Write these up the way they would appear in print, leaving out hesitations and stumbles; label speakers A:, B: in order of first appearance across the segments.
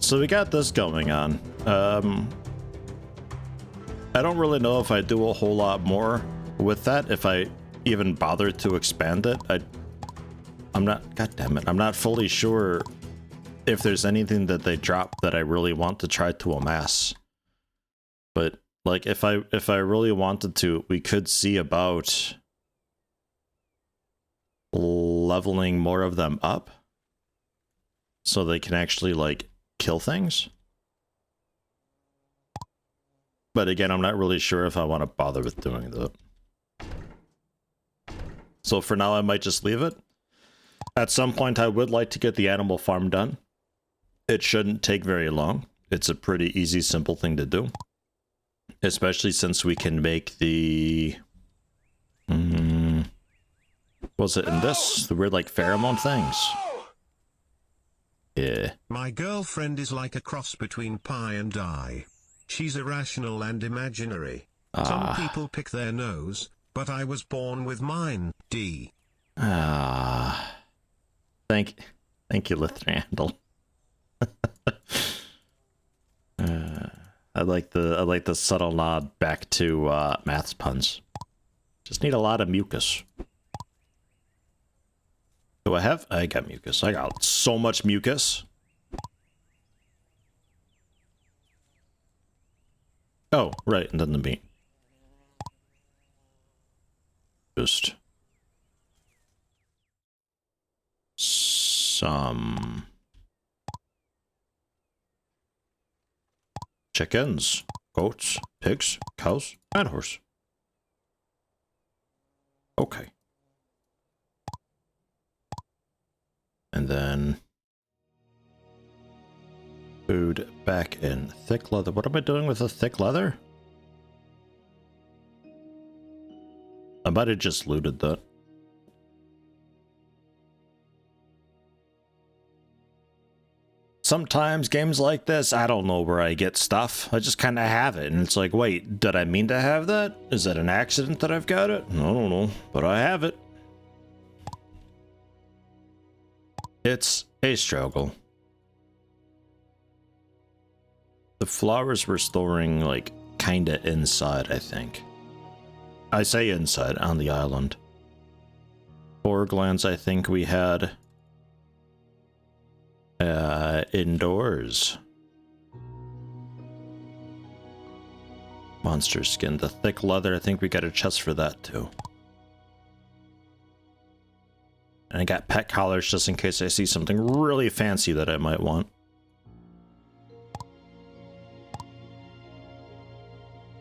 A: So we got this going on. I don't really know if I do a whole lot more with that, if I even bother to expand it. I'm not, god damn it, I'm not fully sure if there's anything that they drop that I really want to try to amass. But like if I really wanted to, we could see about leveling more of them up so they can actually like kill things. But again, I'm not really sure if I want to bother with doing that. So for now, I might just leave it. At some point, I would like to get the animal farm done. It shouldn't take very long. It's a pretty easy, simple thing to do. Especially since we can make the... was it in this? The weird, like, pheromone things. Yeah.
B: My girlfriend is like a cross between pie and die. She's irrational and imaginary. Some people pick their nose, but I was born with mine, D.
A: Thank you, Lithrandle. I like the subtle nod back to maths puns. Just need a lot of mucus. Do I have? I got mucus. I got so much mucus. Oh, right, and then the meat. Just some chickens, goats, pigs, cows, and horse. Okay. And then food back in thick leather. What am I doing with the thick leather? I might have just looted that. Sometimes games like this, I don't know where I get stuff. I just kind of have it. And it's like, wait, did I mean to have that? Is that an accident that I've got it? I don't know, but I have it. It's a struggle. The flowers were storing, like, kinda inside, I think. I say inside, on the island. 4 glands, I think we had indoors. Monster skin, the thick leather, I think we got a chest for that too. And I got pet collars just in case I see something really fancy that I might want.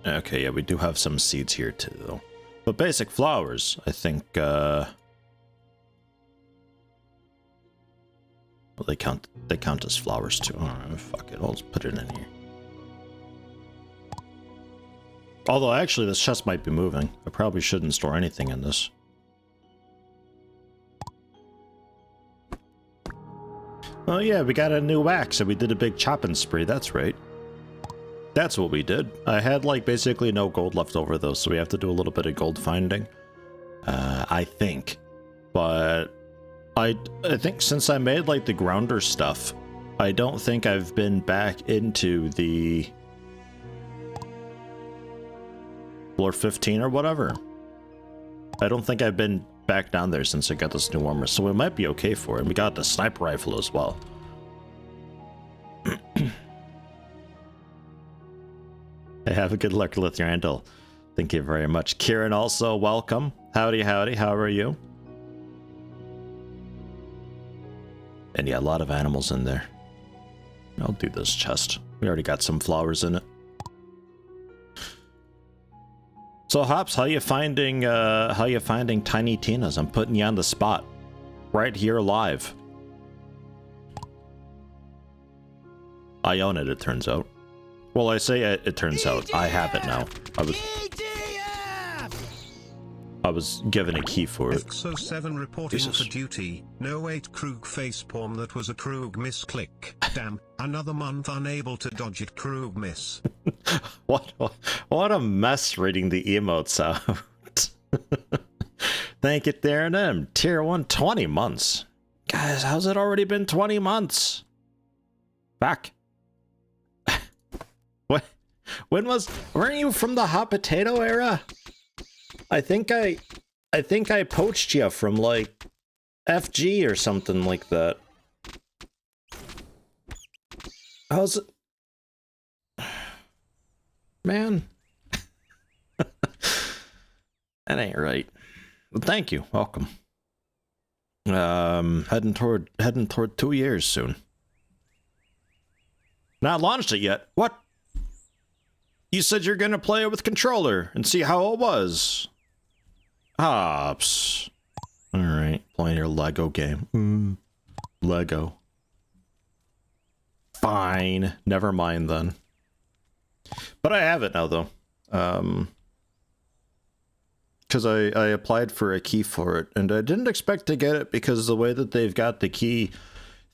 A: Okay, yeah, we do have some seeds here too, though. But basic flowers, I think, well, they count as flowers too. Alright, fuck it, I'll just put it in here. Although, actually, this chest might be moving. I probably shouldn't store anything in this. Oh yeah, we got a new axe and we did a big chopping spree, that's right. That's what we did. I had, like, basically no gold left over, though, so we have to do a little bit of gold finding. I think. But I think since I made, like, the grounder stuff, I don't think I've been back into the floor 15 or whatever. I don't think I've been back down there since I got this new armor, so we might be okay for it. We got the sniper rifle as well. Hey, have a good luck with your handle. Thank you very much. Kieran also, welcome. Howdy, howdy, how are you? And yeah, a lot of animals in there. I'll do this chest. We already got some flowers in it. So Hops, how you finding Tiny Tina's? I'm putting you on the spot. Right here live. I own it, it turns out. Well, I say it turns out. I have it now. I was given a key for it.
B: XO7 reporting for duty. No 8 Krug facepalm, that was a Krug misclick. Damn, another month unable to dodge it, Krug miss.
A: What a mess reading the emotes out. Thank you, Darren M. Tier 1, 20 months. Guys, how's it already been 20 months? Back. Weren't you from the hot potato era? I think I poached you from like FG or something like that. How's it? Man. That ain't right. But thank you. Welcome. Heading toward 2 years soon. Not launched it yet. What? You said you're gonna play it with controller and see how it was. Hops. Alright, playing your Lego game. Lego. Fine. Never mind then. But I have it now though. Because I applied for a key for it, and I didn't expect to get it because the way that they've got the key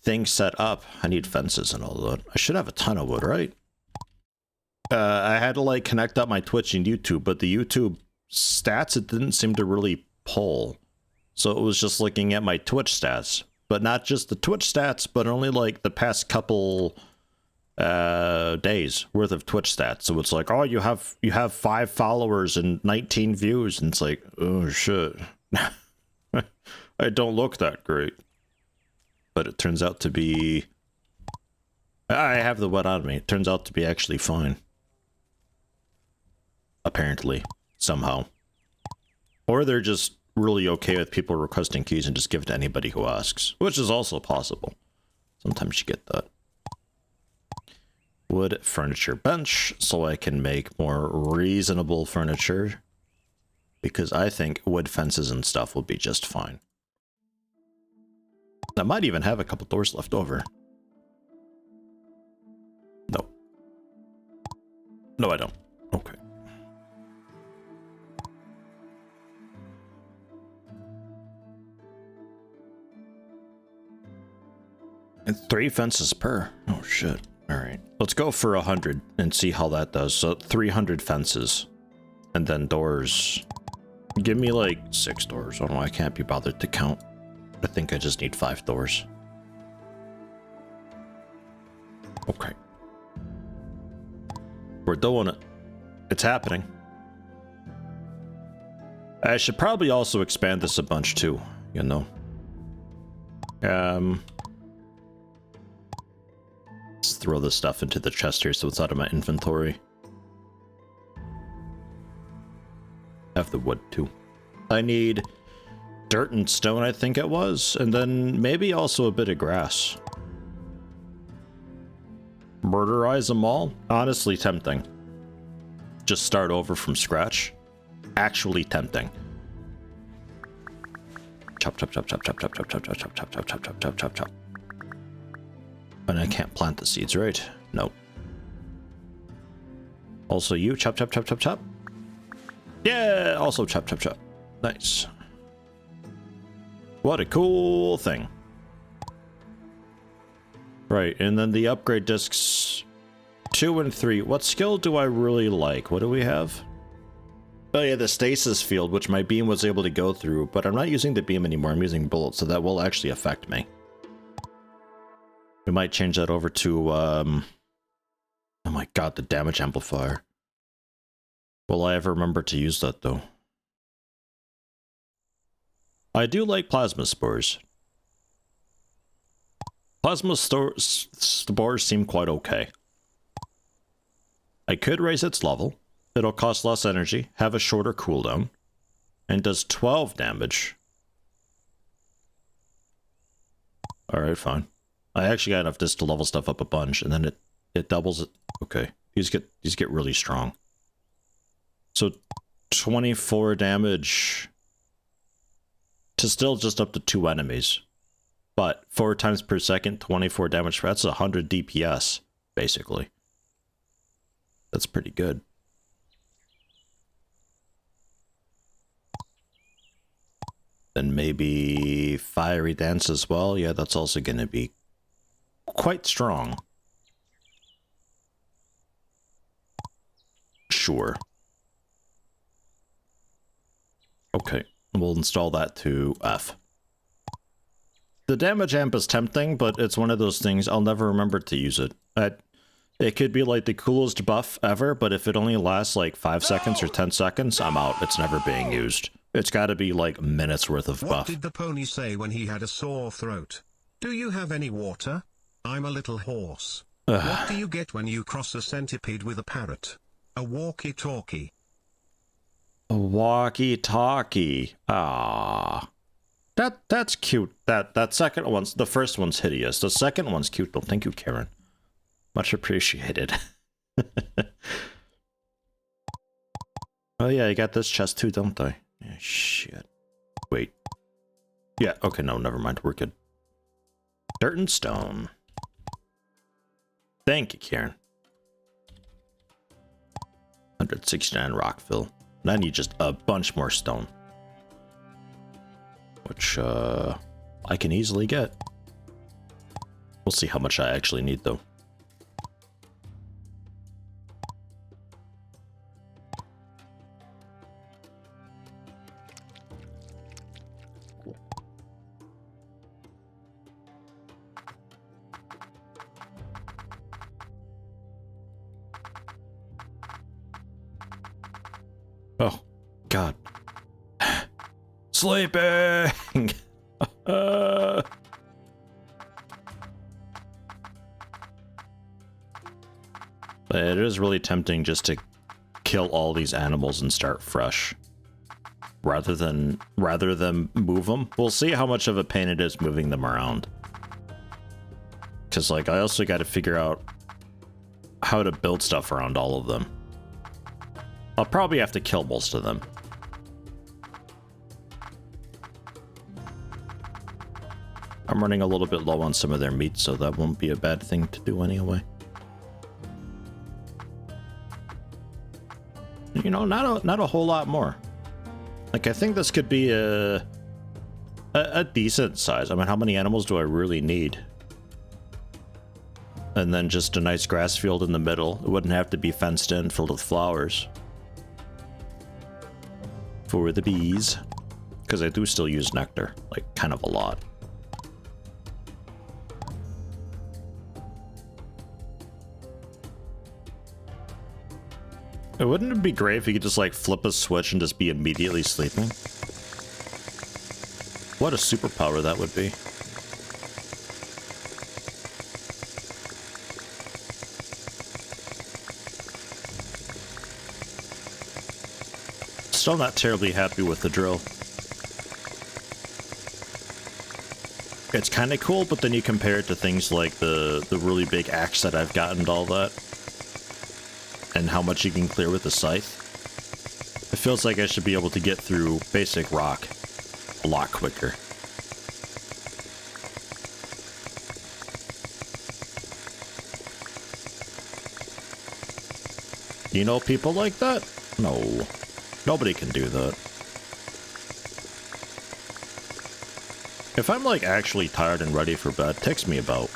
A: thing set up. I need fences and all that. I should have a ton of wood, right? I had to like connect up my Twitch and YouTube, but the YouTube stats, it didn't seem to really pull. So it was just looking at my Twitch stats, but not just the Twitch stats, but only like the past couple days worth of Twitch stats. So it's like, oh, you have 5 followers and 19 views, and it's like, oh shit. I don't look that great. But it turns out to be, I have the wood on me. It turns out to be actually fine. Apparently. Somehow. Or they're just really okay with people requesting keys and just give it to anybody who asks. Which is also possible. Sometimes you get that. Wood furniture bench, so I can make more reasonable furniture. Because I think wood fences and stuff will be just fine. I might even have a couple doors left over. No. No, I don't. Okay. And 3 fences per. Oh, shit. Alright. Let's go for 100 and see how that does. So 300 fences. And then doors. Give me like 6 doors. I don't know. I can't be bothered to count. I think I just need 5 doors. Okay. We're doing it. It's happening. I should probably also expand this a bunch too, you know. Let's throw this stuff into the chest here so it's out of my inventory. Have the wood too. I need dirt and stone, I think it was, and then maybe also a bit of grass. Murderize them all? Honestly tempting. Just start over from scratch. Actually tempting. Chop, chop, chop, chop, chop, chop, chop, chop, chop, chop, chop, chop, chop, chop, chop, chop, chop. And I can't plant the seeds, right? Nope. Also you, chop, chop, chop, chop, chop. Yeah, also chop, chop, chop. Nice. What a cool thing. Right, and then the upgrade discs 2 and 3. What skill do I really like? What do we have? Oh yeah, the stasis field, which my beam was able to go through, but I'm not using the beam anymore. I'm using bullets, so that will actually affect me. We might change that over to, oh my god, the damage amplifier. Will I ever remember to use that, though? I do like plasma spores. Plasma spores seem quite okay. I could raise its level. It'll cost less energy, have a shorter cooldown, and does 12 damage. Alright, fine. I actually got enough disc to level stuff up a bunch, and then it doubles it. Okay, these get really strong. So 24 damage to still just up to 2 enemies. But 4 times per second, 24 damage. That's 100 DPS, basically. That's pretty good. Then maybe Fiery Dance as well. Yeah, that's also going to be quite strong. Sure. Okay, we'll install that to F. The damage amp is tempting, but it's one of those things I'll never remember to use it. It could be like the coolest buff ever, but if it only lasts like 5 seconds or 10 seconds, I'm out. It's never being used. It's got to be like minutes worth of buff.
B: What did the pony say when he had a sore throat? Do you have any water? I'm a little hoarse. What do you get when you cross a centipede with a parrot? A walkie-talkie.
A: A walkie-talkie. Ah. That's cute. That second one's, the first one's hideous. The second one's cute though. Thank you, Karen. Much appreciated. Oh yeah, I got this chest too, don't I? Yeah, shit. Wait. Yeah, okay, no, never mind. We're good. Dirt and stone. Thank you, Karen. 169 rock fill. And I need just a bunch more stone. Which, I can easily get. We'll see how much I actually need, though. Oh, God. Sleeping! But it is really tempting just to kill all these animals and start fresh. Rather than move them. We'll see how much of a pain it is moving them around. Because, like, I also got to figure out how to build stuff around all of them. I'll probably have to kill most of them. I'm running a little bit low on some of their meat, so that won't be a bad thing to do anyway. You know, not a whole lot more. Like, I think this could be a decent size. I mean, how many animals do I really need? And then just a nice grass field in the middle. It wouldn't have to be fenced in, filled with flowers. For the bees. Because I do still use nectar, like, kind of a lot. Wouldn't it be great if you could just, like, flip a switch and just be immediately sleeping? What a superpower that would be. Still not terribly happy with the drill. It's kind of cool, but then you compare it to things like the really big axe that I've gotten and all that. And how much you can clear with the scythe. It feels like I should be able to get through basic rock a lot quicker. You know people like that? No. Nobody can do that. If I'm like actually tired and ready for bed, it takes me about,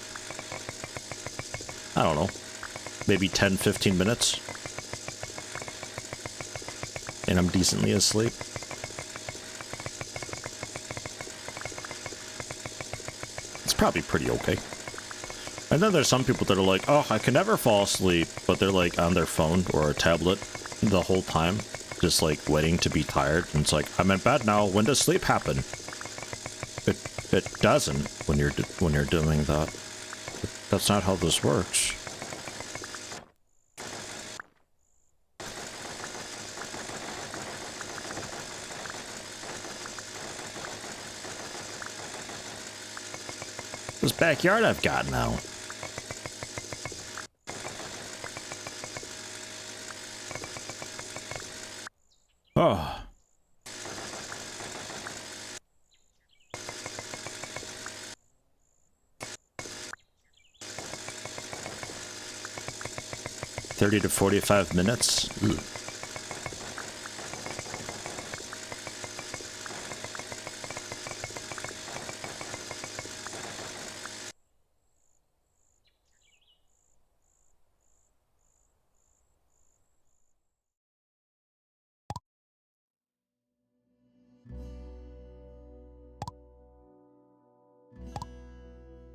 A: I don't know, maybe 10-15 minutes. And I'm decently asleep. It's probably pretty okay. And then there's some people that are like, oh, I can never fall asleep, but they're like on their phone or a tablet the whole time, just like waiting to be tired. And it's like, I'm in bed now. When does sleep happen? It doesn't when you're doing that. That's not how this works. This backyard I've got now. Oh. "30 to 45 minutes. Ooh.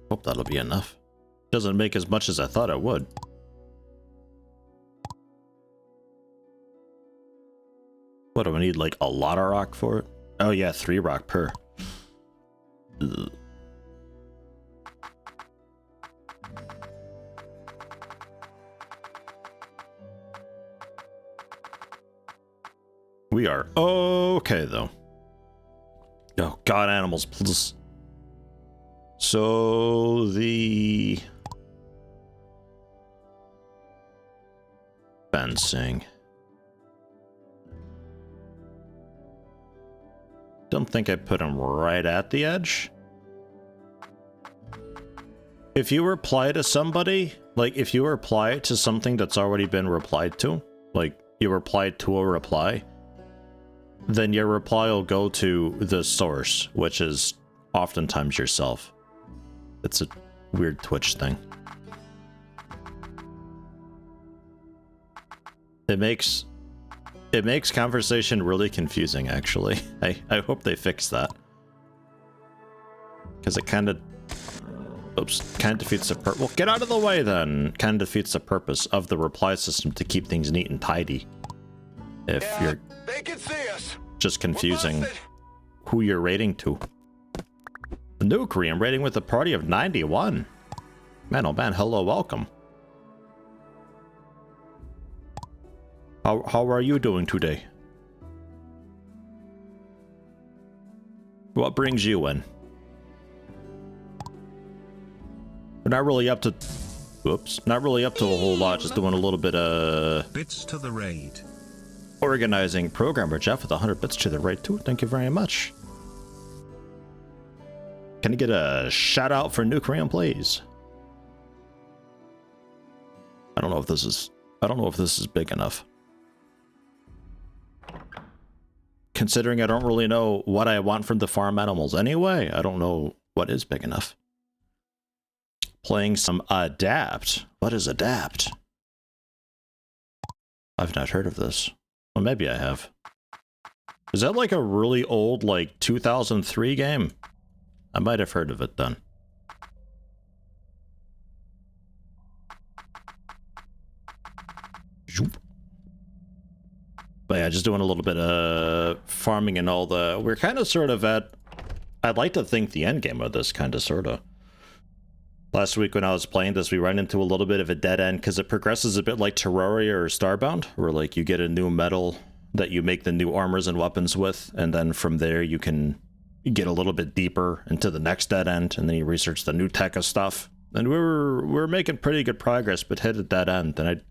A: Hope that'll be enough. Doesn't make as much as I thought it would. What do I need, like a lot of rock for it? Oh yeah, 3 rock per. Ugh. We are okay though. Oh god, animals, please. So the fencing. Don't think I put them right at the edge. If you reply to somebody, like if you reply to something that's already been replied to, like you replied to a reply, then your reply will go to the source, which is oftentimes yourself. It's a weird Twitch thing. It makes conversation really confusing, actually. I hope they fix that. Because it kind of... Oops. Kind of defeats the purpose... Well, get out of the way, then! Kind of defeats the purpose of the reply system to keep things neat and tidy. If you're
C: they can see us.
A: Just confusing who you're rating to. The new Korean rating with a party of 91. Man, oh man, hello, welcome. How are you doing today? What brings you in? We're not really up to... Whoops. Not really up to a whole lot, just doing a little bit of...
B: Bits to the raid.
A: Organizing. Programmer Jeff with 100 bits to the right too. Thank you very much. Can I get a shout out for New Korean Plays? I don't know if this is big enough. Considering I don't really know what I want from the farm animals anyway, I don't know what is big enough. Playing some Adapt. What is Adapt? I've not heard of this. Well, maybe I have. Is that like a really old, like 2003 game? I might have heard of it then. But yeah, just doing a little bit of farming and all the... We're kind of sort of at... I'd like to think the end game of this, kind of, sort of. Last week when I was playing this, we ran into a little bit of a dead end because it progresses a bit like Terraria or Starbound, where like you get a new metal that you make the new armors and weapons with, and then from there you can get a little bit deeper into the next dead end, and then you research the new tech of stuff. And we were making pretty good progress, but hit a dead end, and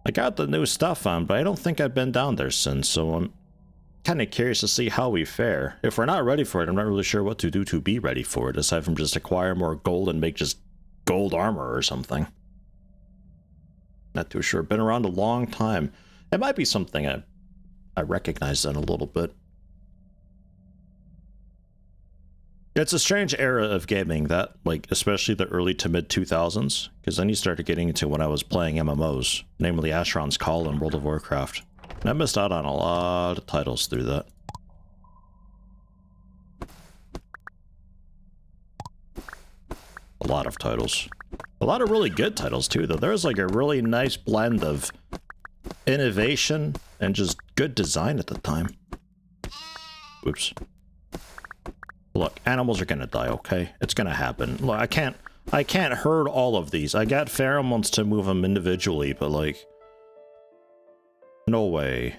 A: I got the new stuff on, but I don't think I've been down there since, so I'm kind of curious to see how we fare. If we're not ready for it, I'm not really sure what to do to be ready for it, aside from just acquire more gold and make just gold armor or something. Not too sure. Been around a long time. It might be something I recognize then a little bit. It's a strange era of gaming, that, like, especially the early to mid 2000s, because then you started getting into when I was playing MMOs, namely Asheron's Call and World of Warcraft. And I missed out on a lot of titles through that. A lot of titles. A lot of really good titles too, though. There's like a really nice blend of innovation and just good design at the time. Oops. Look, animals are gonna die, okay? It's gonna happen. Look, I can't herd all of these. I got pheromones to move them individually, but like... No way.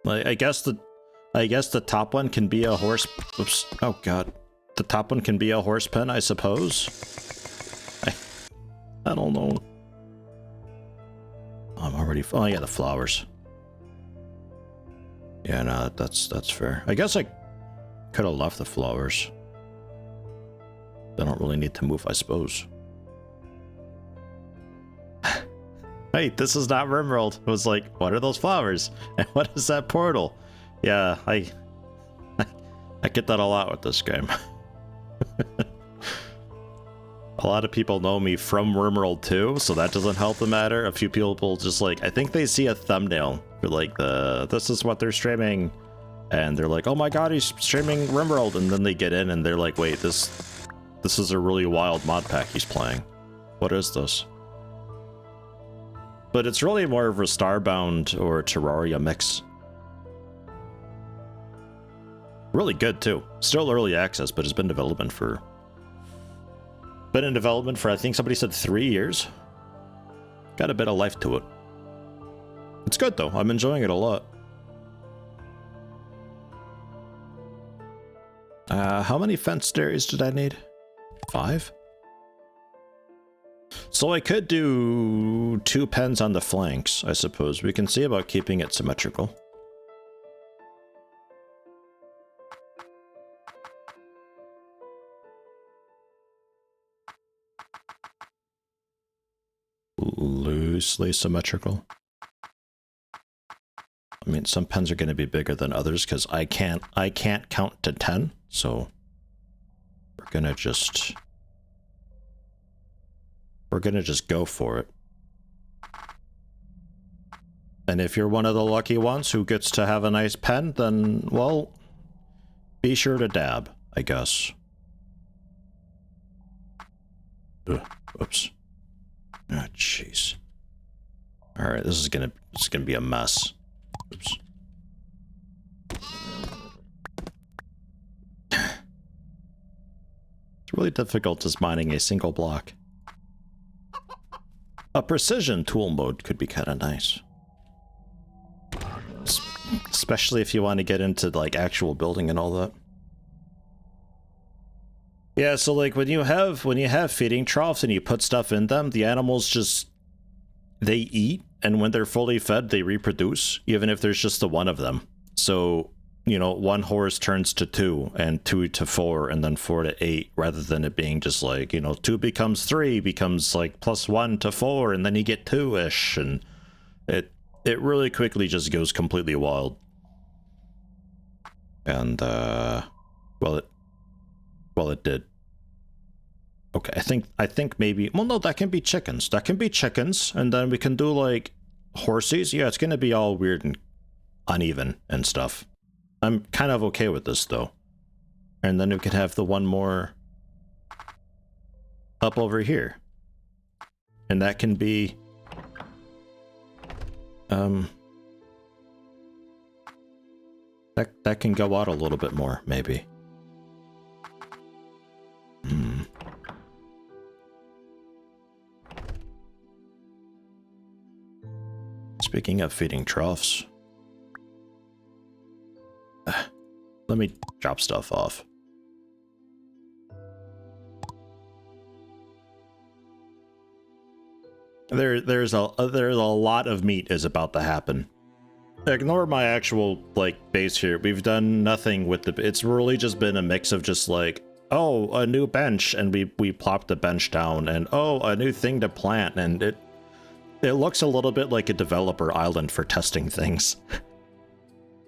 A: Like, I guess the top one can be a horse... Oops. Oh god. The top one can be a horse pen, I suppose? I don't know. I'm already... Oh yeah, the flowers. Yeah, no, that's fair. I guess I could have left the flowers. They don't really need to move, I suppose. Hey, this is not RimWorld. It was like, what are those flowers? And what is that portal? Yeah, I get that a lot with this game. A lot of people know me from RimWorld too, so that doesn't help the matter. A few people just like, I think they see a thumbnail for like this is what they're streaming, and they're like, oh my god, he's streaming RimWorld, and then they get in and they're like, wait, this is a really wild mod pack he's playing. What is this? but it's really more of a Starbound or Terraria mix. Really good too. Still early access, but it's been in development for I think somebody said 3 years. Got a bit of life to it. It's good though. I'm enjoying it a lot. How many fenced areas did I need? 5? So I could do 2 pens on the flanks, I suppose. We can see about keeping it symmetrical. Loosely symmetrical. I mean, some pens are going to be bigger than others because I can't count to 10, so we're gonna just go for it. And if you're one of the lucky ones who gets to have a nice pen, then, well, be sure to dab, I guess. Ugh, oops. Ah, jeez. Alright, this is gonna be a mess. Oops. It's really difficult just mining a single block. A precision tool mode could be kind of nice. Especially if you want to get into, like, actual building and all that. Yeah, so, like, when you have feeding troughs and you put stuff in them, the animals just... they eat, and when they're fully fed, they reproduce, even if there's just the one of them. So, you know, 1 horse turns to 2, and 2 to 4, and then 4 to 8, rather than it being just like, you know, 2 becomes 3, becomes like +1 to 4, and then you get 2-ish, and it really quickly just goes completely wild. And, well, it did. Okay, I think maybe... well, no, that can be chickens. That can be chickens, and then we can do, like, horses. Yeah, it's gonna be all weird and uneven and stuff. I'm kind of okay with this, though. And then we could have the one more up over here. And that can be... That can go out a little bit more, maybe. Speaking of feeding troughs, let me drop stuff off. There's a lot of meat is about to happen. Ignore my actual, like, base here. We've done nothing with the... it's really just been a mix of just like, oh, a new bench, and we plopped the bench down, and oh, a new thing to plant, and it looks a little bit like a developer island for testing things.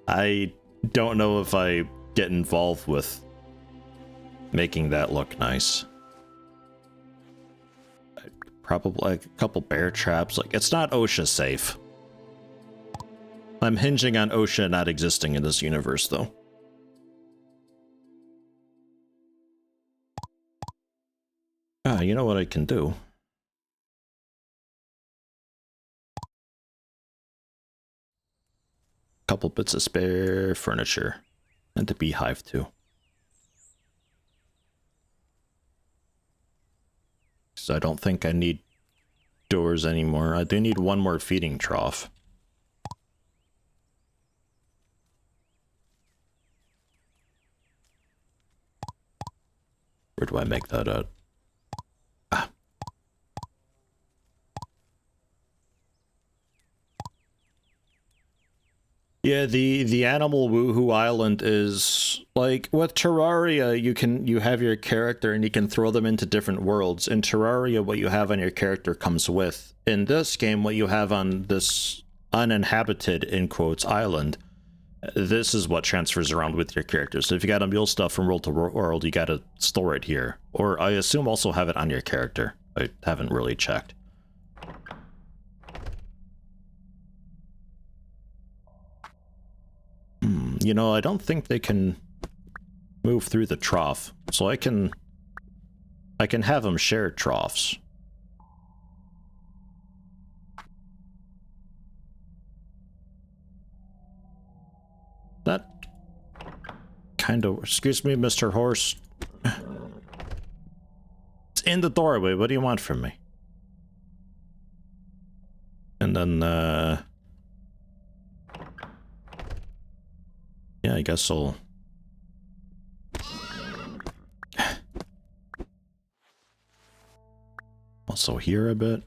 A: I don't know if I get involved with making that look nice. Probably like a couple bear traps. Like, it's not OSHA safe. I'm hinging on OSHA not existing in this universe, though. Ah, you know what I can do? Couple bits of spare furniture. And the beehive, too. So I don't think I need doors anymore. I do need one more feeding trough. Where do I make that at? Ah. Yeah, the animal woohoo island is like with Terraria. You have your character and you can throw them into different worlds. In Terraria, what you have on your character comes with. In this game, what you have on this uninhabited, in quotes, island, this is what transfers around with your character. So if you got to mule stuff from world to world, you got to store it here. Or I assume also have it on your character. I haven't really checked. You know, I don't think they can move through the trough, so I can have them share troughs. kind of... Excuse me, Mr. Horse. It's in the doorway. What do you want from me? And then, yeah, I guess I'll... Also here a bit.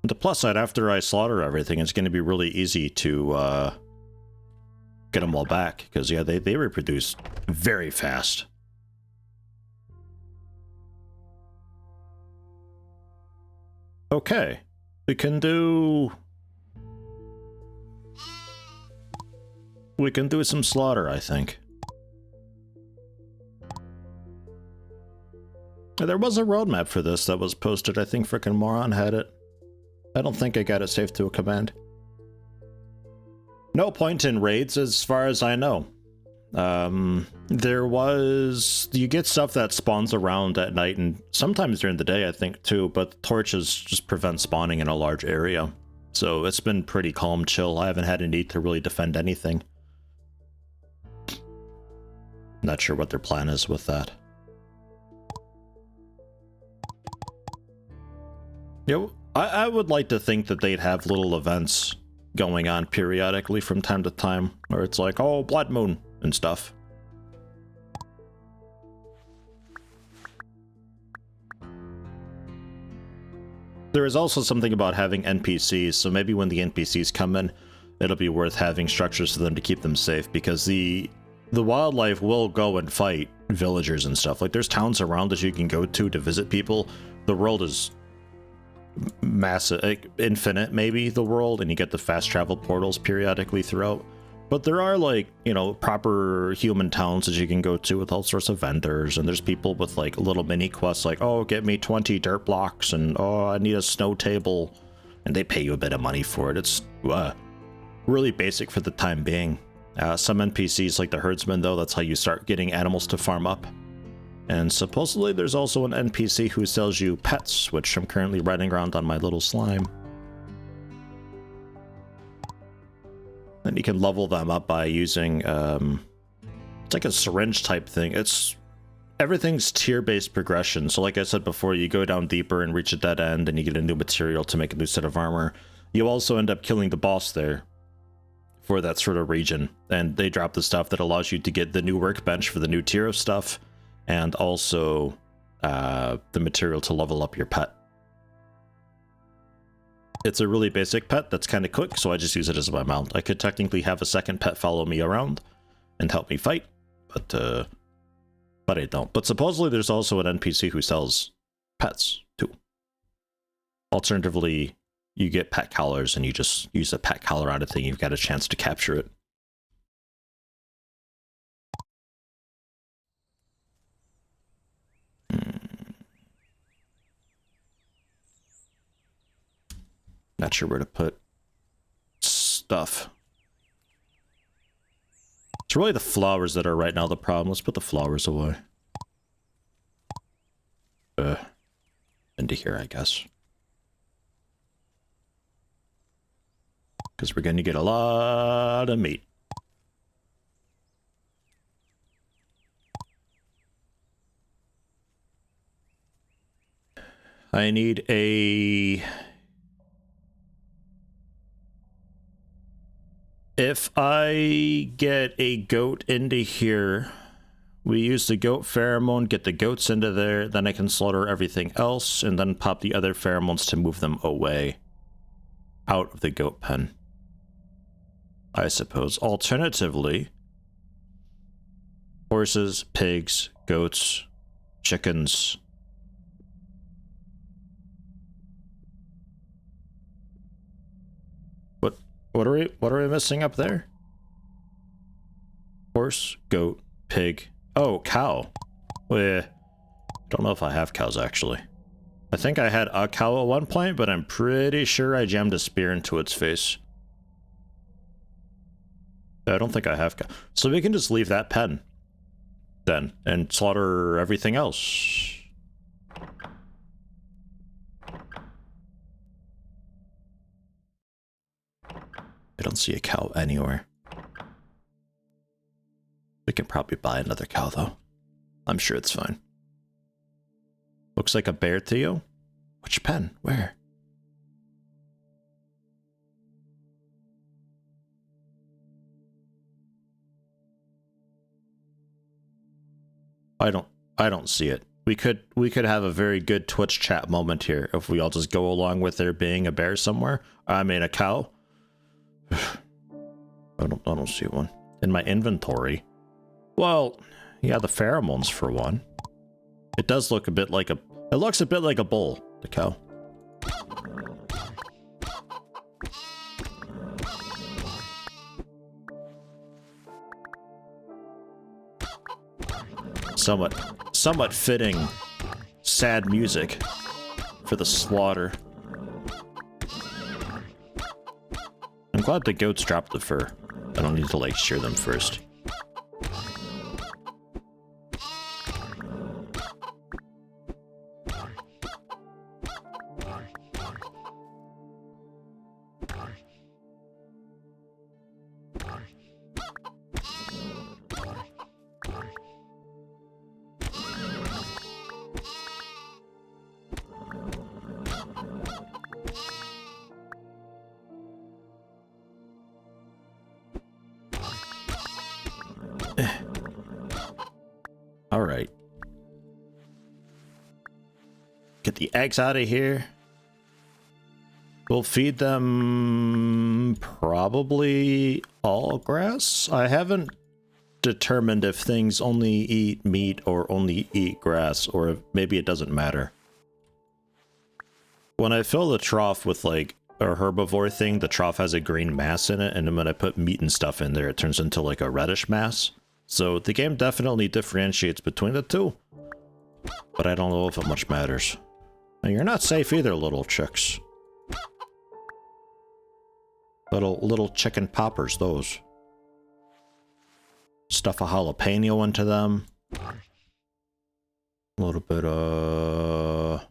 A: The plus side, after I slaughter everything, it's going to be really easy to get them all back, because yeah, they reproduce very fast. Okay, we can do some slaughter, I think. There was a roadmap for this that was posted. I think frickin' Moron had it. I don't think I got it saved to a command. No point in raids as far as I know. There was... You get stuff that spawns around at night and sometimes during the day, I think, too, but torches just prevent spawning in a large area. So it's been pretty calm, chill. I haven't had a need to really defend anything. Not sure what their plan is with that. Yeah, I would like to think that they'd have little events going on periodically from time to time, where it's like, oh, Blood Moon and stuff. There is also something about having NPCs, so maybe when the NPCs come in, it'll be worth having structures for them to keep them safe, because the wildlife will go and fight villagers and stuff. Like, there's towns around that you can go to visit people. The world is massive, infinite, maybe, the world, and you get the fast travel portals periodically throughout. But there are, like, you know, proper human towns that you can go to with all sorts of vendors, and there's people with, like, little mini quests like, oh, get me 20 dirt blocks, and oh, I need a snow table, and they pay you a bit of money for it. It's really basic for the time being. Some NPCs, like the herdsman, though, that's how you start getting animals to farm up. And supposedly there's also an NPC who sells you pets, which I'm currently riding around on my little slime. And you can level them up by using, it's like a syringe type thing. Everything's tier-based progression. So like I said before, you go down deeper and reach a dead end, and you get a new material to make a new set of armor. You also end up killing the boss there for that sort of region. And they drop the stuff that allows you to get the new workbench for the new tier of stuff, and also the material to level up your pet. It's a really basic pet that's kind of quick, so I just use it as my mount. I could technically have a second pet follow me around and help me fight, but I don't. But supposedly there's also an NPC who sells pets, too. Alternatively, you get pet collars and you just use a pet collar on a thing, you've got a chance to capture it. Not sure where to put stuff. It's really the flowers that are right now the problem. Let's put the flowers away. Into here, I guess. Because we're going to get a lot of meat. I need a... If I get a goat into here, we use the goat pheromone, get the goats into there, then I can slaughter everything else, and then pop the other pheromones to move them away. Out of the goat pen, I suppose. Alternatively, horses, pigs, goats, chickens. What are we missing up there? Horse, goat, pig. Oh, cow. Well, don't know if I have cows, actually. I think I had a cow at one point, but I'm pretty sure I jammed a spear into its face. I don't think I have cow. So we can just leave that pen, then, and slaughter everything else. don't see a cow anywhere. We can probably buy another cow, though. I'm sure it's fine. Looks like a bear, Theo. Which pen? Where? I don't see it. We could have a very good Twitch chat moment here if we all just go along with there being a bear somewhere. I mean a cow. I don't see one in my inventory. Well, yeah, the pheromones for one. It does look a bit like a... It looks a bit like a bull, the cow. Somewhat fitting sad music for the slaughter. I'm glad the goats dropped the fur. I don't need to like shear them first. Alright. Get the eggs out of here. We'll feed them probably all grass. I haven't determined if things only eat meat or only eat grass, or if maybe it doesn't matter. When I fill the trough with like a herbivore thing, the trough has a green mass in it, and then when I put meat and stuff in there, it turns into like a reddish mass. So the game definitely differentiates between the two, but I don't know if it much matters. And you're not safe either, little chicks. Little chicken poppers, those. Stuff a jalapeno into them. A little bit of...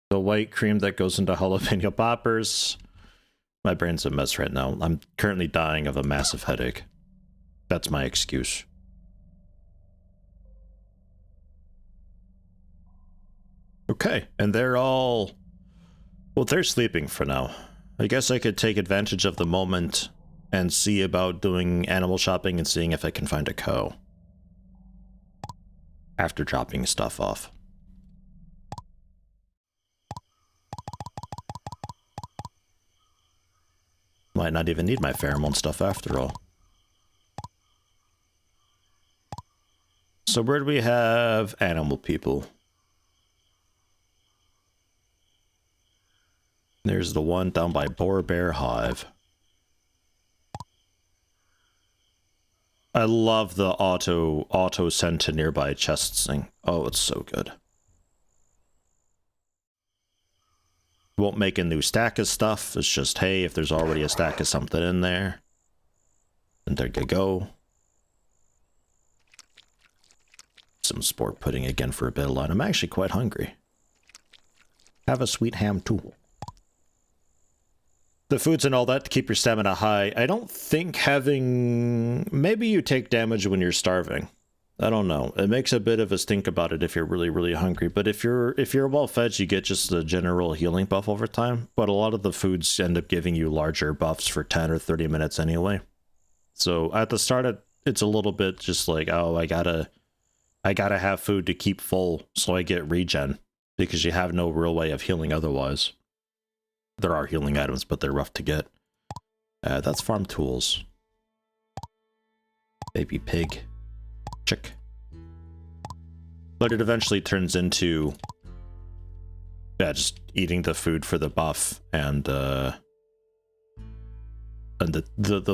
A: the white cream that goes into jalapeno poppers. My brain's a mess right now. I'm currently dying of a massive headache. That's my excuse. Okay, and they're all... well, they're sleeping for now. I guess I could take advantage of the moment and see about doing animal shopping and seeing if I can find a cow. After dropping stuff off. Might not even need my pheromone stuff after all. So where do we have animal people? There's the one down by Boar Bear Hive. I love the auto send to nearby chests thing. Oh, it's so good. Won't make a new stack of stuff. It's just, hey, if there's already a stack of something in there, then there you go. Some sport pudding again for a bit of line. I'm actually quite hungry. Have a sweet ham too. The foods and all that to keep your stamina high. I don't think having... maybe you take damage when you're starving. I don't know. It makes a bit of a stink about it if you're really, really hungry. But if you're well fed, you get just the general healing buff over time. But a lot of the foods end up giving you larger buffs for 10 or 30 minutes anyway. So at the start, it's a little bit just like, oh, I gotta have food to keep full so I get regen. Because you have no real way of healing otherwise. There are healing items, but they're rough to get. That's farm tools. Baby pig. Chick. But it eventually turns into... yeah, just eating the food for the buff, and the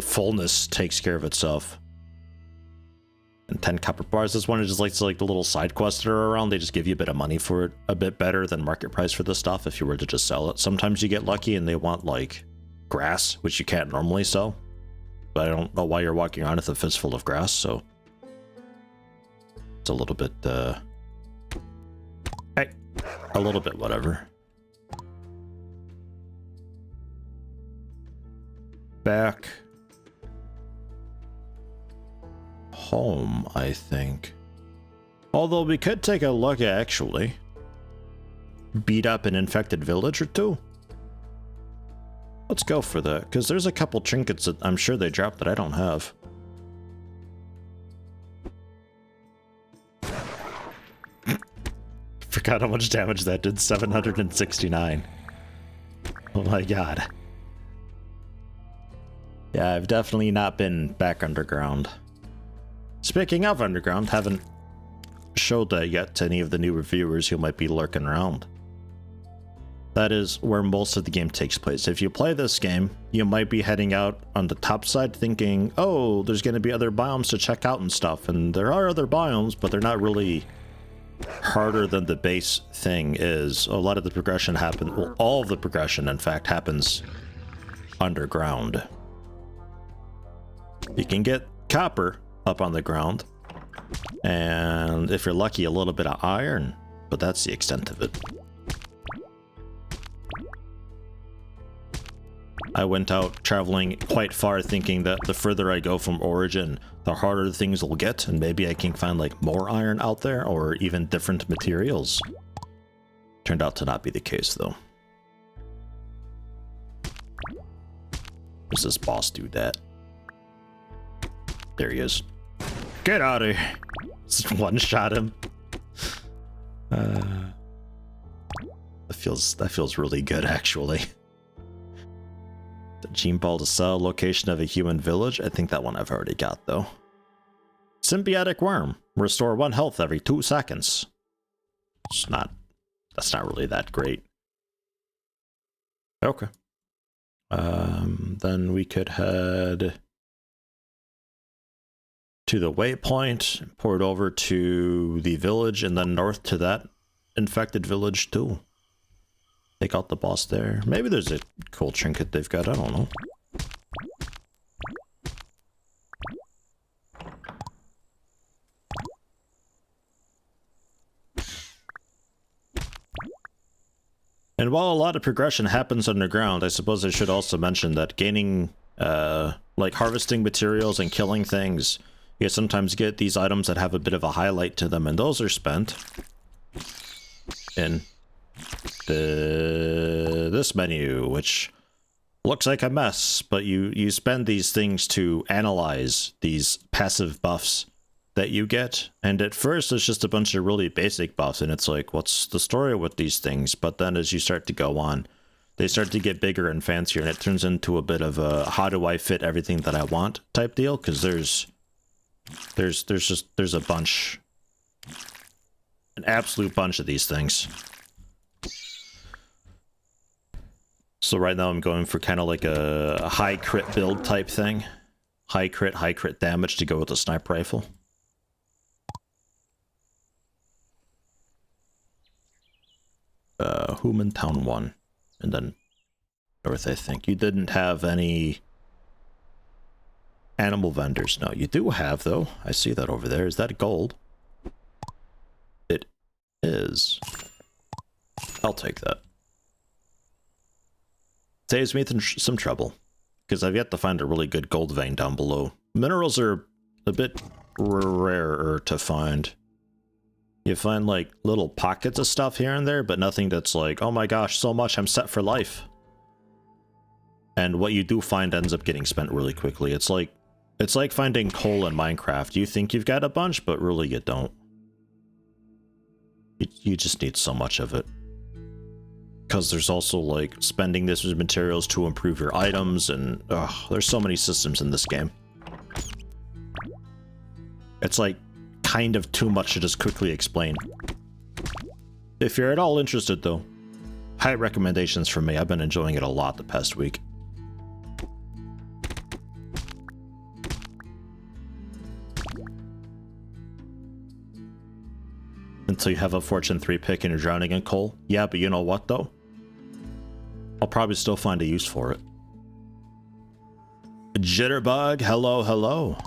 A: fullness takes care of itself. And 10 copper bars. This one is just like the little side quests that are around. They just give you a bit of money for it, a bit better than market price for the stuff if you were to just sell it. Sometimes you get lucky and they want like grass, which you can't normally sell. But I don't know why you're walking around with a fistful of grass, so it's a little bit hey, a little bit whatever. back home, I think. Although we could take a look at actually beat up an infected village or two. Let's go for that, because there's a couple trinkets that I'm sure they dropped that I don't have. Forgot how much damage that did. 769. Oh my god. Yeah, I've definitely not been back underground. Speaking of underground, haven't showed that yet to any of the new reviewers who might be lurking around. That is where most of the game takes place. If you play this game, you might be heading out on the top side thinking, oh, there's going to be other biomes to check out and stuff. And there are other biomes, but they're not really harder than the base thing is. A lot of the progression happens, well, all of the progression, in fact, happens underground. You can get copper up on the ground, and if you're lucky, a little bit of iron, but that's the extent of it. I went out traveling quite far thinking that the further I go from origin, the harder things will get, and maybe I can find like more iron out there or even different materials. Turned out to not be the case though. Does this boss do that? There he is. Get out of here! Just one-shot him. That feels really good actually. The gene ball to sell, location of a human village. I think that one I've already got though. Symbiotic worm. Restore 1 health every 2 seconds. That's not really that great. Okay. Then we could head to the waypoint, port over to the village, and then north to that infected village too. Take out the boss there. Maybe there's a cool trinket they've got, I don't know. And while a lot of progression happens underground, I suppose I should also mention that gaining, like harvesting materials and killing things, you sometimes get these items that have a bit of a highlight to them, and those are spent in this menu, which looks like a mess, but you spend these things to analyze these passive buffs that you get, and at first it's just a bunch of really basic buffs, and it's like, what's the story with these things? But then as you start to go on, they start to get bigger and fancier, and it turns into a bit of a how do I fit everything that I want type deal, because there's a bunch, an absolute bunch of these things. So right now I'm going for kind of like a high crit build type thing. High crit damage to go with the sniper rifle. Human Town 1. And then north, I think. You didn't have any animal vendors. No, you do have, though. I see that over there. Is that gold? It is. I'll take that. Saves me some trouble, because I've yet to find a really good gold vein down below. Minerals are a bit rarer to find. You find like little pockets of stuff here and there, but nothing that's like, oh my gosh, so much, I'm set for life. And what you do find ends up getting spent really quickly. It's like finding coal in Minecraft. You think you've got a bunch, but really you don't. You just need so much of it. Because there's also like spending this as materials to improve your items, and there's so many systems in this game. It's like kind of too much to just quickly explain. If you're at all interested though, high recommendations from me. I've been enjoying it a lot the past week. Until you have a Fortune 3 pick and you're drowning in coal. Yeah, but you know what though? I'll probably still find a use for it. Jitterbug, hello, hello.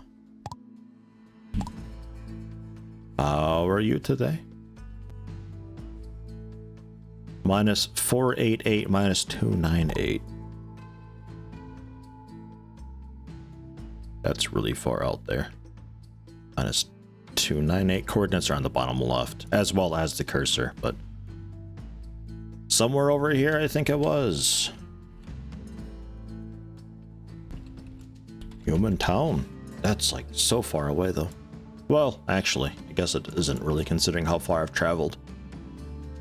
A: How are you today? -488, -298. That's really far out there. -298 coordinates are on the bottom left, as well as the cursor, but somewhere over here I think it was. Human town. That's like so far away though. Well, actually, I guess it isn't really considering how far I've traveled.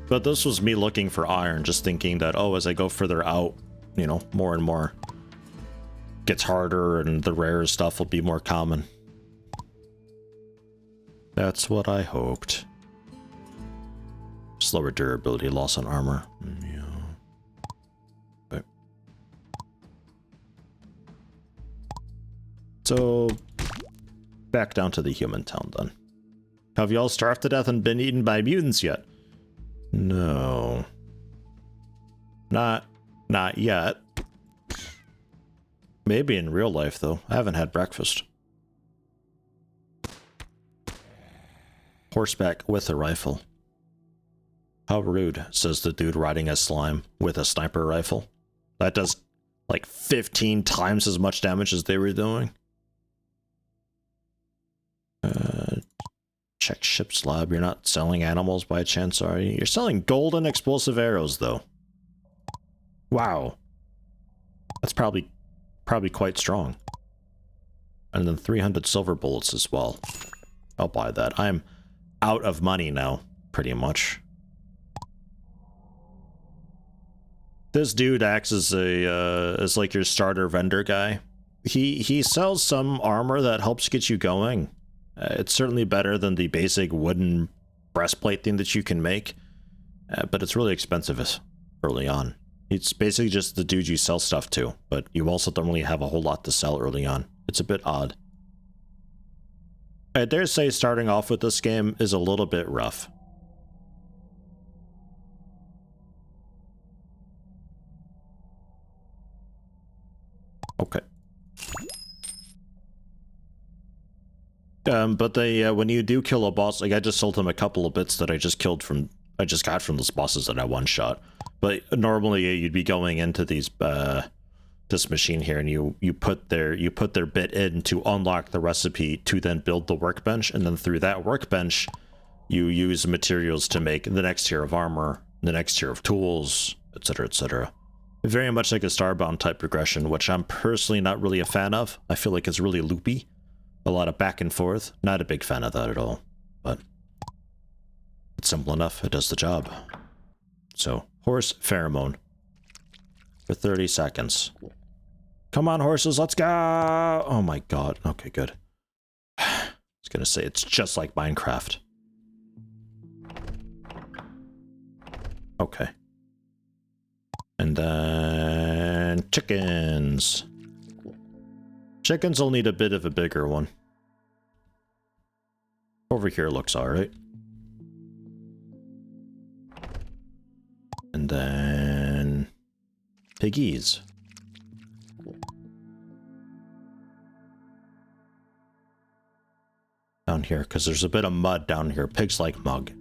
A: But this was me looking for iron, just thinking that, oh, as I go further out, you know, more and more gets harder and the rare stuff will be more common. That's what I hoped. Slower durability, loss on armor. Yeah. Okay. So, back down to the human town then. Have you all starved to death and been eaten by mutants yet? No. Not yet. Maybe in real life, though. I haven't had breakfast. Horseback with a rifle. How rude, says the dude riding a slime with a sniper rifle. That does like 15 times as much damage as they were doing. Check ship's lab. You're not selling animals by chance, are you? You're selling golden explosive arrows, though. Wow. That's probably quite strong. And then 300 silver bullets as well. I'll buy that. I'm out of money now, pretty much. This dude acts as as like your starter vendor guy. He sells some armor that helps get you going. It's certainly better than the basic wooden breastplate thing that you can make, but it's really expensive early on. It's basically just the dude you sell stuff to, but you also don't really have a whole lot to sell early on. It's a bit odd. I dare say starting off with this game is a little bit rough. Okay. But they when you do kill a boss, like I just sold him a couple of bits that I just got from those bosses that I one shot. But normally you'd be going into these this machine here, and you put their bit in to unlock the recipe to then build the workbench, and then through that workbench you use materials to make the next tier of armor, the next tier of tools, etc., etc. Very much like a Starbound type progression, which I'm personally not really a fan of. I feel like it's really loopy. A lot of back and forth. Not a big fan of that at all. But it's simple enough. It does the job. So, horse pheromone. For 30 seconds. Come on, horses, let's go! Oh my god. Okay, good. I was gonna say, it's just like Minecraft. Okay. And then chickens. Chickens will need a bit of a bigger one. Over here looks alright. And then piggies. Down here, because there's a bit of mud down here. Pigs like mud.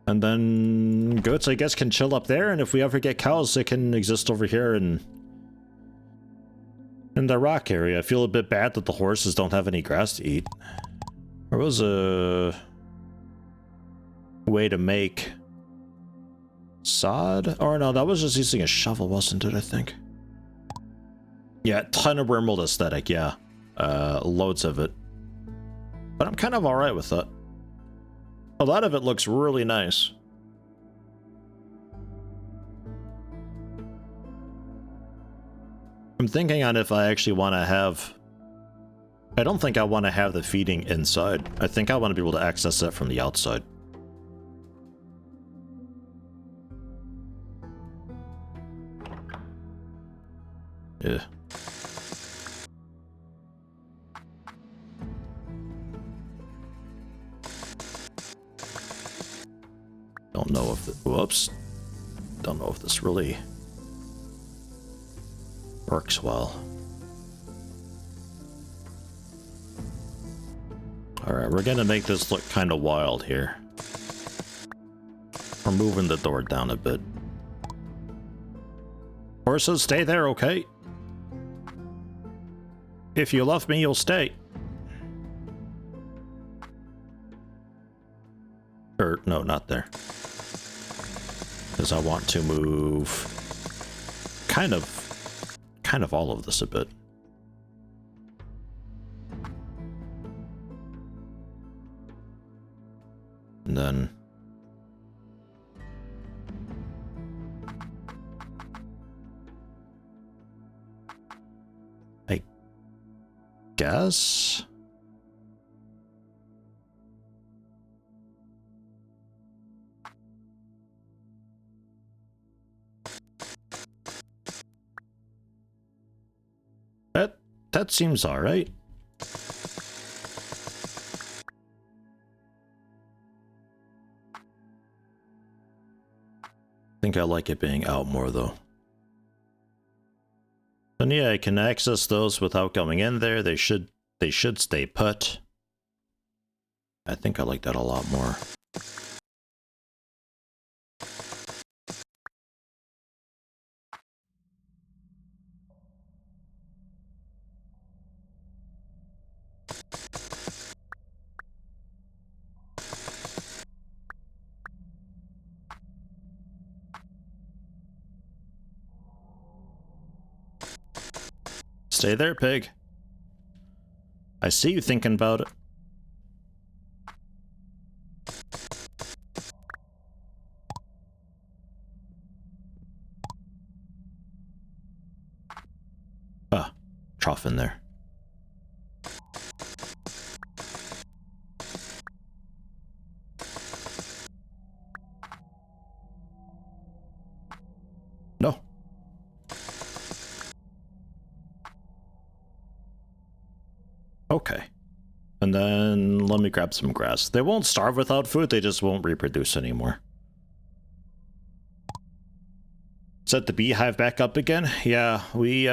A: And then goats, I guess, can chill up there, and if we ever get cows, they can exist over here in the rock area. I feel a bit bad that the horses don't have any grass to eat. There was a way to make sod? Or no, that was just using a shovel, wasn't it, I think? Yeah, ton of RimWorld aesthetic, yeah. Loads of it. But I'm kind of alright with that. A lot of it looks really nice. I'm thinking on if I actually want to have... I don't think I want to have the feeding inside. I think I want to be able to access that from the outside. Yeah. Don't know if it, whoops. Don't know if this really works well. Alright, we're gonna make this look kind of wild here. We're moving the door down a bit. Horses, stay there, okay? If you love me, you'll stay. Or, no, not there. Because I want to move kind of all of this a bit. And then I guess that seems all right. I think I like it being out more though. And yeah, I can access those without going in there. They should stay put. I think I like that a lot more. Stay there, pig. I see you thinking about it. Ah, trough in there. No. Okay. And then let me grab some grass. They won't starve without food, they just won't reproduce anymore. Set the beehive back up again? Yeah, we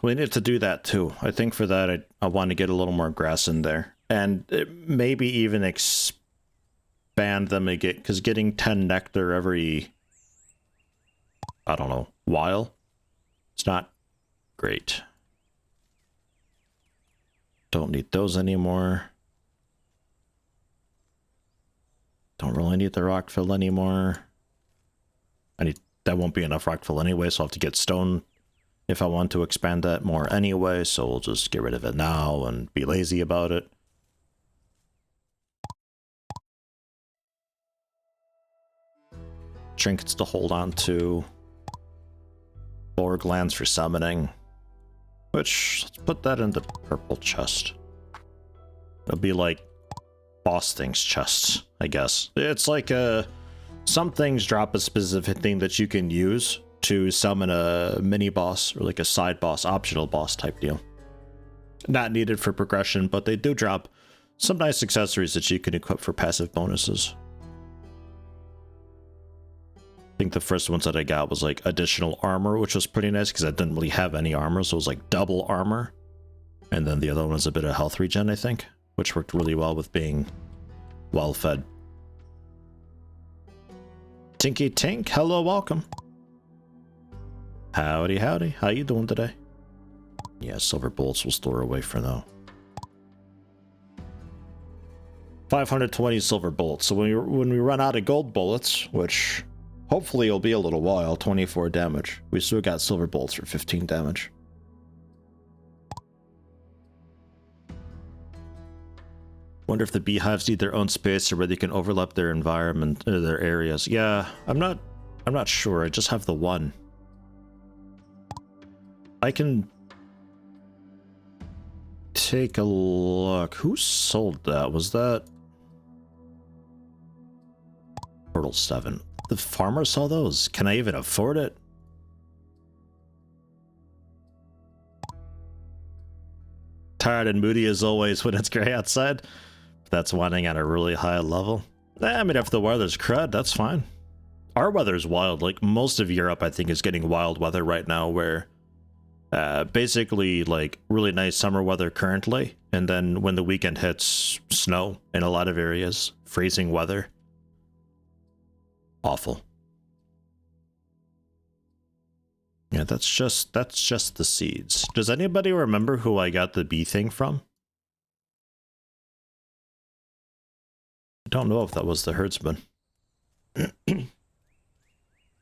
A: need to do that too. I think for that I want to get a little more grass in there. And maybe even expand them again, because getting 10 nectar every, I don't know, while, it's not great. Don't need those anymore. Don't really need the rockfill anymore. That won't be enough rockfill anyway, so I'll have to get stone if I want to expand that more anyway, so we'll just get rid of it now and be lazy about it. Trinkets to hold on to. Boar glands for summoning. Which, let's put that in the purple chest. It'll be like boss things chests, I guess. It's like some things drop a specific thing that you can use to summon a mini boss or like a side boss, optional boss type deal. Not needed for progression, but they do drop some nice accessories that you can equip for passive bonuses. I think the first ones that I got was like additional armor, which was pretty nice because I didn't really have any armor, so it was like double armor. And then the other one was a bit of health regen, I think, which worked really well with being well fed. Tinky Tink, hello, welcome. Howdy, howdy. How you doing today? Yeah, silver bullets will store away for now. 520 silver bullets. So when we run out of gold bullets, which hopefully it'll be a little while, 24 damage. We still got silver bullets for 15 damage. Wonder if the beehives need their own space or whether they can overlap their environment or their areas. Yeah, I'm not sure. I just have the one. I can take a look. Who sold that? Was that Portal 7? The farmer saw those. Can I even afford it? Tired and moody as always when it's gray outside. That's wanting at a really high level. I mean, if the weather's crud, that's fine. Our weather's wild. Like, most of Europe, I think, is getting wild weather right now, where basically, like, really nice summer weather currently, and then when the weekend hits, snow in a lot of areas, freezing weather. Awful. Yeah, that's just the seeds. Does anybody remember who I got the bee thing from? I don't know if that was the herdsman.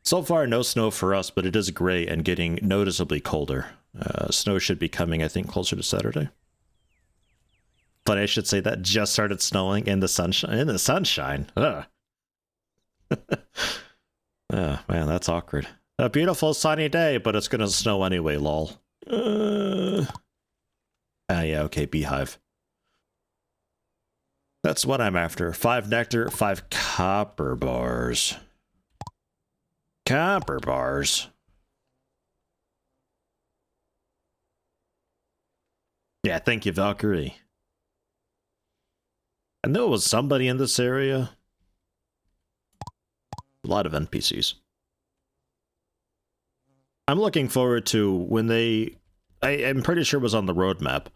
A: So far, no snow for us, but it is gray and getting noticeably colder. Snow should be coming, I think, closer to Saturday. But I should say that just started snowing in the sunshine. In the sunshine. Ugh. Oh, man, that's awkward. A beautiful sunny day, but it's gonna snow anyway, lol. Yeah, okay, beehive. That's what I'm after. 5 nectar, 5 copper bars. Copper bars. Yeah, thank you, Valkyrie. I knew it was somebody in this area. A lot of NPCs. I'm looking forward to when they... I'm pretty sure it was on the roadmap.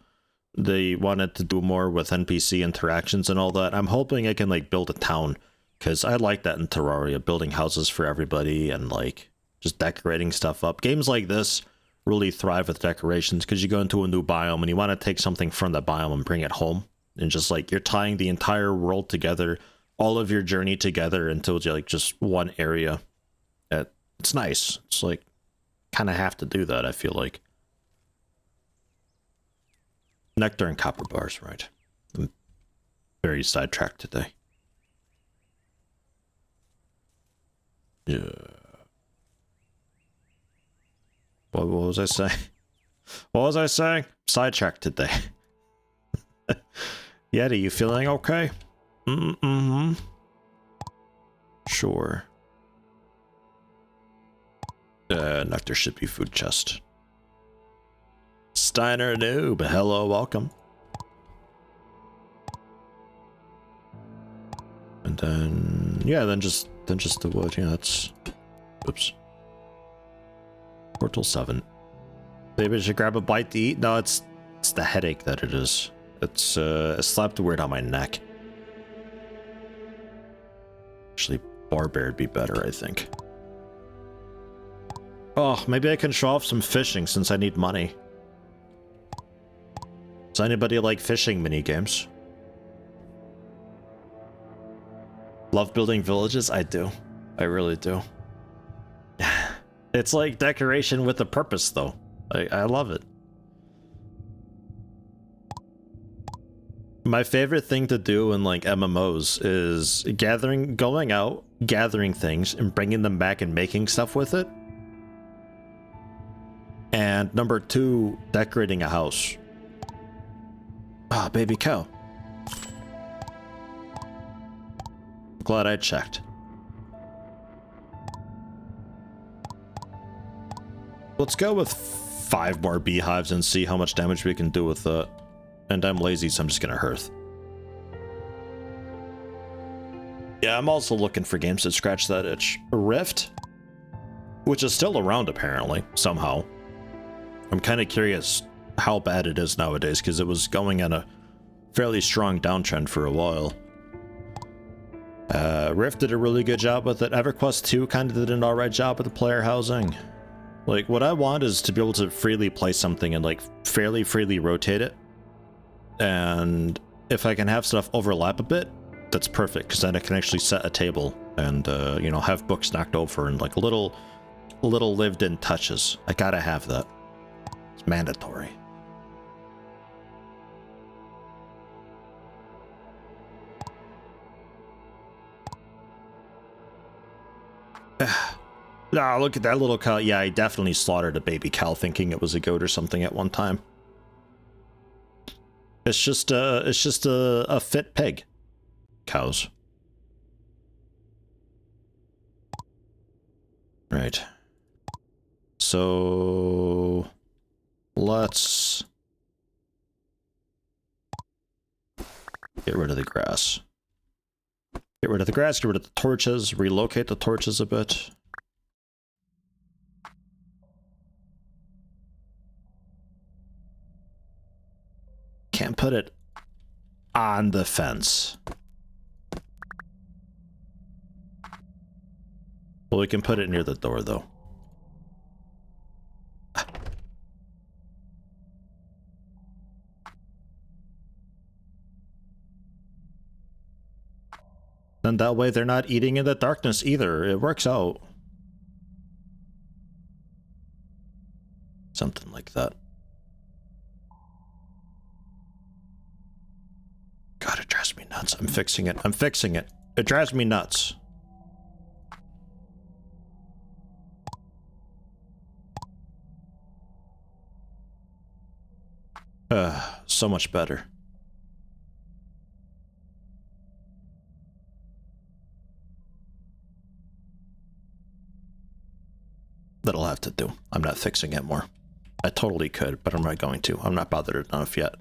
A: They wanted to do more with NPC interactions and all that. I'm hoping I can, like, build a town. Because I like that in Terraria, building houses for everybody and, like, just decorating stuff up. Games like this really thrive with decorations because you go into a new biome and you want to take something from the biome and bring it home. And just, like, you're tying the entire world together, all of your journey together until, like, just one area. It's nice. It's, like, kind of have to do that, I feel like. Nectar and copper bars, right. I'm very sidetracked today. Yeah. What was I saying? What was I saying? Sidetracked today. Yeti, you feeling okay? Mm-hmm. Sure. Nectar should be food chest. Steiner noob, hello, welcome. And then, yeah, then just the wood. Yeah, that's. Oops. Portal 7. Maybe I should grab a bite to eat. No, it's the headache that it is. It's it slapped weird on my neck. Actually, barbear would be better, I think. Oh, maybe I can show off some fishing since I need money. Does anybody like fishing minigames? Love building villages? I do. I really do. It's like decoration with a purpose, though. I love it. My favorite thing to do in like MMOs is going out, gathering things, and bringing them back and making stuff with it. And number 2, decorating a house. Ah, baby cow. Glad I checked. Let's go with 5 more beehives and see how much damage we can do with that. And I'm lazy, so I'm just gonna hearth. Yeah, I'm also looking for games that scratch that itch. Rift, which is still around apparently, somehow. I'm kind of curious how bad it is nowadays, because it was going on a fairly strong downtrend for a while. Rift did a really good job with it. EverQuest 2 kind of did an alright job with the player housing. Like, what I want is to be able to freely play something and, like, fairly freely rotate it. And if I can have stuff overlap a bit, that's perfect, because then I can actually set a table and, you know, have books knocked over and, like, little lived-in touches. I gotta have that. It's mandatory. Ah, look at that little cow. Yeah, I definitely slaughtered a baby cow thinking it was a goat or something at one time. It's just a fit pig. Cows. Right. So let's get rid of the grass. Get rid of the grass, get rid of the torches, relocate the torches a bit. Can't put it on the fence. Well, we can put it near the door, though. Then that way they're not eating in the darkness either. It works out. Something like that. God, it drives me nuts. I'm fixing it. I'm fixing it. It drives me nuts. So much better. That'll have to do. I'm not fixing it more. I totally could, but I'm not going to. I'm not bothered enough yet.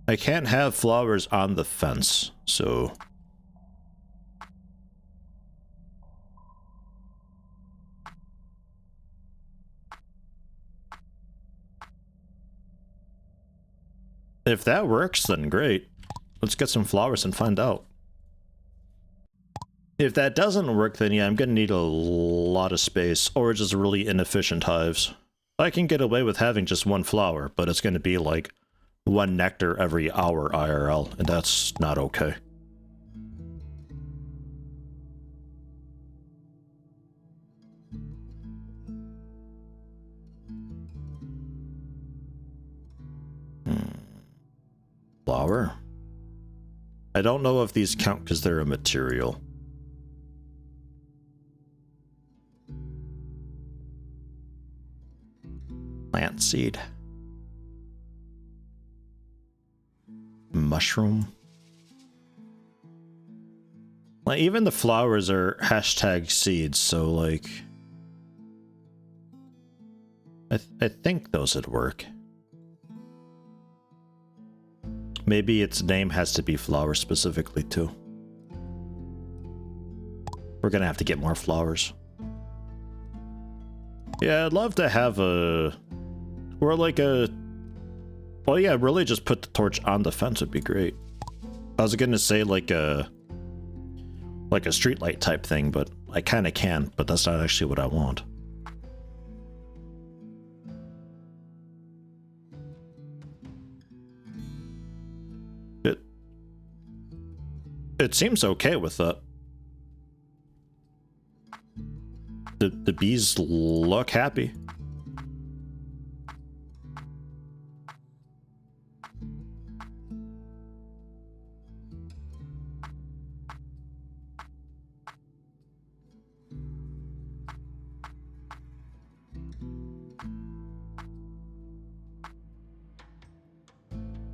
A: I can't have flowers on the fence, so... If that works, then great. Let's get some flowers and find out. If that doesn't work, then yeah, I'm gonna need a lot of space, or just really inefficient hives. I can get away with having just one flower, but it's gonna be like one nectar every hour IRL, and that's not okay. Flower? I don't know if these count because they're a material. Plant seed. Mushroom. Like, even the flowers are hashtag seeds, so like... I think those would work. Maybe its name has to be flower specifically too. We're gonna have to get more flowers. Yeah, I'd love to have a... Or like a... Well, yeah, really just put the torch on the fence would be great. I was gonna say like a streetlight type thing, but I kinda can, but that's not actually what I want. It seems okay with that. The bees look happy.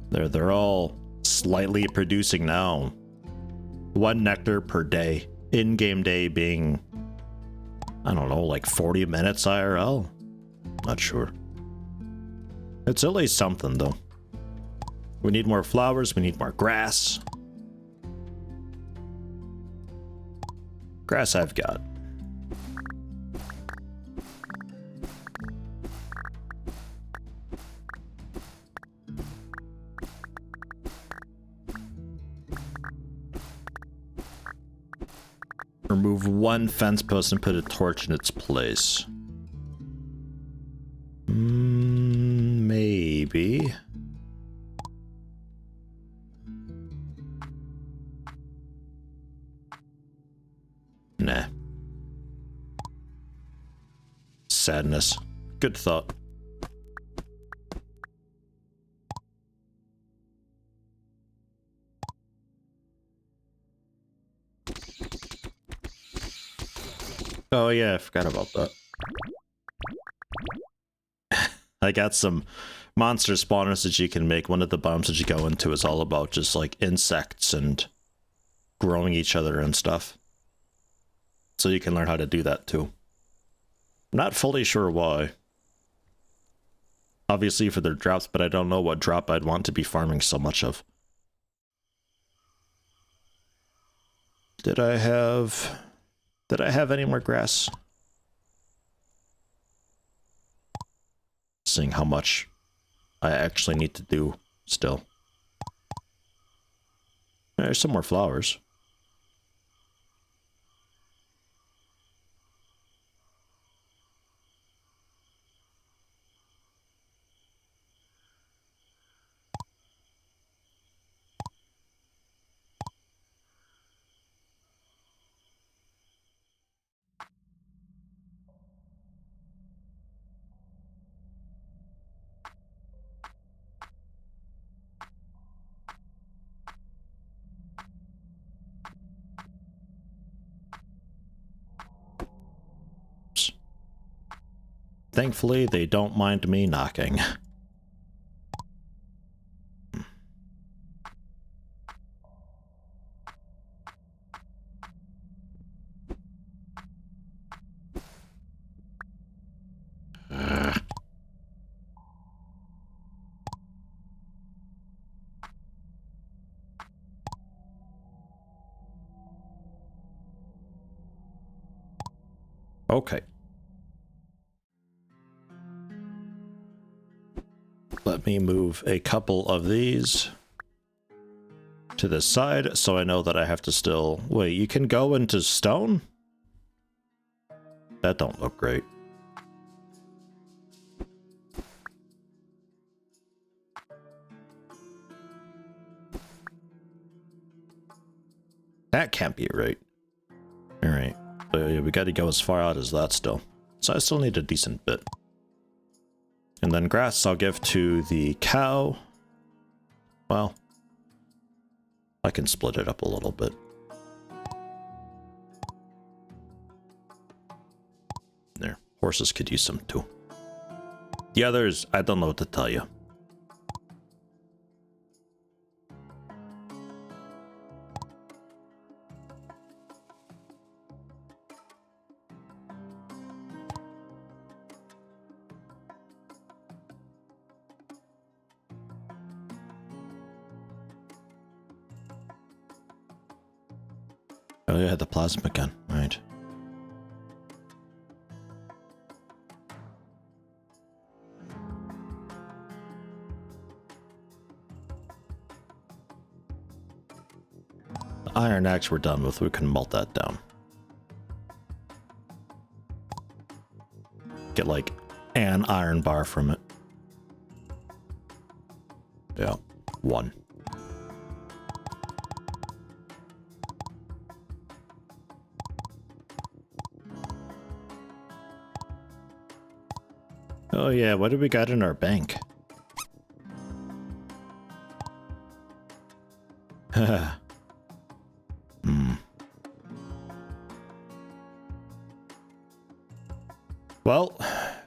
A: They're all slightly producing now. 1 nectar per day. In-game day being, I don't know, like 40 minutes IRL? Not sure. It's at least something, though. We need more flowers, we need more grass. Grass I've got. Remove 1 fence post and put a torch in its place. Maybe. Nah. Sadness. Good thought. Oh yeah, I forgot about that. I got some monster spawners that you can make. One of the bombs that you go into is all about just like insects and growing each other and stuff. So you can learn how to do that too. Not fully sure why. Obviously for their drops, but I don't know what drop I'd want to be farming so much of. Did I have any more grass? Seeing how much I actually need to do still. There's some more flowers. thankfully they don't mind me knocking. Okay. Let me move a couple of these to this side so I know that I have to still... Wait, you can go into stone? That don't look great. That can't be right. Alright. We gotta go as far out as that still. So I still need a decent bit. And then grass I'll give to the cow. Well, I can split it up a little bit. There. Horses could use some too. The others, I don't know what to tell you. Oh yeah, the plasma gun, right. The iron axe we're done with, we can melt that down. Get like an iron bar from it. Yeah, 1. Oh yeah, what do we got in our bank? Well,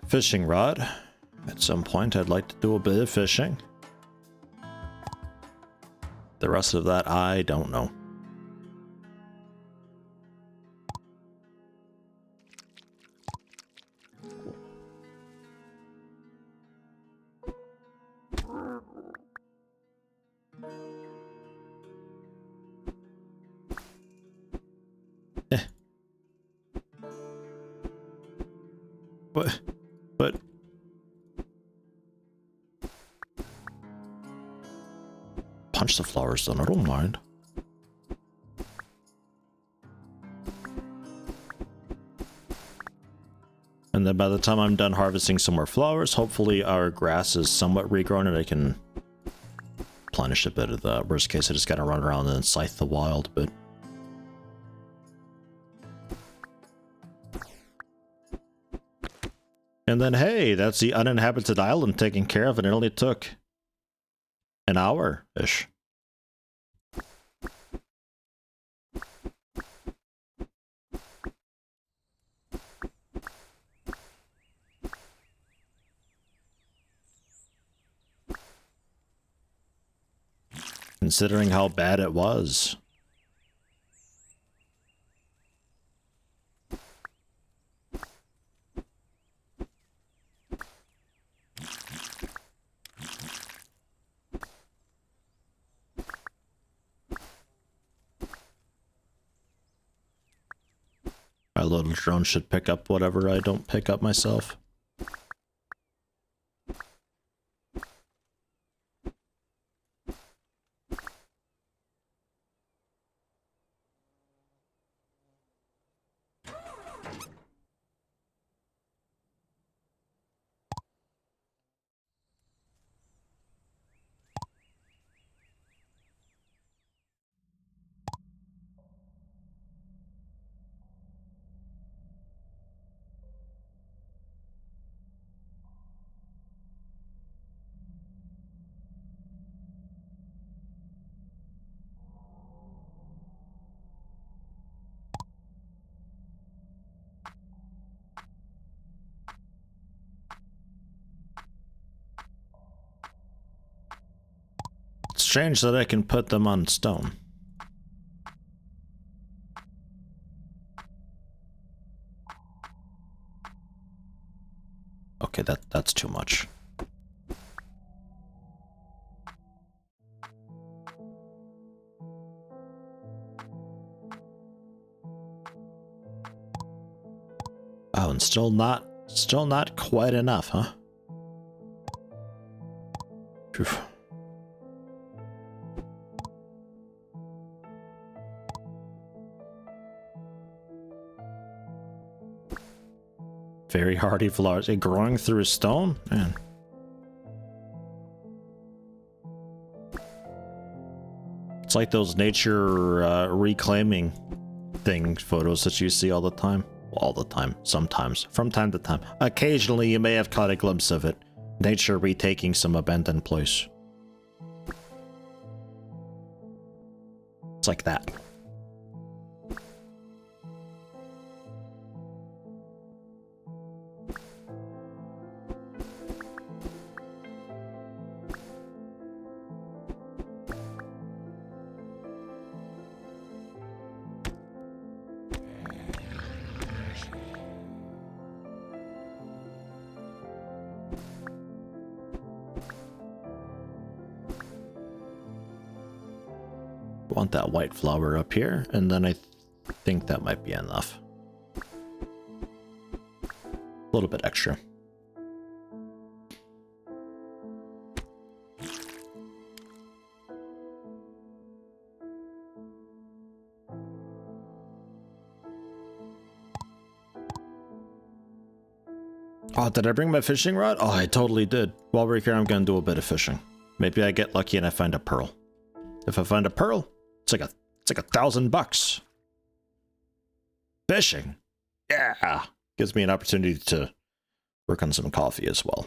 A: fishing rod. At some point I'd like to do a bit of fishing. The rest of that, I don't know. But punch the flowers then, I don't mind. And then by the time I'm done harvesting some more flowers, hopefully our grass is somewhat regrown and I can replenish a bit of the worst case. I just gotta run around and scythe the wild bit. And then, hey, that's the uninhabited island taken care of, and it only took an hour-ish. Considering how bad it was. My little drone should pick up whatever I don't pick up myself. strange that I can put them on stone. Okay, that's too much. Oh, and still not quite enough, huh? Phew. Very hardy flowers. Growing through a stone? Man. It's like those nature reclaiming photos that you see all the time. Well, all the time. Sometimes. From time to time. Occasionally you may have caught a glimpse of it. Nature retaking some abandoned place. It's like that. Want that white flower up here, and then I think that might be enough. A little bit extra. Oh, did I bring my fishing rod? Oh, I totally did. While we're here, I'm gonna do a bit of fishing. Maybe I get lucky and I find a pearl. If I find a pearl, it's like $1,000. Fishing. Yeah. Gives me an opportunity to work on some coffee as well.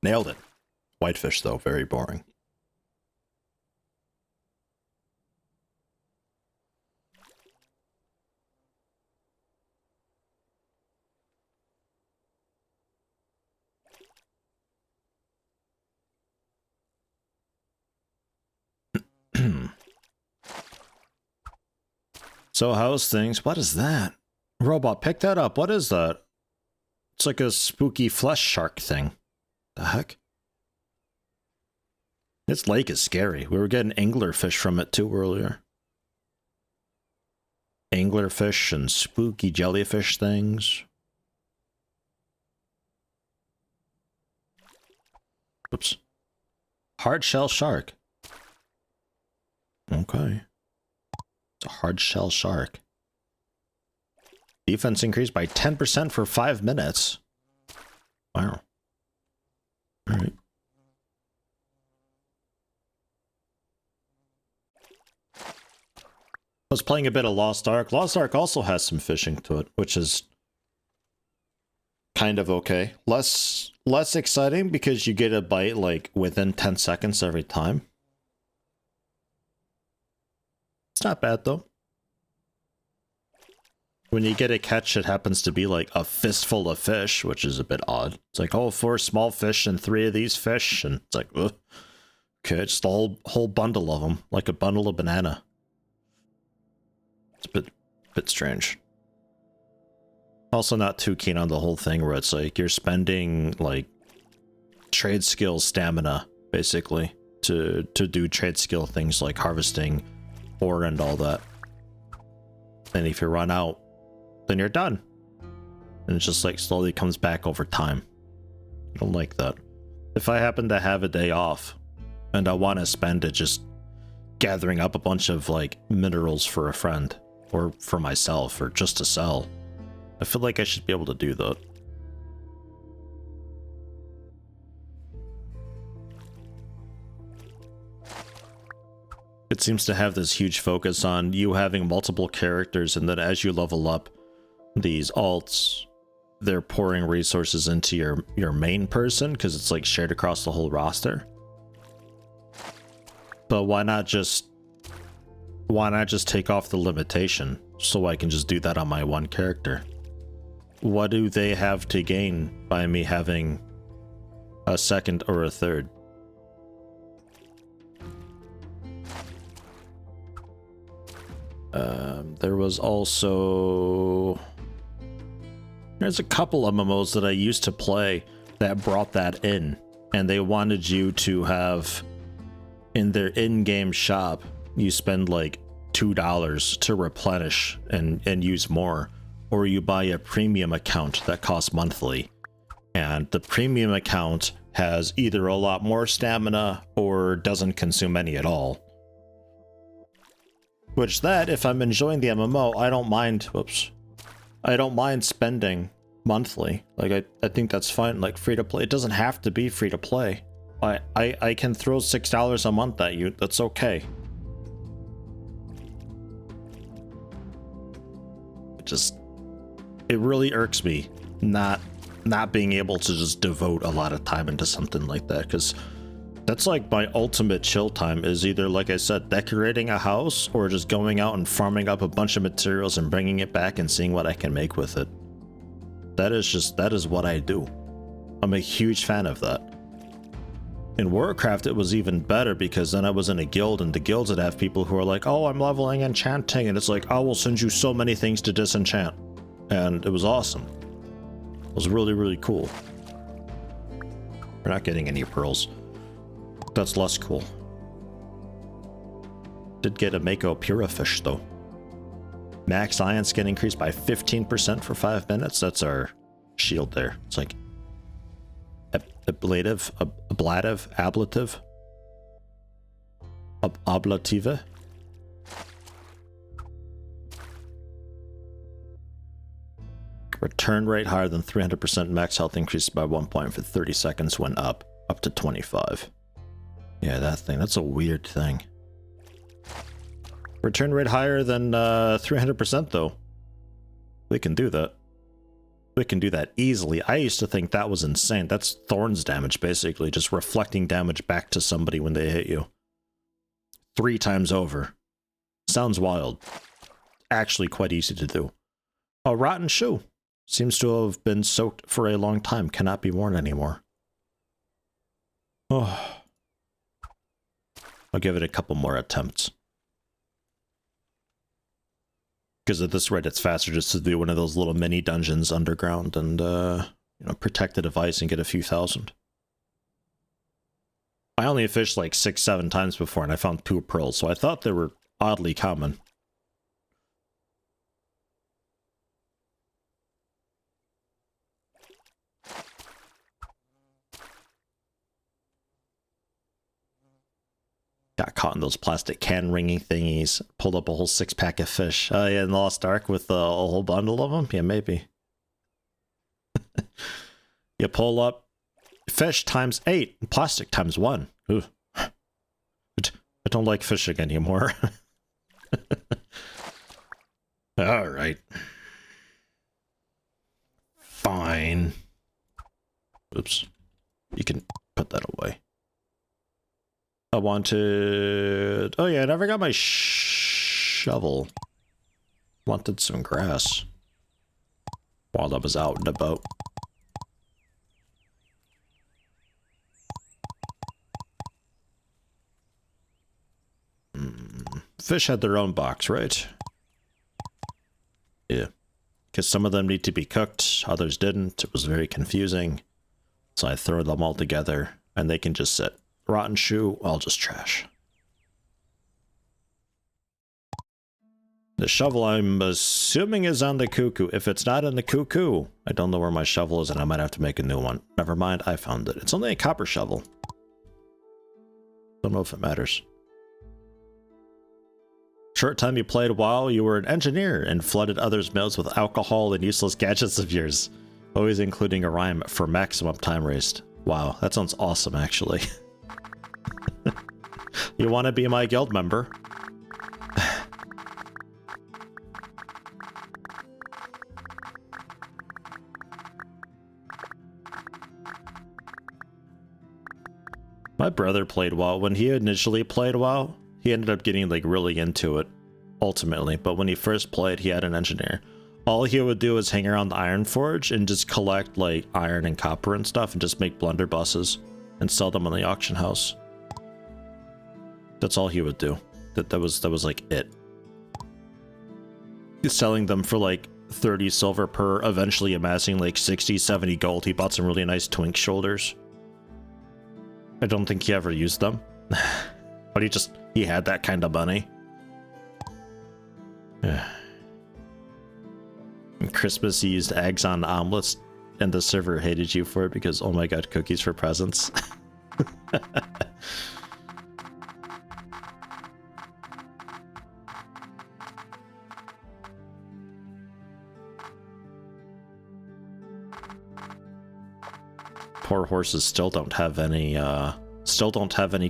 A: Nailed it. Whitefish though, very boring. So how's things? What is that? Robot, pick that up. What is that? It's like a spooky flesh shark thing. The heck? This lake is scary. We were getting anglerfish from it too earlier. Anglerfish and spooky jellyfish things. Oops. Hard shell shark. Okay. It's a hard shell shark. Defense increased by 10% for 5 minutes. Wow. Alright. I was playing a bit of Lost Ark. Lost Ark also has some fishing to it, which is kind of okay. Less exciting because you get a bite like within 10 seconds every time. It's not bad though. When you get a catch, it happens to be like a fistful of fish, which is a bit odd. It's like, oh, 4 small fish and 3 of these fish, and it's like, ugh. Okay, just a whole bundle of them, like a bundle of banana. It's a bit strange. Also not too keen on the whole thing where it's like you're spending like trade skill stamina basically to do trade skill things like harvesting ore and all that. And if you run out, then you're done. And it's just like slowly comes back over time. I don't like that. If I happen to have a day off and I want to spend it just gathering up a bunch of like minerals for a friend or for myself or just to sell, I feel like I should be able to do that. It seems to have this huge focus on you having multiple characters, and then as you level up these alts, they're pouring resources into your main person because it's like shared across the whole roster. But why not just Why not just take off the limitation so I can just do that on my one character? What do they have to gain by me having a second or a third? There was also... There's a couple MMOs that I used to play that brought that in, and they wanted you to have, in their in-game shop, you spend like $2 to replenish and use more, or you buy a premium account that costs monthly. And the premium account has either a lot more stamina or doesn't consume any at all. Which that, if I'm enjoying the MMO, I don't mind, I don't mind spending monthly. Like, I think that's fine, like free to play. It doesn't have to be free to play. I can throw $6 a month at you, that's okay. It really irks me not being able to just devote a lot of time into something like that, because that's like my ultimate chill time is either, like I said, decorating a house or just going out and farming up a bunch of materials and bringing it back and seeing what I can make with it. That is what I do. I'm a huge fan of that. In Warcraft, it was even better because then I was in a guild, and the guilds would have people who are like, oh, I'm leveling enchanting, and it's like, I will send you so many things to disenchant. And it was awesome. It was really, really cool. We're not getting any pearls. That's less cool. Did get a Mako Purifish though. Max Ion skin increased by 15% for 5 minutes. That's our shield there. It's like ablative, ablative. Return rate higher than 300%. Max health increased by 1 point for 30 seconds when up to 25. Yeah, that thing. That's a weird thing. Return rate higher than 300% though. We can do that. We can do that easily. I used to think that was insane. That's Thorns damage, basically. Just reflecting damage back to somebody when they hit you. 3 times over. Sounds wild. Actually quite easy to do. A rotten shoe. Seems to have been soaked for a long time. Cannot be worn anymore. Oh. I'll give it a couple more attempts. Because at this rate, it's faster just to do one of those little mini dungeons underground and, you know, protect the device and get a few thousand. I only fished like 6-7 times before, and I found 2 pearls, so I thought they were oddly common. Got caught in those plastic can ringing thingies. Pulled up a whole 6-pack of fish. Oh yeah, in Lost Ark with a whole bundle of them? Yeah, maybe. You pull up fish times 8, plastic times 1. Ooh. I don't like fishing anymore. Alright. Fine. Oops. You can put that away. I wanted... Oh yeah, I never got my shovel. Wanted some grass. While I was out and about. Fish had their own box, right? Yeah. Because some of them need to be cooked, others didn't. It was very confusing. So I throw them all together, and they can just sit. Rotten shoe, I'll just trash. The shovel, I'm assuming, is on the cuckoo. If it's not in the cuckoo, I don't know where my shovel is, and I might have to make a new one. Never mind, I found it. It's only a copper shovel. Don't know if it matters. Short time you played WoW, you were an engineer and flooded others' mills with alcohol and useless gadgets of yours. Always including a rhyme for maximum time waste. Wow, that sounds awesome, actually. You want to be my guild member? My brother played WoW. When he initially played WoW, he ended up getting like really into it. ultimately, but when he first played, he had an engineer. All he would do is hang around the Iron Forge and just collect like iron and copper and stuff and just make blunderbusses and sell them in the auction house. That's all he would do. That was like it. He's selling them for like 30 silver per, eventually amassing like 60, 70 gold. He bought some really nice twink shoulders. I don't think he ever used them. But he had that kind of money. And Christmas, he used eggs on omelets, and the server hated you for it because, oh my god, cookies for presents. Poor horses still don't have any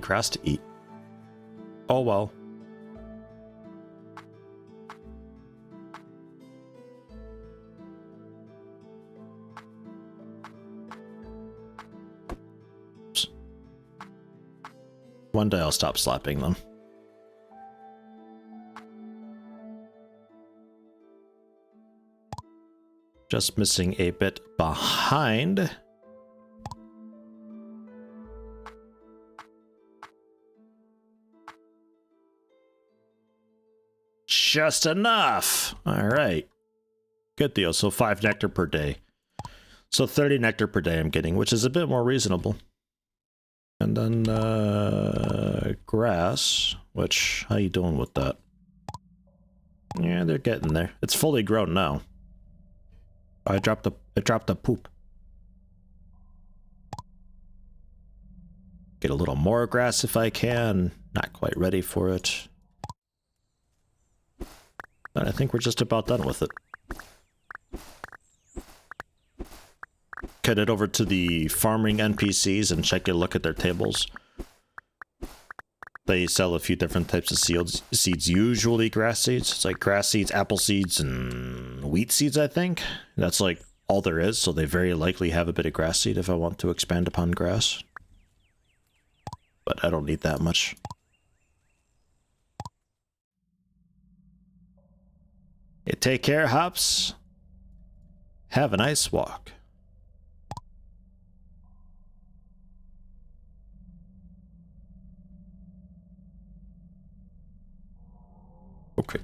A: grass to eat. Oh well. One day I'll stop slapping them. Just missing a bit behind. Just enough. All right. Good deal. So 5 nectar per day. So 30 nectar per day I'm getting, which is a bit more reasonable. And then grass, which, how you doing with that? Yeah, they're getting there. It's fully grown now. I dropped the poop. Get a little more grass if I can. Not quite ready for it. But I think we're just about done with it. Head over to the farming NPCs and check a look at their tables. They sell a few different types of seeds, usually grass seeds. It's like grass seeds, apple seeds, and wheat seeds, I think. That's like all there is, so they very likely have a bit of grass seed if I want to expand upon grass. But I don't need that much. Hey, take care, Hops. Have a nice walk. Okay.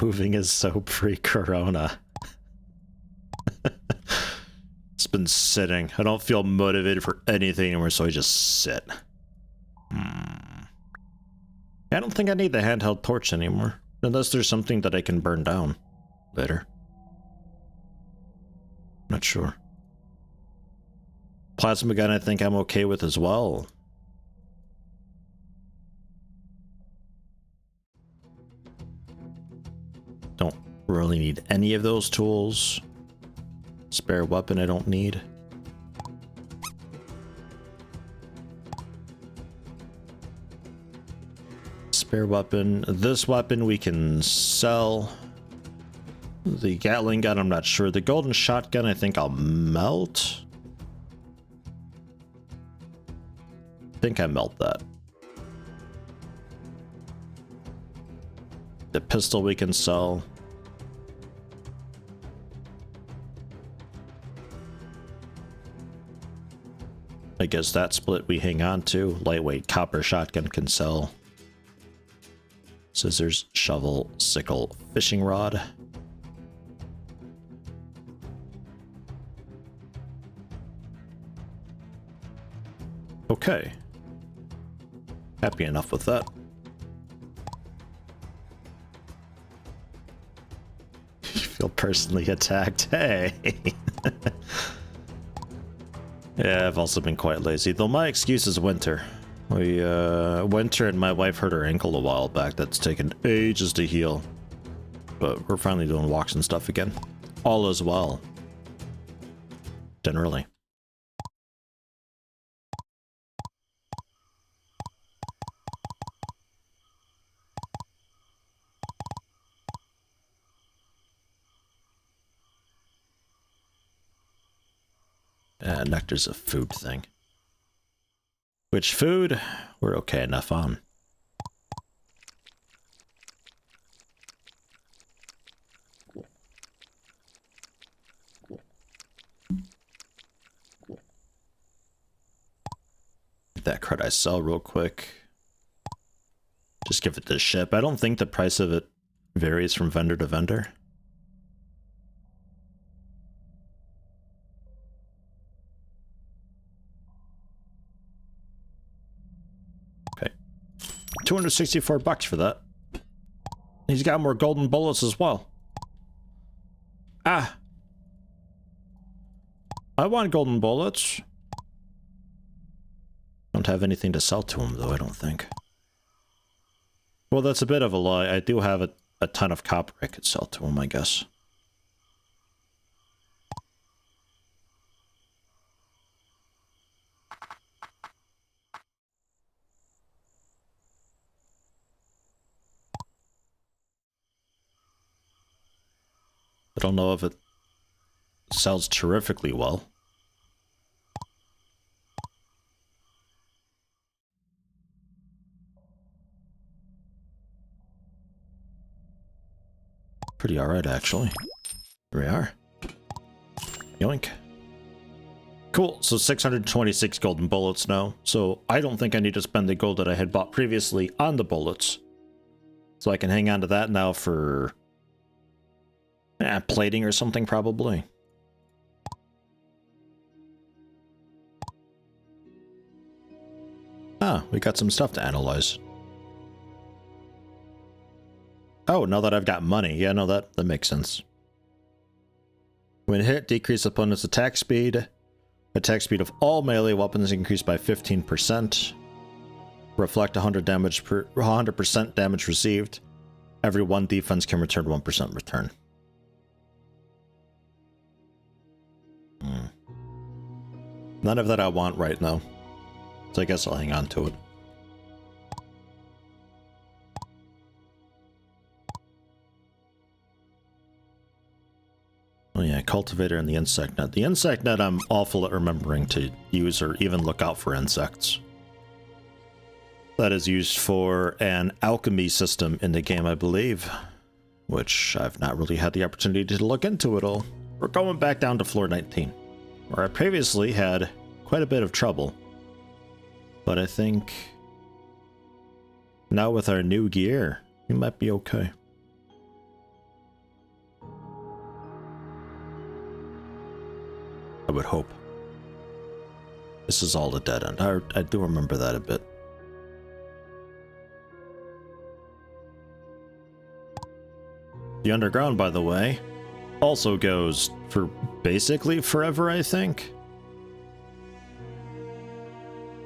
A: Moving is so pre-corona. It's been sitting. I don't feel motivated for anything anymore, so I just sit. I don't think I need the handheld torch anymore. Unless there's something that I can burn down later. Not sure. Plasma gun I think I'm okay with as well. Don't really need any of those tools. Spare weapon I don't need. Spare weapon. This weapon we can sell. The Gatling gun I'm not sure. The golden shotgun I think I'll melt. I think I melt that. The pistol we can sell. I guess that split we hang on to. Lightweight copper shotgun can sell. Scissors, shovel, sickle, fishing rod. Okay. Happy enough with that. You feel personally attacked. Hey. Yeah, I've also been quite lazy, though my excuse is winter. Winter and my wife hurt her ankle a while back. That's taken ages to heal. But we're finally doing walks and stuff again. All is well. Generally. Nectar's a food thing. Which food? We're okay enough on. That card I sell real quick. Just give it to ship. I don't think the price of it varies from vendor to vendor. Okay. 264 bucks for that. He's got more golden bullets as well. Ah. I want golden bullets. Don't have anything to sell to him though, I don't think. Well, that's a bit of a lie. I do have a ton of copper I could sell to him, I guess. I don't know if it sells terrifically well. Pretty alright, actually. Here we are. Yoink. Cool, so 626 golden bullets now. So I don't think I need to spend the gold that I had bought previously on the bullets. So I can hang on to that now for... plating or something, probably. Ah, we got some stuff to analyze. Oh, now that I've got money. Yeah, no, that makes sense. When hit, decrease opponent's attack speed. Attack speed of all melee weapons increased by 15%. Reflect 100% damage received. Every 1 defense can return 1% return. None of that I want right now. So I guess I'll hang on to it. Oh yeah, cultivator and the insect net. The insect net I'm awful at remembering to use or even look out for insects. That is used for an alchemy system in the game, I believe. Which I've not really had the opportunity to look into at all. We're going back down to floor 19. Where I previously had quite a bit of trouble. But I think... now with our new gear, we might be okay. I would hope. This is all a dead end. I do remember that a bit. The underground, by the way, also goes for basically forever, I think.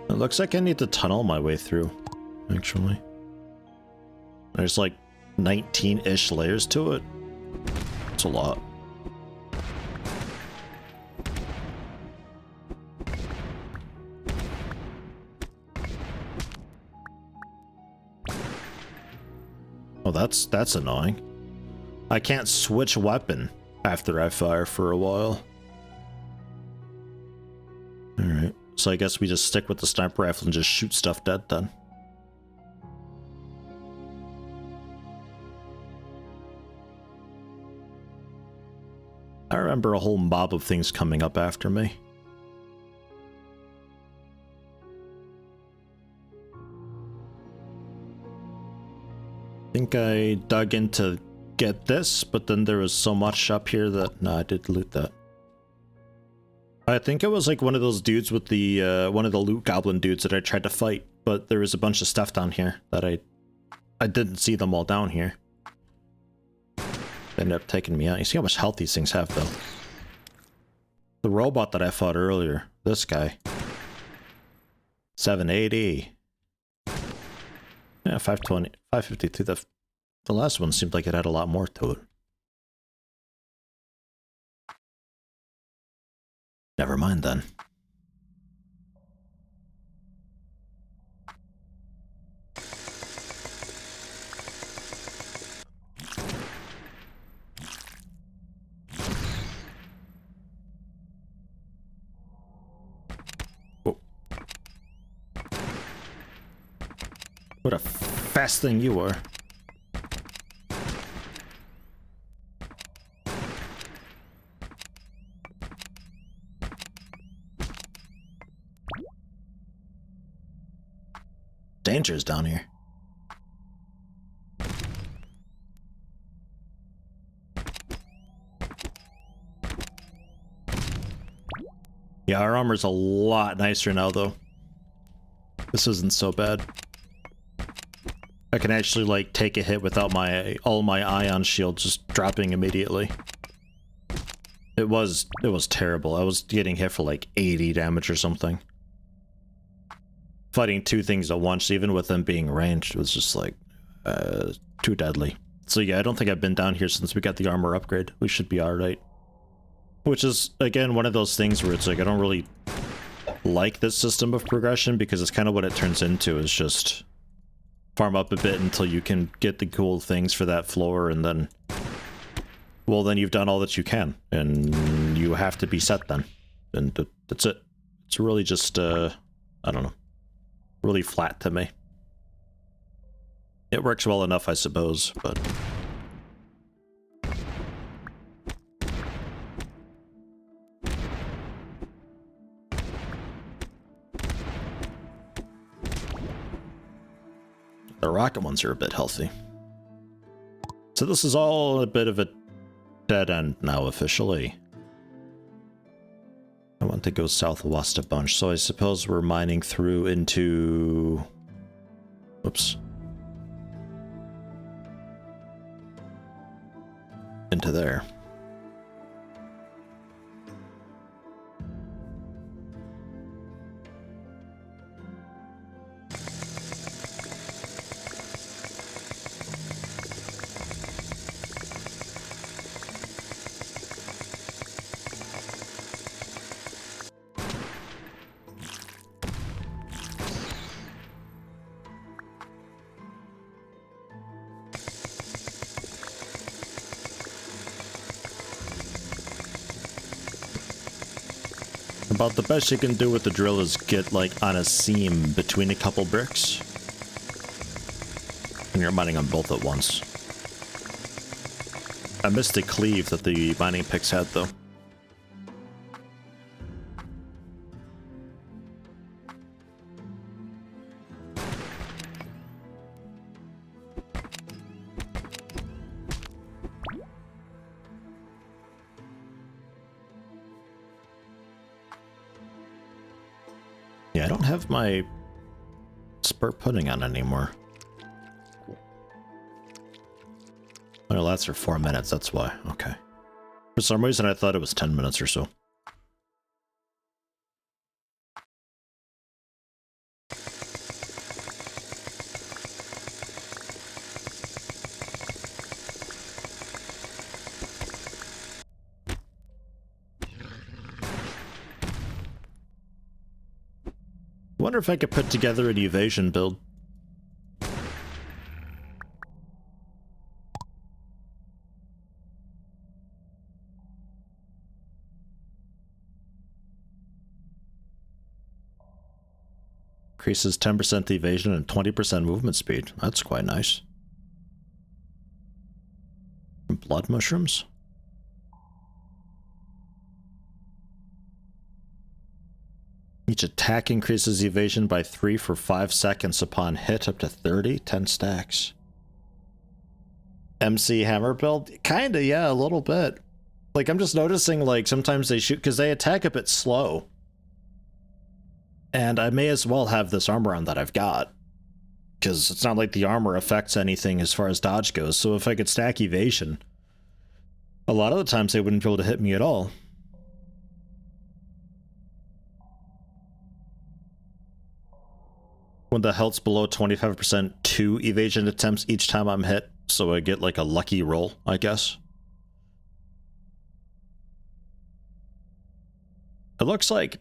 A: It looks like I need to tunnel my way through, actually. There's like 19-ish layers to it. It's a lot. Oh, that's annoying. I can't switch weapon after I fire for a while. Alright, so I guess we just stick with the sniper rifle and just shoot stuff dead then. I remember a whole mob of things coming up after me. I think I dug in to get this, but then there was so much up here that... no, I did loot that. I think it was like one of those dudes with the, one of the loot goblin dudes that I tried to fight, but there was a bunch of stuff down here that I didn't see them all down here. They ended up taking me out. You see how much health these things have, though. The robot that I fought earlier, this guy. 780. Yeah, 520, 552. The last one seemed like it had a lot more to it. Never mind then. What a fast thing you are. Danger's down here. Yeah, our armor's a lot nicer now, though. This isn't so bad. I can actually, like, take a hit without all my ion shield just dropping immediately. It was terrible. I was getting hit for, like, 80 damage or something. Fighting two things at once, even with them being ranged, was just, like, too deadly. So yeah, I don't think I've been down here since we got the armor upgrade. We should be alright. Which is, again, one of those things where it's like, I don't really like this system of progression, because it's kind of what it turns into, is just farm up a bit until you can get the cool things for that floor, and then, well, then you've done all that you can, and you have to be set then. And that's it. It's really just, I don't know, really flat to me. It works well enough, I suppose, but... The rocket ones are a bit healthy. So this is all a bit of a dead end now, officially. I want to go southwest a bunch, so I suppose we're mining through into... Whoops. Into there. About the best you can do with the drill is get, like, on a seam between a couple bricks. And you're mining on both at once. I missed the cleave that the mining picks had, though. Yeah, I don't have my spurt pudding on anymore. Well, that's for 4 minutes, that's why. Okay. For some reason, I thought it was 10 minutes or so. Wonder if I could put together an evasion build. Increases 10% evasion and 20% movement speed. That's quite nice. Blood mushrooms? Each attack increases evasion by 3 for 5 seconds upon hit, up to 30, 10 stacks. MC hammer build? Kinda, yeah, a little bit. Like, I'm just noticing, like, sometimes they shoot, because they attack a bit slow. And I may as well have this armor on that I've got. Because it's not like the armor affects anything as far as dodge goes, so if I could stack evasion, a lot of the times they wouldn't be able to hit me at all. When the health's below 25%, 2 evasion attempts each time I'm hit, so I get like a lucky roll, I guess. It looks like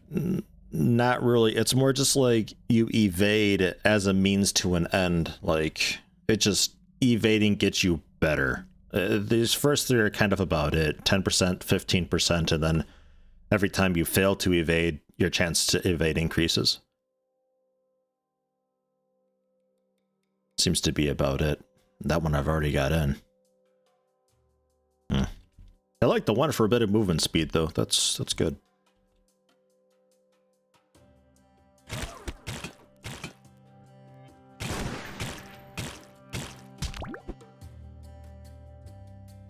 A: not really. It's more just like you evade as a means to an end. Like, it just, evading gets you better. These first 3 are kind of about it. 10%, 15%, and then every time you fail to evade, your chance to evade increases. Seems to be about it. That one I've already got in. I like the one for a bit of movement speed, though. That's good.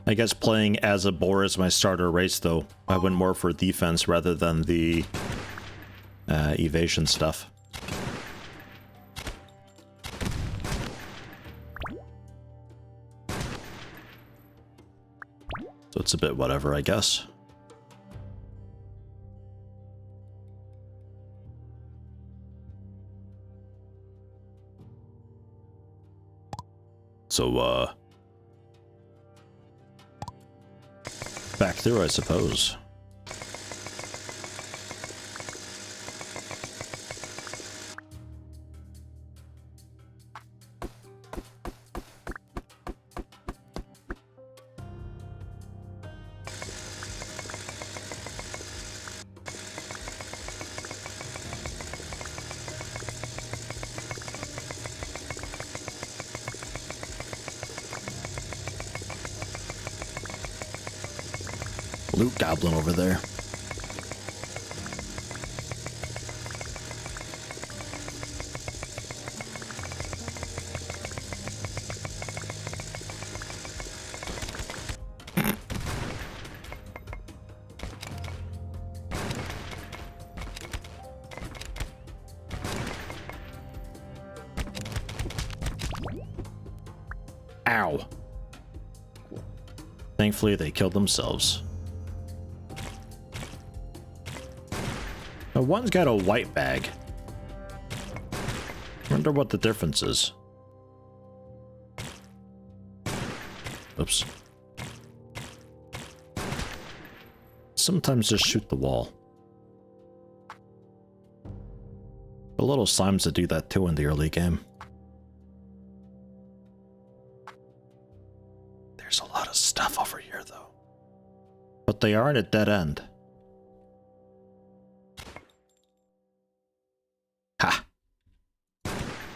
A: I guess playing as a boar as my starter race, though, I went more for defense rather than the evasion stuff. So it's a bit whatever, I guess. So, back through, I suppose. Loot goblin over there. Ow. Thankfully, they killed themselves. Now, one's got a white bag. Wonder what the difference is. Oops. Sometimes just shoot the wall. The little slimes that do that too in the early game. There's a lot of stuff over here though. But they are in a dead end. Ha!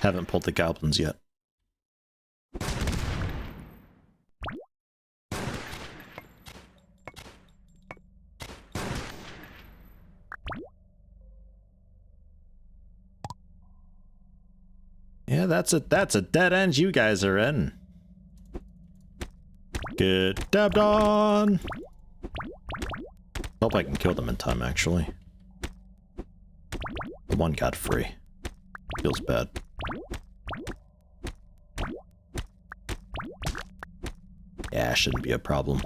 A: Haven't pulled the goblins yet. Yeah, that's a dead end you guys are in. Get dabbed on. Hope I can kill them in time, actually. The one got free. Feels bad. Yeah, shouldn't be a problem.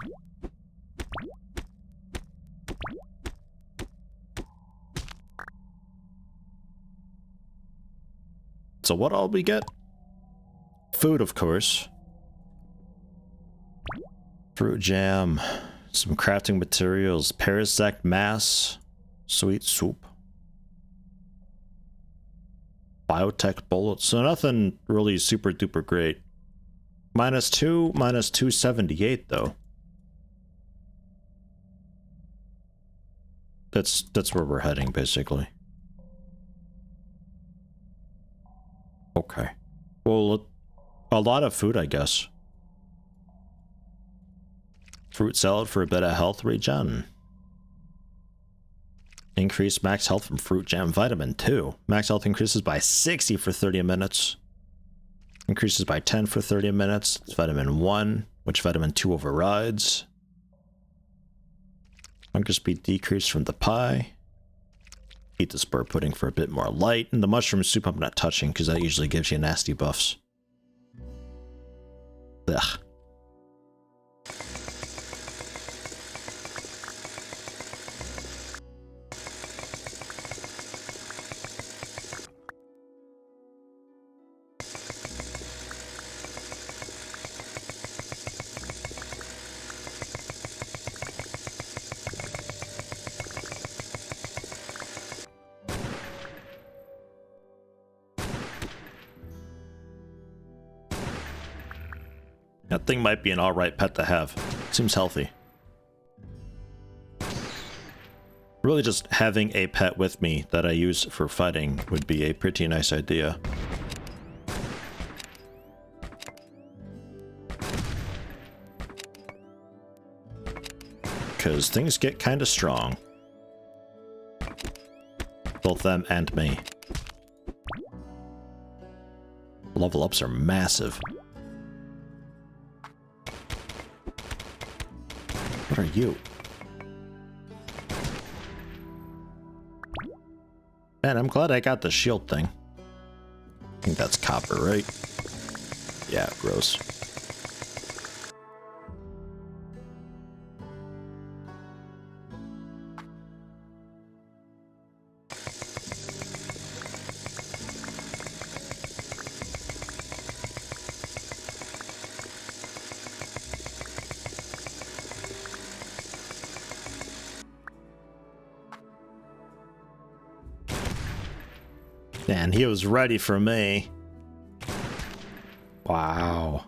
A: So what all we get? Food, of course. Fruit jam. Some crafting materials. Parasect mass. Sweet soup. Biotech bullets. So nothing really super duper great. -2, -278 though. That's where we're heading basically. Okay. Well, a lot of food, I guess. Fruit salad for a bit of health regen. Increase max health from fruit jam. Vitamin 2. Max health increases by 60 for 30 minutes. Increases by 10 for 30 minutes. It's vitamin 1, which vitamin 2 overrides. Hunger speed decrease from the pie. Eat the spur pudding for a bit more light. And the mushroom soup I'm not touching because that usually gives you nasty buffs. Ugh. That thing might be an alright pet to have. Seems healthy. Really just having a pet with me that I use for fighting would be a pretty nice idea. because things get kind of strong. Both them and me. Level ups are massive. What are you? Man, I'm glad I got the shield thing. I think that's copper, right? Yeah, gross. Man, he was ready for me. Wow.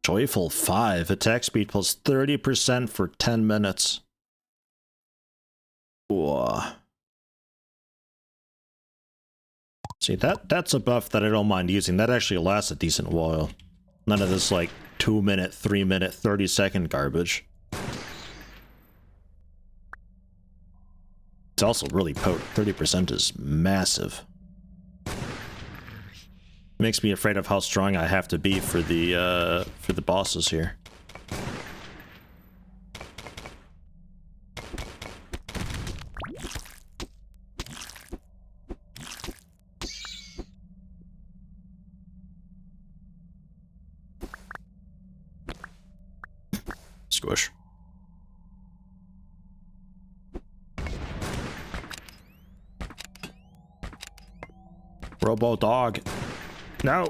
A: Joyful 5. Attack speed plus 30% for 10 minutes. Whoa. See, that's a buff that I don't mind using. That actually lasts a decent while. None of this, like, 2-minute, 3-minute, 30-second garbage. It's also really potent. 30% is massive. Makes me afraid of how strong I have to be for the bosses here. Squish. Robo dog. No.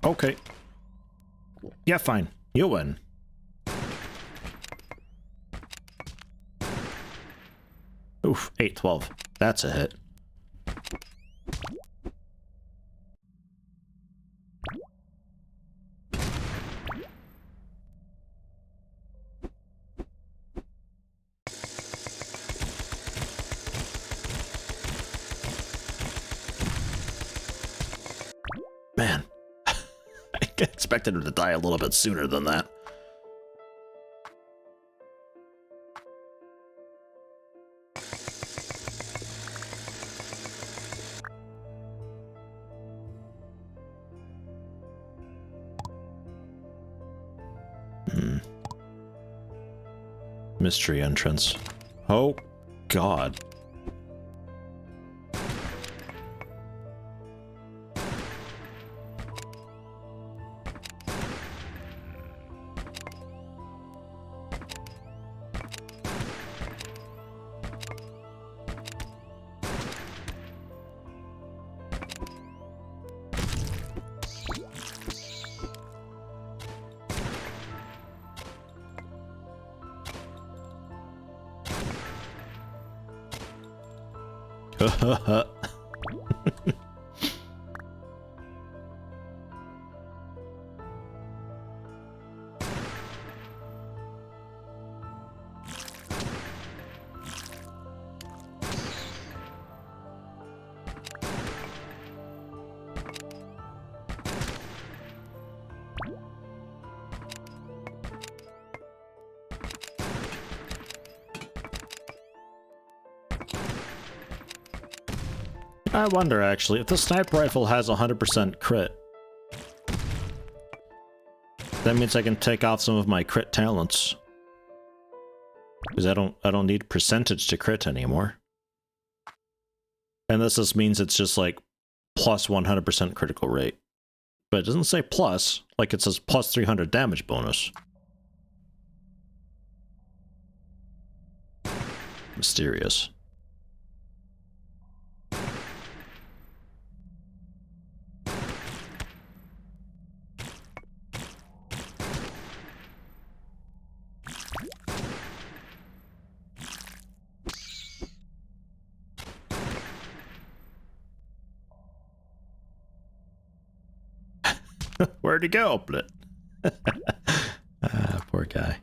A: Okay. Yeah, fine. You win. Oof, 8-12. That's a hit. Man. I expected him to die a little bit sooner than that. Mystery entrance. Oh, God. I wonder, actually, if the sniper rifle has 100% crit. That means I can take off some of my crit talents. Because I don't need percentage to crit anymore. And this just means it's just like plus 100% critical rate. But it doesn't say plus, like it says plus 300 damage bonus. Mysterious. Where'd he go? Blit. Ah, poor guy.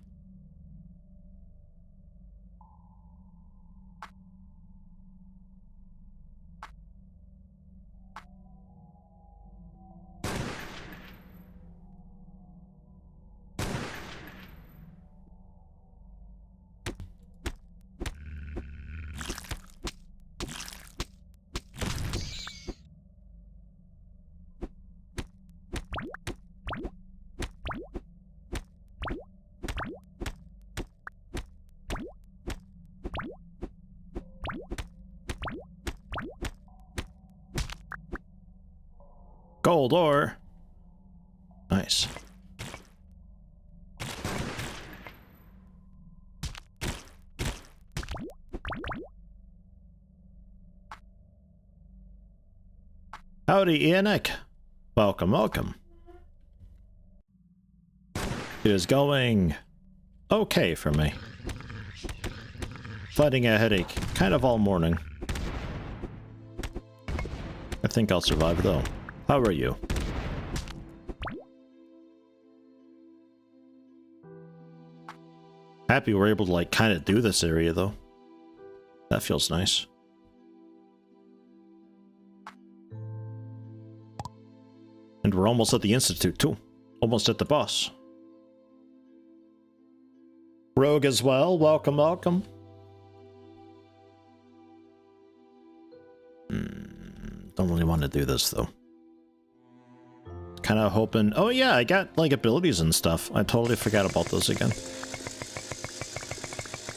A: Gold ore. Nice. Howdy, Ianic. Welcome, welcome. It is going okay for me. Fighting a headache kind of all morning. I think I'll survive though. How are you? Happy we're able to like kind of do this area though. That feels nice. And we're almost at the Institute too. Almost at the boss. Rogue as well. Welcome, welcome. Don't really want to do this though. Kind of hoping... Oh yeah, I got like abilities and stuff. I totally forgot about those again.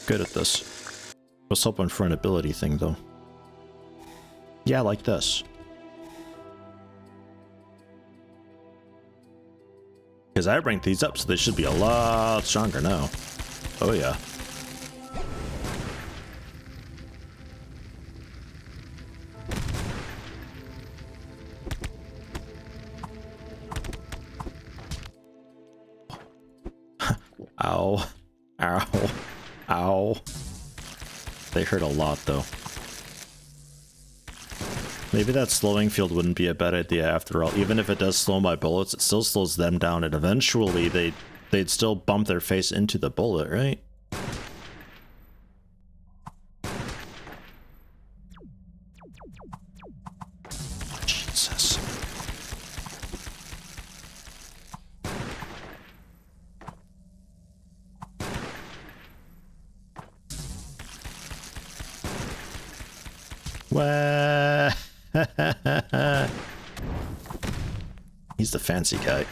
A: Good at this. Was hoping for an ability thing though. Yeah, like this. Because I ranked these up, so they should be a lot stronger now. Oh yeah. Ow. Ow. Ow. They hurt a lot, though. Maybe that slowing field wouldn't be a bad idea after all. Even if it does slow my bullets, it still slows them down, and eventually they'd still bump their face into the bullet, right? Jesus. What? He's the fancy guy.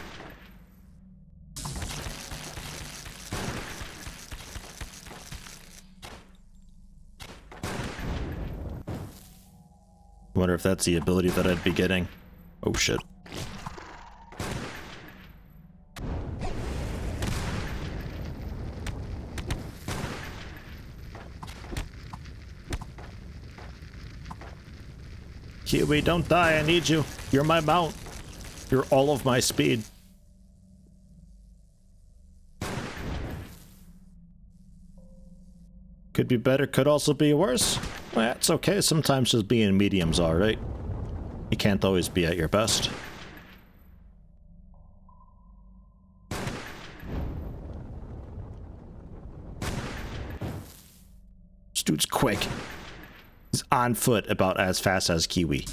A: Wonder if that's the ability that I'd be getting. Oh shit. Kiwi, don't die, I need you. You're my mount. You're all of my speed. Could be better, could also be worse. Well, it's okay, sometimes just being medium's alright. You can't always be at your best. This dude's quick. He's on foot about as fast as Kiwi.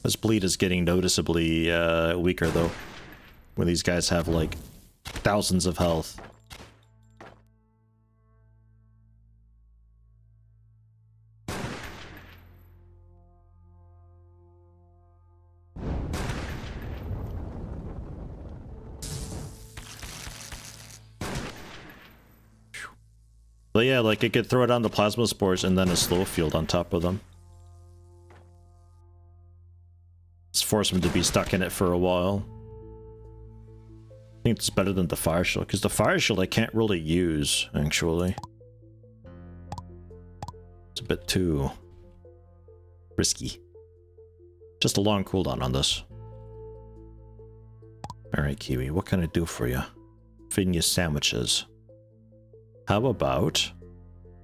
A: This bleed is getting noticeably weaker though, when these guys have like thousands of health. But yeah, like it could throw down the plasma spores and then a slow field on top of them. Just force them to be stuck in it for a while. I think it's better than the fire shield, because the fire shield I can't really use, actually. It's a bit too risky. Just a long cooldown on this. Alright, Kiwi, what can I do for you? Feeding you sandwiches. How about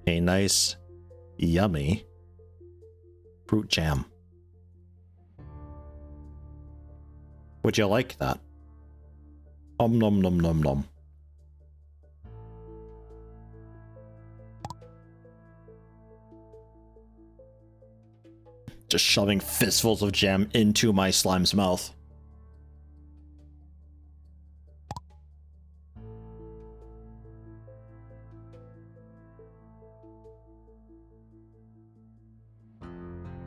A: a nice, yummy fruit jam? Would you like that? Nom nom nom nom. Just shoving fistfuls of jam into my slime's mouth.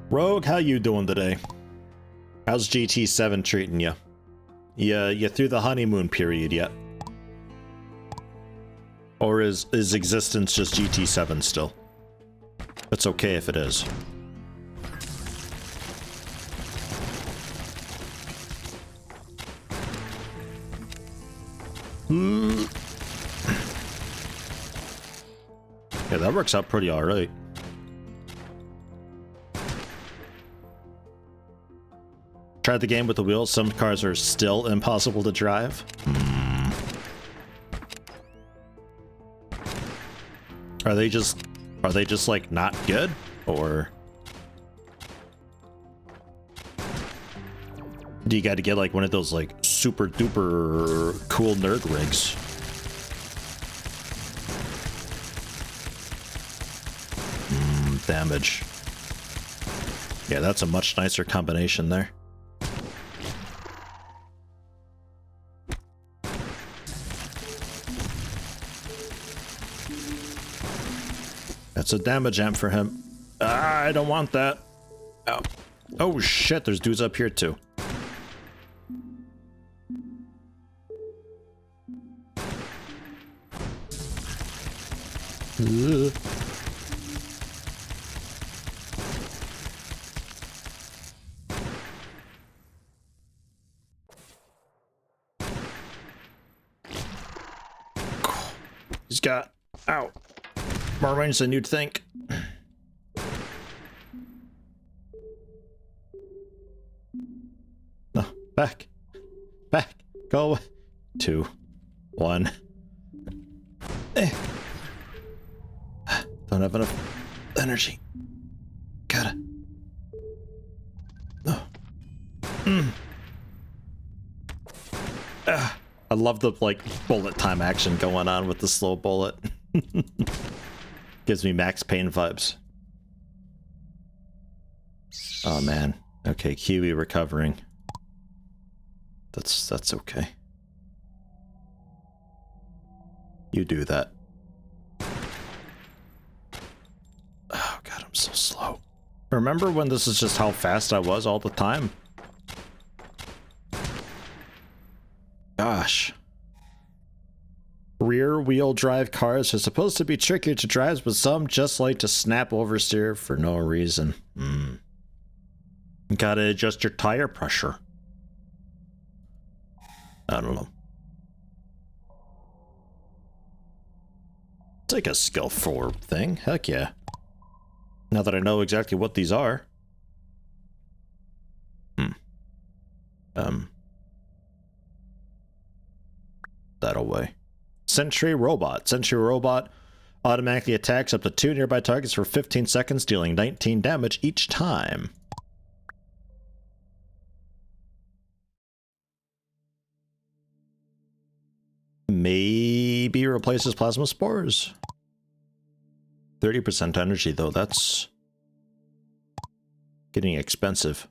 A: Rogue, how you doing today? How's GT7 treating you? You through the honeymoon period yet? Or is existence just GT7 still? It's okay if it is. Yeah, that works out pretty alright. Tried the game with the wheels. Some cars are still impossible to drive. Are they just like not good? Or do you got to get like one of those like super duper cool nerd rigs? Damage. Yeah, that's a much nicer combination there. That's a damage amp for him. Ah, I don't want that. Oh. Oh shit, there's dudes up here too. He's got, ow, more range than you'd think. No, back, go. 2, 1. Don't have enough energy. Gotta. No. I love the like bullet time action going on with the slow bullet. Gives me Max Payne vibes. Oh man. Okay, Kiwi recovering. That's okay. You do that. Oh god, I'm so slow. Remember when this is just how fast I was all the time? Gosh. Rear wheel drive cars are supposed to be trickier to drive, but some just like to snap oversteer for no reason. Gotta adjust your tire pressure. I don't know. It's like a skill 4 thing. Heck yeah. Now that I know exactly what these are. That away. Sentry Robot. Sentry Robot automatically attacks up to 2 nearby targets for 15 seconds, dealing 19 damage each time. Maybe replaces plasma spores. 30% energy though, that's getting expensive.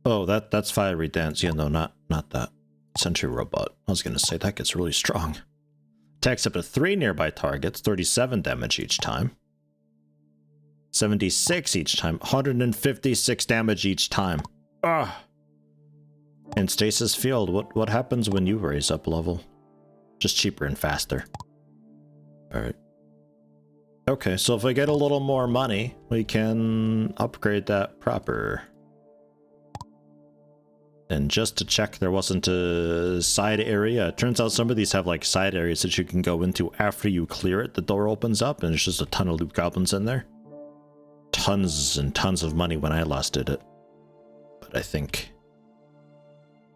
A: Oh, that's fiery dance. Yeah, no, not that. Sentry Robot. I was gonna say that gets really strong. Attacks up to 3 nearby targets, 37 damage each time. 76 each time, 156 damage each time. Ah. And Stasis Field, what happens when you raise up level? Just cheaper and faster. Alright. Okay, so if we get a little more money, we can upgrade that proper. And just to check there wasn't a side area. It turns out some of these have like side areas that you can go into after you clear it. The door opens up and there's just a ton of loot goblins in there. Tons and tons of money when I last did it. But I think...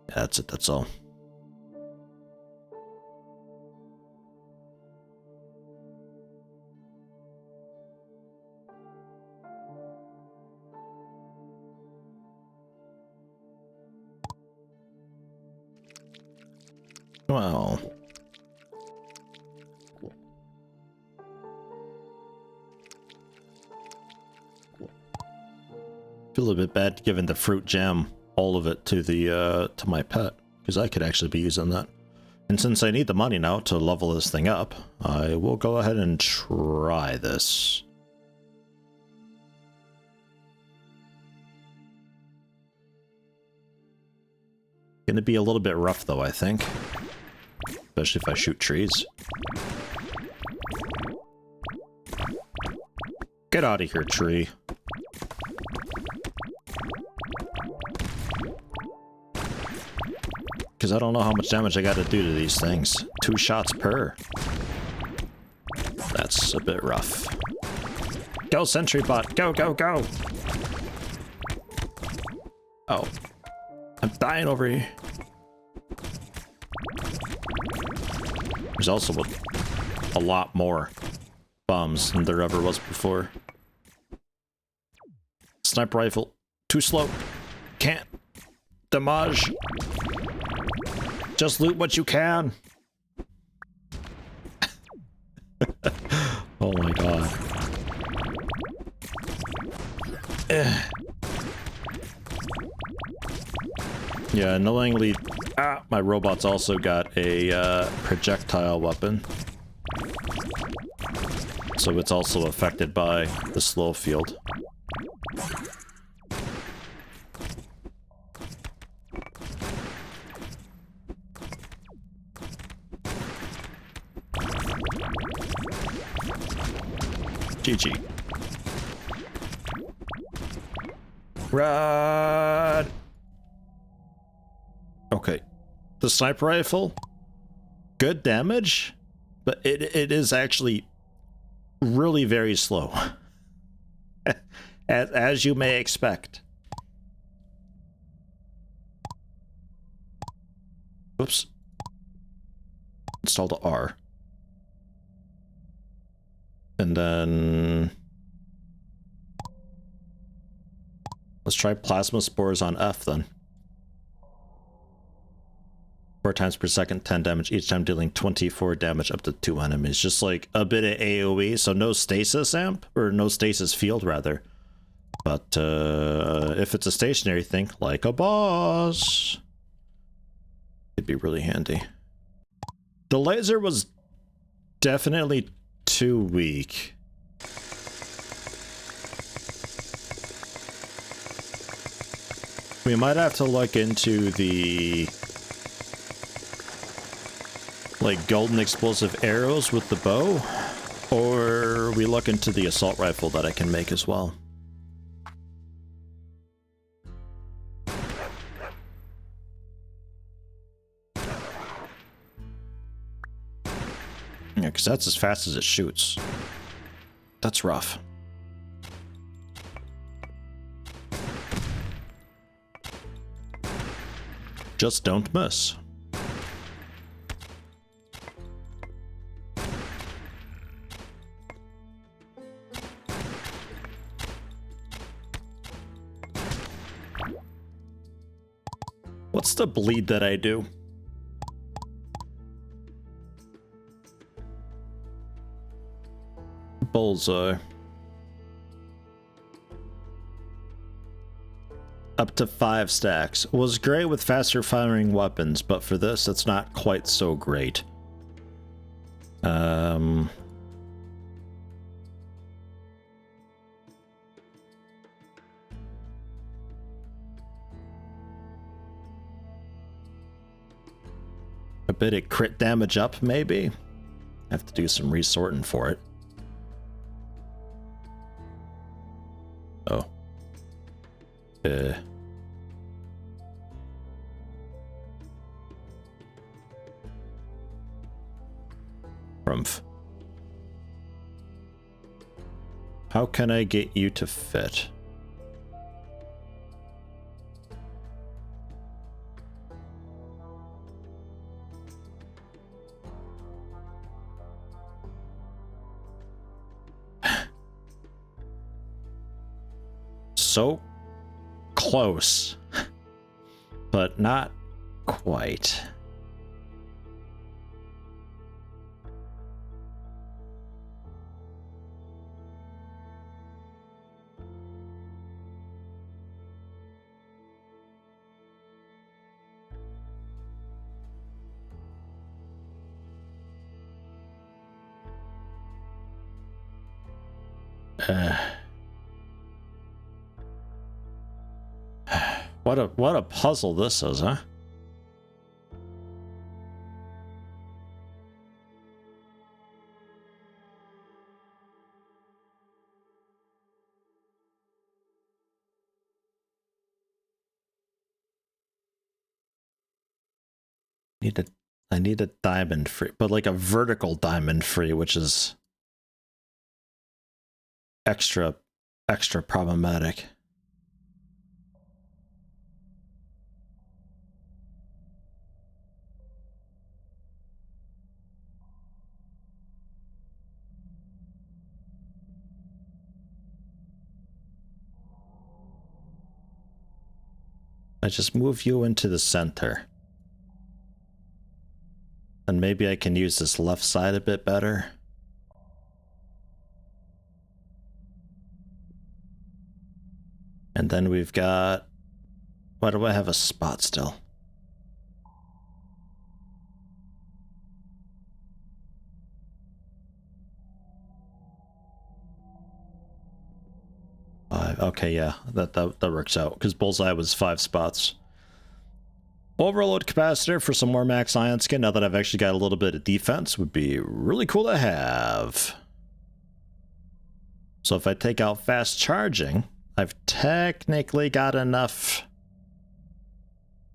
A: yeah, that's it, that's all. Well, feel a bit bad giving the fruit jam, all of it, to the to my pet, because I could actually be using that. And since I need the money now to level this thing up, I will go ahead and try this. Gonna be a little bit rough though, I think. Especially if I shoot trees. Get out of here, tree. Because I don't know how much damage I gotta do to these things. 2 shots per. That's a bit rough. Go, sentry bot! Go, go, go! Oh. I'm dying over here. There's also a lot more bombs than there ever was before. Sniper rifle. Too slow. Can't. Damage. Just loot what you can. Oh my god. Yeah, annoyingly, my robot's also got a projectile weapon. So it's also affected by the slow field. GG. Run! Okay. The sniper rifle, good damage, but it is actually really very slow. as you may expect. Oops. Install the R. And then let's try plasma spores on F then. 4 times per second, 10 damage, each time dealing 24 damage up to 2 enemies. Just like a bit of AoE, so no stasis amp, or no stasis field rather. But if it's a stationary thing, like a boss, it'd be really handy. The laser was definitely too weak. We might have to look into the like golden explosive arrows with the bow, or we look into the assault rifle that I can make as well. Yeah, because that's as fast as it shoots. That's rough. Just don't miss. What's the bleed that I do? Bullseye. Up to 5 stacks. Was great with faster firing weapons, but for this, it's not quite so great. A bit of crit damage up, maybe? have to do some resorting for it. Oh. Rumph. How can I get you to fit? So close, but not quite. What a puzzle this is, huh? I need a diamond free, but like a vertical diamond free, which is extra problematic. I just move you into the center. And maybe I can use this left side a bit better. And then we've got... Why do I have a spot still? Okay, yeah, that works out, because Bullseye was 5 spots. Overload capacitor for some more max ion skin, now that I've actually got a little bit of defense, would be really cool to have. So if I take out fast charging, I've technically got enough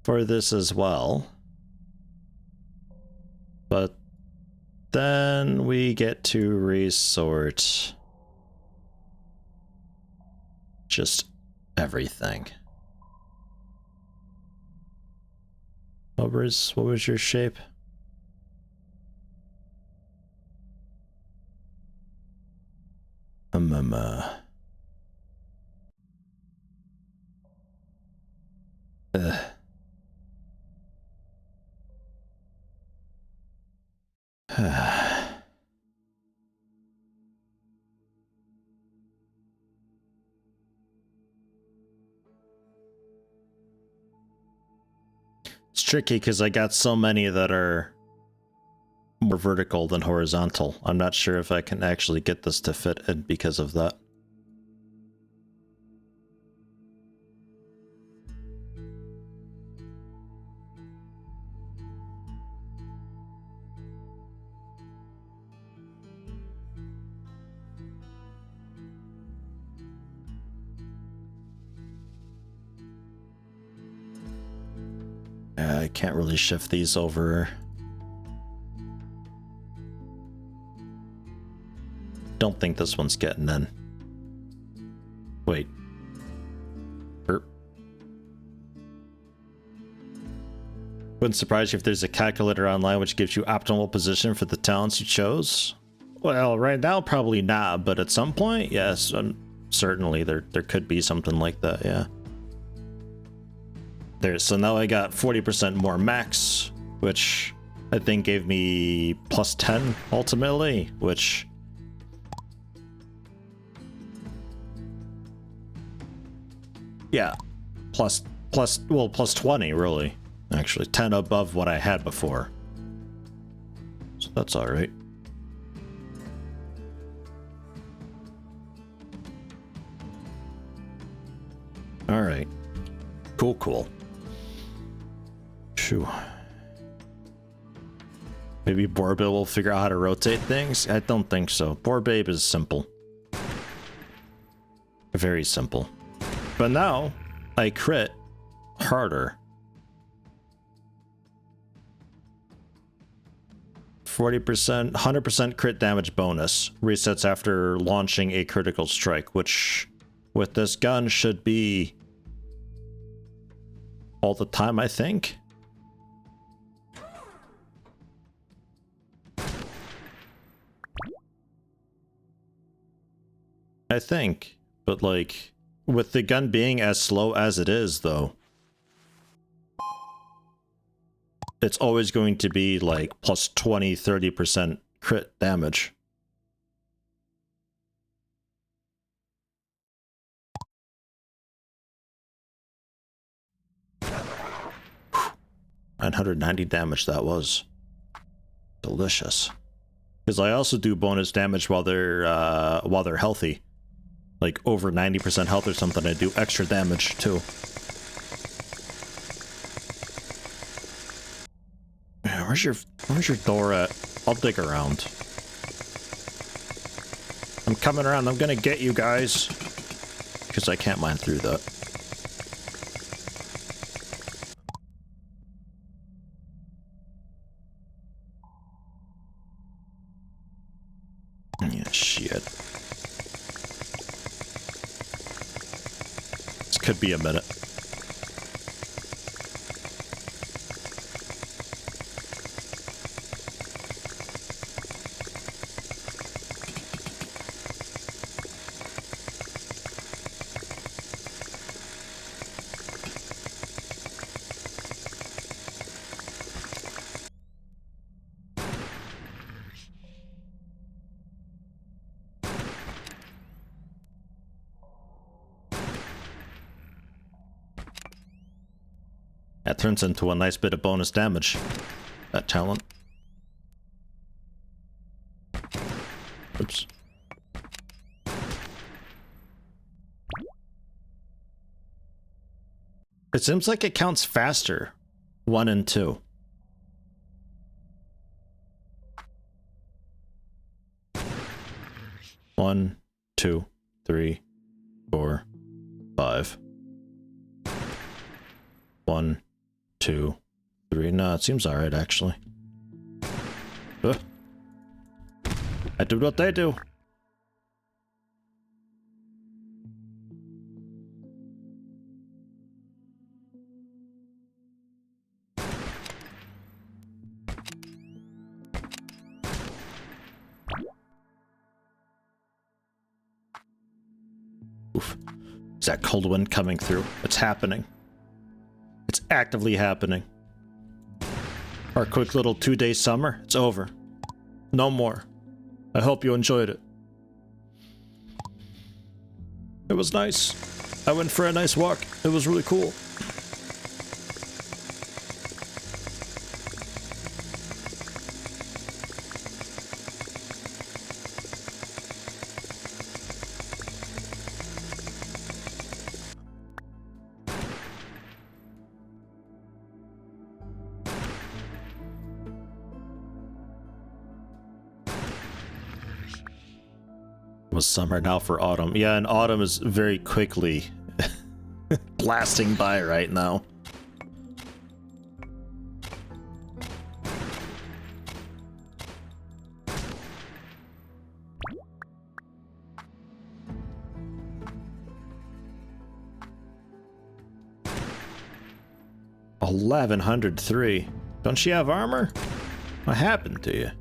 A: for this as well. But then we get to resort just everything. What was your shape? It's tricky because I got so many that are more vertical than horizontal. I'm not sure if I can actually get this to fit in because of that. I can't really shift these over. Don't think this one's getting in. Wait. Wouldn't surprise you if there's a calculator online which gives you optimal position for the talents you chose. Well, right now probably not, but at some point, yes, certainly there could be something like that, yeah. So now I got 40% more max, which I think gave me plus 10 ultimately, which... Yeah, plus 20 really. Actually, 10 above what I had before. So that's alright. Alright. Cool. Shoo. Maybe Borbabe will figure out how to rotate things? I don't think so. Borbabe is simple. Very simple. But now, I crit harder. 40%, 100% crit damage bonus. Resets after launching a critical strike, which with this gun should be all the time, I think. I think, but like, with the gun being as slow as it is, though, it's always going to be like plus 20, 30% crit damage. Whew. 990 damage that was. Delicious. Because I also do bonus damage while they're healthy. Like over 90% health or something, I do extra damage too. Yeah, where's your door at? I'll dig around. I'm coming around, I'm gonna get you guys. Because I can't mine through that. Yeah, shit. This could be a minute. That turns into a nice bit of bonus damage. That talent. Oops. It seems like it counts faster. 1 and 2. One, 2, 3, 4, 5. 1, 2, 3. No, it seems alright, actually. I do what they do. Oof. Is that cold wind coming through? It's happening. It's actively happening. Our quick little 2-day summer, it's over. No more. I hope you enjoyed it. It was nice. I went for a nice walk. It was really cool. Summer now for autumn. Yeah, and autumn is very quickly blasting by right now. $1,103. Don't you have armor? What happened to you?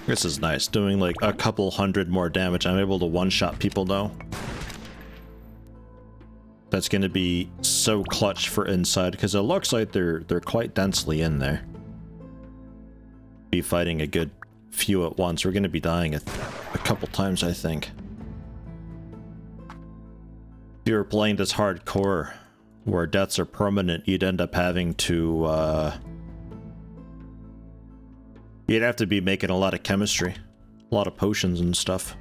A: This is nice, doing like a couple hundred more damage. I'm able to one-shot people now. That's gonna be so clutch for inside, because it looks like they're quite densely in there. Be fighting a good few at once. We're gonna be dying a couple times, I think. If you were playing this hardcore, where deaths are permanent, you'd end up having to, you'd have to be making a lot of chemistry. A lot of potions and stuff.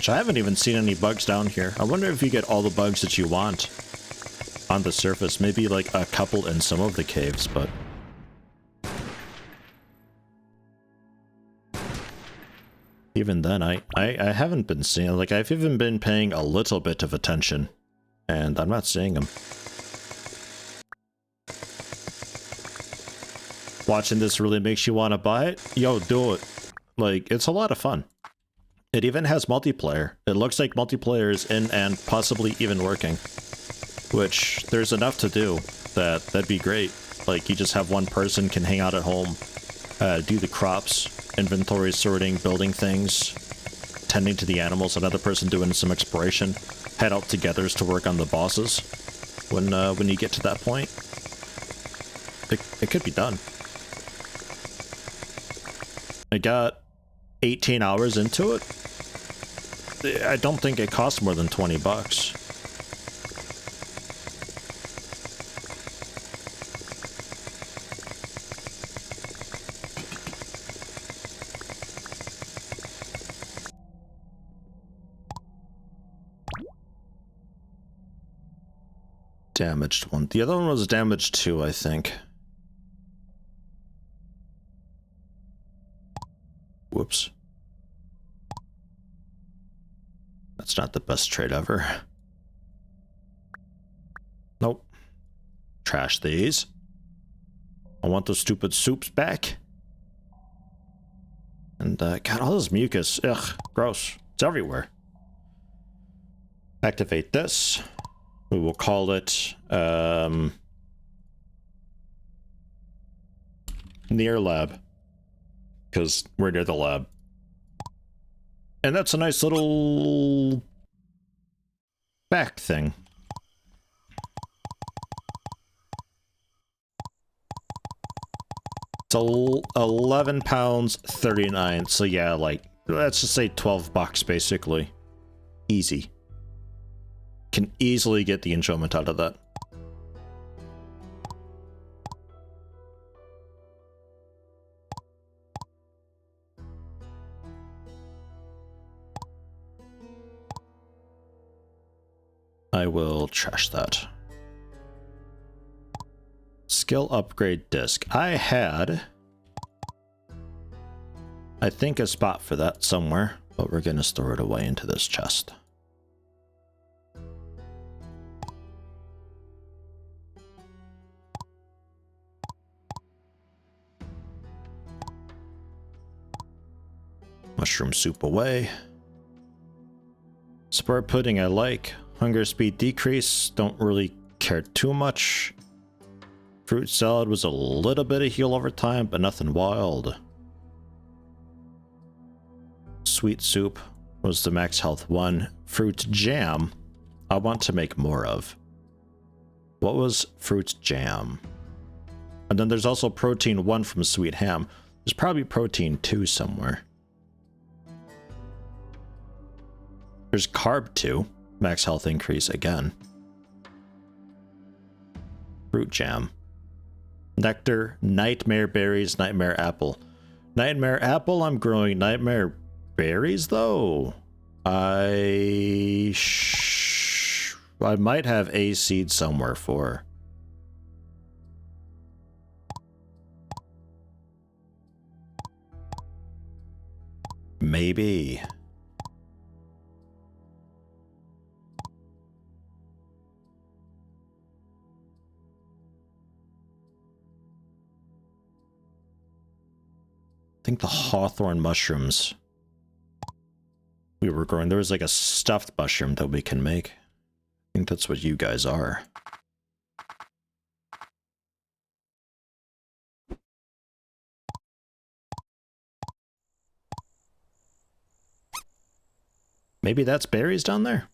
A: Which I haven't even seen any bugs down here. I wonder if you get all the bugs that you want on the surface. Maybe like a couple in some of the caves, but... even then, I haven't been seeing... like, I've even been paying a little bit of attention, and I'm not seeing them. Watching this really makes you want to buy it? Yo, do it. Like, it's a lot of fun. It even has multiplayer. It looks like multiplayer is in and possibly even working. Which, there's enough to do that'd be great. Like, you just have one person can hang out at home, do the crops, inventory sorting, building things, tending to the animals, another person doing some exploration, head out together to work on the bosses. When you get to that point, it could be done. I got 18 hours into it. I don't think it costs more than 20 bucks. Damaged one. The other one was damaged too, I think. Whoops. That's not the best trade ever. Nope. Trash these. I want those stupid soups back. And, God, all this mucus. Ugh, gross. It's everywhere. Activate this. We will call it, near lab. Because we're near the lab. And that's a nice little back thing. It's 11 pounds 39. So yeah, like, let's just say 12 bucks basically. Easy. Can easily get the enjoyment out of that. I will trash that. Skill upgrade disc. I had, I think, a spot for that somewhere, but we're gonna store it away into this chest. Mushroom soup away. Spore pudding I like. Hunger speed decrease, don't really care too much. Fruit salad was a little bit of heal over time, but nothing wild. Sweet soup was the max health one. Fruit jam, I want to make more of. What was fruit jam? And then there's also protein 1 from sweet ham. There's probably protein 2 somewhere. There's carb 2. Max health increase again. Fruit jam. Nectar, nightmare berries, nightmare apple. Nightmare apple, I'm growing. Nightmare berries, though? I might have a seed somewhere for. Maybe. I think the hawthorn mushrooms we were growing. There was like a stuffed mushroom that we can make. I think that's what you guys are. Maybe that's berries down there?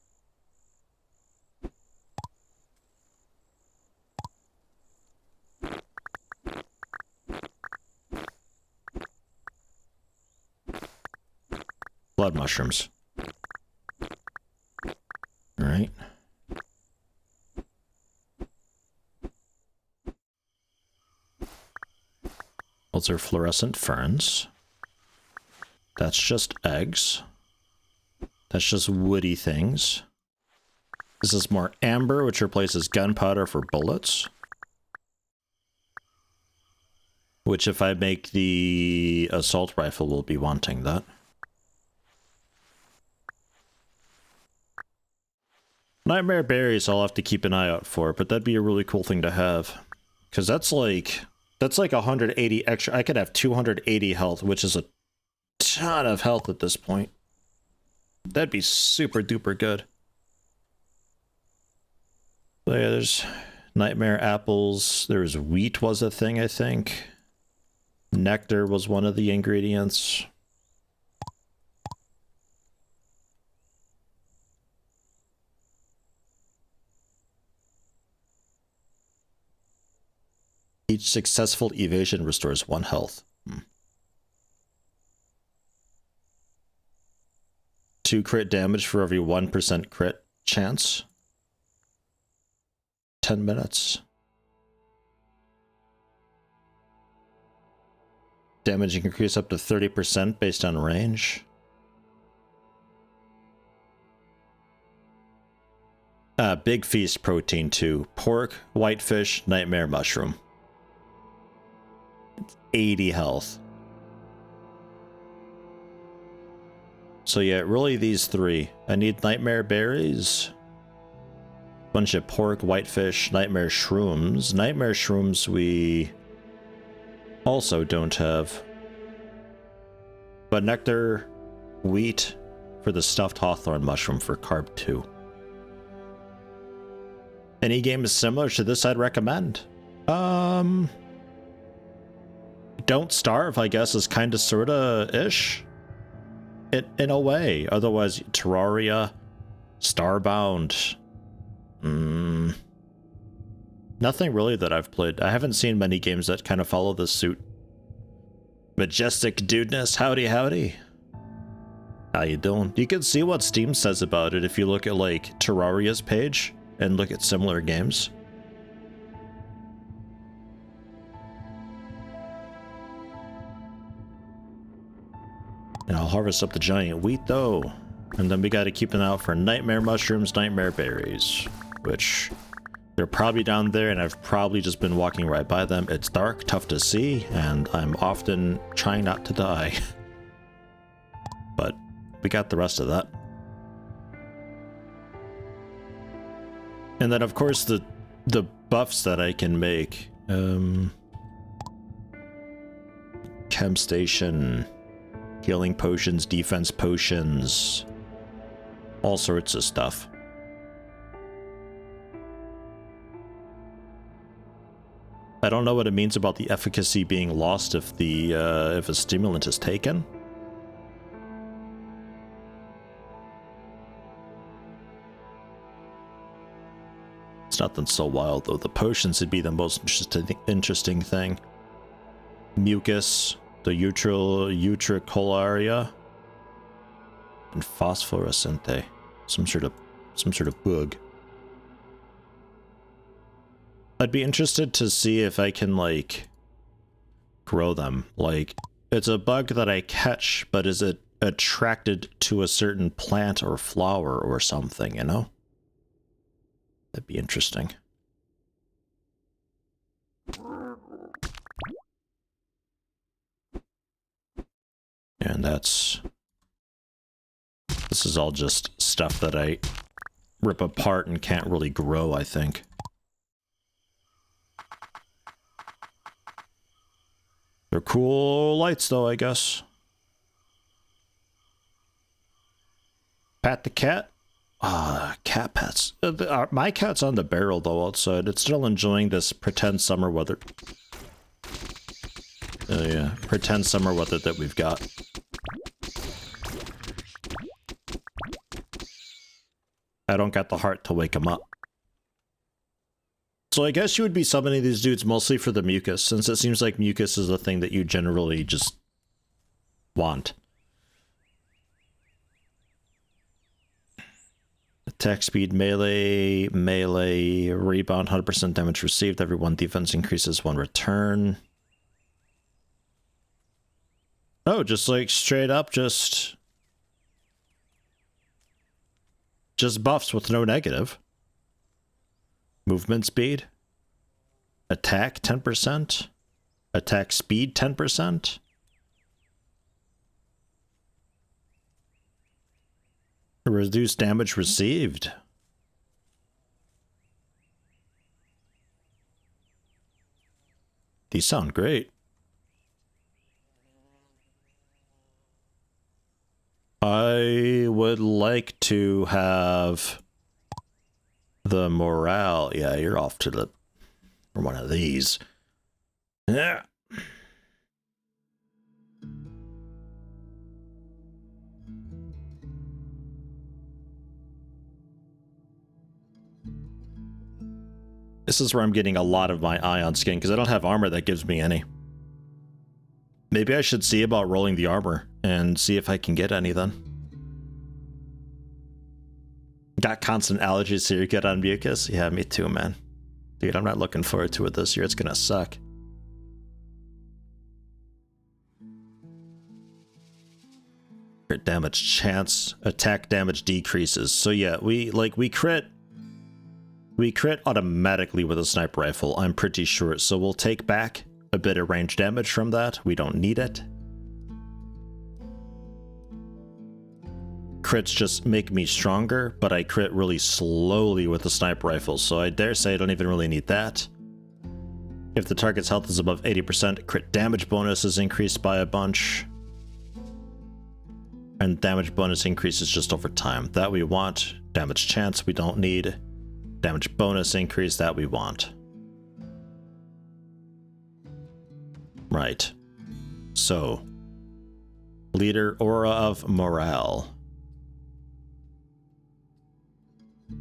A: Blood mushrooms. All right. Those are fluorescent ferns. That's just eggs. That's just woody things. This is more amber, which replaces gunpowder for bullets. Which, if I make the assault rifle, will be wanting that. Nightmare berries I'll have to keep an eye out for, but that'd be a really cool thing to have. Because that's like 180 extra. I could have 280 health, which is a ton of health at this point. That'd be super duper good. So yeah, there's nightmare apples. There's wheat was a thing, I think. Nectar was one of the ingredients. Each successful evasion restores 1 health. 2 crit damage for every 1% crit chance. 10 minutes. Damage increase up to 30% based on range. Big feast protein too. Pork, whitefish, nightmare mushroom. 80 health. So yeah, really these 3. I need nightmare berries. Bunch of pork, whitefish, nightmare shrooms. Nightmare shrooms we also don't have. But nectar, wheat for the stuffed hawthorn mushroom for carb 2. Any game is similar to this I'd recommend. Don't Starve, I guess, is kinda sorta-ish. In a way. Otherwise, Terraria, Starbound. Nothing really that I've played. I haven't seen many games that kind of follow this suit. Majestic dudeness, howdy howdy. How you doing? You can see what Steam says about it if you look at, like, Terraria's page and look at similar games. And I'll harvest up the giant wheat, though. And then we gotta keep an eye out for nightmare mushrooms, nightmare berries. Which, they're probably down there, and I've probably just been walking right by them. It's dark, tough to see, and I'm often trying not to die. But we got the rest of that. And then, of course, the buffs that I can make. Chem station. Healing potions, defense potions, all sorts of stuff. I don't know what it means about the efficacy being lost if the if a stimulant is taken. It's nothing so wild though. The potions would be the most interesting thing. Mucus. The utricularia and phosphorescente, some sort of bug. I'd be interested to see if I can like grow them. Like, it's a bug that I catch, but is it attracted to a certain plant or flower or something, you know? That'd be interesting. And this is all just stuff that I rip apart and can't really grow, I think. They're cool lights though, I guess. Pat the cat? Cat pets. My cat's on the barrel though outside. It's still enjoying this pretend summer weather. Oh yeah, pretend summer weather that we've got. I don't got the heart to wake him up. So I guess you would be summoning these dudes mostly for the mucus, since it seems like mucus is a thing that you generally just want. Attack speed, melee, rebound, 100% damage received, every 1 defense increases 1 return. Oh, just like straight up, just Just buffs with no negative. Movement speed. Attack 10%. Attack speed 10%. Reduce damage received. These sound great. I would like to have the morale. Yeah, you're off to the for one of these. Yeah. This is where I'm getting a lot of my ion skin, because I don't have armor that gives me any. Maybe I should see about rolling the armor and see if I can get any then. Got constant allergies, so you get on mucus? Yeah, me too, man. Dude, I'm not looking forward to it this year. It's gonna suck. Crit damage chance, attack damage decreases. So yeah, we crit automatically with a sniper rifle, I'm pretty sure. So we'll take back a bit of range damage from that. We don't need it. Crits just make me stronger, but I crit really slowly with the sniper rifle, so I dare say I don't even really need that. If the target's health is above 80%, crit damage bonus is increased by a bunch. And damage bonus increases just over time. That we want. Damage chance we don't need. Damage bonus increase that we want. Right. So. Leader Aura of Morale.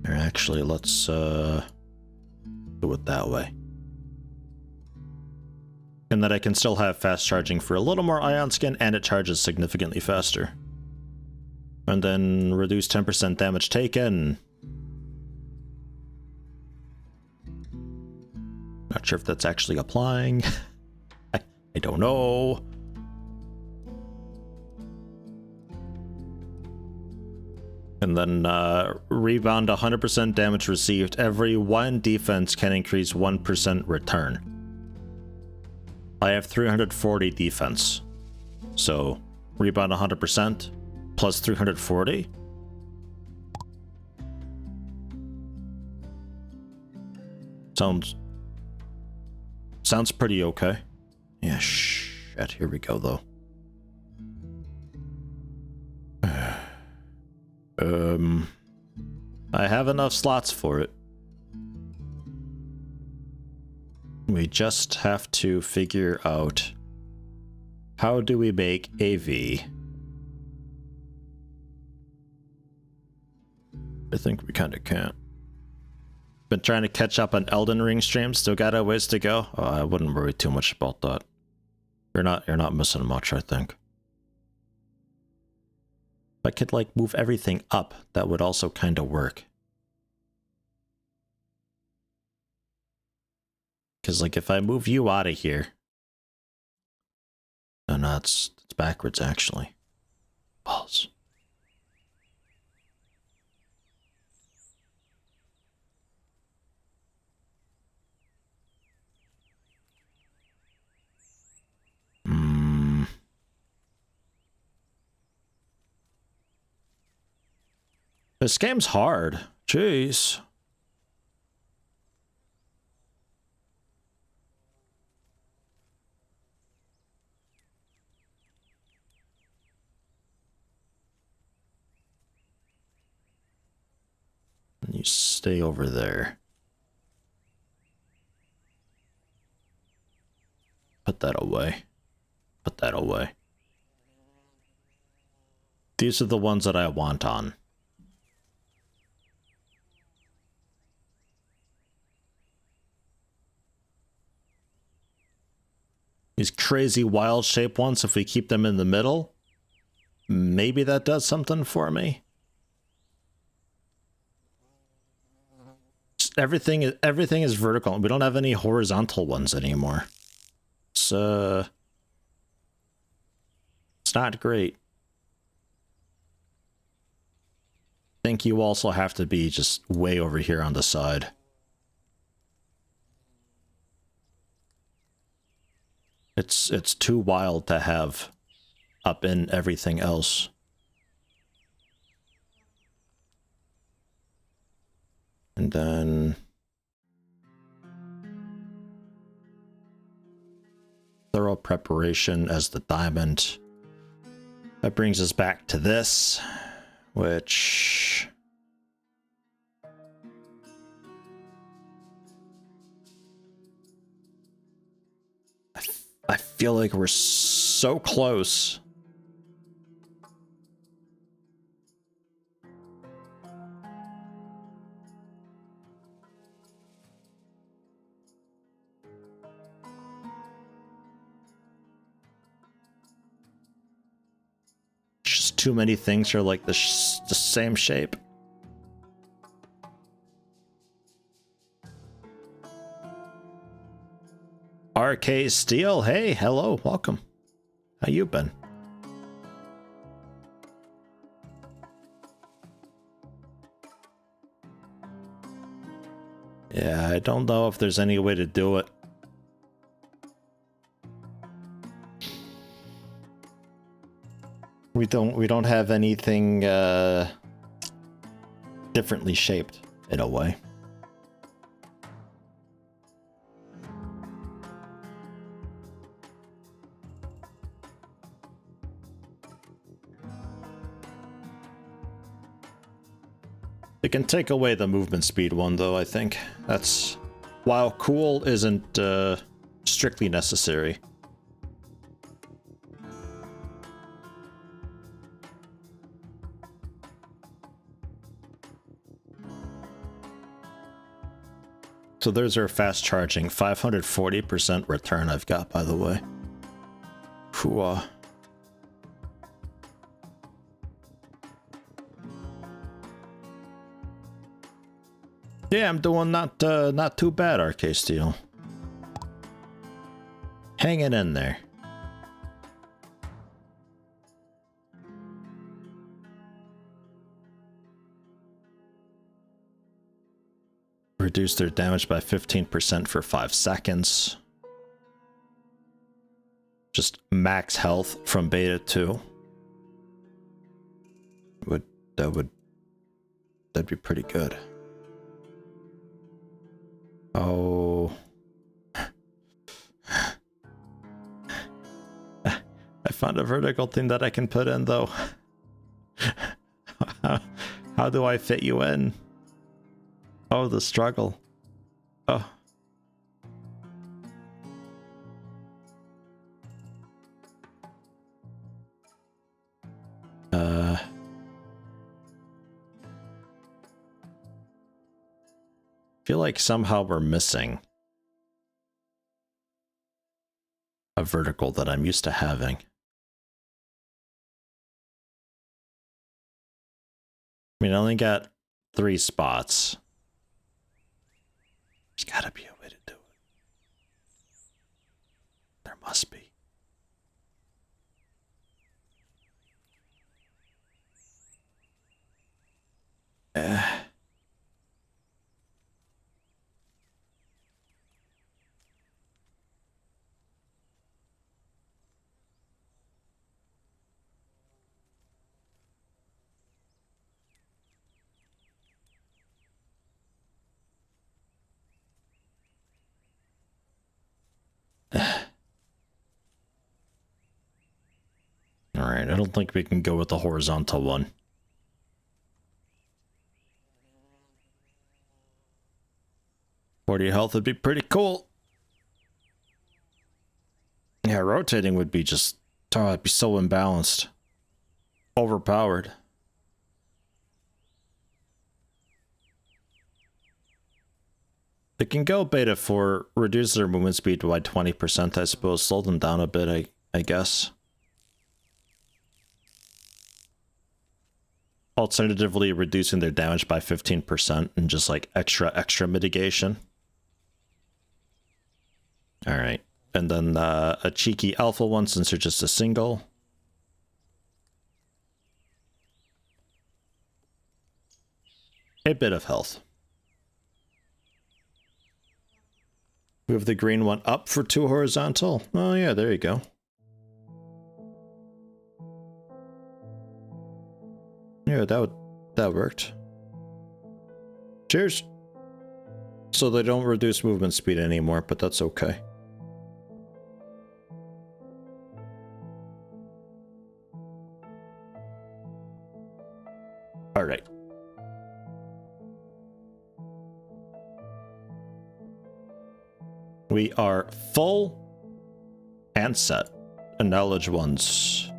A: Or actually, let's do it that way. And that I can still have fast charging for a little more ion skin, and it charges significantly faster. And then reduce 10% damage taken. Not sure if that's actually applying. I don't know. And then rebound 100% damage received. Every 1 defense can increase 1% return. I have 340 defense. So rebound 100% plus 340. Sounds pretty okay. Yeah, shit. Here we go, though. I have enough slots for it. We just have to figure out how do we make AV. I think we kind of can't. Been trying to catch up on Elden Ring streams. Still got a ways to go. Oh, I wouldn't worry too much about that. You're not missing much, I think. If I could like move everything up, that would also kind of work. Because like if I move you out of here, oh no, it's backwards actually. Balls. This game's hard. Jeez. You stay over there. Put that away. Put that away. These are the ones that I want on. These crazy wild shape ones, if we keep them in the middle, maybe that does something for me. Just everything is vertical. We don't have any horizontal ones anymore. It's not great. think you also have to be just way over here on the side. It's too wild to have up in everything else. And then thorough preparation as the diamond. That brings us back to this, which I feel like we're so close. Just too many things are like the same shape. RK Steel, hey, hello, welcome. How you been? Yeah, I don't know if there's any way to do it. We don't have anything differently shaped in a way. It can take away the movement speed one, though, I think. That's... While cool isn't strictly necessary. So there's our fast charging. 540% return I've got, by the way. Whew. Yeah, I'm doing not too bad, RK Steel. Hanging in there. Reduce their damage by 15% for 5 seconds. Just max health from beta 2. That'd be pretty good. Oh. I found a vertical thing that I can put in, though. How do I fit you in? Oh, the struggle. Oh. Feel like somehow we're missing a vertical that I'm used to having. I mean, I only got 3 spots. There's gotta be a way to do it. There must be. Alright, I don't think we can go with the horizontal one. .40 health would be pretty cool. Yeah, rotating would be just... Oh, it'd be so imbalanced. Overpowered. It can go beta 4, reduce their movement speed by 20%, I suppose. Slow them down a bit, I guess. Alternatively, reducing their damage by 15% and just like extra mitigation. Alright. And then a cheeky alpha one since they're just a single. a bit of health. Move the green one up for 2 horizontal. Oh yeah, there you go. Yeah, that worked. Cheers. So they don't reduce movement speed anymore, but that's okay. All right. We are full and set. And knowledge ones.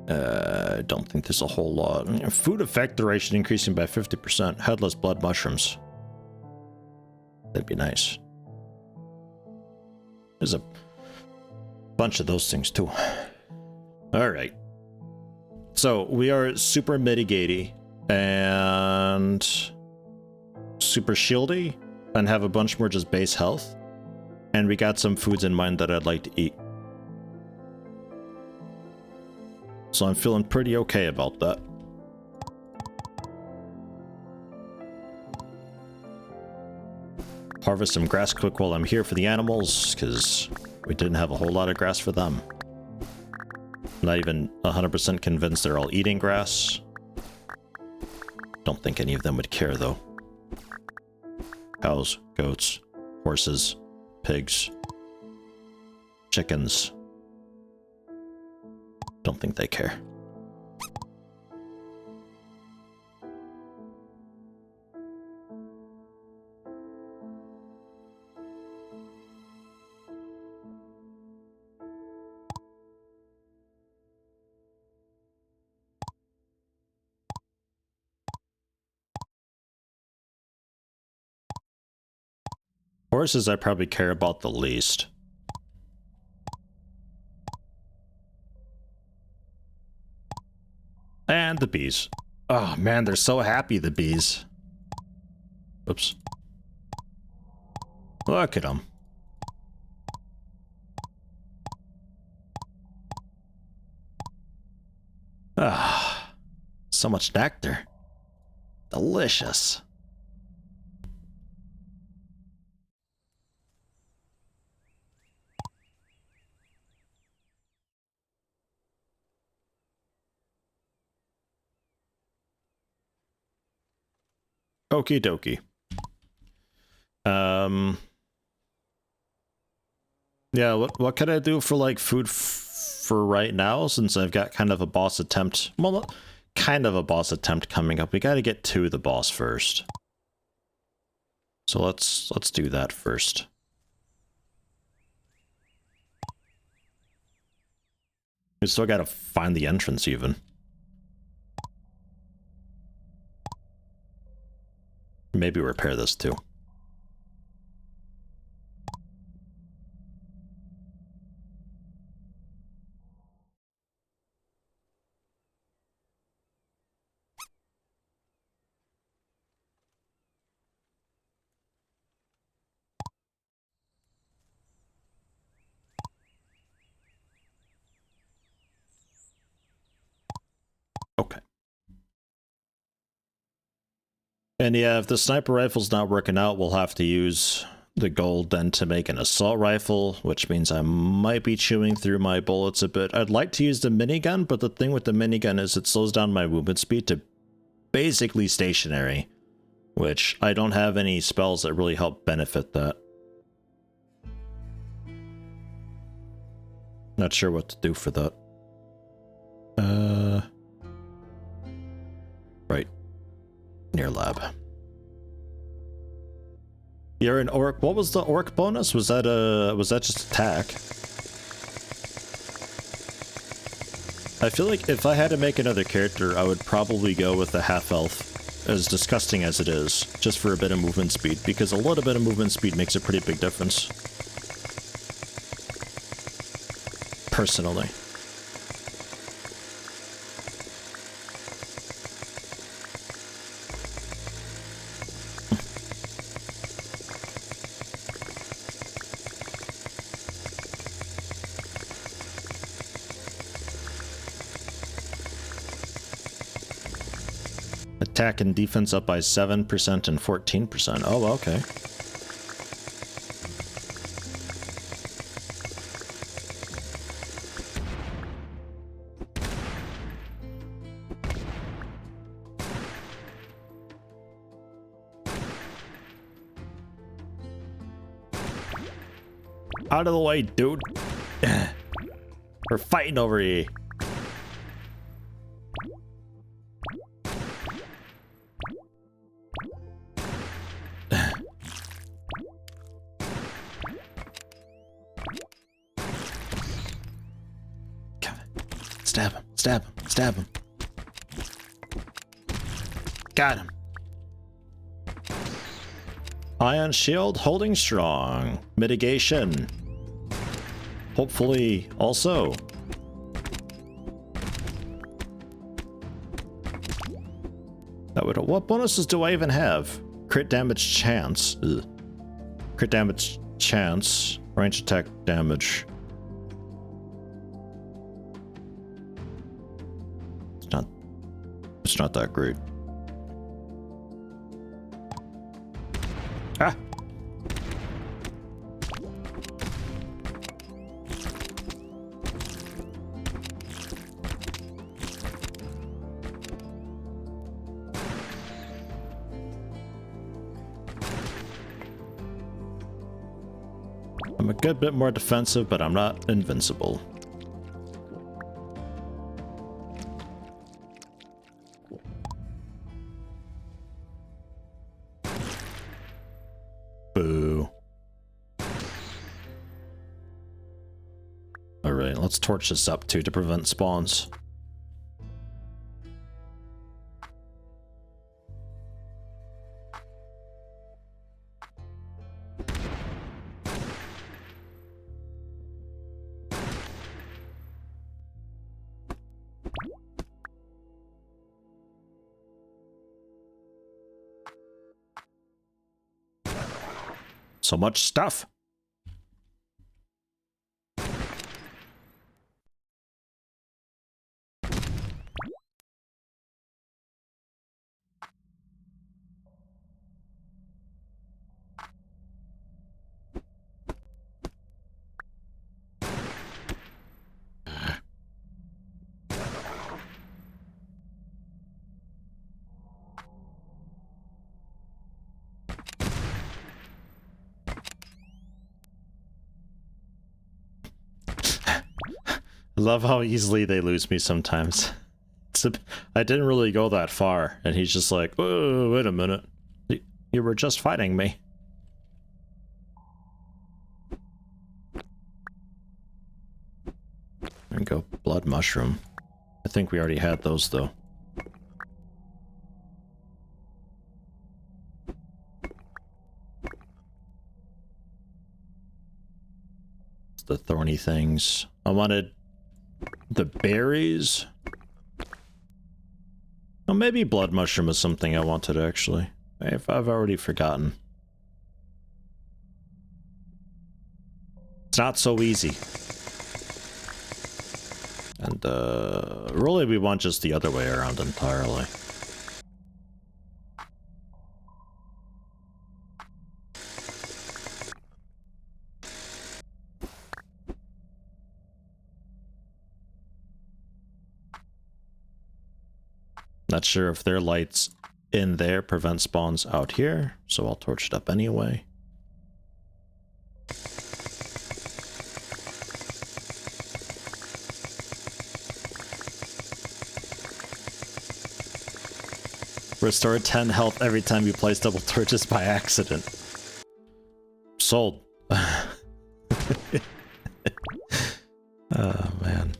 A: I don't think there's a whole lot. Food effect duration increasing by 50%. Headless blood mushrooms. That'd be nice. There's a bunch of those things too. Alright. So we are super mitigatey and super shieldy and have a bunch more just base health. And we got some foods in mind that I'd like to eat. So I'm feeling pretty okay about that. Harvest some grass quick while I'm here for the animals, because we didn't have a whole lot of grass for them. Not even 100% convinced they're all eating grass. Don't think any of them would care though. Cows, goats, horses, pigs, chickens. Don't think they care. Horses I probably care about the least. And the bees. Oh man, they're so happy, the bees. Oops. Look at them. Ah, so much nectar. Delicious. Okie dokie. Yeah, what can I do for like food for right now, since I've got kind of a boss attempt, well, not kind of a boss attempt coming up. We got to get to the boss first. So let's do that first. We still got to find the entrance even. Maybe repair this too. Okay. And yeah, if the sniper rifle's not working out, we'll have to use the gold then to make an assault rifle, which means I might be chewing through my bullets a bit. I'd like to use the minigun, but the thing with the minigun is it slows down my movement speed to basically stationary, which I don't have any spells that really help benefit that. Not sure what to do for that. Right. Near lab. You're an orc. What was the orc bonus? Was that just attack? I feel like if I had to make another character, I would probably go with the half-elf, as disgusting as it is, just for a bit of movement speed, because a little bit of movement speed makes a pretty big difference. Personally. Attack and defense up by 7% and 14%. Oh, okay. Out of the way, dude. We're fighting over here. Stab him, stab him, stab him. Got him. Ion shield holding strong. Mitigation. Hopefully also. That would. What bonuses do I even have? Crit damage chance. Ugh. Crit damage chance. Range attack damage. It's not that great. Ah! I'm a good bit more defensive, but I'm not invincible. Boo. Alright, let's torch this up too to prevent spawns. So much stuff. I love how easily they lose me sometimes. I didn't really go that far, and he's just like, "Oh, wait a minute. You were just fighting me." There we go. Blood mushroom. I think we already had those, though. It's the thorny things. I wanted the berries. Oh, maybe blood mushroom is something I wanted, actually. I've already forgotten. It's not so easy. And, really we want just the other way around entirely. Not sure if their lights in there prevent spawns out here, so I'll torch it up anyway. Restore 10 health every time you place double torches by accident. Sold. Oh, man.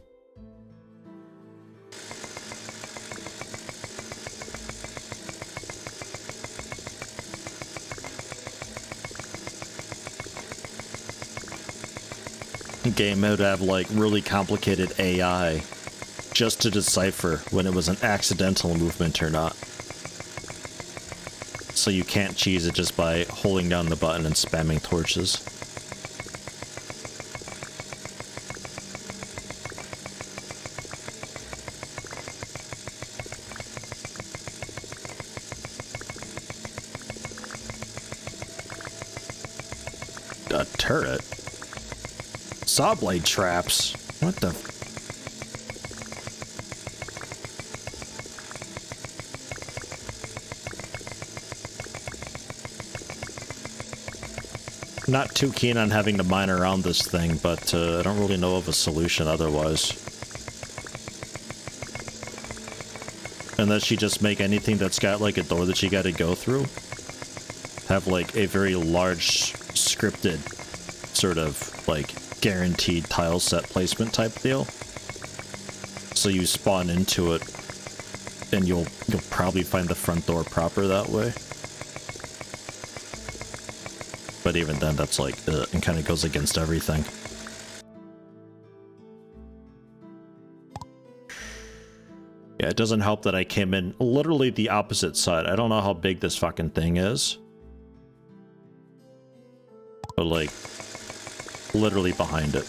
A: Game would have like really complicated AI just to decipher when it was an accidental movement or not. So you can't cheese it just by holding down the button and spamming torches. a turret? Saw blade traps. What the? Not too keen on having to mine around this thing, but I don't really know of a solution otherwise. Unless you just make anything that's got like a door that you gotta go through. Have like a very large scripted sort of like guaranteed tile set placement type deal. So you spawn into it and you'll probably find the front door proper that way. But even then, that's like, it kind of goes against everything. Yeah, it doesn't help that I came in literally the opposite side. I don't know how big this fucking thing is. But like, literally behind it.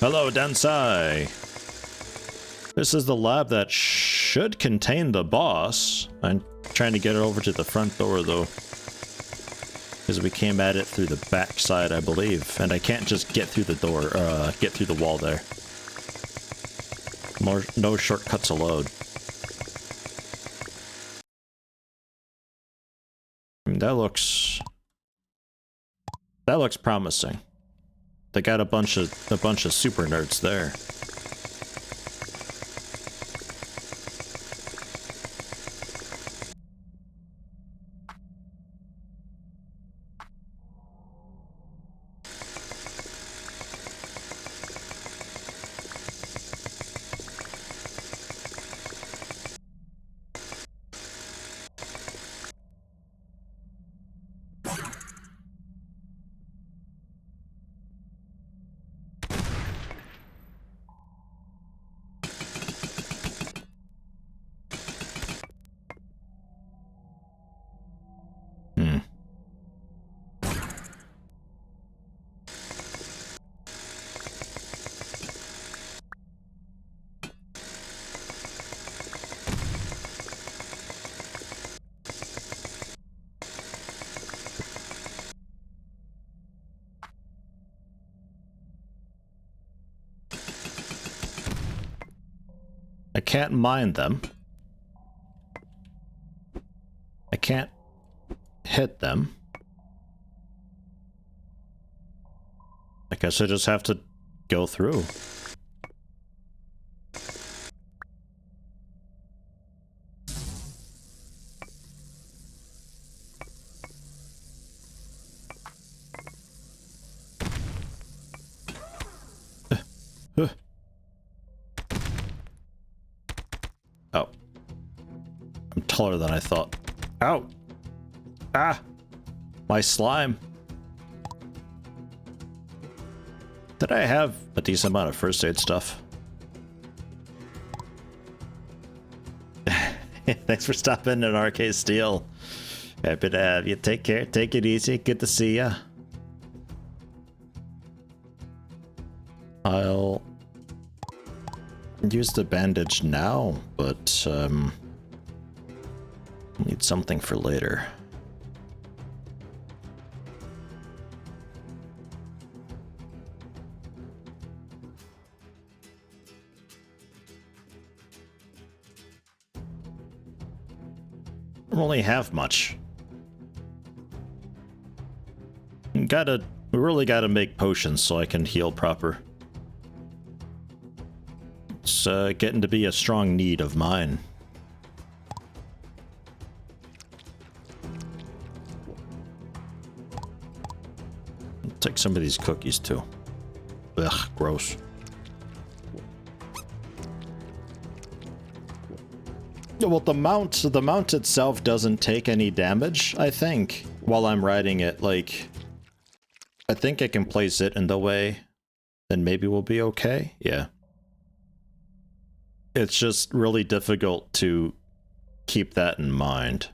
A: Hello, Densai! This is the lab that should contain the boss. I'm trying to get it over to the front door, though. Because we came at it through the back side, I believe. And I can't just get through the door, get through the wall there. No shortcuts allowed. I mean, that looks promising. They got a bunch of super nerds there. I can't mine them. I can't hit them. I guess I just have to go through. Oh. I'm taller than I thought. Ow! Ah! My slime. Did I have a decent amount of first aid stuff? Thanks for stopping in RK Steel. Happy to have you. Take care. Take it easy. Good to see ya. I'll use the bandage now, but need something for later. I don't really have much. We really gotta make potions so I can heal proper. It's getting to be a strong need of mine. I'll take some of these cookies too. Ugh, gross. Well, the mount itself doesn't take any damage, I think, while I'm riding it. Like, I think I can place it in the way, and maybe we'll be okay. Yeah. It's just really difficult to keep that in mind.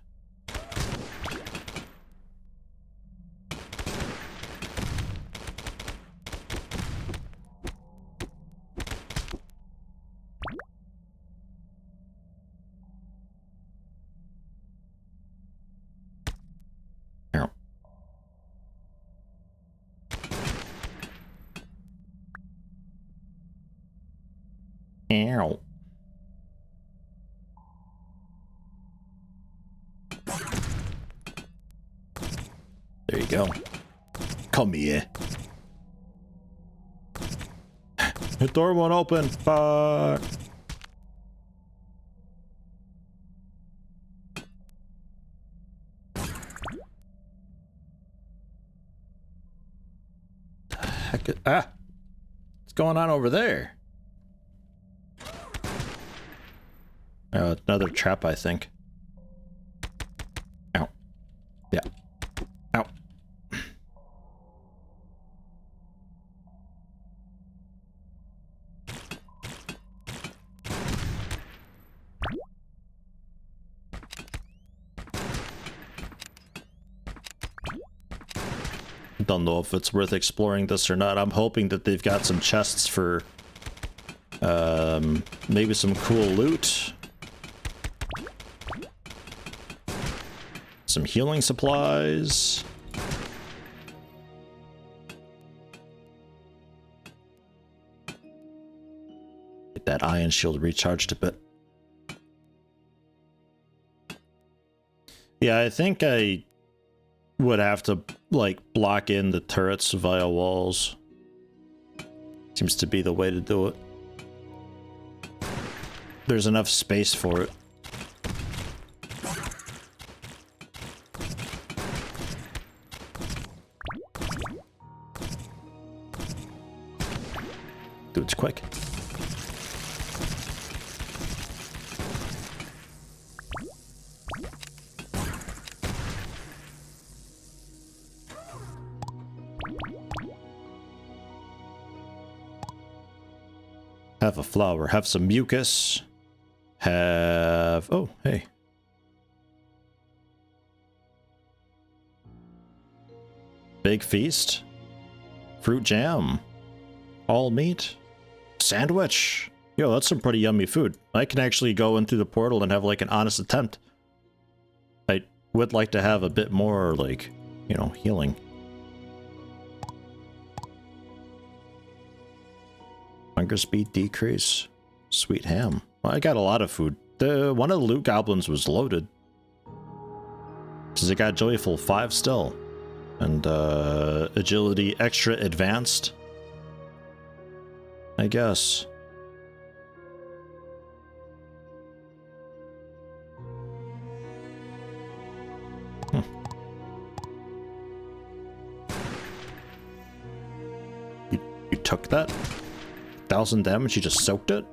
A: Here. Ow. There you go. Come here. The door won't open. Fuck. Ah! What's going on over there? Another trap, I think. Ow. Yeah. Ow. Don't know if it's worth exploring this or not. I'm hoping that they've got some chests for maybe some cool loot. Some healing supplies. Get that ion shield recharged a bit. Yeah, I think I would have to, like, block in the turrets via walls. Seems to be the way to do it. There's enough space for it. Dude's quick. Have a flower, have some mucus, have... oh, hey. Big feast. Fruit jam. All meat. Sandwich. Yo, that's some pretty yummy food. I can actually go in through the portal and have, like, an honest attempt. I would like to have a bit more, like, you know, healing. Hunger speed decrease. Sweet ham. Well, I got a lot of food. One of the loot goblins was loaded. Because it got joyful 5 still. And agility extra advanced. I guess. You took that? 1,000 damage, you just soaked it?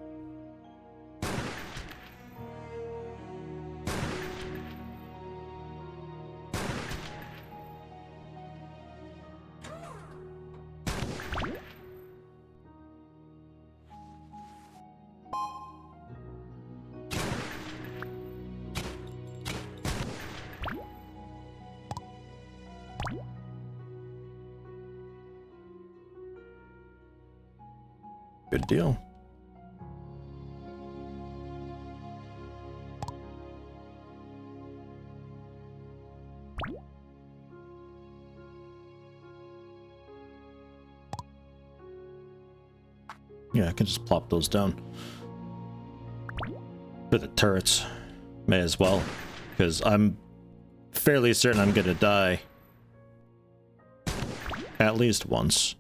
A: Good deal. Yeah, I can just plop those down. For the turrets. May as well. Because I'm fairly certain I'm gonna die. At least once.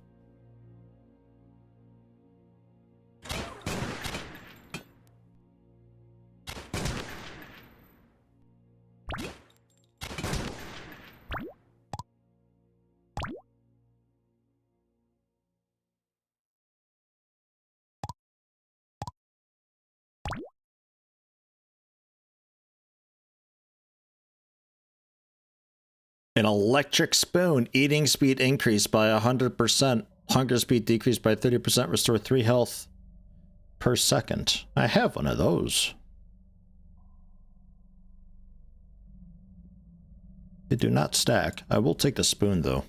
A: An electric spoon. Eating speed increased by 100%. Hunger speed decreased by 30%. Restore 3 health per second. I have one of those. They do not stack. I will take the spoon, though.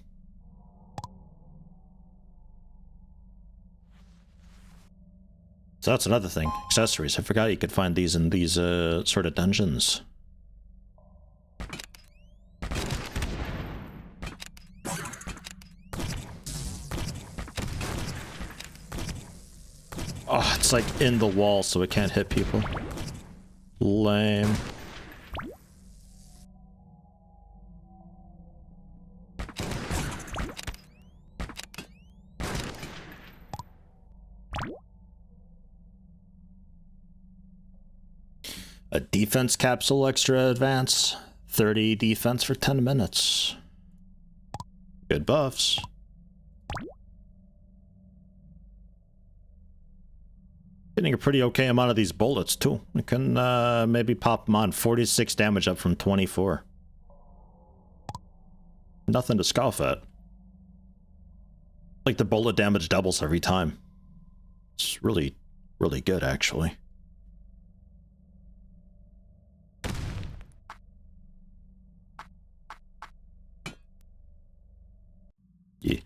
A: So that's another thing. Accessories. I forgot you could find these in these sort of dungeons. Oh, it's like in the wall so it can't hit people. Lame. A defense capsule extra advance. 30 defense for 10 minutes. Good buffs. Getting a pretty okay amount of these bullets too. We can maybe pop them on. 46 damage up from 24. Nothing to scoff at. Like the bullet damage doubles every time. It's really, really good actually. Yeah.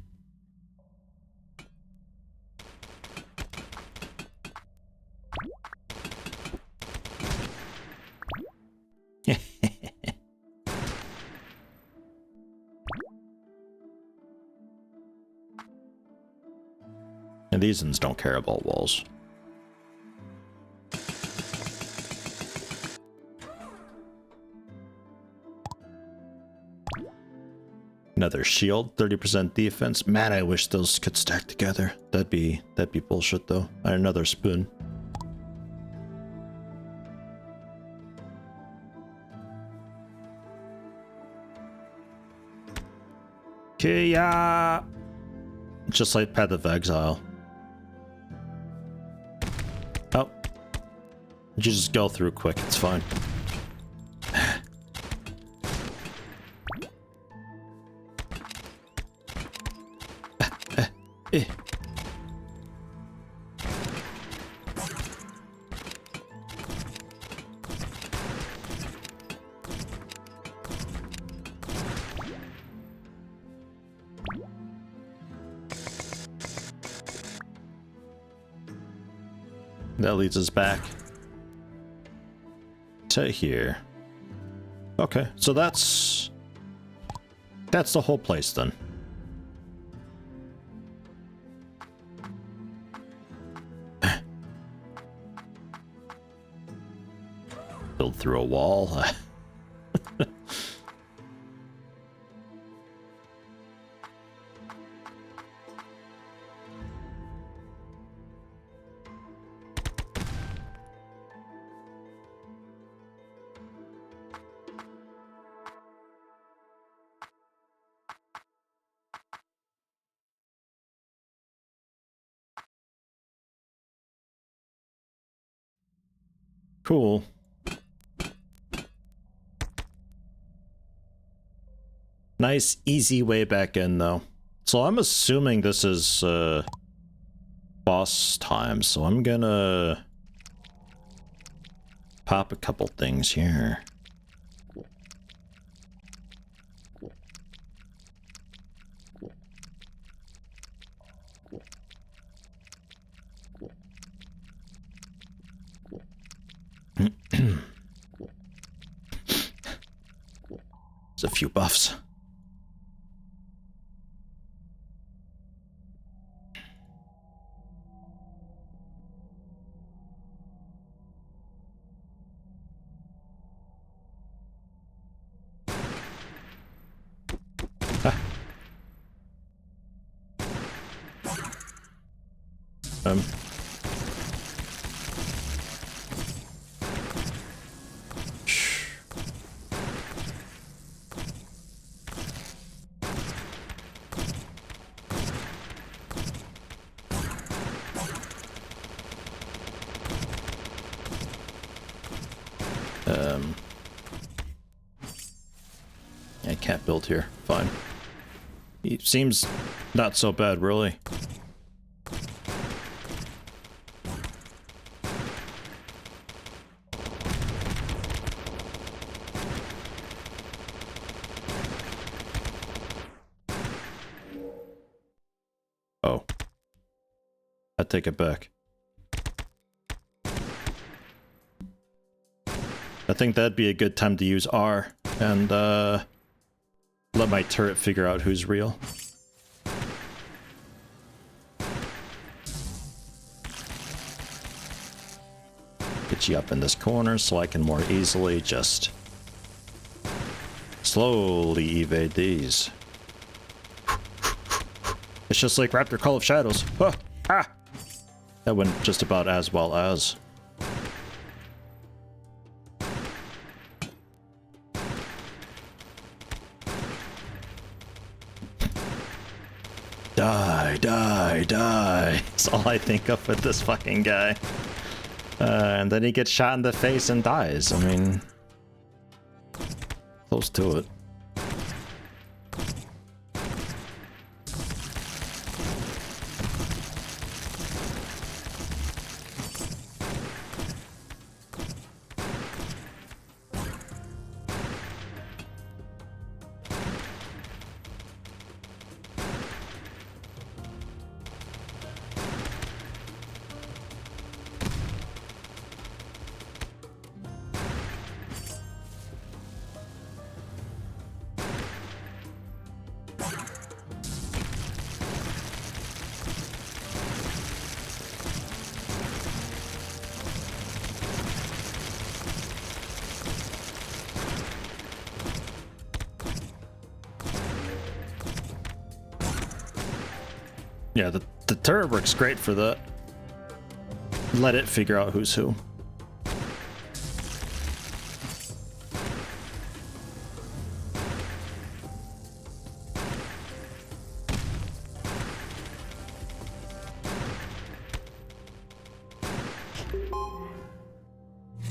A: And these ones don't care about walls. Another shield, 30% defense. Man, I wish those could stack together. That'd be bullshit though. Another spoon. Kia! Just like Path of Exile. Oh. You just go through quick, it's fine. That leads us back to here. Okay, so that's the whole place then. Build through a wall. Cool. Nice, easy way back in, though. So I'm assuming this is, boss time, so I'm gonna pop a couple things here. There's a few buffs. Um. I can't build here. Fine. It seems not so bad, really. Oh. I take it back. I think that'd be a good time to use R and let my turret figure out who's real. Get you up in this corner so I can more easily just slowly evade these. It's just like Raptor Call of Shadows. Huh. Ah! That went just about as well as. Die, die, die. That's all I think of with this fucking guy. And then he gets shot in the face and dies. I mean, close to it. Yeah, the turret works great for that. Let it figure out who's who.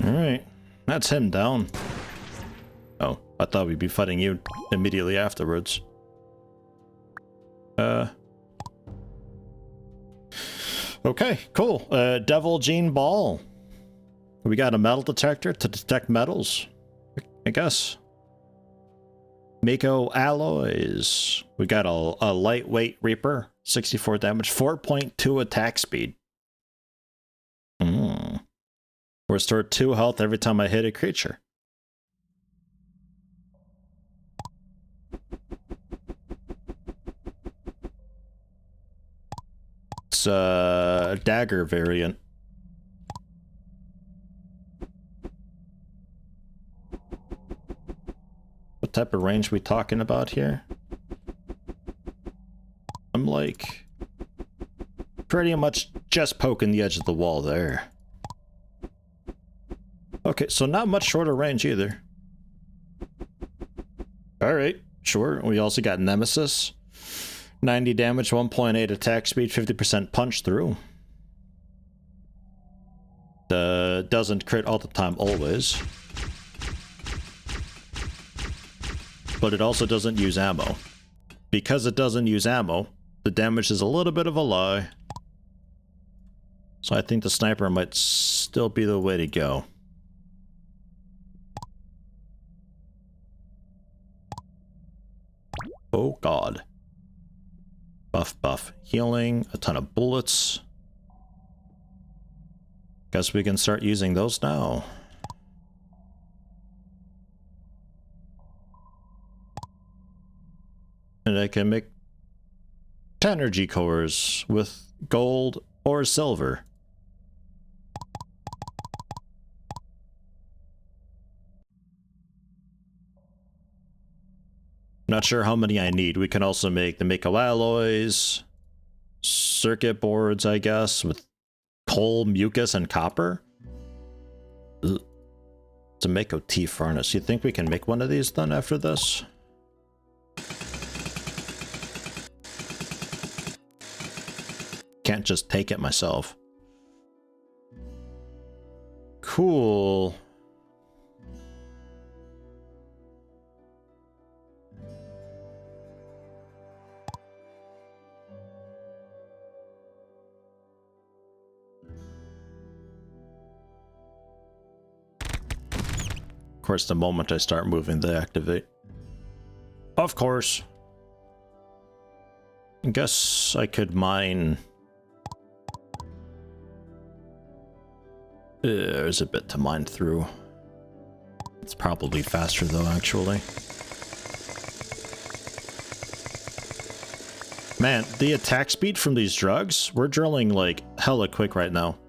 A: Alright, that's him down. Oh, I thought we'd be fighting you immediately afterwards. Okay, cool. Devil Gene Ball. We got a metal detector to detect metals, I guess. Mako alloys. We got a lightweight Reaper, 64 damage, 4.2 attack speed. Restore 2 health every time I hit a creature. It's a dagger variant. What type of range we talking about here? I'm like pretty much just poking the edge of the wall there. Okay, so not much shorter range either. Alright, sure. We also got Nemesis. 90 damage, 1.8 attack speed, 50% punch through. Doesn't crit all the time, always. But it also doesn't use ammo. Because it doesn't use ammo, the damage is a little bit of a lie. So I think the sniper might still be the way to go. Oh god. Buff, healing, a ton of bullets. Guess we can start using those now. And I can make energy cores with gold or silver. Not sure how many I need. We can also make the Mako alloys, circuit boards, I guess, with coal, mucus, and copper. Ugh. It's a Mako T furnace. You think we can make one of these then after this? Can't just take it myself. Cool. Of course, the moment I start moving, they activate. Of course. I guess I could mine. There's a bit to mine through. It's probably faster though, actually. Man, the attack speed from these drugs, we're drilling like hella quick right now.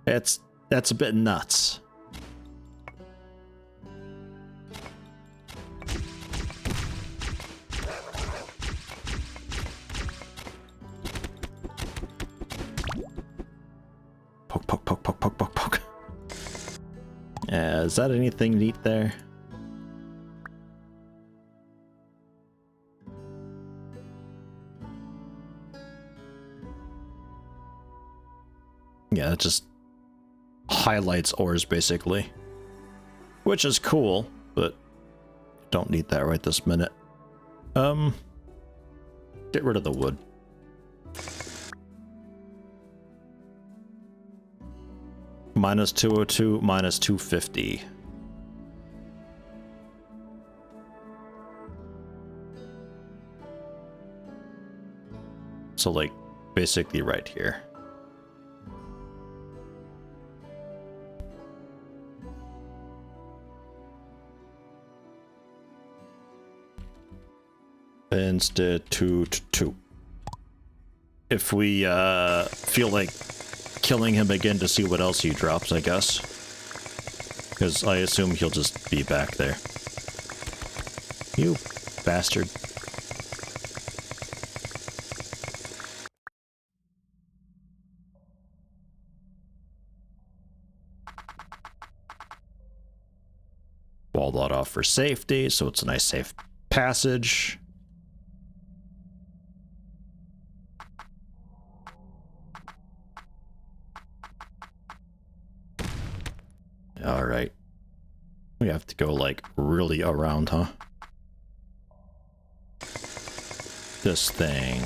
A: That's a bit nuts. Poke, poke, poke, poke, poke, poke, poke. Is that anything neat there? Yeah, it just highlights ores basically, which is cool, but don't need that right this minute. Get rid of the wood. Minus 202, minus 250. So like basically right here. Instead 2 to 2. If we feel like killing him again to see what else he drops, I guess. Because I assume he'll just be back there. You bastard. Wall that off for safety, so it's a nice safe passage. Alright. We have to go, like, really around, huh? This thing.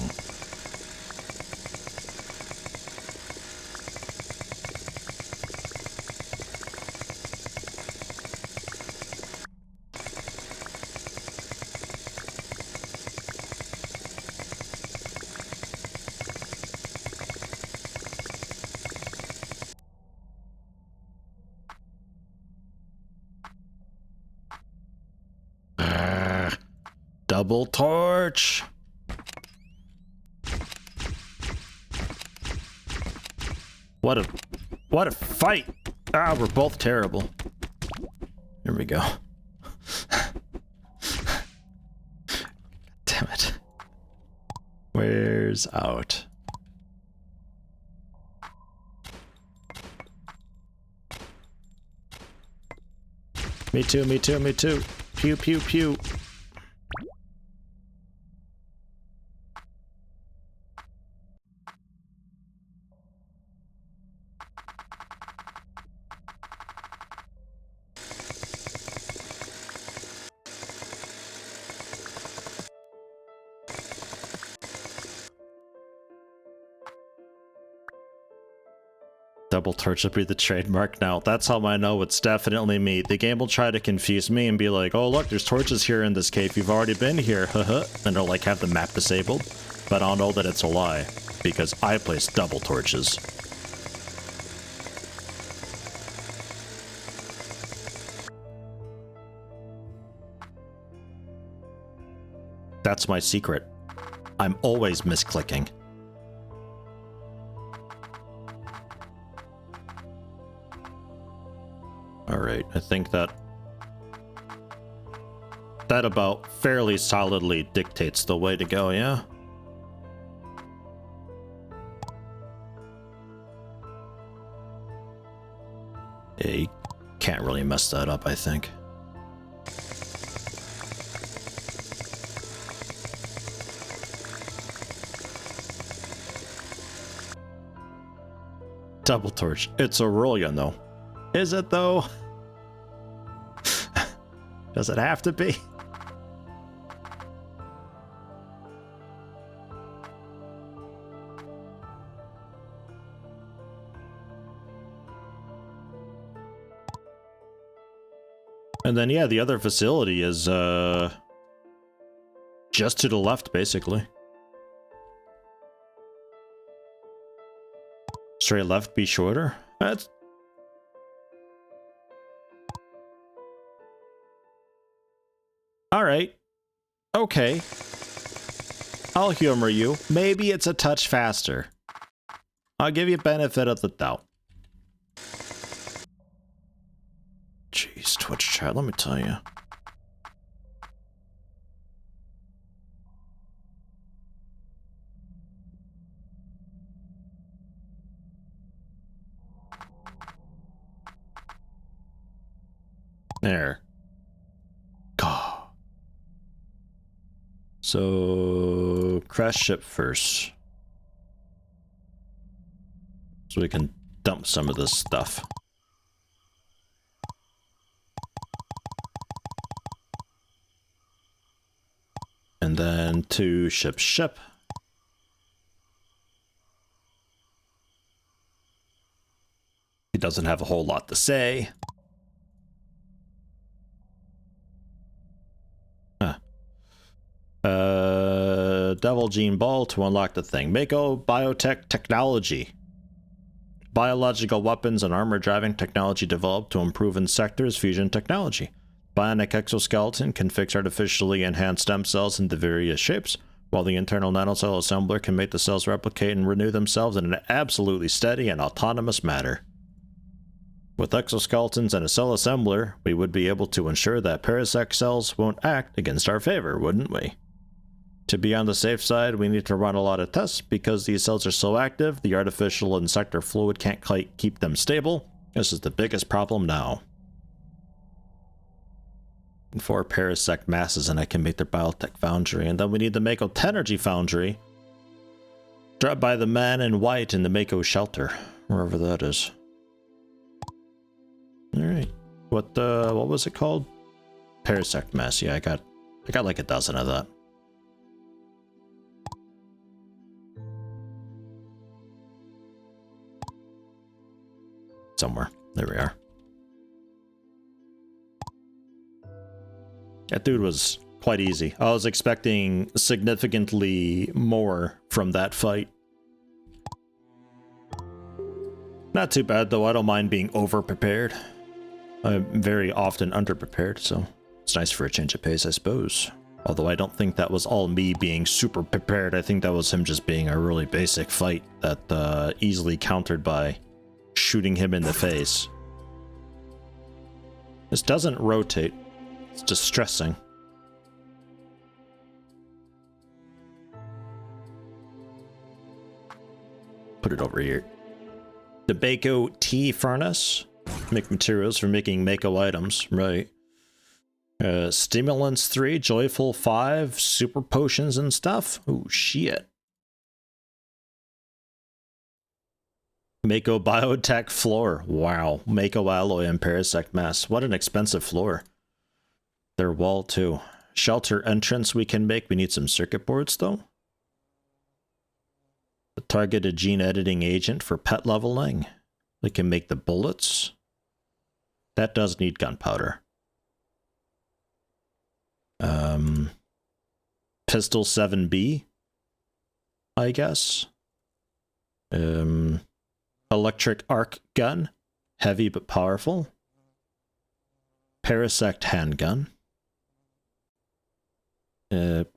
A: Double torch. What a fight. Ah, we're both terrible. Here we go. Damn it. Where's out? Me too, me too, me too. Pew, pew, pew. Double torch will be the trademark now. That's how I know it's definitely me. The game will try to confuse me and be like, oh look, there's torches here in this cave. You've already been here, haha. And they'll like have the map disabled. But I'll know that it's a lie, because I placed double torches. That's my secret. I'm always misclicking. Alright, I think that about fairly solidly dictates the way to go, yeah? Yeah, you can't really mess that up, I think. Double torch. It's Aurelian, though. Is it, though? Does it have to be? And then, yeah, the other facility is, just to the left, basically. Straight left be shorter? That's... Alright. Okay. I'll humor you. Maybe it's a touch faster. I'll give you benefit of the doubt. Jeez, Twitch chat, let me tell you. There. God. So, crash ship first. So we can dump some of this stuff. And then to ship. He doesn't have a whole lot to say. Devil Gene Ball to unlock the thing. Mako Biotech Technology. Biological weapons and armor driving technology developed to improve insectors fusion technology. Bionic exoskeleton can fix artificially enhanced stem cells into various shapes, while the internal nanocell assembler can make the cells replicate and renew themselves in an absolutely steady and autonomous manner. With exoskeletons and a cell assembler, we would be able to ensure that parasect cells won't act against our favor, wouldn't we? To be on the safe side, we need to run a lot of tests because these cells are so active, the artificial insector fluid can't quite keep them stable. This is the biggest problem now. 4 parasect masses and I can make their biotech foundry, and then we need the Mako Tenergy foundry. Dropped by the man in white in the Mako shelter, wherever that is. Alright. What was it called? Parasect mass, yeah, I got like a dozen of that. Somewhere. There we are. That dude was quite easy. I was expecting significantly more from that fight. Not too bad though, I don't mind being over-prepared. I'm very often under-prepared, so it's nice for a change of pace, I suppose. Although I don't think that was all me being super prepared, I think that was him just being a really basic fight that easily countered by shooting him in the face. This doesn't rotate. It's distressing. Put it over here. The Mako tea furnace. Make materials for making Mako items, right. Stimulants 3, Joyful 5, super potions and stuff. Oh shit. Mako Biotech floor. Wow. Mako alloy and parasect mass. What an expensive floor. Their wall too. Shelter entrance we can make. We need some circuit boards though. The targeted gene editing agent for pet leveling. We can make the bullets. That does need gunpowder. Pistol 7B, I guess. Electric arc gun, heavy but powerful. Parasect handgun.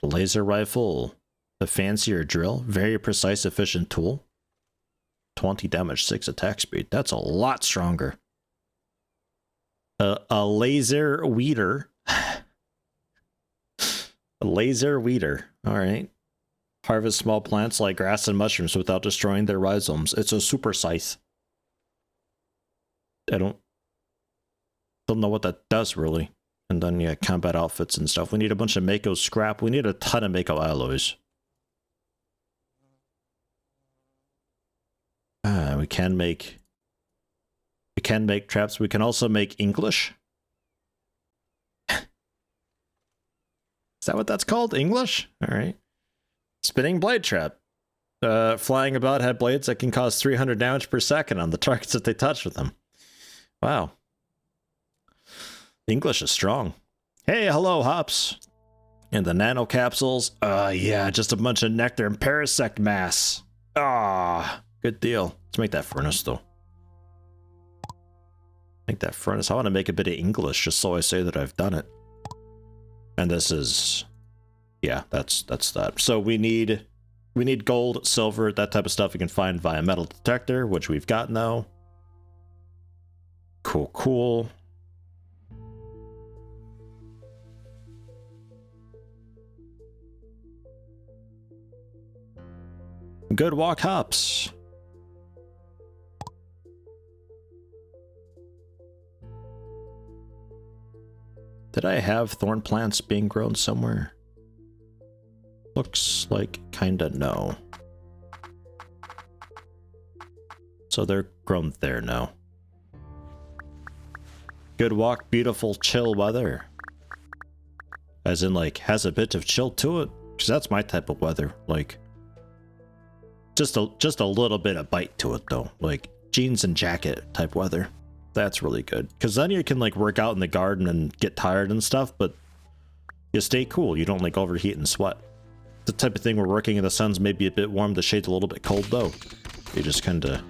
A: Laser rifle, a fancier drill, very precise, efficient tool. 20 damage, 6 attack speed. That's a lot stronger. A laser weeder. A laser weeder. Alright. Harvest small plants like grass and mushrooms without destroying their rhizomes. It's a super scythe. I don't know what that does really. And then yeah, combat outfits and stuff. We need a bunch of Mako scrap. We need a ton of Mako alloys. We can make traps. We can also make English. Is that what that's called? English? Alright. Spinning blade trap. Flying about had blades that can cause 300 damage per second on the targets that they touch with them. Wow. English is strong. Hey, hello, Hops. And the nano capsules. Yeah, just a bunch of nectar and parasect mass. Ah, good deal. Let's make that furnace, though. Make that furnace. I want to make a bit of English just so I say that I've done it. And this is... yeah, that's that. So we need gold, silver, that type of stuff we can find via metal detector, which we've got now. Cool, cool. Good walk hops. Did I have thorn plants being grown somewhere? Looks like kinda no. So they're grown there now. Good walk, beautiful, chill weather. As in, like, has a bit of chill to it. Because that's my type of weather. Like, just a little bit of bite to it, though. Like, jeans and jacket type weather. That's really good. Because then you can, like, work out in the garden and get tired and stuff, but you stay cool. You don't, like, overheat and sweat. The type of thing where working in the sun's maybe a bit warm, the shade's a little bit cold, though. You just kind of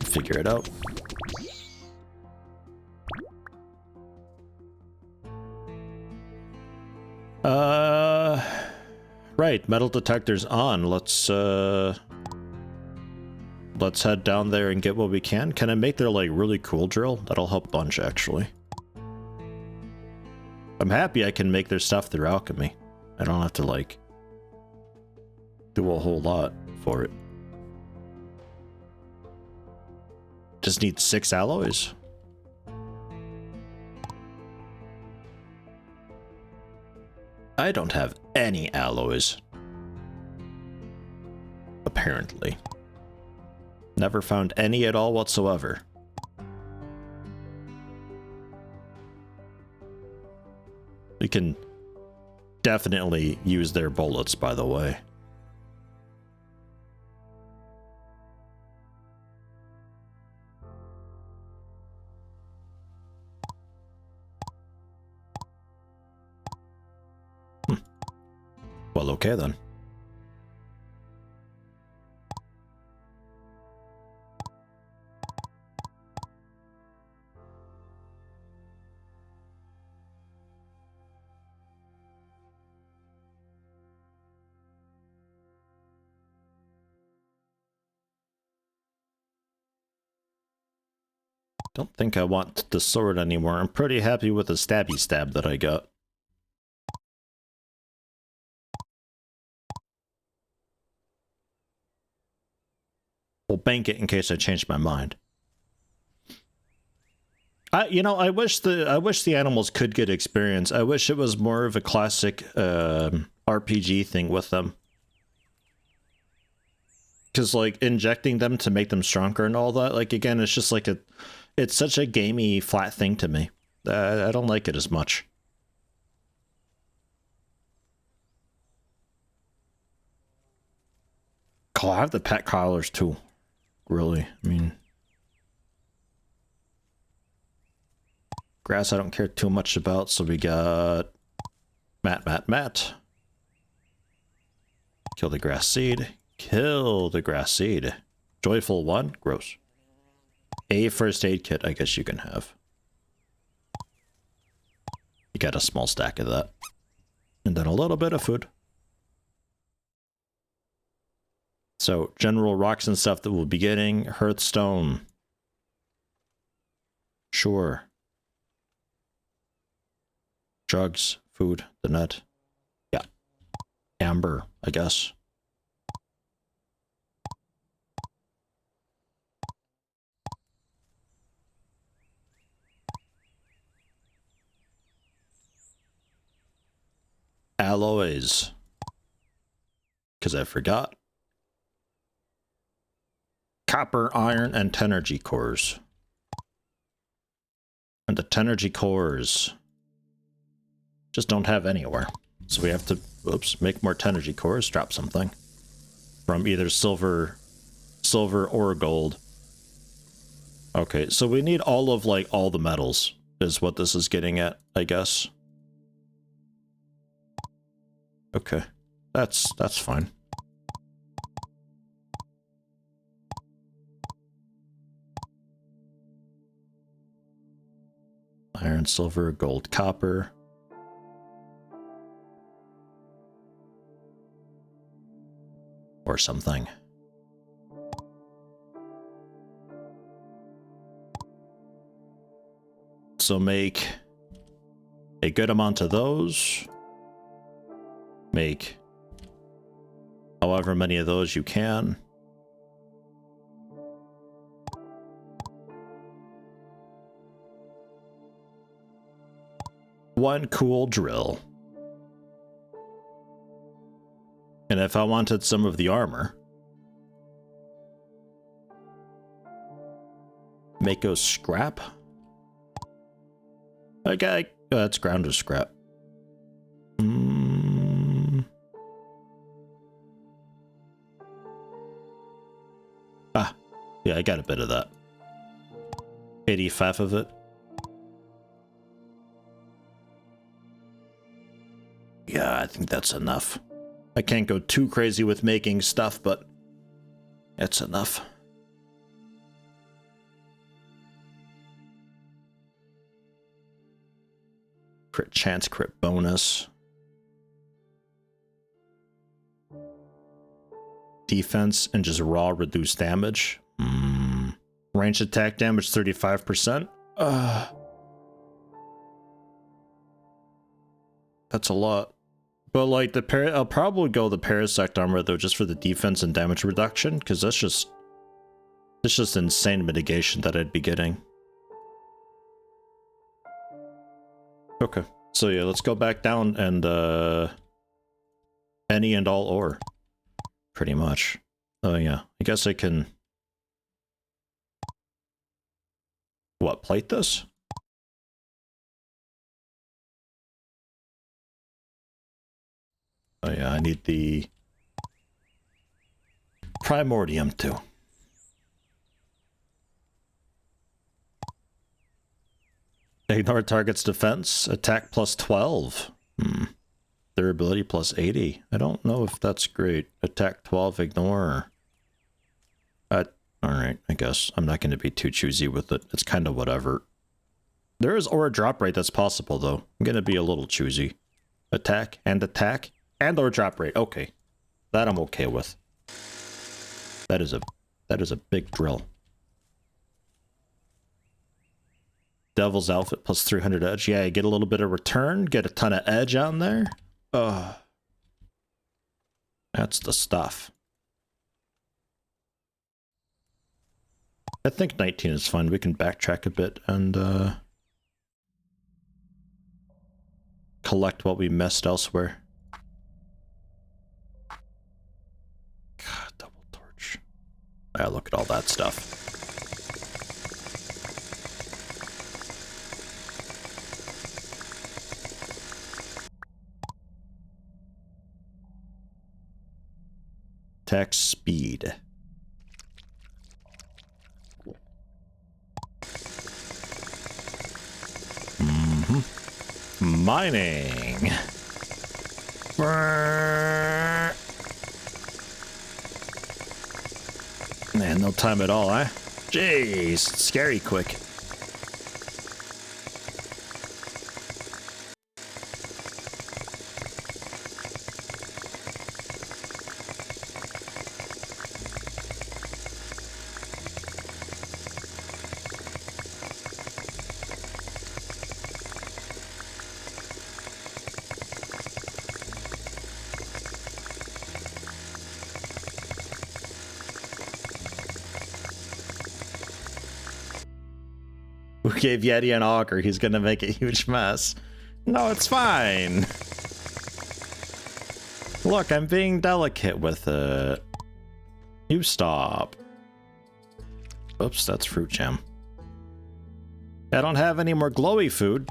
A: figure it out. Right, metal detector's on. Let's head down there and get what we can. Can I make their, like, really cool drill? That'll help a bunch, actually. I'm happy I can make their stuff through alchemy. I don't have to, like, do a whole lot for it. Just need 6 alloys. I don't have any alloys. Apparently. Never found any at all whatsoever. We can definitely use their bullets, by the way. Well, okay then. Don't think I want the sword anymore. I'm pretty happy with the stabby stab that I got. We'll bank it in case I change my mind. You know, I wish the animals could get experience. I wish it was more of a classic RPG thing with them. Because, like, injecting them to make them stronger and all that, like, again, it's just like it's such a gamey, flat thing to me. I don't like it as much. Oh, I have the pet collars too. Really, I mean, grass I don't care too much about, so we got Matt. Kill the grass seed. Kill the grass seed. Joyful 1? Gross. A first aid kit, I guess you can have. You got a small stack of that. And then a little bit of food. So, general rocks and stuff that we'll be getting. Hearthstone. Sure. Drugs, food, the net. Yeah. Amber, I guess. Alloys. Because I forgot. Copper, iron, and tenergy cores. And the tenergy cores just don't have anywhere. So we have to, oops, make more tenergy cores, drop something. From either silver or gold. Okay, so we need all of, like, all the metals, is what this is getting at, I guess. Okay, that's fine. Iron, silver, gold, copper. Or something. so make a good amount of those. Make however many of those you can. One cool drill. And if I wanted some of the armor, make those scrap. Okay, that's ground scrap. Ah, yeah, I got a bit of that. 85 of it. Yeah, I think that's enough. I can't go too crazy with making stuff, but it's enough. Crit chance, crit bonus. Defense and just raw reduced damage. Range attack damage 35%. That's a lot. But like I'll probably go the Parasect armor though, just for the defense and damage reduction, because it's just insane mitigation that I'd be getting. Okay, so yeah, let's go back down and any and all ore, pretty much. Oh yeah, I guess I can. What, plate this? Oh yeah, I need the Primordium too. Ignore target's defense, attack plus 12. Durability plus 80. I don't know if that's great. Attack 12, ignore. Alright, I guess. I'm not going to be too choosy with it. It's kind of whatever. There is aura drop rate that's possible though. I'm going to be a little choosy. Attack, and or drop rate. Okay. That I'm okay with. That is a big drill. Devil's outfit plus 300 edge. Yeah, you get a little bit of return, get a ton of edge on there. That's the stuff. I think 19 is fine. We can backtrack a bit and collect what we missed elsewhere. God, double torch. Yeah, look at all that stuff. Attack speed. Mining. Man, no time at all, eh? Jeez, scary quick. We gave Yeti an auger. He's gonna make a huge mess. No, it's fine. Look, I'm being delicate with it. You stop. Oops, that's fruit jam. I don't have any more glowy food.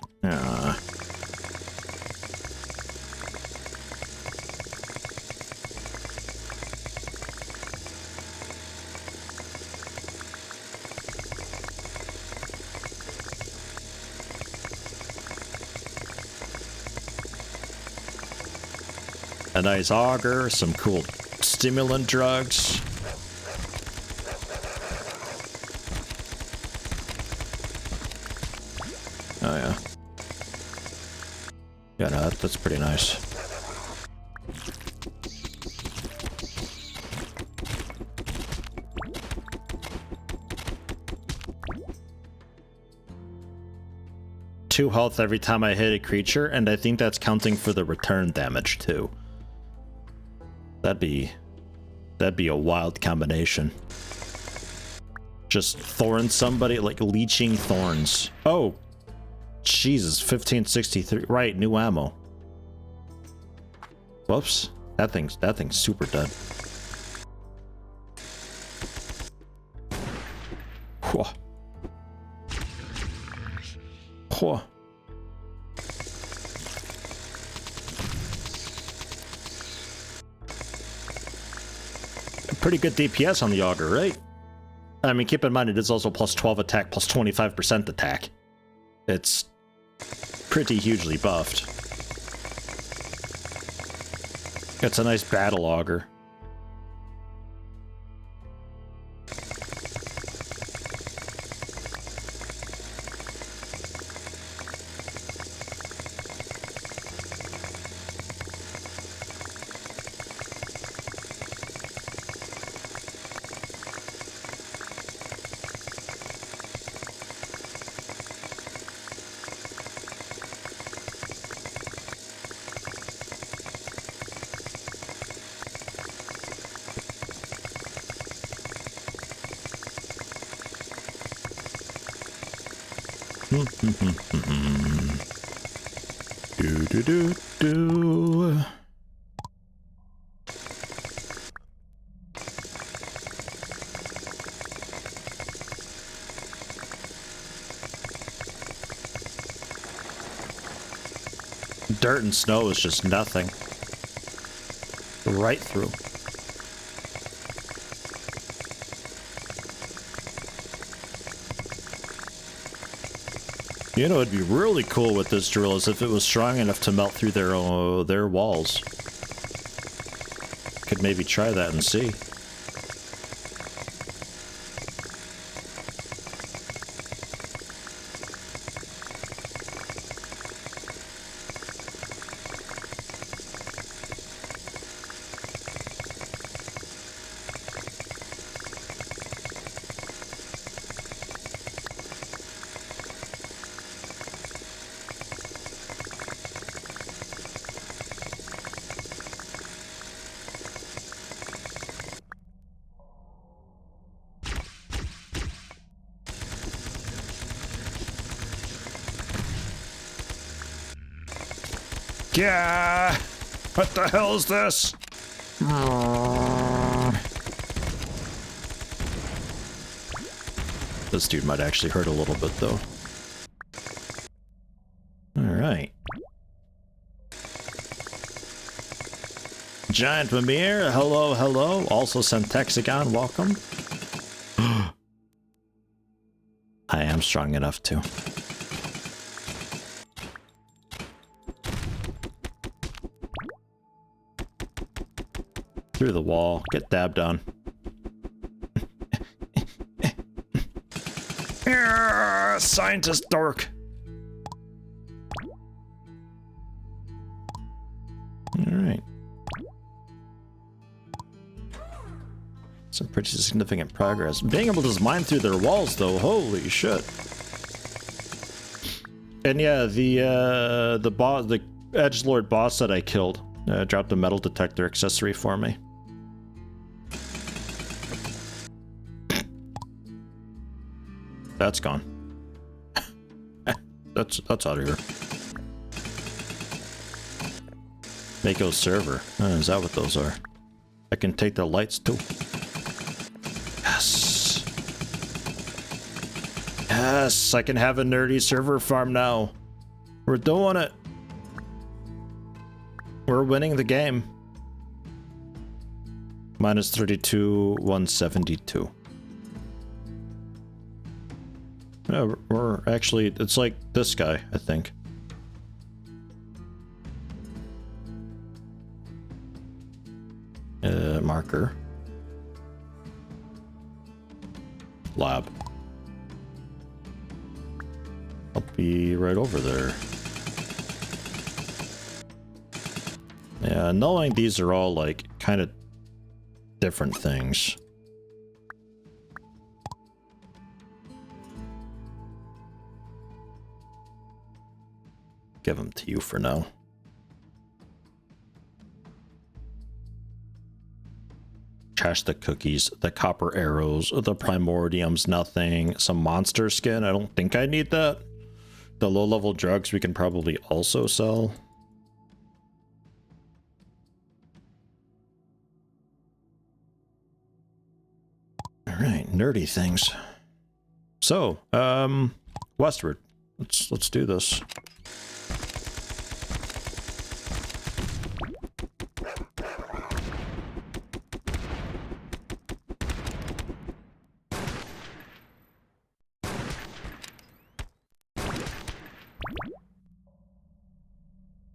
A: A nice auger, some cool stimulant drugs. Oh yeah. Yeah, no, that's pretty nice. 2 health every time I hit a creature, and I think that's counting for the return damage too. That'd be a wild combination. Just thorn somebody, like leeching thorns. Oh, Jesus, 1563. Right, new ammo. Whoops, that thing's super dead. Whoa. Whoa. Pretty good DPS on the auger, right? I mean, keep in mind it is also plus 12 attack, plus 25% attack. It's pretty hugely buffed. It's a nice battle auger. Do. Dirt and snow is just nothing. Right through. You know, it'd be really cool with this drill is if it was strong enough to melt through their walls. Could maybe try that and see. Yeah! What the hell is this? This dude might actually hurt a little bit, though. Alright. Giant Mimir, hello, hello. Also Centexagon, welcome. I am strong enough to. Through the wall. Get dabbed on. Scientist dork. Alright. Some pretty significant progress. Being able to just mine through their walls, though, holy shit. And yeah, the boss, the edgelord boss that I killed, dropped a metal detector accessory for me. That's gone. that's out of here. Mako server. Is that what those are? I can take the lights too. Yes. Yes, I can have a nerdy server farm now. We're doing it. We're winning the game. Minus 32, 172. Yeah, we're actually, it's like this guy, I think. Marker. Lab. I'll be right over there. Yeah, knowing these are all like kind of different things. Give them to you for now. Trash the cookies, the copper arrows, the primordiums, nothing. Some monster skin, I don't think I need that. The low-level drugs we can probably also sell. Alright, nerdy things. So, westward. Let's do this.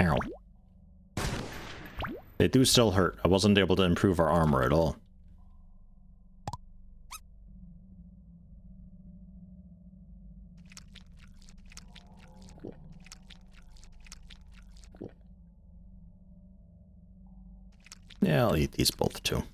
A: Ow. They do still hurt. I wasn't able to improve our armor at all. Yeah, I'll eat these both too.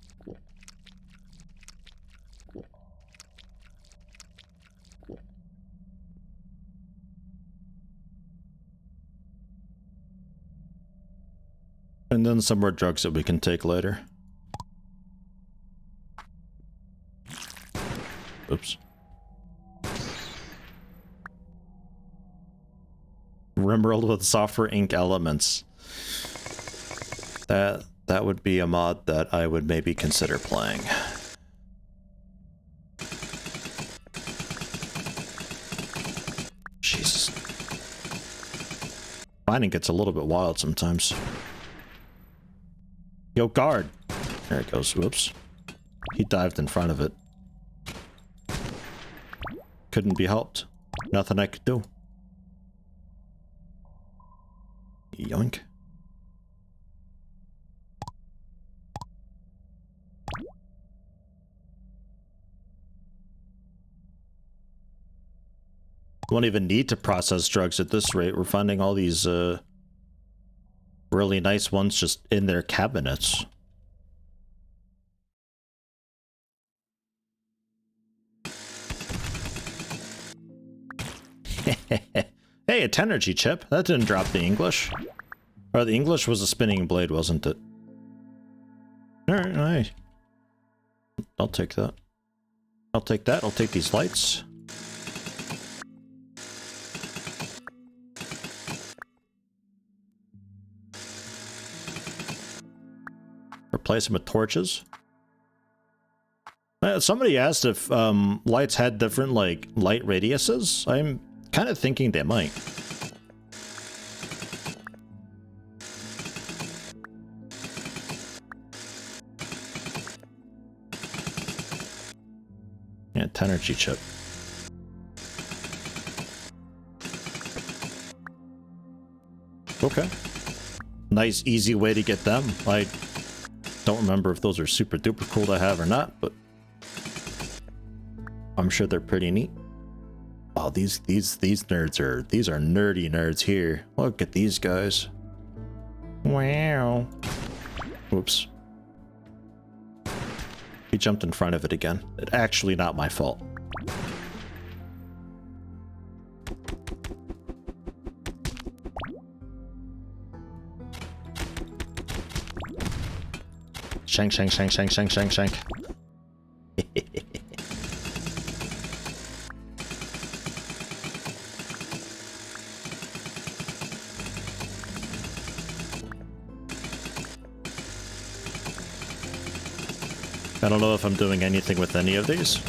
A: And then some more drugs that we can take later. Oops. RimWorld with software ink elements. That would be a mod that I would maybe consider playing. Jesus. Mining gets a little bit wild sometimes. Yo, guard! There it goes. Whoops. He dived in front of it. Couldn't be helped. Nothing I could do. Yoink. We won't even need to process drugs at this rate. We're finding all these really nice ones just in their cabinets. Hey, a Tenergy chip. That didn't drop the English. Or the English was a spinning blade, wasn't it? Alright. I'll take that. I'll take that. I'll take these lights. Replace them with torches. Somebody asked if lights had different, like, light radiuses. I'm kind of thinking they might. Yeah, Tenergy chip. Okay. Nice, easy way to get them. I don't remember if those are super duper cool to have or not, but I'm sure they're pretty neat. Wow, these nerds are, these are nerdy nerds here. Look at these guys. Wow. Whoops. He jumped in front of it again. It's actually not my fault. Shank, shank, shank, shank, shank, shank, shank. I don't know if I'm doing anything with any of these.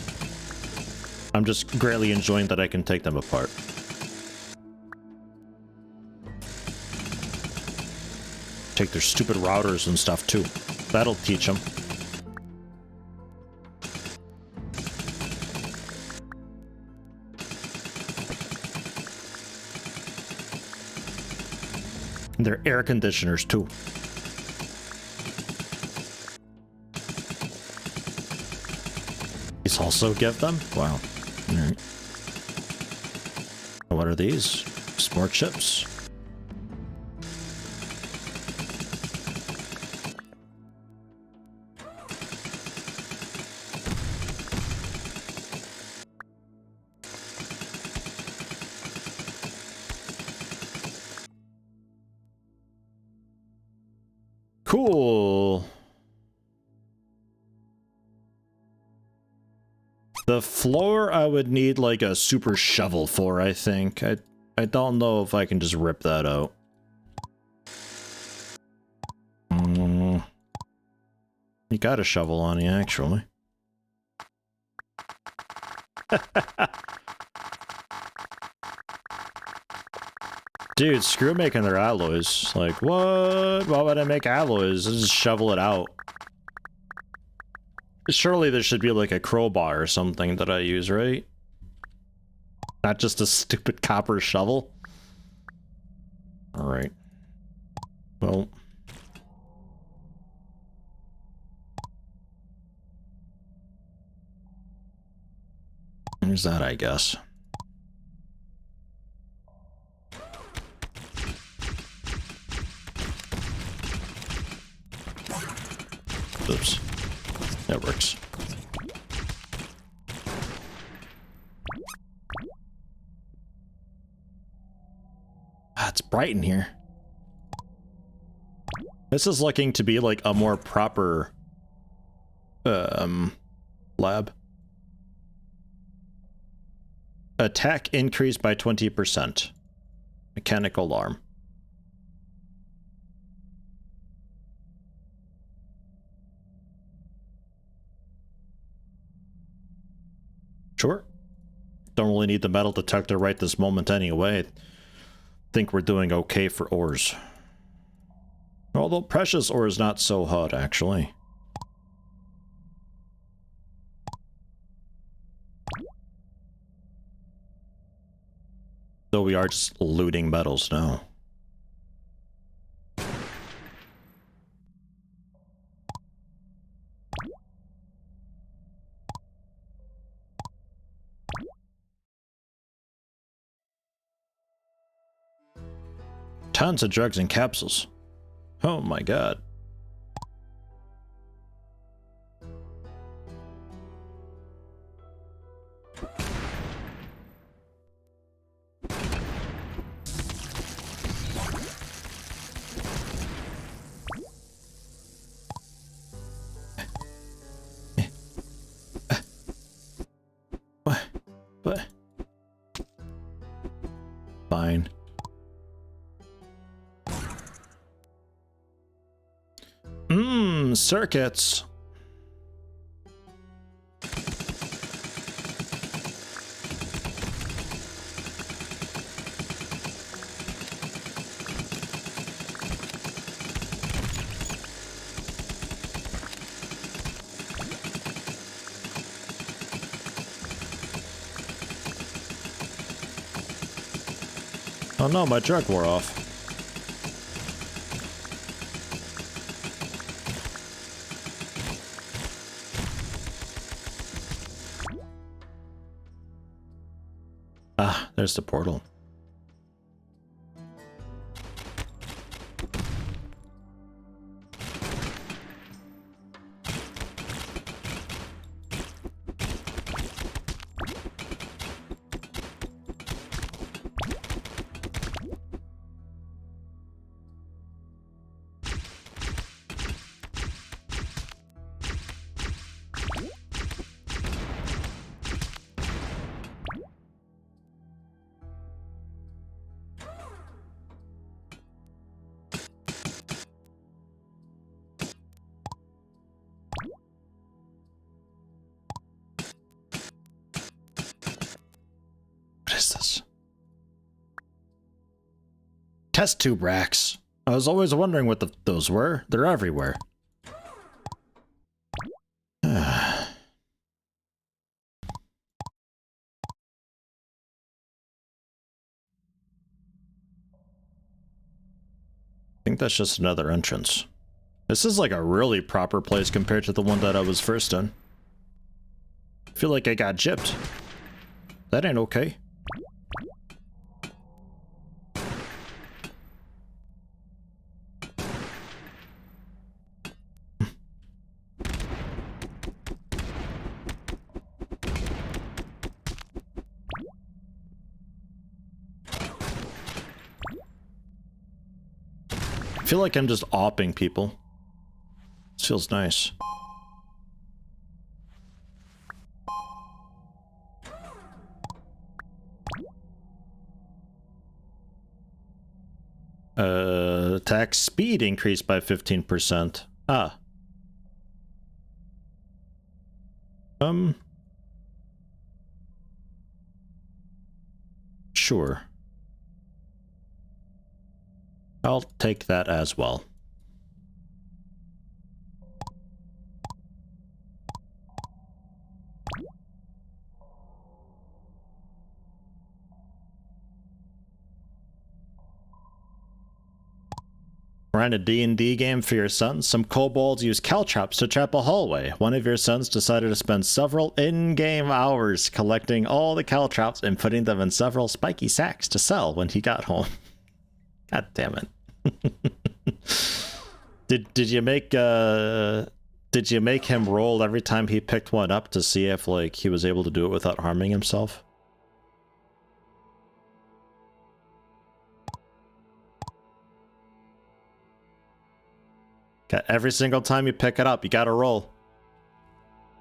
A: I'm just greatly enjoying that I can take them apart. Take their stupid routers and stuff too. That'll teach them. And their air conditioners too. These also give them? Wow. Alright. What are these? Some more chips. Cool. The floor I would need like a super shovel for, I think. I don't know if I can just rip that out. You got a shovel on you, actually. Dude, screw making their alloys. Like, what? Why would I make alloys? I'll just shovel it out. Surely there should be like a crowbar or something that I use, right? Not just a stupid copper shovel. Alright. Well. There's that, I guess. Oops. That works. Ah, it's bright in here. This is looking to be like a more proper lab. Attack increased by 20%. Mechanical alarm. Sure. Don't really need the metal detector right this moment anyway. Think we're doing okay for ores. Although precious ore is not so hot, actually. Though we are just looting metals now. Tons of drugs and capsules. Oh my god. What? Fine. Circuits. Oh no, my drug wore off. Ah, there's the portal. Test tube racks. I was always wondering what those were. They're everywhere. I think that's just another entrance. This is like a really proper place compared to the one that I was first in. I feel like I got gypped. That ain't okay. I feel like I'm just opping people. feels nice. Attack speed increased by 15%. Ah. Sure. I'll take that as well. Run a D&D game for your sons. Some kobolds use caltrops to trap a hallway. One of your sons decided to spend several in-game hours collecting all the caltrops and putting them in several spiky sacks to sell when he got home. God damn it. Did you make him roll every time he picked one up to see if like he was able to do it without harming himself? Every single time you pick it up, you gotta roll.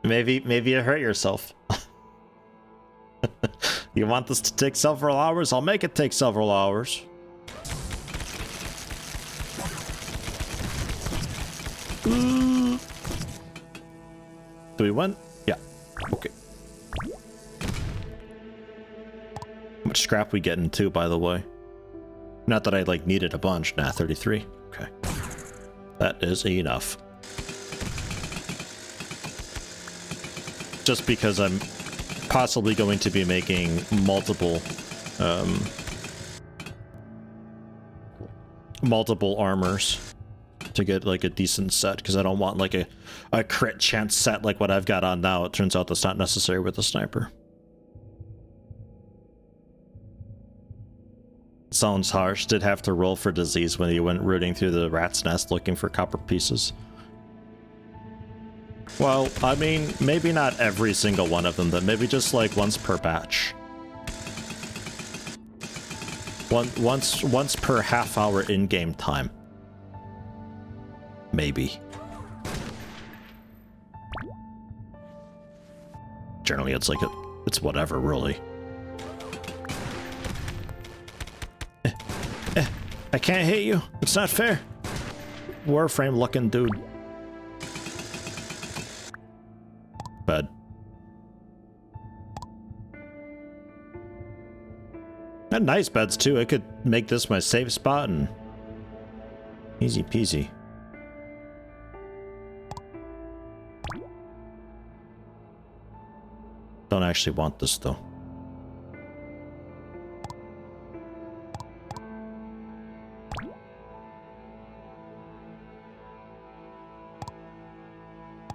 A: Maybe you hurt yourself. You want this to take several hours? I'll make it take several hours. Do we win? Yeah. Okay. How much scrap we getting too, by the way? Not that I like needed a bunch. Nah, 33. Okay. That is enough. Just because I'm possibly going to be making multiple armors to get like a decent set, because I don't want like a crit chance set like what I've got on now. It turns out that's not necessary with the sniper. Sounds harsh. Did have to roll for disease when he went rooting through the rat's nest looking for copper pieces. Well, I mean, maybe not every single one of them, but maybe just like once per batch. Once per half hour in-game time. Maybe. Generally, it's like it's whatever, really. I can't hit you. It's not fair. Warframe looking dude. Bad. And nice beds too. I could make this my safe spot and easy peasy. Don't actually want this though.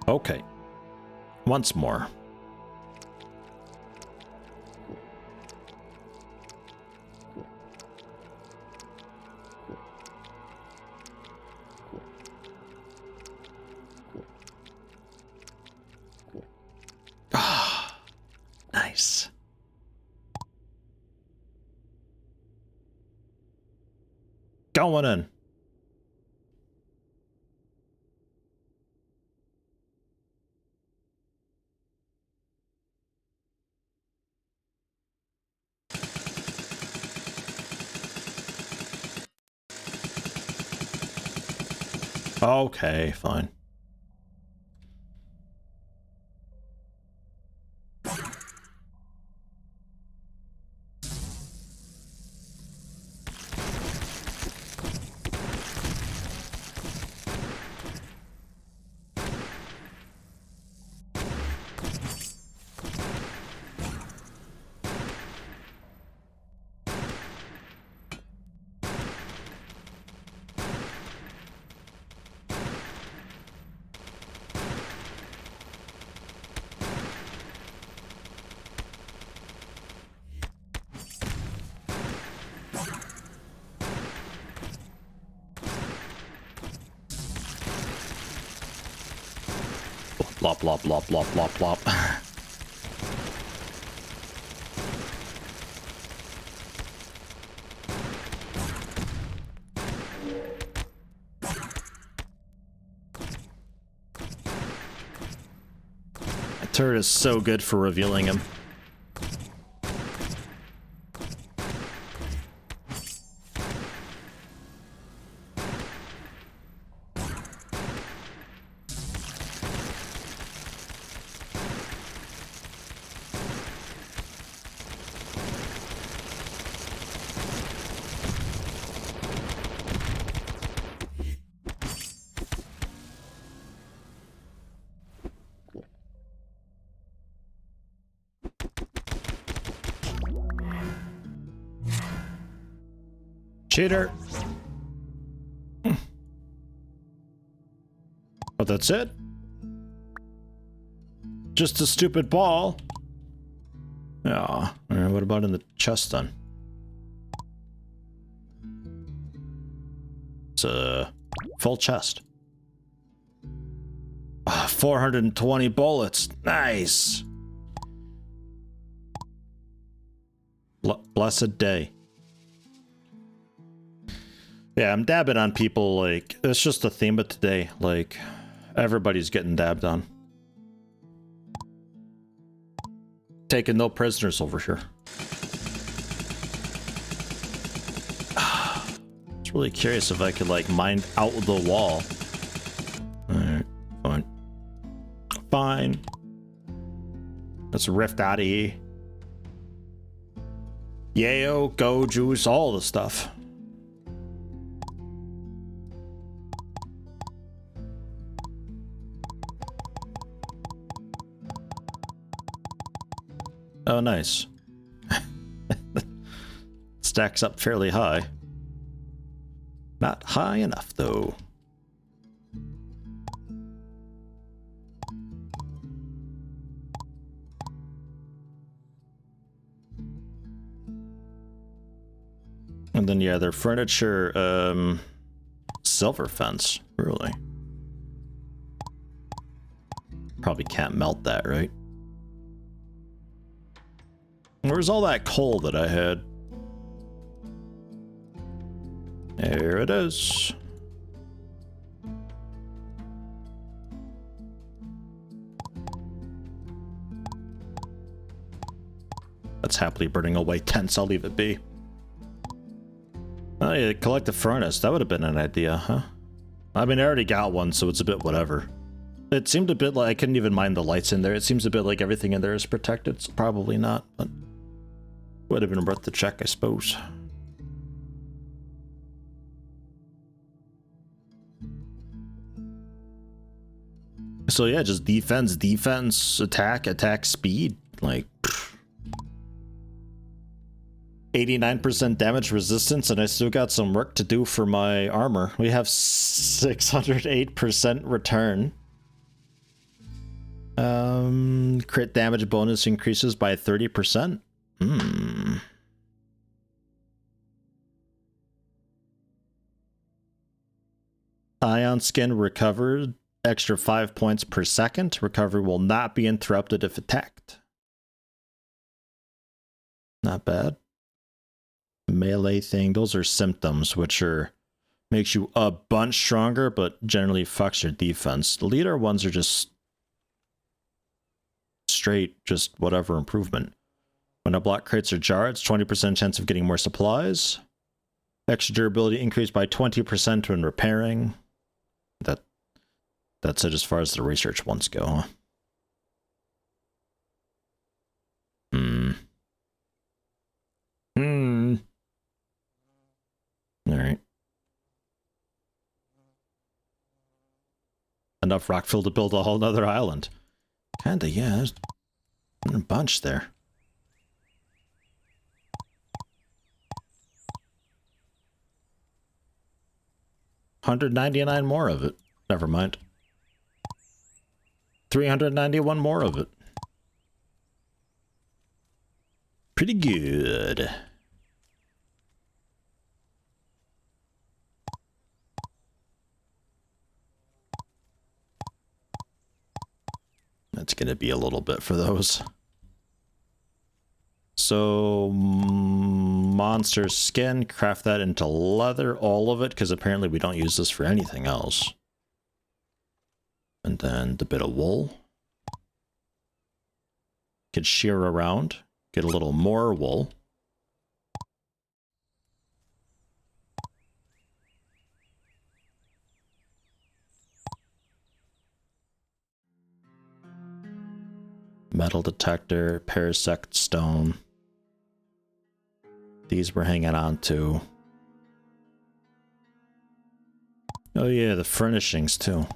A: Okay. Once more. Ah, nice. Going in. Okay, fine. Blop, blop, blop, blop, blop, blop. Turret is so good for revealing him. Cheater. But that's it? Just a stupid ball? Yeah. Alright, what about in the chest then? It's a full chest. 420 bullets. Nice. Blessed day. Yeah, I'm dabbing on people, like, it's just the theme of today. Like, everybody's getting dabbed on. Taking no prisoners over here. I was really curious if I could, like, mine out the wall. Alright, fine. Fine. Let's rift out of here. Yayo, go juice, all the stuff. Oh, nice. Stacks up fairly high. Not high enough, though. And then, yeah, their furniture, silver fence, really. Probably can't melt that, right? Where's all that coal that I had? There it is. That's happily burning away tents. I'll leave it be. Oh yeah, collect the furnace. That would have been an idea, huh? I mean, I already got one, so it's a bit whatever. It seemed a bit like I couldn't even mind the lights in there. It seems a bit like everything in there is protected. So probably not, but would have been worth the check, I suppose. So yeah, just defense, defense, attack, attack speed. Like 89% damage resistance, and I still got some work to do for my armor. We have 608% return. Crit damage bonus increases by 30%. Ion skin recovered extra 5 points per second. Recovery will not be interrupted if attacked. Not bad. Melee thing, those are symptoms, which are makes you a bunch stronger, but generally fucks your defense. The leader ones are just straight, just whatever improvement. When a block crates are jarred, 20% chance of getting more supplies. Extra durability increased by 20% when repairing. That's it as far as the research ones go, huh? Alright. Enough rockfill to build a whole nother island. Kinda, yeah. There's a bunch there. $199 more of it. Never mind. 391 more of it. Pretty good. That's gonna be a little bit for those. So, monster skin, craft that into leather, all of it, because apparently we don't use this for anything else. And then the bit of wool. Could shear around, get a little more wool. Metal detector, parasect stone. These we're hanging on to. Oh yeah, the furnishings too.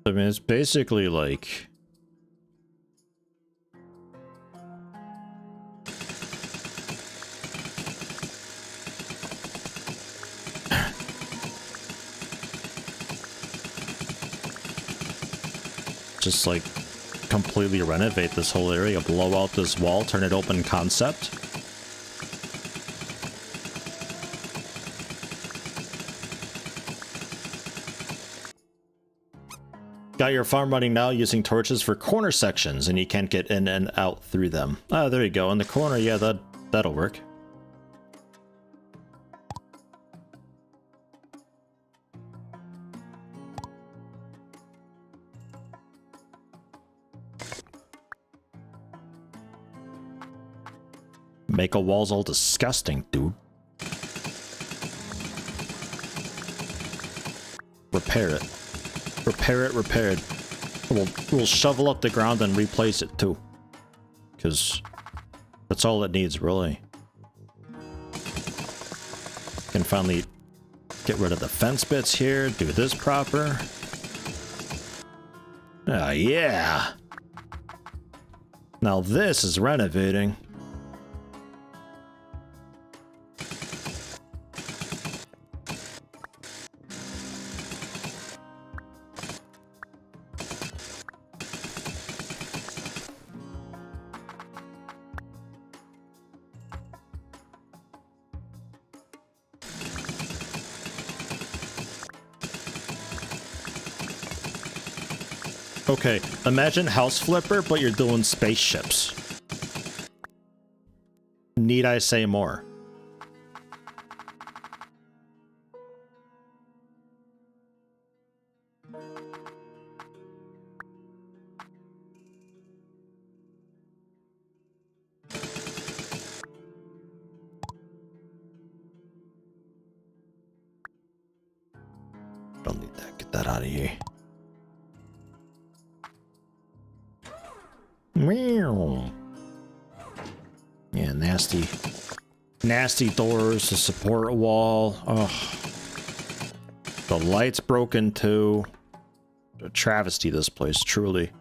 A: I mean, it's basically like... just like completely renovate this whole area, blow out this wall, turn it open concept. Got your farm running now using torches for corner sections, and you can't get in and out through them. Ah, there you go. In the corner, yeah, that'll work. Make a wall's all disgusting, dude. Repair it. Repair it, repaired. We'll shovel up the ground and replace it too. Because that's all it needs, really. Can finally get rid of the fence bits here, do this proper. Ah, yeah. Now this is renovating. Okay, imagine House Flipper, but you're doing spaceships. Need I say more? Don't need that. Get that out of here. Meow. Yeah, nasty. Nasty doors, the support wall. Ugh. The light's broken too. A travesty, this place, truly.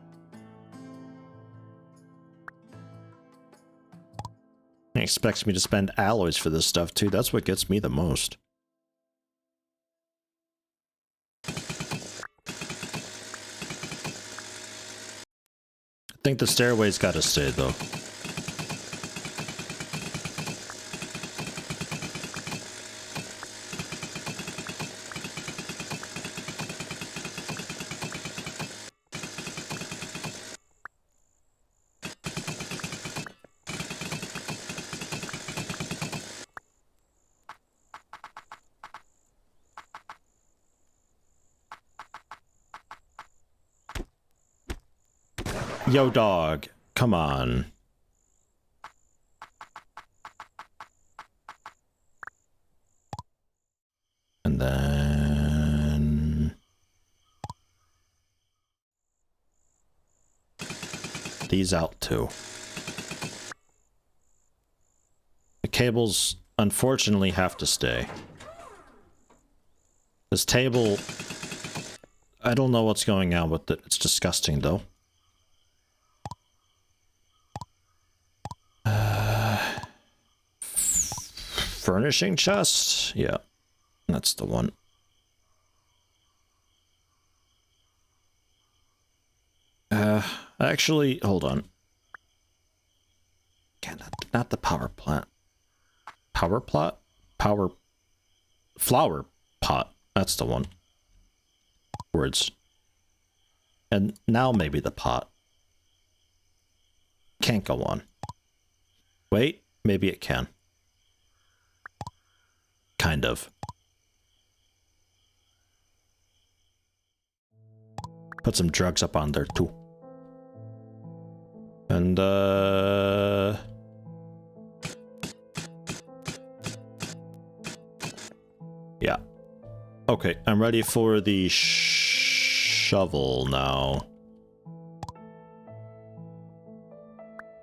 A: He expects me to spend alloys for this stuff too. That's what gets me the most. I think the stairway's gotta stay though. Yo, dog. Come on. And then... these out too. The cables, unfortunately, have to stay. This table... I don't know what's going on with it. It's disgusting, though. Furnishing chest? Yeah, that's the one. Actually, hold on. Not the power plant. Power plot? Power... flower pot. That's the one. Words. And now maybe the pot. Can't go on. Wait, maybe it can. Kind of. Put some drugs up on there too. And yeah. Okay, I'm ready for the shovel now.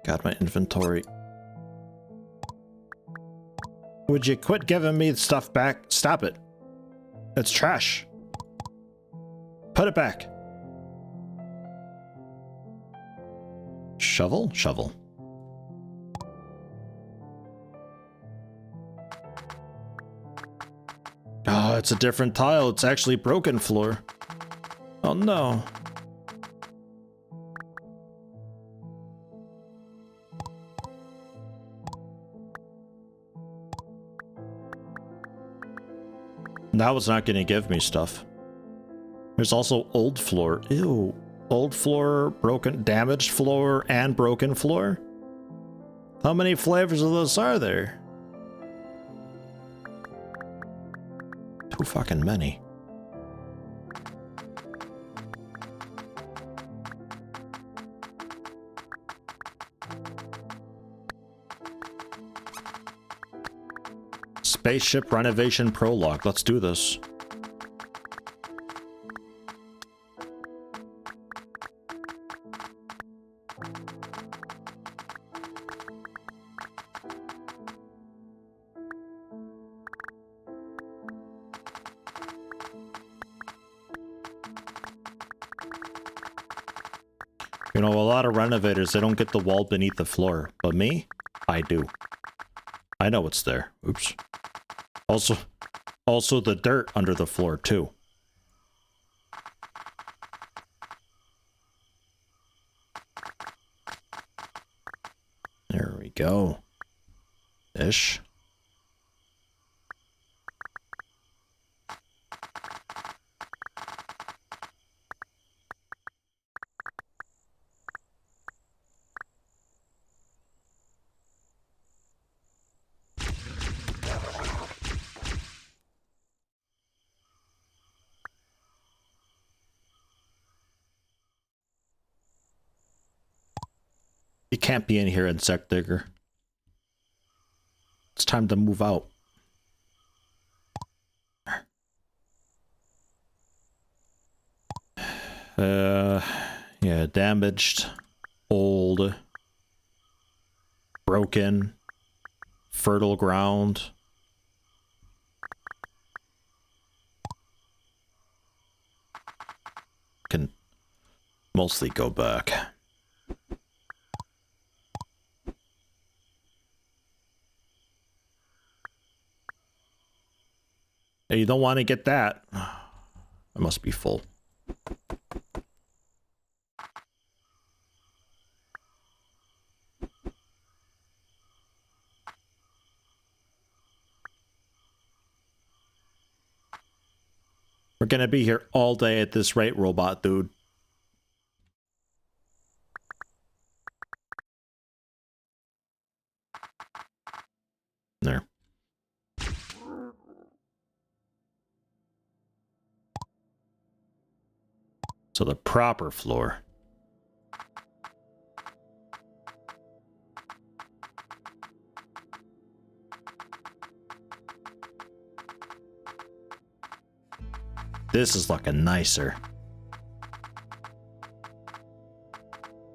A: Got my inventory. Would you quit giving me stuff back? Stop it. It's trash. Put it back. Shovel? Shovel. Oh, it's a different tile. It's actually broken floor. Oh no. That was not going to give me stuff. There's also old floor. Ew. Old floor, broken, damaged floor, and broken floor? How many flavors of those are there? Too fucking many. Spaceship Renovation Prologue. Let's do this. You know, a lot of renovators, they don't get the wall beneath the floor. But me? I do. I know it's there. Oops. Also the dirt under the floor, too. There we go. Ish. You can't be in here, insect digger. It's time to move out. Yeah, damaged, old, broken, fertile ground. Can mostly go back. Hey, you don't want to get that. I must be full. We're gonna be here all day at this rate, robot dude. There. So the proper floor. This is looking nicer.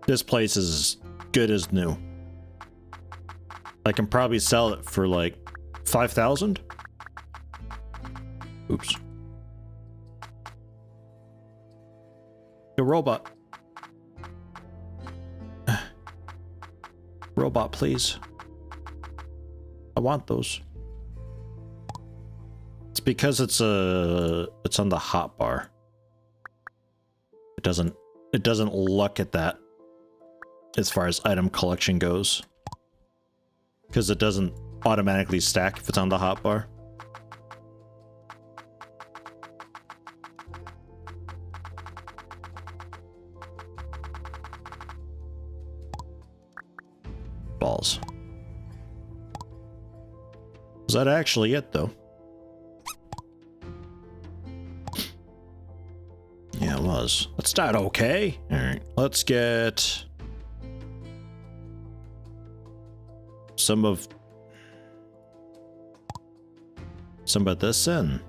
A: This place is as good as new. I can probably sell it for like 5,000? Oops. Yo, robot. Robot, please. I want those. It's because it's on the hot bar. It doesn't look at that as far as item collection goes. Because it doesn't automatically stack if it's on the hot bar. Balls. Is that actually it, though? Yeah, it was. Let's start okay. Alright, let's get some of this in.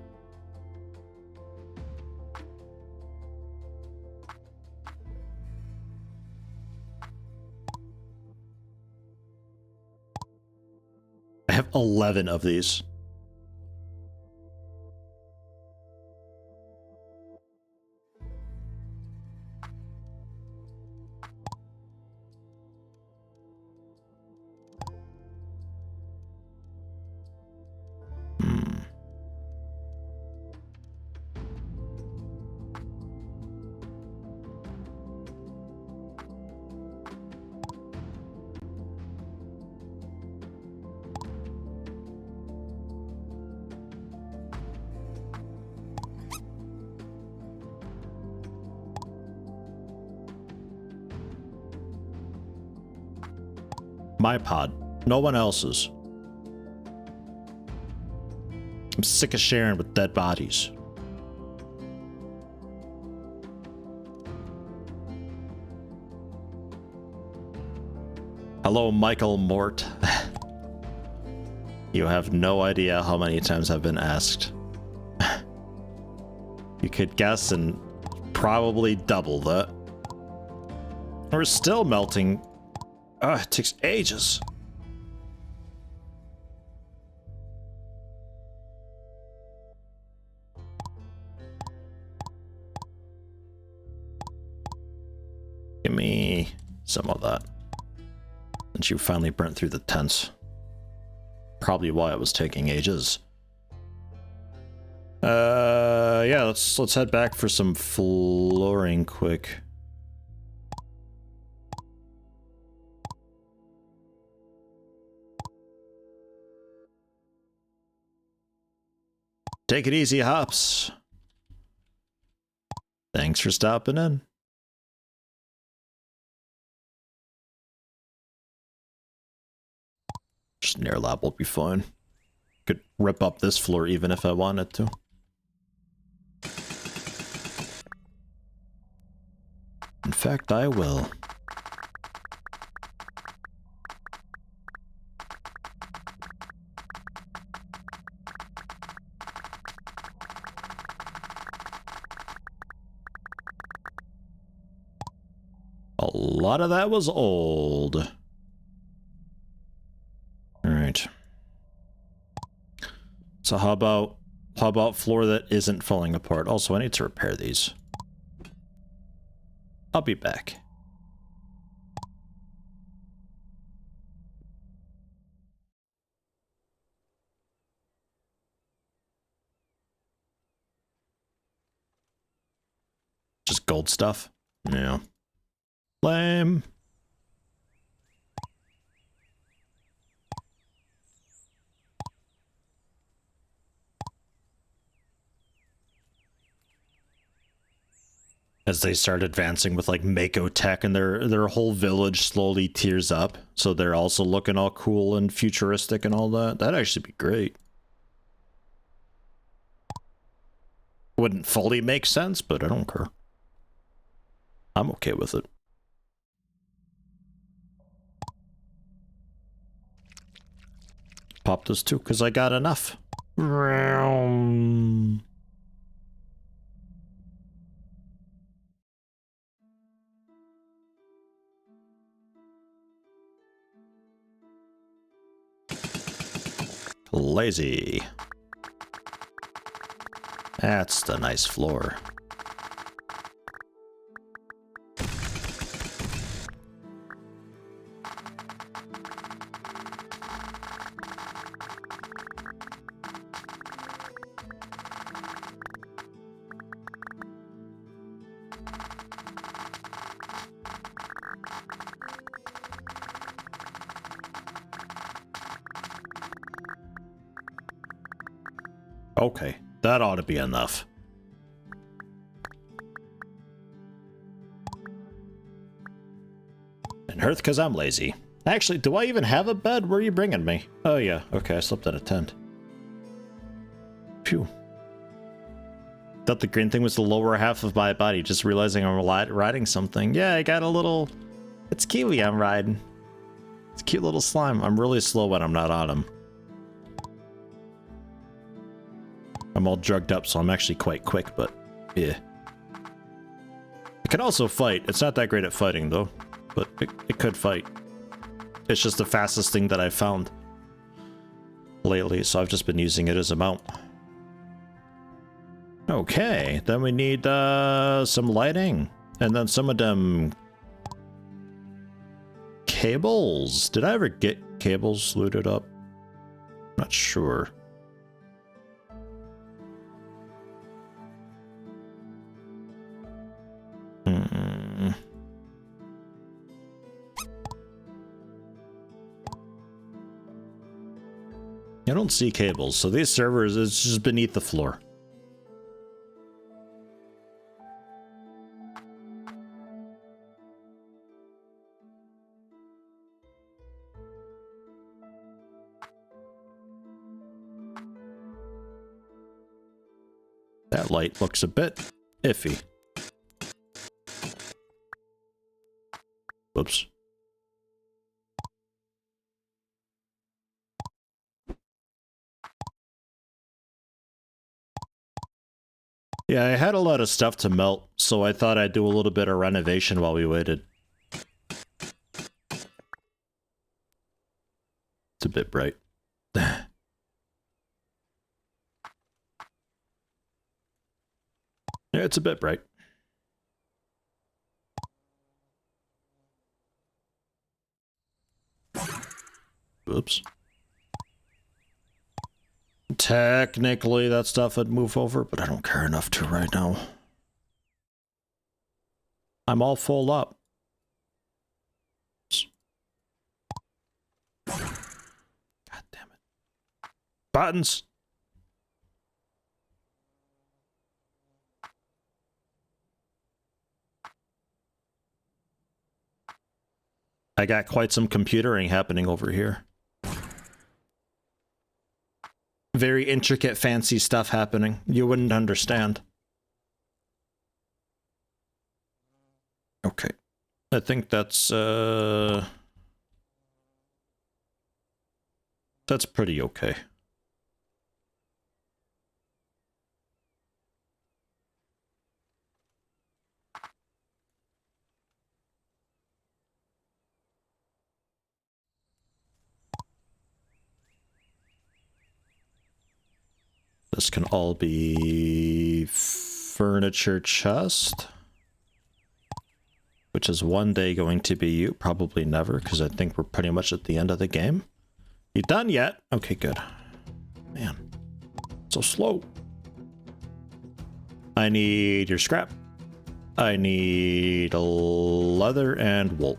A: I have 11 of these. My pod, no one else's. I'm sick of sharing with dead bodies. Hello, Michael Mort. You have no idea how many times I've been asked. You could guess and probably double that. We're still melting. It takes ages. Give me some of that. And you finally burnt through the tents. Probably why it was taking ages. Yeah, let's head back for some flooring quick. Take it easy, Hops. Thanks for stopping in. Just an air lab will be fine. Could rip up this floor even if I wanted to. In fact, I will. A lot of that was old. Alright. So how about floor that isn't falling apart? Also, I need to repair these. I'll be back. Just gold stuff? Yeah. Lame. As they start advancing with like Mako tech and their whole village slowly tears up. So they're also looking all cool and futuristic and all that. That'd actually be great. Wouldn't fully make sense, but I don't care. I'm okay with it. Pop this too, because I got enough. Lazy. That's the nice floor. Okay, that ought to be enough. And Hearth, because I'm lazy. Actually, do I even have a bed? Where are you bringing me? Oh yeah, okay, I slept in a tent. Phew. Thought the green thing was the lower half of my body, just realizing I'm riding something. Yeah, I got a little... It's Kiwi I'm riding. It's a cute little slime. I'm really slow when I'm not on him. I'm all drugged up, so I'm actually quite quick, but yeah. It can also fight. It's not that great at fighting, though, but it could fight. It's just the fastest thing that I've found lately, so I've just been using it as a mount. Okay, then we need some lighting, and then some of them cables. Did I ever get cables looted up? Not sure. I don't see cables, so these servers, it's just beneath the floor. That light looks a bit iffy. Whoops. Yeah, I had a lot of stuff to melt, so I thought I'd do a little bit of renovation while we waited. It's a bit bright. Yeah, it's a bit bright. Oops. Technically, that stuff would move over, but I don't care enough to right now. I'm all full up. God damn it. Buttons! I got quite some computering happening over here. Very intricate, fancy stuff happening. You wouldn't understand. Okay. I think that's pretty okay. This can all be furniture chest, which is one day going to be you. Probably never, because I think we're pretty much at the end of the game. You done yet? Okay, good. Man, so slow. I need your scrap. I need leather and wool.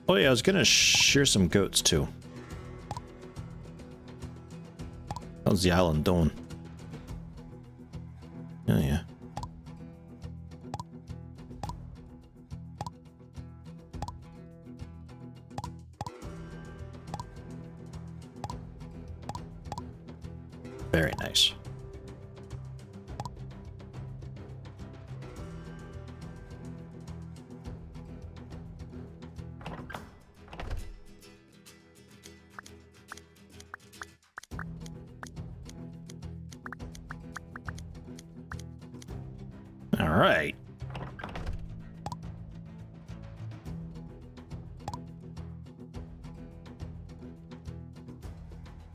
A: Oh yeah, I was gonna shear some goats too. How's the island doing? Oh yeah. Very nice. All right.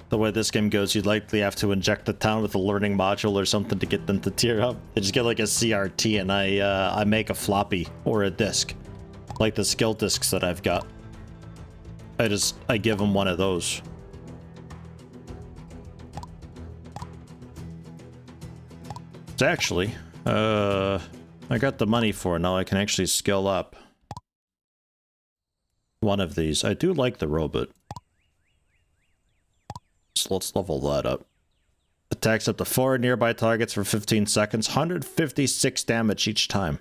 A: The way this game goes, you'd likely have to inject the town with a learning module or something to get them to tier up. I just get like a CRT and I make a floppy or a disc, like the skill discs that I've got. I give them one of those. It's actually, I got the money for it. Now I can actually skill up one of these. I do like the robot. So let's level that up. Attacks up to 4 nearby targets for 15 seconds. 156 damage each time.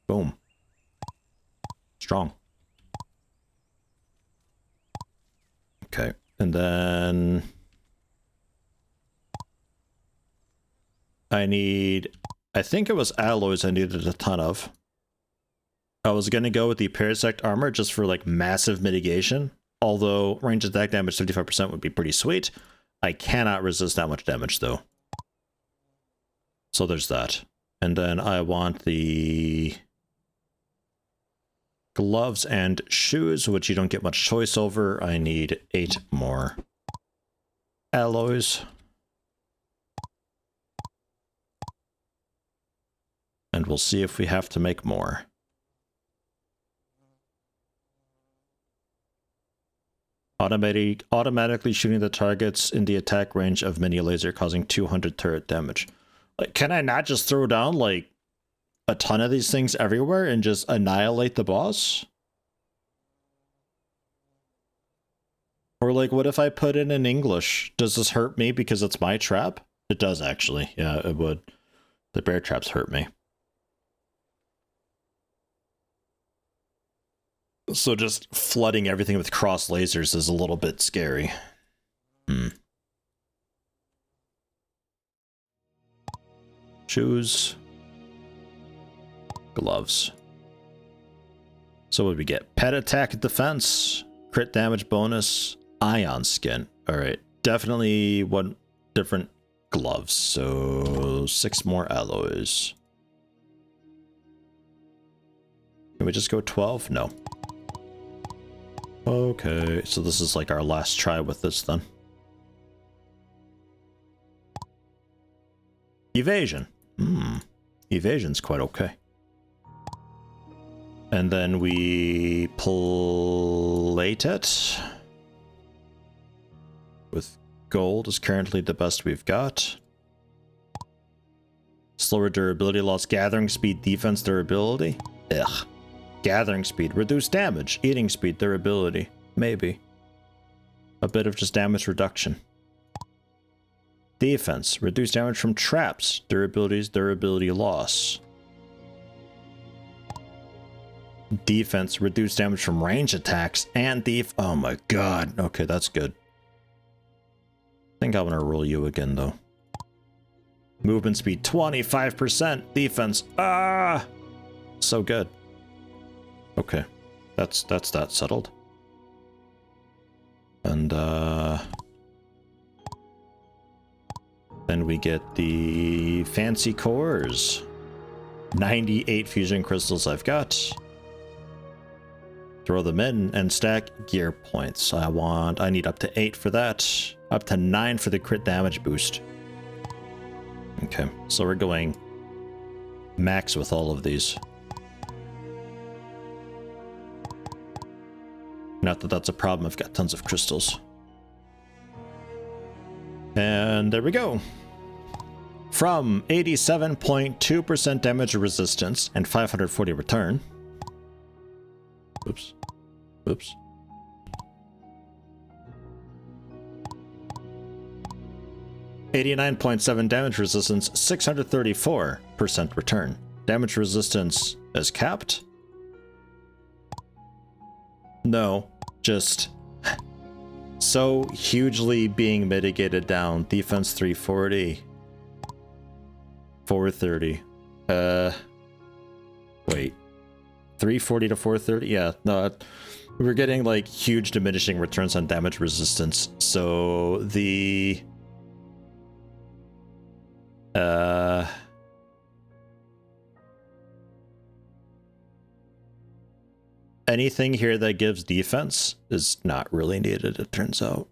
A: Boom. Strong. Okay. And then... I think it was alloys I needed a ton of. I was going to go with the Parasect armor just for like massive mitigation. Although range attack damage 55% would be pretty sweet. I cannot resist that much damage though. So there's that. And then I want the gloves and shoes, which you don't get much choice over. I need 8 more alloys. And we'll see if we have to make more. Automatically shooting the targets in the attack range of mini laser, causing 200 turret damage. Like, can I not just throw down like a ton of these things everywhere and just annihilate the boss? Or like, what if I put it in English? Does this hurt me because it's my trap? It does actually. Yeah, it would. The bear traps hurt me. So just flooding everything with cross lasers is a little bit scary. Shoes. Gloves. So what did we get? Pet attack defense. Crit damage bonus. Ion skin. Alright. Definitely one different gloves. So 6 more alloys. Can we just go 12? No. Okay, so this is like our last try with this then. Evasion. Evasion's quite okay. And then we plate it with gold is currently the best we've got. Slower durability loss, gathering speed, defense, durability. Ugh. Gathering speed, reduced damage, eating speed, durability. Maybe. A bit of just damage reduction. Defense, reduced damage from traps. Durability's durability loss. Defense, reduced damage from range attacks and oh my god. Okay, that's good. I think I'm gonna roll you again though. Movement speed 25%. Defense. Ah! So good. Okay. That's that settled. And then we get the fancy cores. 98 fusion crystals I've got. Throw them in and stack gear points. I need up to 8 for that. Up to 9 for the crit damage boost. Okay, so we're going max with all of these. Not that that's a problem, I've got tons of crystals. And there we go. From 87.2% damage resistance and 540 return. Oops. Oops. $89.7 damage resistance, 634% return. Damage resistance is capped? No, just so hugely being mitigated down. Defense 340. 430. Wait. 340 to 430? Yeah, no, we're getting like huge diminishing returns on damage resistance. So the anything here that gives defense is not really needed, it turns out.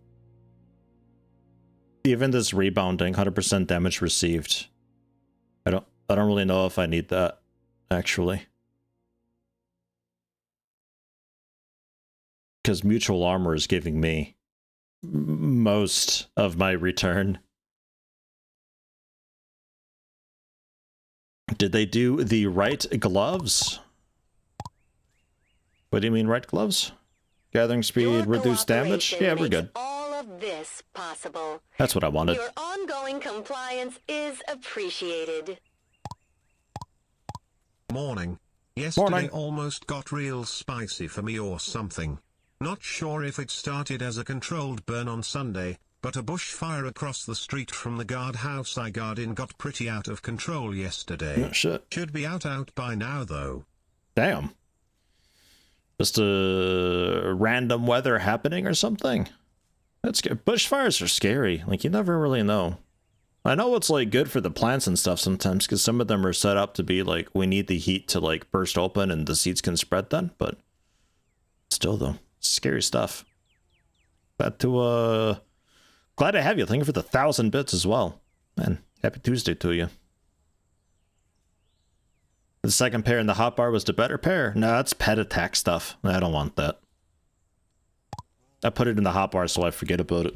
A: Even this rebounding, 100% damage received. I don't really know if I need that, actually. Because mutual armor is giving me most of my return. Did they do the right gloves? What do you mean right gloves? Gathering speed, reduced damage? Yeah, we're good.
C: All of this possible.
A: That's what I wanted.
C: Your ongoing compliance is appreciated.
B: Morning. Yesterday almost got real spicy for me or something. Not sure if it started as a controlled burn on Sunday, but a bushfire across the street from the guardhouse I guard in got pretty out of control yesterday.
A: Oh, shit.
B: Should be out by now though.
A: Damn. Just a random weather happening or something? That's good. Bushfires are scary. Like, you never really know. I know it's, like, good for the plants and stuff sometimes, because some of them are set up to be, like, we need the heat to, like, burst open and the seeds can spread then, but still, though, scary stuff. Glad to have you. Thank you for the 1,000 bits as well. Man, happy Tuesday to you. The second pair in the hotbar was the better pair? No, that's pet attack stuff. I don't want that. I put it in the hotbar so I forget about it.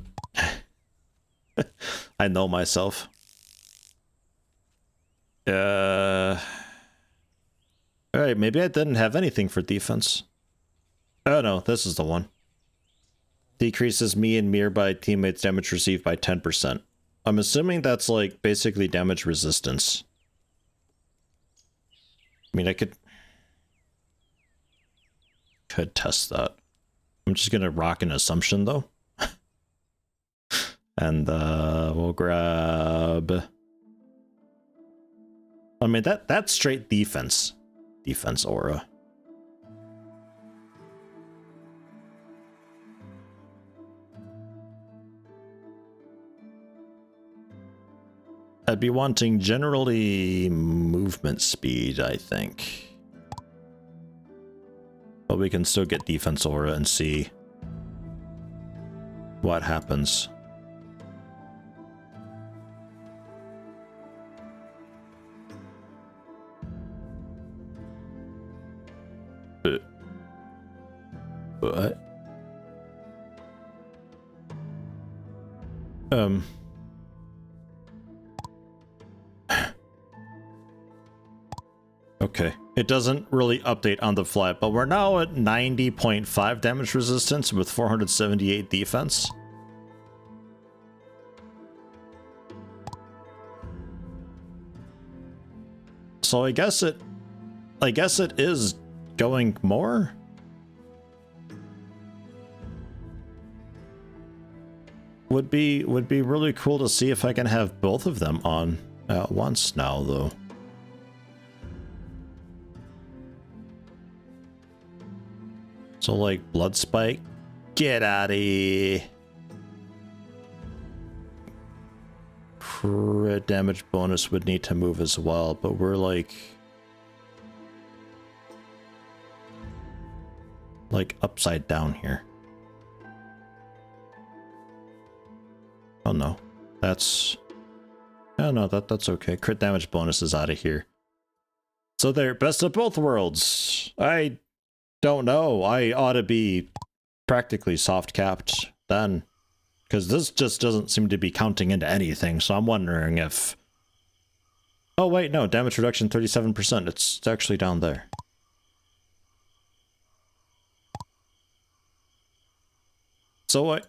A: I know myself. Alright, maybe I didn't have anything for defense. Oh no, this is the one. Decreases me and nearby teammates' damage received by 10%. I'm assuming that's like basically damage resistance. I mean, I could test that. I'm just gonna rock an assumption though. And we'll grab, I mean, that's straight defense aura. I'd be wanting generally movement speed, I think. But we can still get defense aura and see what happens. What? Okay, it doesn't really update on the fly, but we're now at 90.5 damage resistance with 478 defense. So I guess it is going more. Would be really cool to see if I can have both of them on at once now, though. So, like, Blood Spike, get out of here. Crit damage bonus would need to move as well, but we're like upside down here. Oh no, that's okay. Crit damage bonus is out of here. So they're best of both worlds. I don't know. I ought to be practically soft capped then, because this just doesn't seem to be counting into anything. So I'm wondering if. Oh wait, no, damage reduction 37%. It's actually down there. So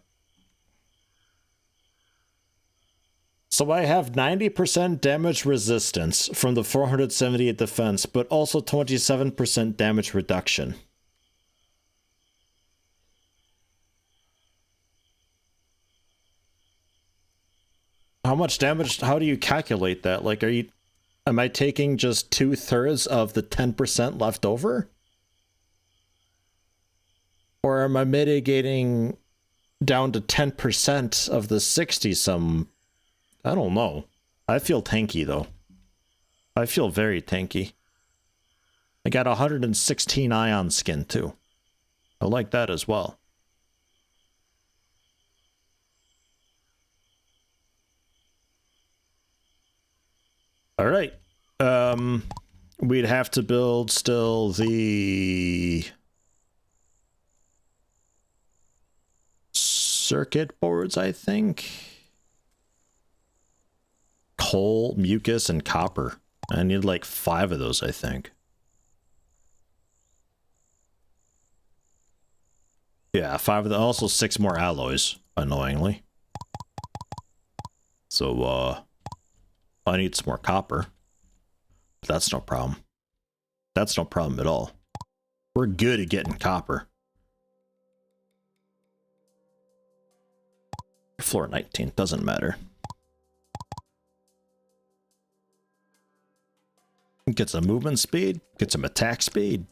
A: I have 90% damage resistance from the 478 defense, but also 27% damage reduction. How much damage, how do you calculate that? Like, am I taking just 2/3 of the 10% left over? Or am I mitigating down to 10% of the 60 some? I don't know. I feel tanky though. I feel very tanky. I got 116 ion skin too. I like that as well. All right. We'd have to build still the circuit boards, I think. Coal, mucus, and copper. I need like 5 of those, I think. Yeah, 5 of them. Also 6 more alloys, annoyingly. So, I need some more copper. But that's no problem. That's no problem at all. We're good at getting copper. Floor 19, doesn't matter. Get some movement speed, get some attack speed.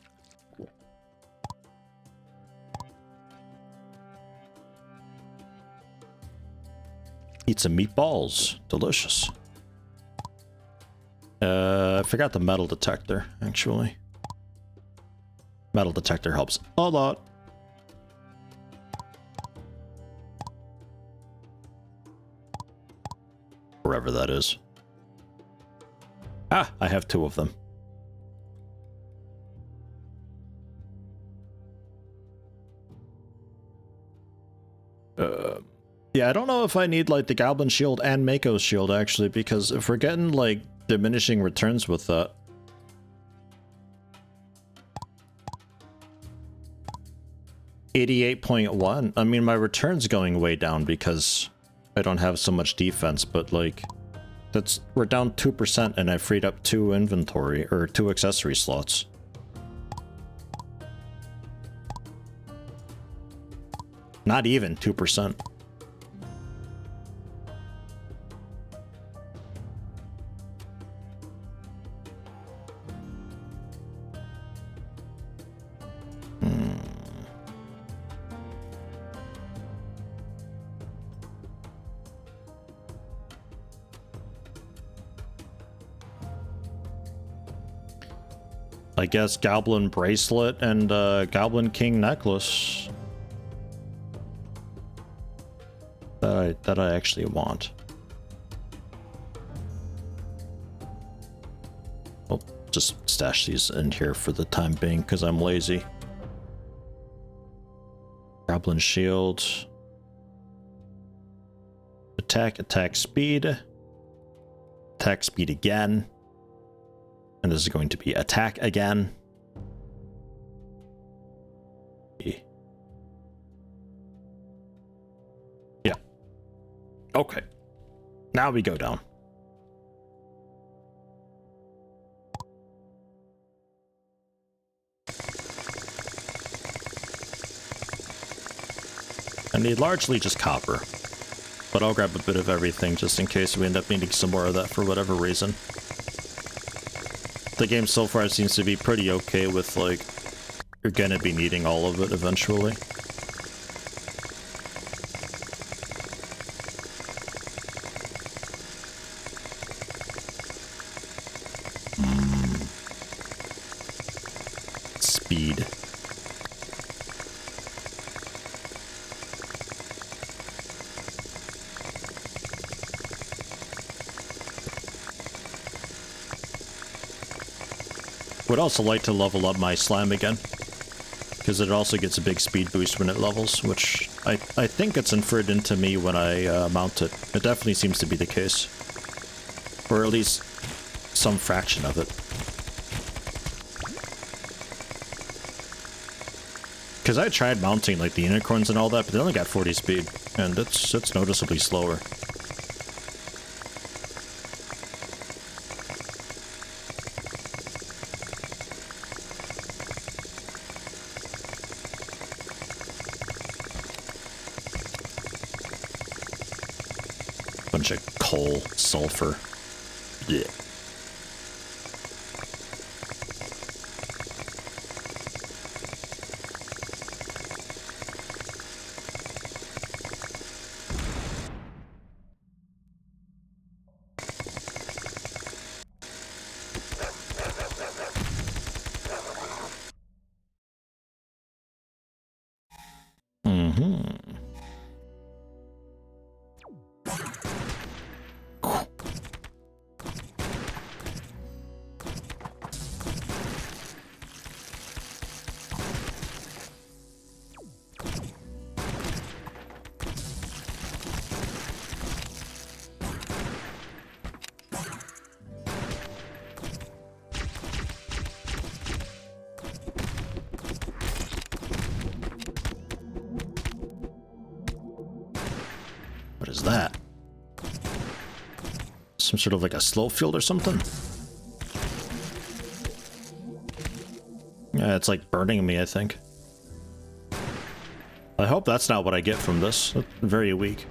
A: Eat some meatballs. Delicious. I forgot the metal detector, actually. Metal detector helps a lot. Wherever that is. Ah, I have 2 of them. Yeah, I don't know if I need, like, the Goblin Shield and Mako's Shield, actually, because if we're getting, like, diminishing returns with that... 88.1? I mean, my return's going way down because I don't have so much defense, but, like... we're down 2% and I freed up 2 inventory, or 2 accessory slots. Not even 2%. I guess Goblin Bracelet and Goblin King Necklace. That I actually want. I'll just stash these in here for the time being because I'm lazy. Goblin Shield. Attack speed. Attack speed again. And this is going to be attack again. Yeah. Okay. Now we go down. I need largely just copper. But I'll grab a bit of everything just in case we end up needing some more of that for whatever reason. The game so far seems to be pretty okay with, like, you're gonna be needing all of it eventually. Speed. Would also like to level up my slam again, because it also gets a big speed boost when it levels, which I think gets inferred into me when I mount it. It definitely seems to be the case, or at least some fraction of it. Because I tried mounting like the unicorns and all that, but they only got 40 speed, and it's noticeably slower. Bunch of coal, sulfur. Yeah. What is that? Some sort of like a slow field or something? Yeah, it's like burning me, I think. I hope that's not what I get from this. That's very weak.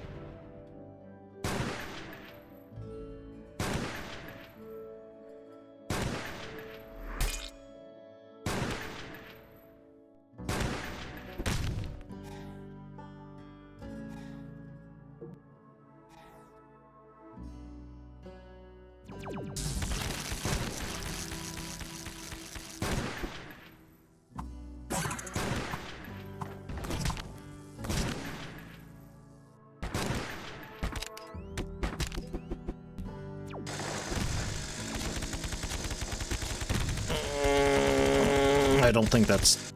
A: I don't think that's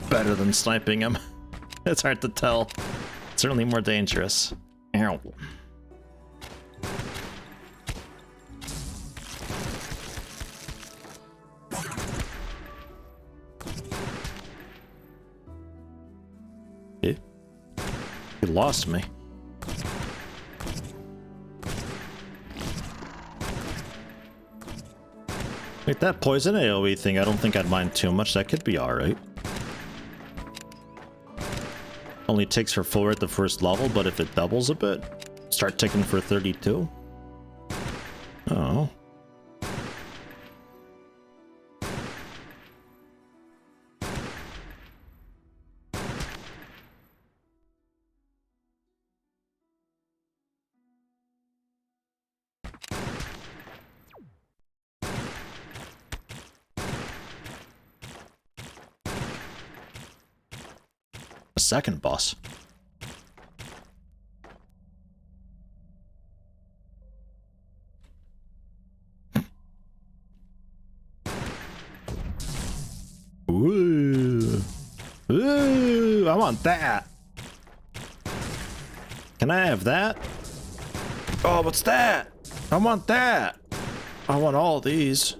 A: better than sniping him. It's hard to tell. It's certainly more dangerous. Ow. He lost me. Wait, that poison AoE thing, I don't think I'd mind too much. That could be alright. Only takes for full at the first level, but if it doubles a bit, start ticking for 32. Oh. A second boss. Ooh. Ooh, I want that. Can I have that? Oh, what's that? I want that. I want all these.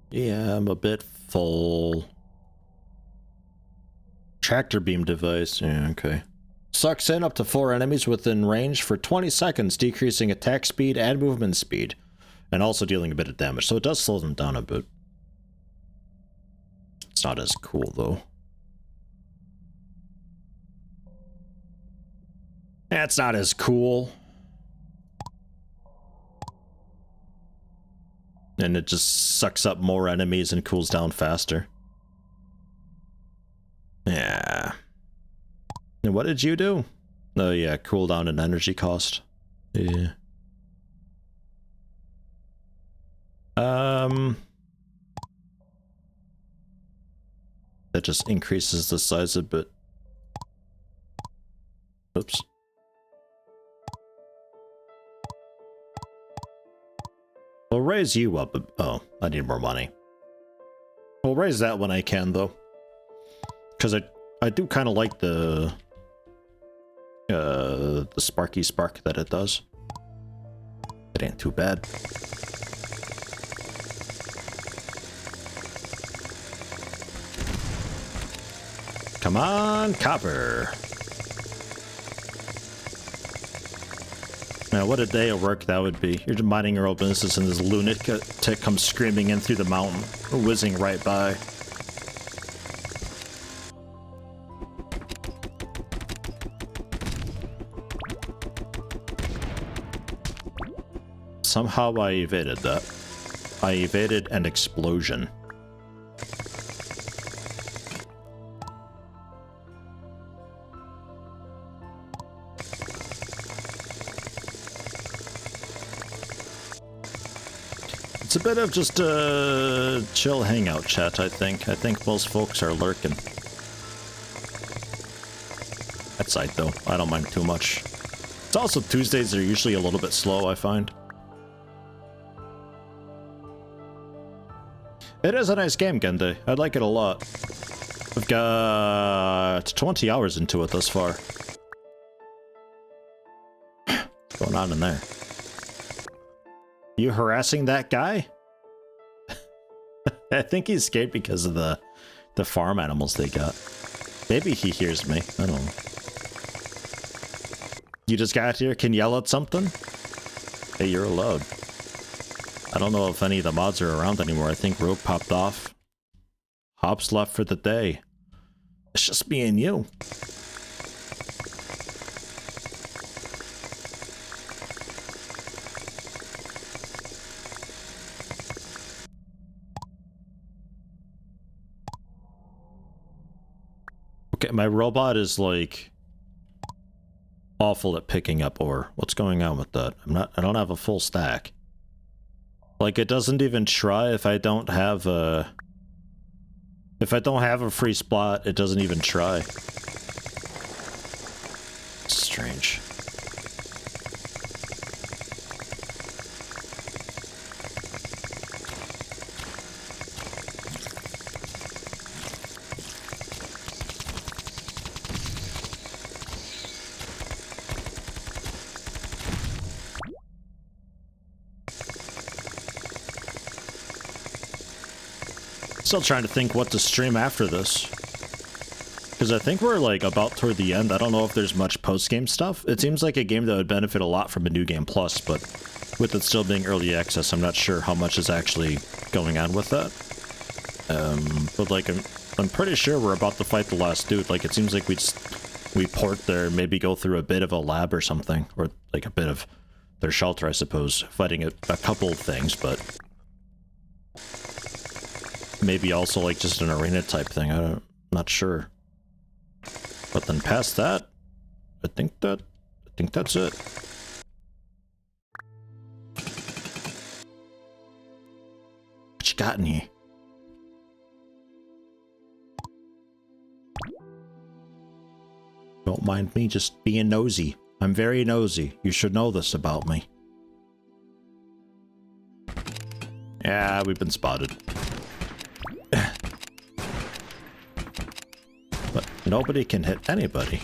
A: Yeah, I'm a bit full. Tractor beam device. Yeah, okay. Sucks in up to 4 enemies within range for 20 seconds, decreasing attack speed and movement speed, and also dealing a bit of damage. So it does slow them down a bit. It's not as cool, though. That's not as cool. And it just sucks up more enemies and cools down faster. Yeah. And what did you do? Oh yeah, cooldown and energy cost. Yeah. That just increases the size a bit. Oops. We'll raise you up. Oh, I need more money. We'll raise that when I can, though. Because I do kind of like the sparky spark that it does. It ain't too bad. Come on, copper. Now, what a day of work that would be. You're just minding your own business and this lunatic comes screaming in through the mountain, whizzing right by. Somehow I evaded that. I evaded an explosion. It's a bit of just a chill hangout chat, I think. I think most folks are lurking. That side, though, I don't mind too much. It's also Tuesdays are usually a little bit slow, I find. It is a nice game, Gende. I like it a lot. I've got 20 hours into it thus far. What's going on in there? You harassing that guy? I think he's scared because of the farm animals they got. Maybe he hears me. I don't know. You just got here, can yell at something? Hey, you're allowed. I don't know if any of the mods are around anymore. I think Rogue popped off. Hops left for the day. It's just me and you. Okay, my robot is like awful at picking up ore. What's going on with that? I don't have a full stack. Like, it doesn't even try if I don't have a... If I don't have a free spot, it doesn't even try. Strange. Still trying to think what to stream after this. Because I think we're like about toward the end. I don't know if there's much post-game stuff. It seems like a game that would benefit a lot from a New Game Plus, but with it still being early access, I'm not sure how much is actually going on with that. But like, I'm pretty sure we're about to fight the last dude. Like, it seems like we port there, maybe go through a bit of a lab or something, or like a bit of their shelter, I suppose, fighting a couple of things, but maybe also like just an arena type thing. I'm not sure. But then past that, I think that's it. What you got in here? Don't mind me just being nosy. I'm very nosy. You should know this about me. Yeah, we've been spotted. But nobody can hit anybody.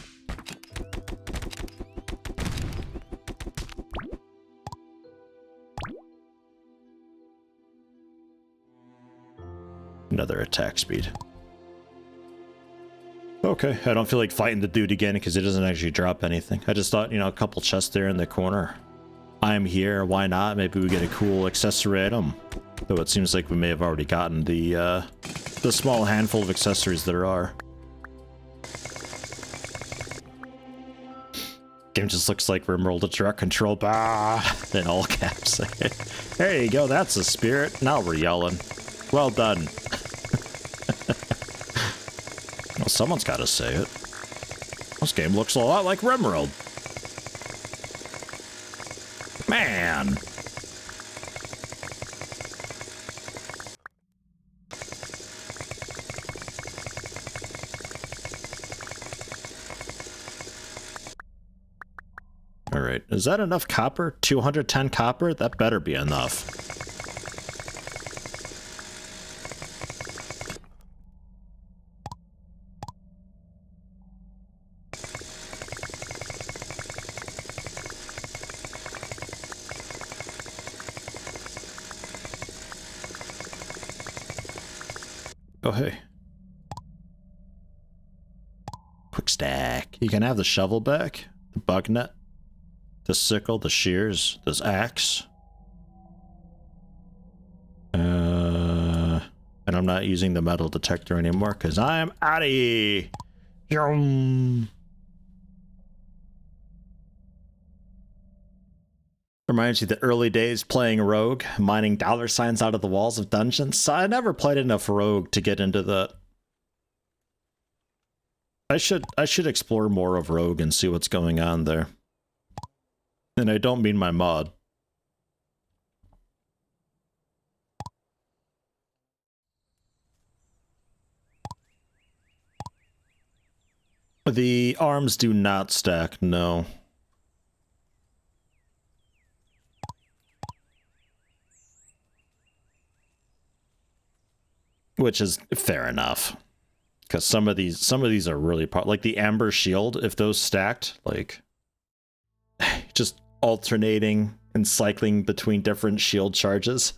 A: Another attack speed. Okay, I don't feel like fighting the dude again because it doesn't actually drop anything. I just thought, you know, a couple chests there in the corner. I'm here, why not? Maybe we get a cool accessory item. Though it seems like we may have already gotten the small handful of accessories there are. Game just looks like RimWorld, a direct control, bah, in all caps. There you go, that's the spirit. Now we're yelling. Well done. Well, someone's got to say it. This game looks a lot like RimWorld. Man. All right, is that enough copper? 210 copper? That better be enough. Oh, hey. Quick stack. You can have the shovel back, the bug net, the sickle, the shears, this axe. And I'm not using the metal detector anymore because I'm out of here. Yum. Reminds you the early days playing Rogue, mining dollar signs out of the walls of dungeons. I never played enough Rogue to get into that. I should explore more of Rogue and see what's going on there. And I don't mean my mod. The arms do not stack, no. Which is fair enough. Because some of these are really like the amber shield, if those stacked, like just alternating and cycling between different shield charges.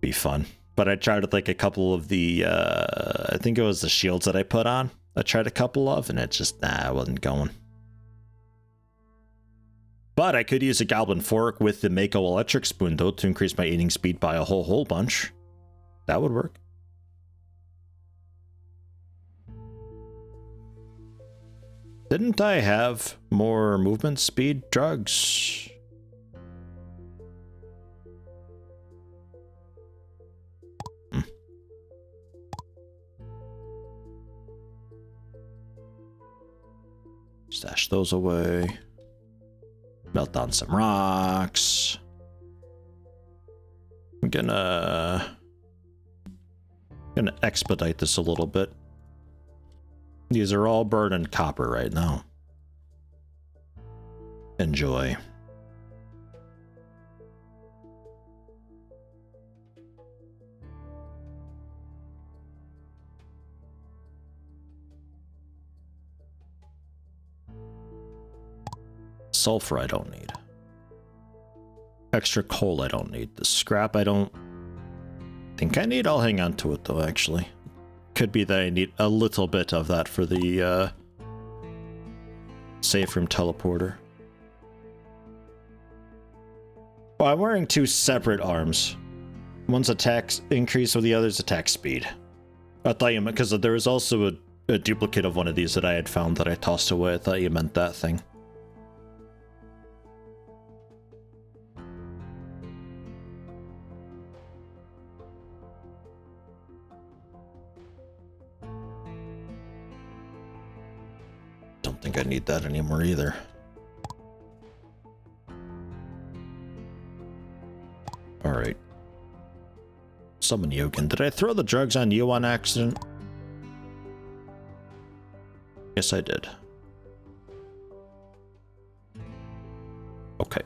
A: Be fun. But I tried with like a couple of the I think it was the shields that I put on. I tried a couple of and it just I wasn't going. But I could use a goblin fork with the Mako electric spoon though to increase my eating speed by a whole bunch. That would work. Didn't I have more movement speed drugs? Stash those away. Melt down some rocks. I'm gonna expedite this a little bit. These are all burning copper right now. Enjoy. Sulfur I don't need. Extra coal I don't need. The scrap I don't think I need. I'll hang on to it though, actually. Could be that I need a little bit of that for the safe room teleporter. Well, I'm wearing two separate arms. One's attack increase with the other's attack speed. I thought you meant, because there was also a duplicate of one of these that I had found that I tossed away. I thought you meant that thing. Don't think I need that anymore either. Alright. Summon Yogan. Did I throw the drugs on you on accident? Yes, I did. Okay.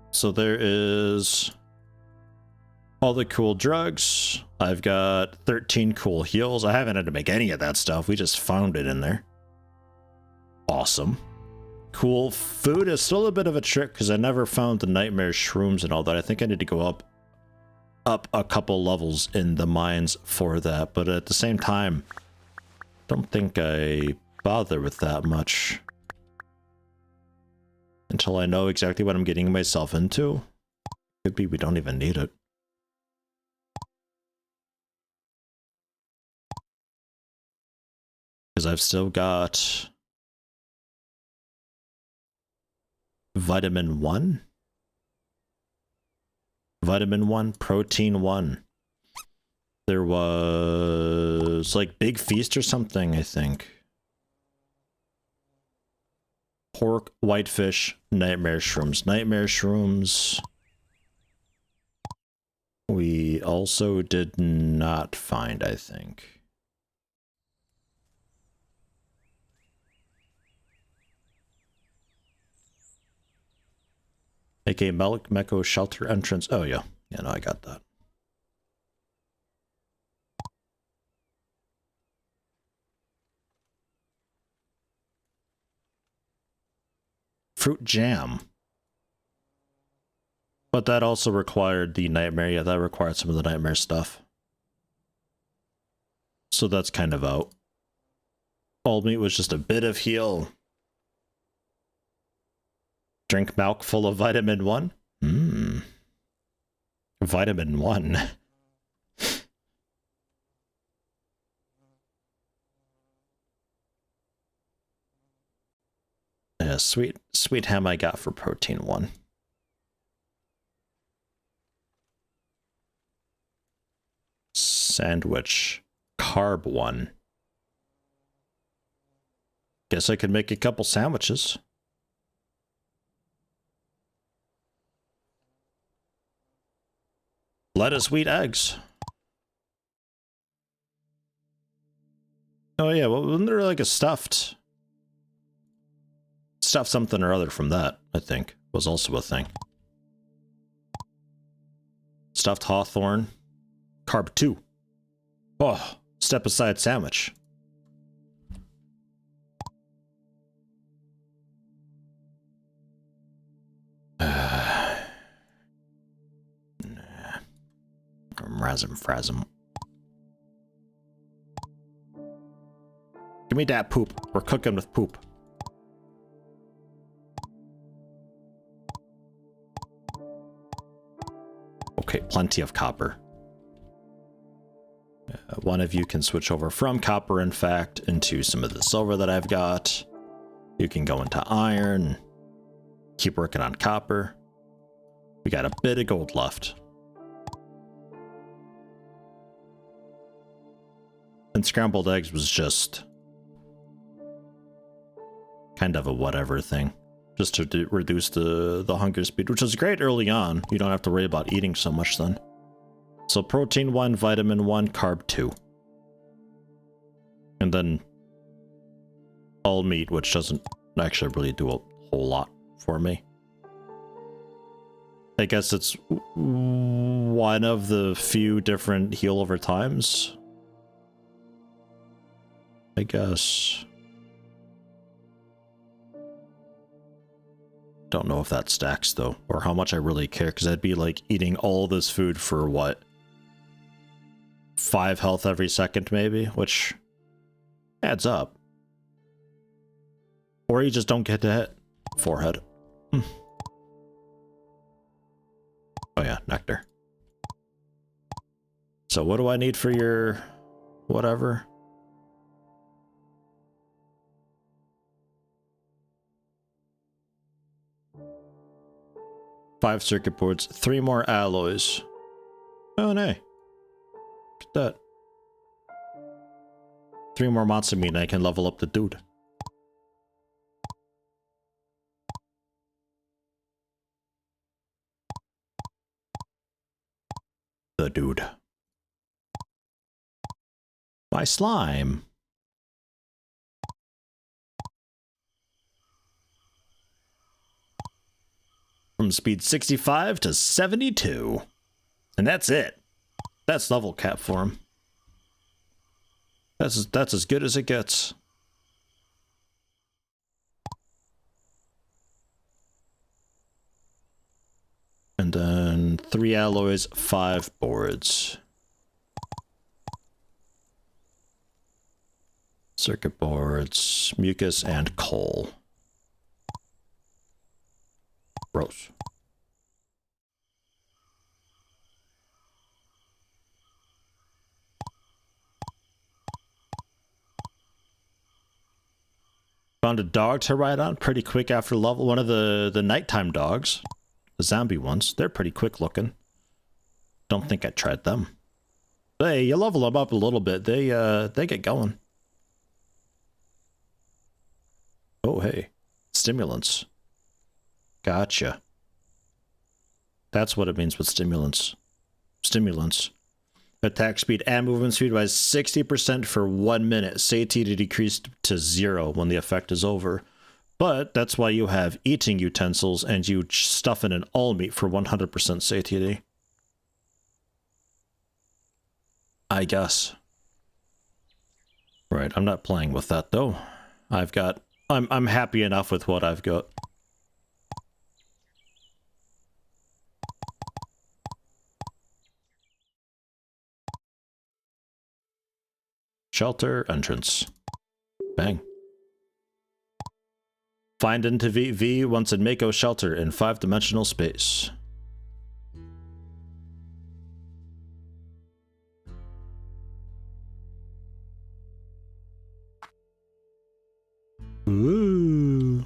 A: So there is all the cool drugs. I've got 13 cool heals. I haven't had to make any of that stuff. We just found it in there. Awesome. Cool. Food is still a bit of a trick because I never found the nightmare shrooms and all that. I think I need to go up a couple levels in the mines for that. But at the same time, don't think I bother with that much until I know exactly what I'm getting myself into. Could be we don't even need it. Because I've still got vitamin 1? Vitamin 1, protein 1. There was like Big Feast or something, I think. Pork, whitefish, nightmare shrooms. Nightmare shrooms. We also did not find, I think. aka Meko shelter entrance. Oh yeah. Yeah, no, I got that. Fruit jam. But that also required the nightmare. Yeah, that required some of the nightmare stuff. So that's kind of out. All meat was just a bit of heal. Drink milk full of vitamin 1? Vitamin 1. Yeah, sweet ham I got for protein 1. Sandwich. Carb 1. Guess I could make a couple sandwiches. Lettuce, wheat, eggs. Oh yeah, well, wasn't there like a stuffed something or other from that, I think, was also a thing. Stuffed hawthorn. Carb 2. Oh, step aside sandwich. Razum frazum. Give me that poop. We're cooking with poop. Okay, plenty of copper. One of you can switch over from copper, in fact, into some of the silver that I've got. You can go into iron. Keep working on copper. We got a bit of gold left. And scrambled eggs was just kind of a whatever thing. Just to reduce the hunger speed, which is great early on. You don't have to worry about eating so much then. So protein 1, vitamin 1, carb 2. And then all meat, which doesn't actually really do a whole lot for me. I guess it's one of the few different heal over times. I guess. Don't know if that stacks though, or how much I really care, because I'd be like eating all this food for what? 5 health every second maybe, which adds up. Or you just don't get to hit. Forehead. Oh yeah, nectar. So what do I need for your whatever? Five circuit boards, 3 more alloys. Oh, nay. Look at that. 3 more matzo meat and I can level up the dude. The dude. My slime. From speed 65 to 72. And that's it. That's level cap for him. That's as good as it gets. And then 3 alloys, 5 boards. Circuit boards, mucus, and coal. Gross. Found a dog to ride on pretty quick after level. One of the nighttime dogs. The zombie ones. They're pretty quick looking. Don't think I tried them. Hey, you level them up a little bit. They get going. Oh, hey. Stimulants. Gotcha. That's what it means with stimulants. Stimulants. Attack speed and movement speed by 60% for 1 minute. Satiety decreased to 0 when the effect is over. But that's why you have eating utensils and you stuff in an all meat for 100% satiety. I guess. Right, I'm not playing with that though. I'm happy enough with what I've got. Shelter entrance. Bang. Find into V once in Mako shelter in 5-dimensional space. Ooh.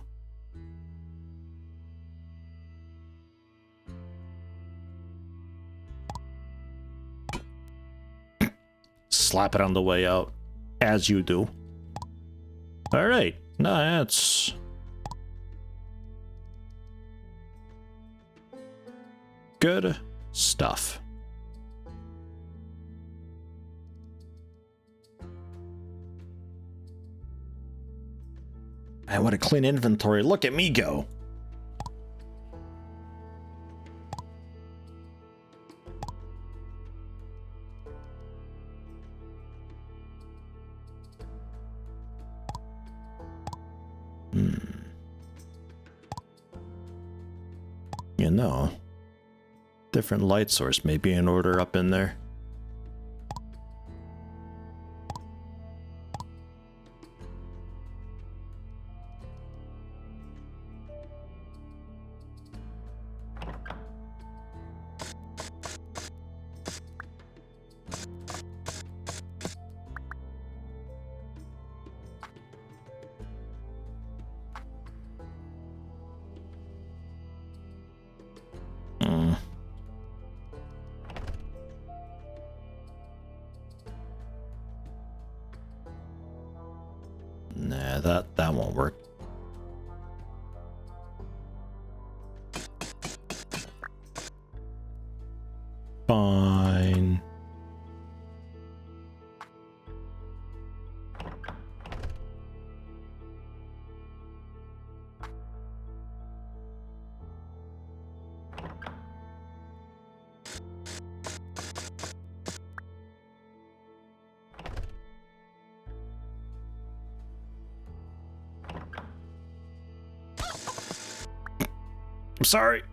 A: Slap it on the way out, as you do. All right, no, that's good stuff. Man, what a clean inventory. Look at me go. You know, different light source may be in order up in there. Nah, that won't work. I'm sorry.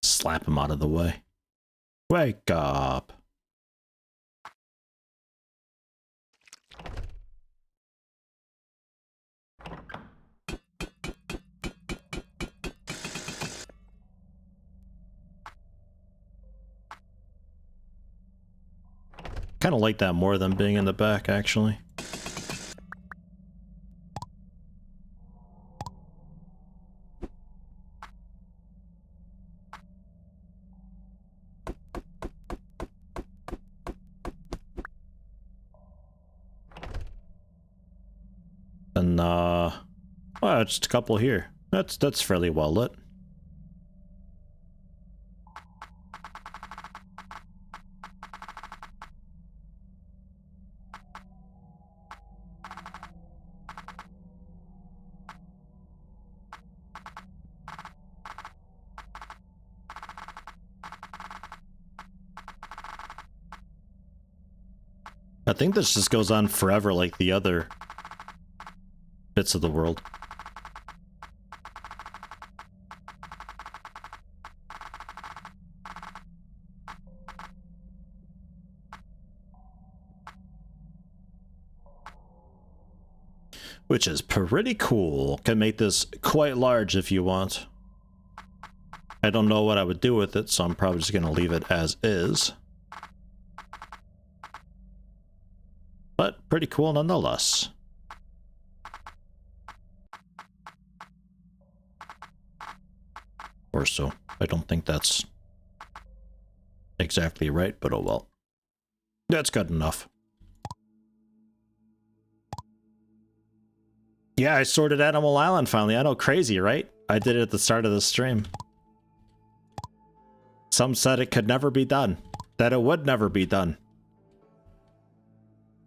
A: Slap him out of the way. Wake up. Kind of like that more than being in the back, actually. And, well, just a couple here. That's fairly well lit. I think this just goes on forever like the other bits of the world. Which is pretty cool. Can make this quite large if you want. I don't know what I would do with it, so I'm probably just going to leave it as is. But pretty cool nonetheless. Or so. I don't think that's exactly right, but oh well. That's good enough. Yeah, I sorted Animal Island finally. I know, crazy, right? I did it at the start of the stream. Some said it could never be done. That it would never be done.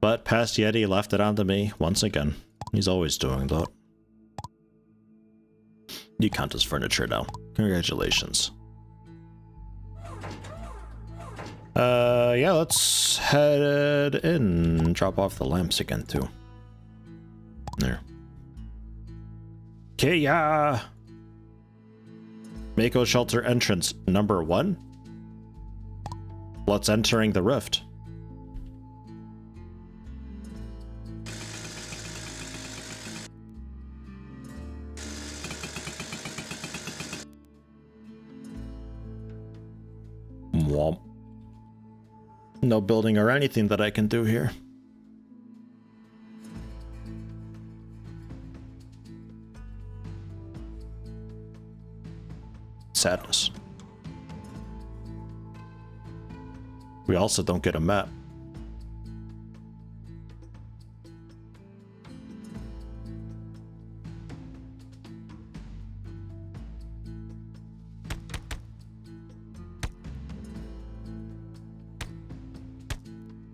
A: But Past Yeti left it onto me once again. He's always doing that. You count as furniture now. Congratulations. Yeah, let's head in. Drop off the lamps again, too. There. Okay, yeah. Mako Shelter entrance number 1. Let's entering the rift. Womp. No building or anything that I can do here. Sadness. We also don't get a map.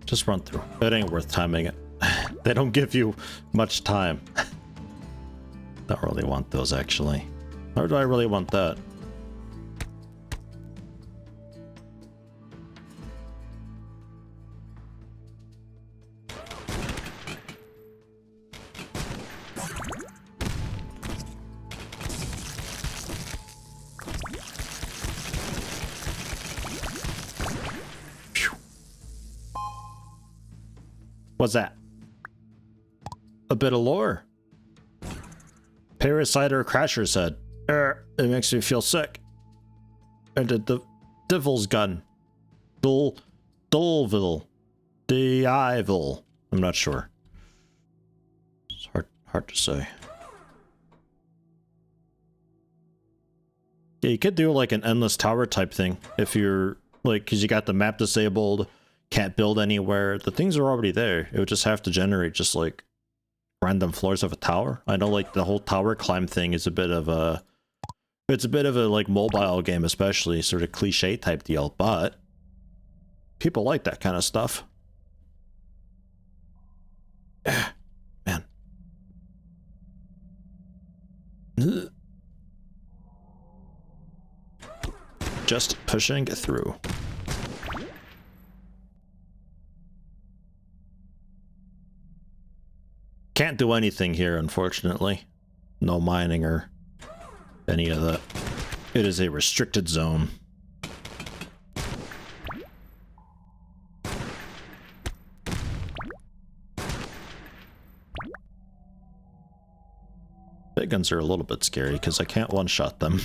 A: Just run through. It ain't worth timing it. They don't give you much time. Don't really want those, actually. Or do I really want that? What's that? A bit of lore. Parasiter Crasher said, it makes me feel sick. And the Devil's Gun. Dulville. Deivil. I'm not sure. It's hard to say. Yeah, you could do like an endless tower type thing if you're like, because you got the map disabled. Can't build anywhere. The things are already there. It would just have to generate just like random floors of a tower. I know like the whole tower climb thing is a bit of a, it's a bit of a like mobile game, especially sort of cliche type deal, but people like that kind of stuff. Man. Just pushing through. Can't do anything here, unfortunately. No mining or any of that. It is a restricted zone. Big guns are a little bit scary because I can't one-shot them.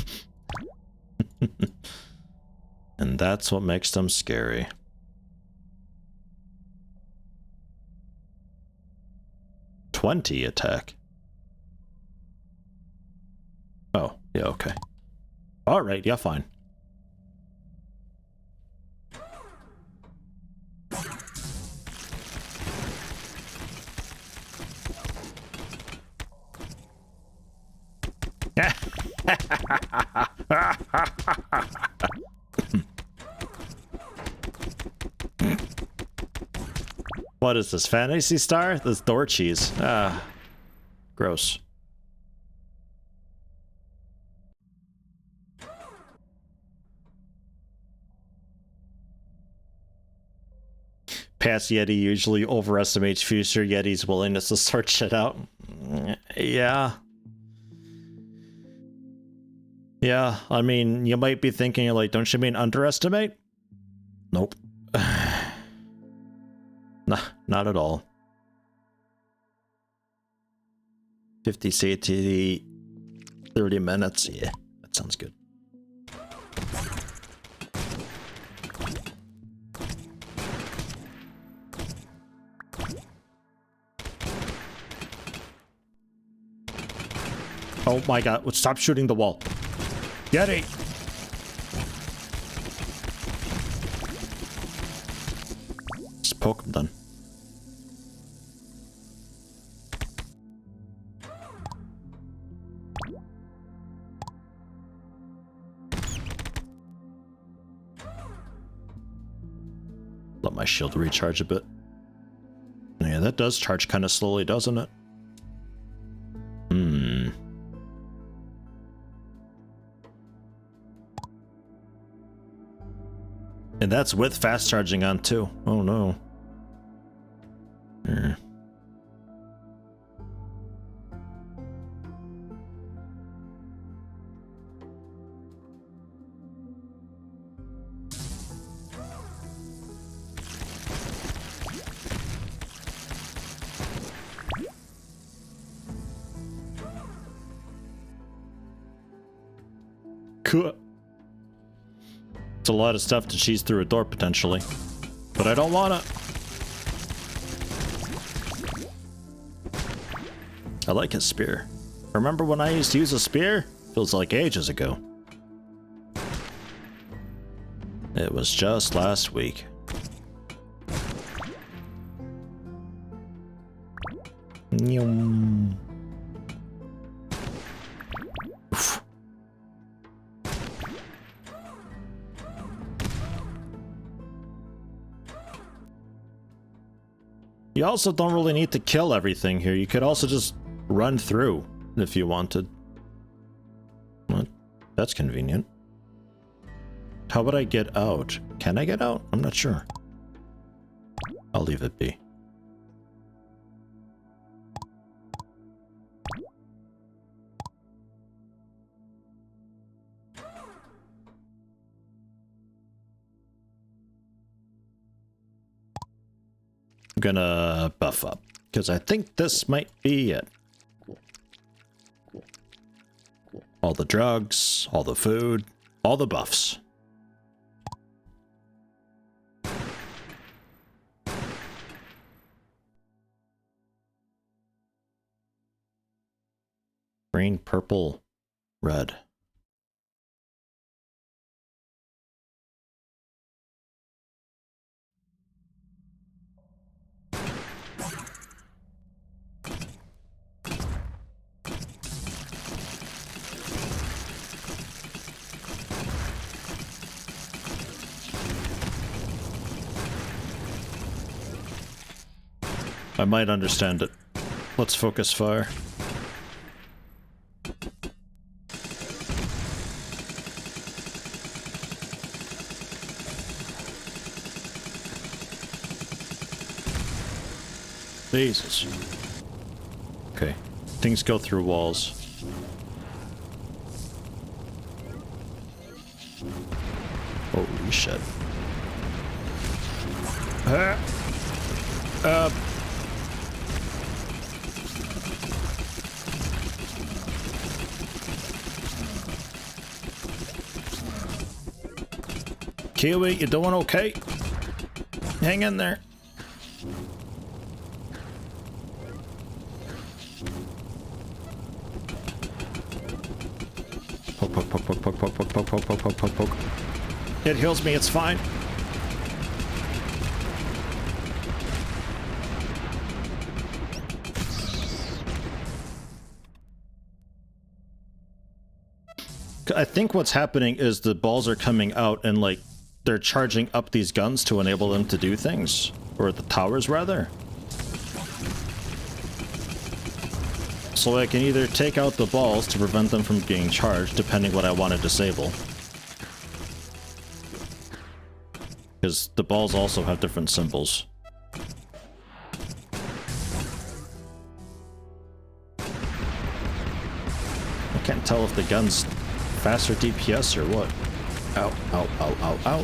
A: And that's what makes them scary. .20 attack. Oh, yeah, okay. Alright, yeah, fine. What is this, Fantasy Star? This door cheese. Ah, gross. Past Yeti usually overestimates future Yeti's willingness to sort shit out. Yeah. Yeah, I mean, you might be thinking, like, don't you mean underestimate? Nope. Nah, not at all. 50 CT, 30 minutes. Yeah, that sounds good. Oh my god, stop shooting the wall. Yeti! Just poke him then. Let my shield recharge a bit. Yeah, that does charge kind of slowly, doesn't it? Hmm. And that's with fast charging on too. Oh no. Yeah. Cool. It's a lot of stuff to cheese through a door, potentially. But I don't want it. I like his spear. Remember when I used to use a spear? Feels like ages ago. It was just last week. Nyum. Oof. You also don't really need to kill everything here. You could also just run through if you wanted. What? That's convenient. How would I get out? Can I get out? I'm not sure. I'll leave it be. I'm gonna buff up, because I think this might be it. All the drugs, all the food, all the buffs. Green, purple, red. I might understand it. Let's focus fire. Jesus. Okay. Things go through walls. Holy shit. Kiwi, you doing okay? Hang in there. Poke, poke, poke, poke, poke, poke, poke, poke, poke, poke, poke, poke. It heals me, it's fine. I think what's happening is the balls are coming out and, like, they're charging up these guns to enable them to do things. Or the towers, rather. So I can either take out the balls to prevent them from being charged, depending what I want to disable. Because the balls also have different symbols. I can't tell if the gun's faster DPS or what. Ow, ow, ow, ow, ow.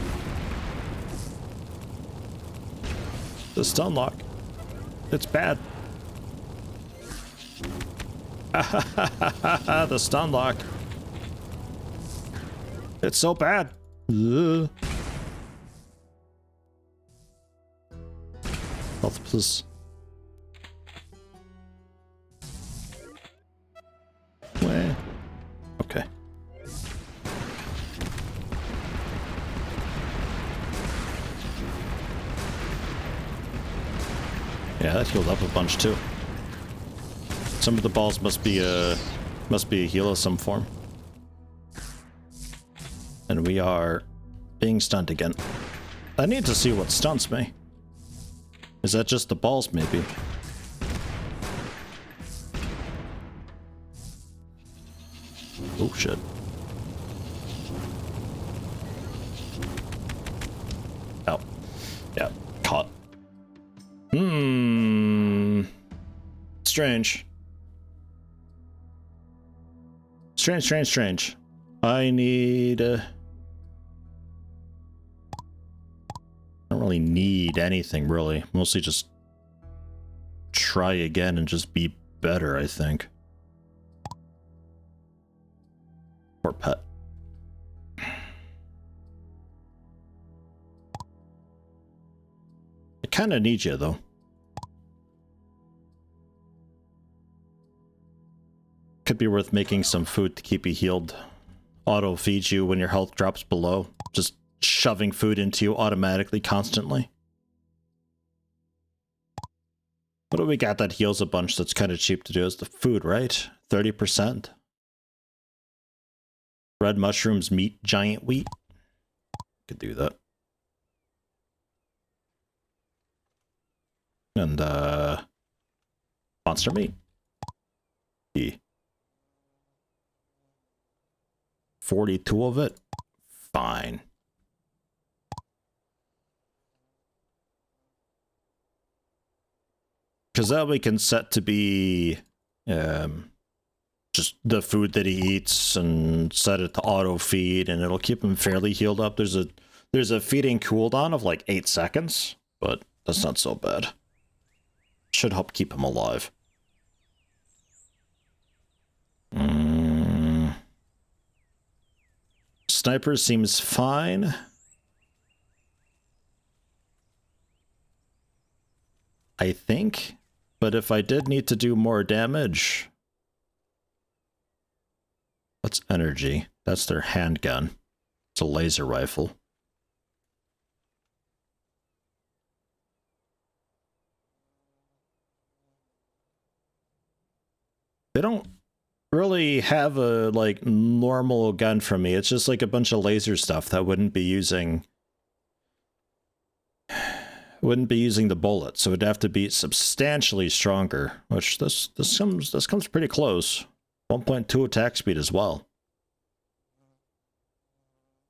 A: The stun lock. It's bad. The stun lock. It's so bad. Ugh. Health plus. Where? Okay. Yeah, that healed up a bunch too. Some of the balls must be a heal of some form. And we are being stunned again. I need to see what stunts me. Is that just the balls, maybe? Oh, shit. Oh. Yeah, caught. Strange. Strange. I need... I don't really need anything, really. Mostly just try again and just be better, I think. Poor pet. I kind of need you, though. Could be worth making some food to keep you healed. Auto feed you when your health drops below. Just shoving food into you automatically, constantly. What do we got that heals a bunch that's kind of cheap to do? Is the food, right? 30%. Red mushrooms, meat, giant wheat. Could do that. And, monster meat. 42 of it? Fine. Because that we can set to be just the food that he eats and set it to auto feed, and it'll keep him fairly healed up. There's a feeding cooldown of like 8 seconds, but that's not so bad. Should help keep him alive. Sniper seems fine. I think. But if I did need to do more damage... What's energy? That's their handgun. It's a laser rifle. They don't really have a, like, normal gun for me. It's just like a bunch of laser stuff that wouldn't be using wouldn't be using the bullet, so it'd have to be substantially stronger, which this comes pretty close. 1.2 attack speed as well.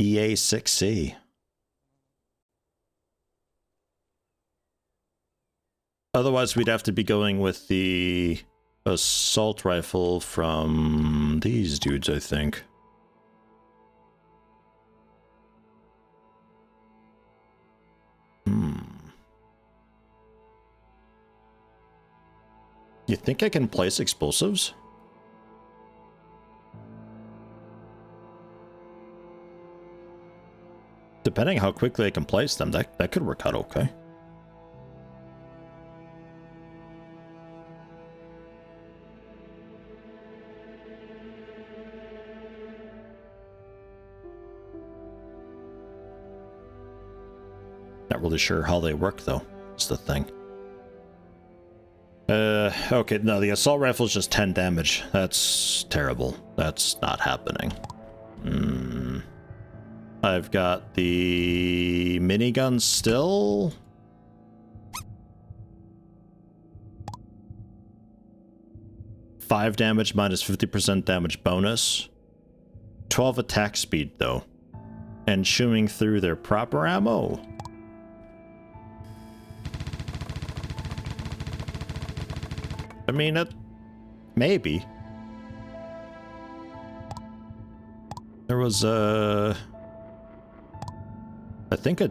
A: EA6C. Otherwise, we'd have to be going with the assault rifle from these dudes, I think. You think I can place explosives? Depending how quickly I can place them, that could work out okay. Not really sure how they work though, is the thing. Okay, no, the assault rifle is just 10 damage. That's terrible. That's not happening. I've got the minigun still. Five damage minus 50% damage bonus. 12 attack speed though. And chewing through their proper ammo. I mean, maybe. There was I think a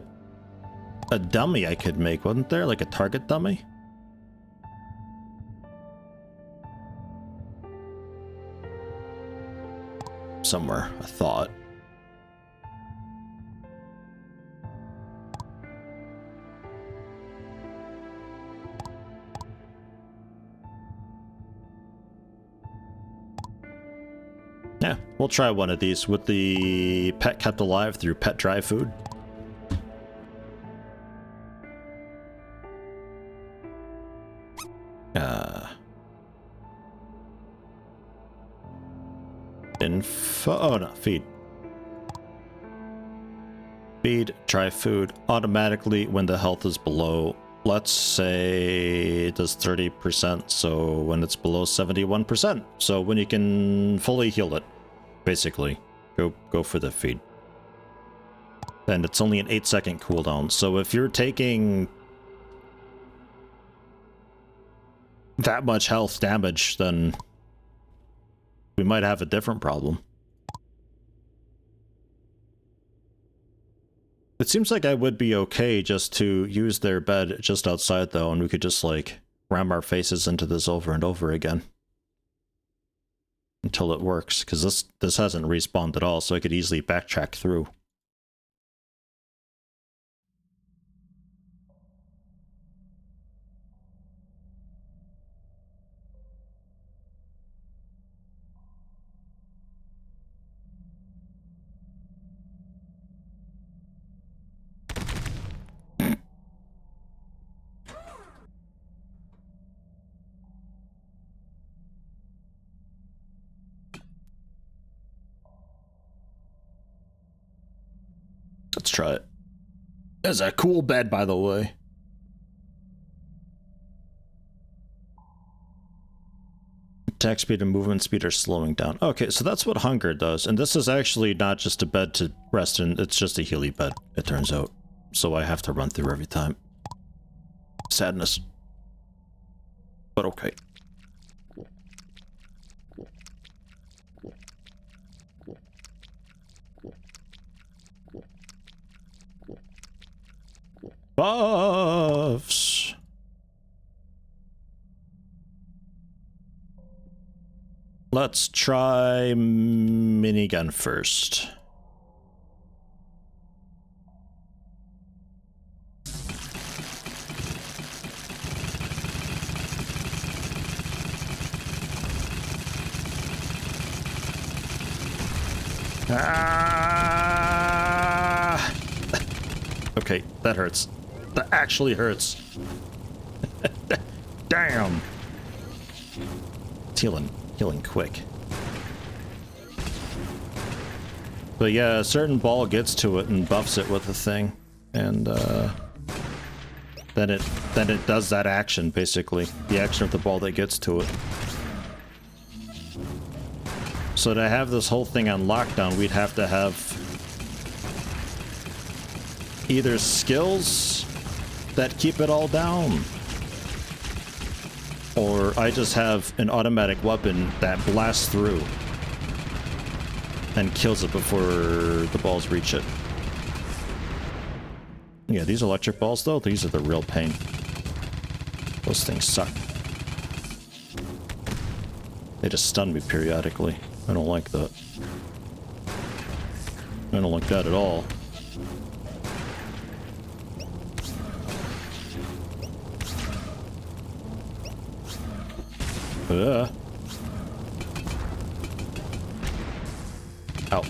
A: dummy I could make, wasn't there? Like a target dummy? Somewhere, I thought. Yeah, we'll try one of these with the pet kept alive through pet dry food. Oh no, feed. Feed, dry food, automatically when the health is below, let's say it does 30%, so when it's below 71%. So when you can fully heal it, basically, go for the feed. And it's only an 8-second cooldown, so if you're taking that much health damage, then we might have a different problem. It seems like I would be okay just to use their bed just outside though, and we could just like ram our faces into this over and over again. Until it works, because this hasn't respawned at all, so I could easily backtrack through. Let's try it. That's a cool bed, by the way. Attack speed and movement speed are slowing down. Okay, so that's what hunger does. And this is actually not just a bed to rest in, it's just a healy bed, it turns out. So I have to run through every time. Sadness. But okay. Buffs. Let's try minigun first. Ah! Okay, that hurts. That actually hurts. Damn. It's healing quick. But yeah, a certain ball gets to it and buffs it with a thing. And then it does that action, basically. The action of the ball that gets to it. So to have this whole thing on lockdown, we'd have to have either skills that keep it all down, or I just have an automatic weapon that blasts through and kills it before the balls reach it. Yeah, these electric balls, though, these are the real pain. Those things suck. They just stun me periodically. I don't like that. I don't like that at all. Ow.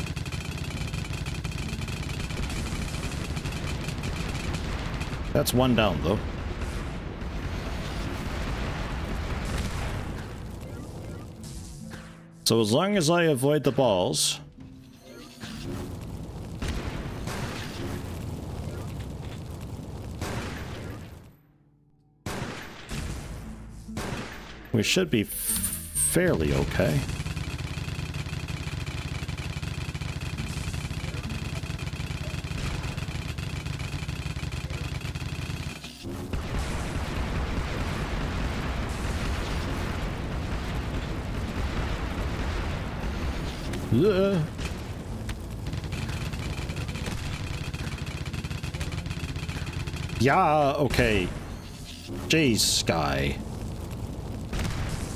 A: That's one down, though. So as long as I avoid the balls... we should be fairly okay. Yeah, okay. Jeez, Sky.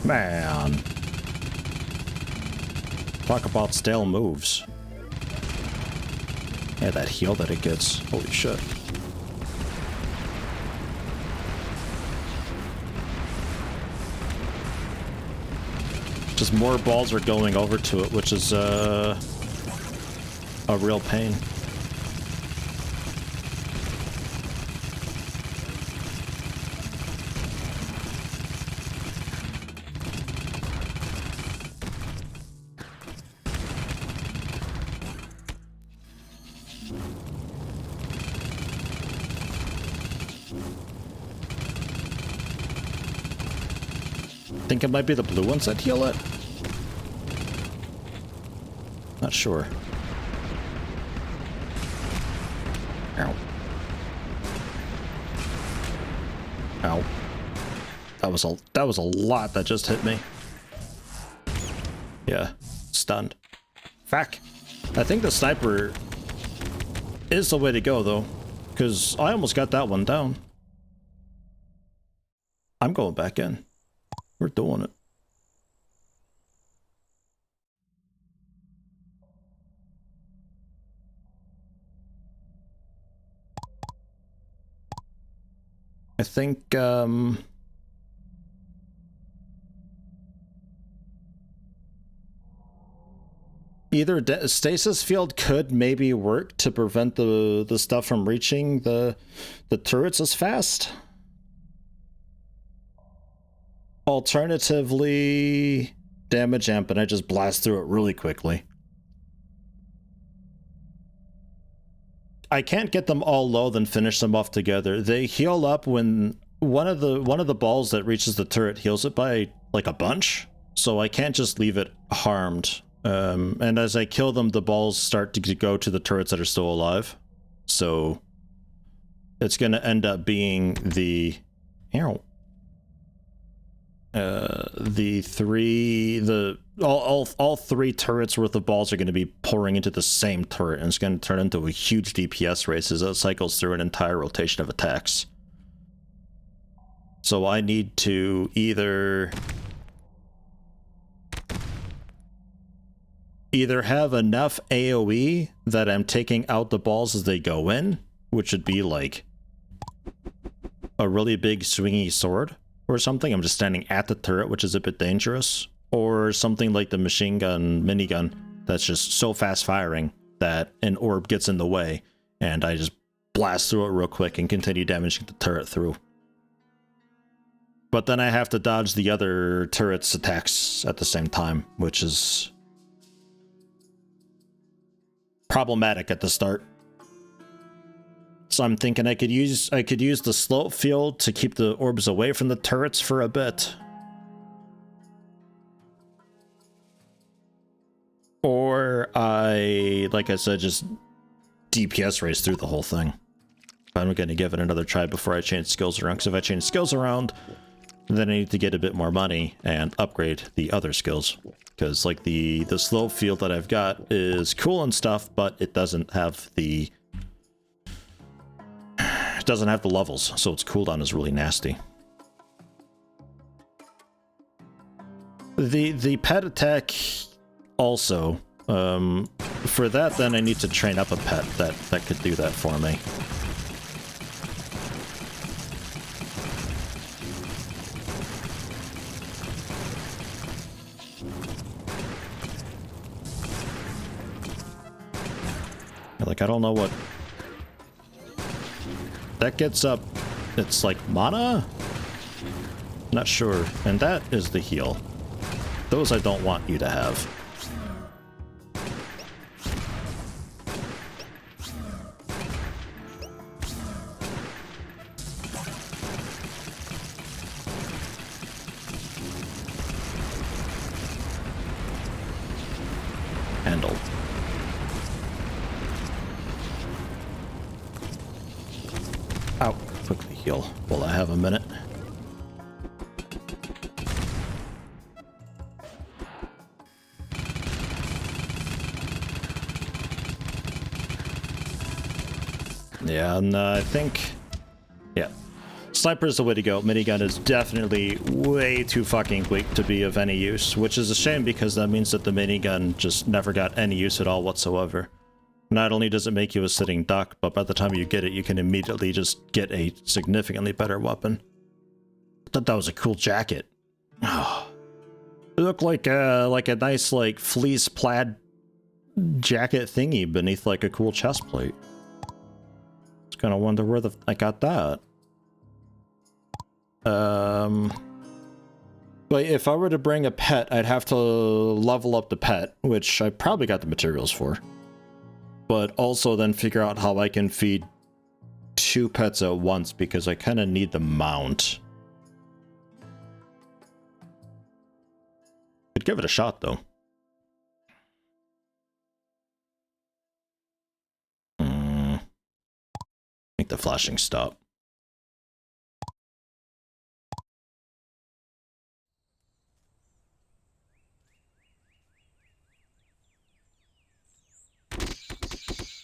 A: Man. Talk about stale moves. Yeah, that heal that it gets. Holy shit. Just more balls are going over to it, which is a real pain. I think it might be the blue ones that heal it. Not sure. Ow. Ow. That was a lot that just hit me. Yeah, stunned. Fuck. I think the sniper is the way to go though, because I almost got that one down. I'm going back in. We're doing it. I think, either stasis field could maybe work to prevent the stuff from reaching the turrets as fast. Alternatively, damage amp, and I just blast through it really quickly. I can't get them all low, then finish them off together. They heal up when one of the balls that reaches the turret heals it by like a bunch, so I can't just leave it harmed. And as I kill them, the balls start to go to the turrets that are still alive. So it's gonna end up being the all three turrets worth of balls are going to be pouring into the same turret, and it's going to turn into a huge DPS race as it cycles through an entire rotation of attacks. So I need to either have enough AoE that I'm taking out the balls as they go in, which would be like a really big swingy sword or something. I'm just standing at the turret, which is a bit dangerous. Or something like the machine gun, minigun, that's just so fast firing that an orb gets in the way, and I just blast through it real quick and continue damaging the turret through. But then I have to dodge the other turret's attacks at the same time, which is problematic at the start. So I'm thinking I could use the slope field to keep the orbs away from the turrets for a bit. Or like I said, just DPS race through the whole thing. I'm going to give it another try before I change skills around, because if I change skills around, then I need to get a bit more money and upgrade the other skills. Because like the slope field that I've got is cool and stuff, but it doesn't have the levels, so its cooldown is really nasty. The pet attack also, for that then I need to train up a pet that could do that for me. Like, I don't know what that gets up. It's like mana? Not sure. And that is the heal. Those I don't want you to have. Handle. Ow. Quickly heal while I have a minute. Yeah, and I think... yeah. Sniper is the way to go. Minigun is definitely way too fucking weak to be of any use, which is a shame because that means that the minigun just never got any use at all whatsoever. Not only does it make you a sitting duck, but by the time you get it, you can immediately just get a significantly better weapon. I thought that was a cool jacket. Oh. It looked like a nice, like, fleece plaid jacket thingy beneath, like, a cool chest plate. I was gonna wonder where I got that. But if I were to bring a pet, I'd have to level up the pet, which I probably got the materials for. But also then figure out how I can feed 2 pets at once, because I kind of need the mount. Could give it a shot, though. Make the flashing stop.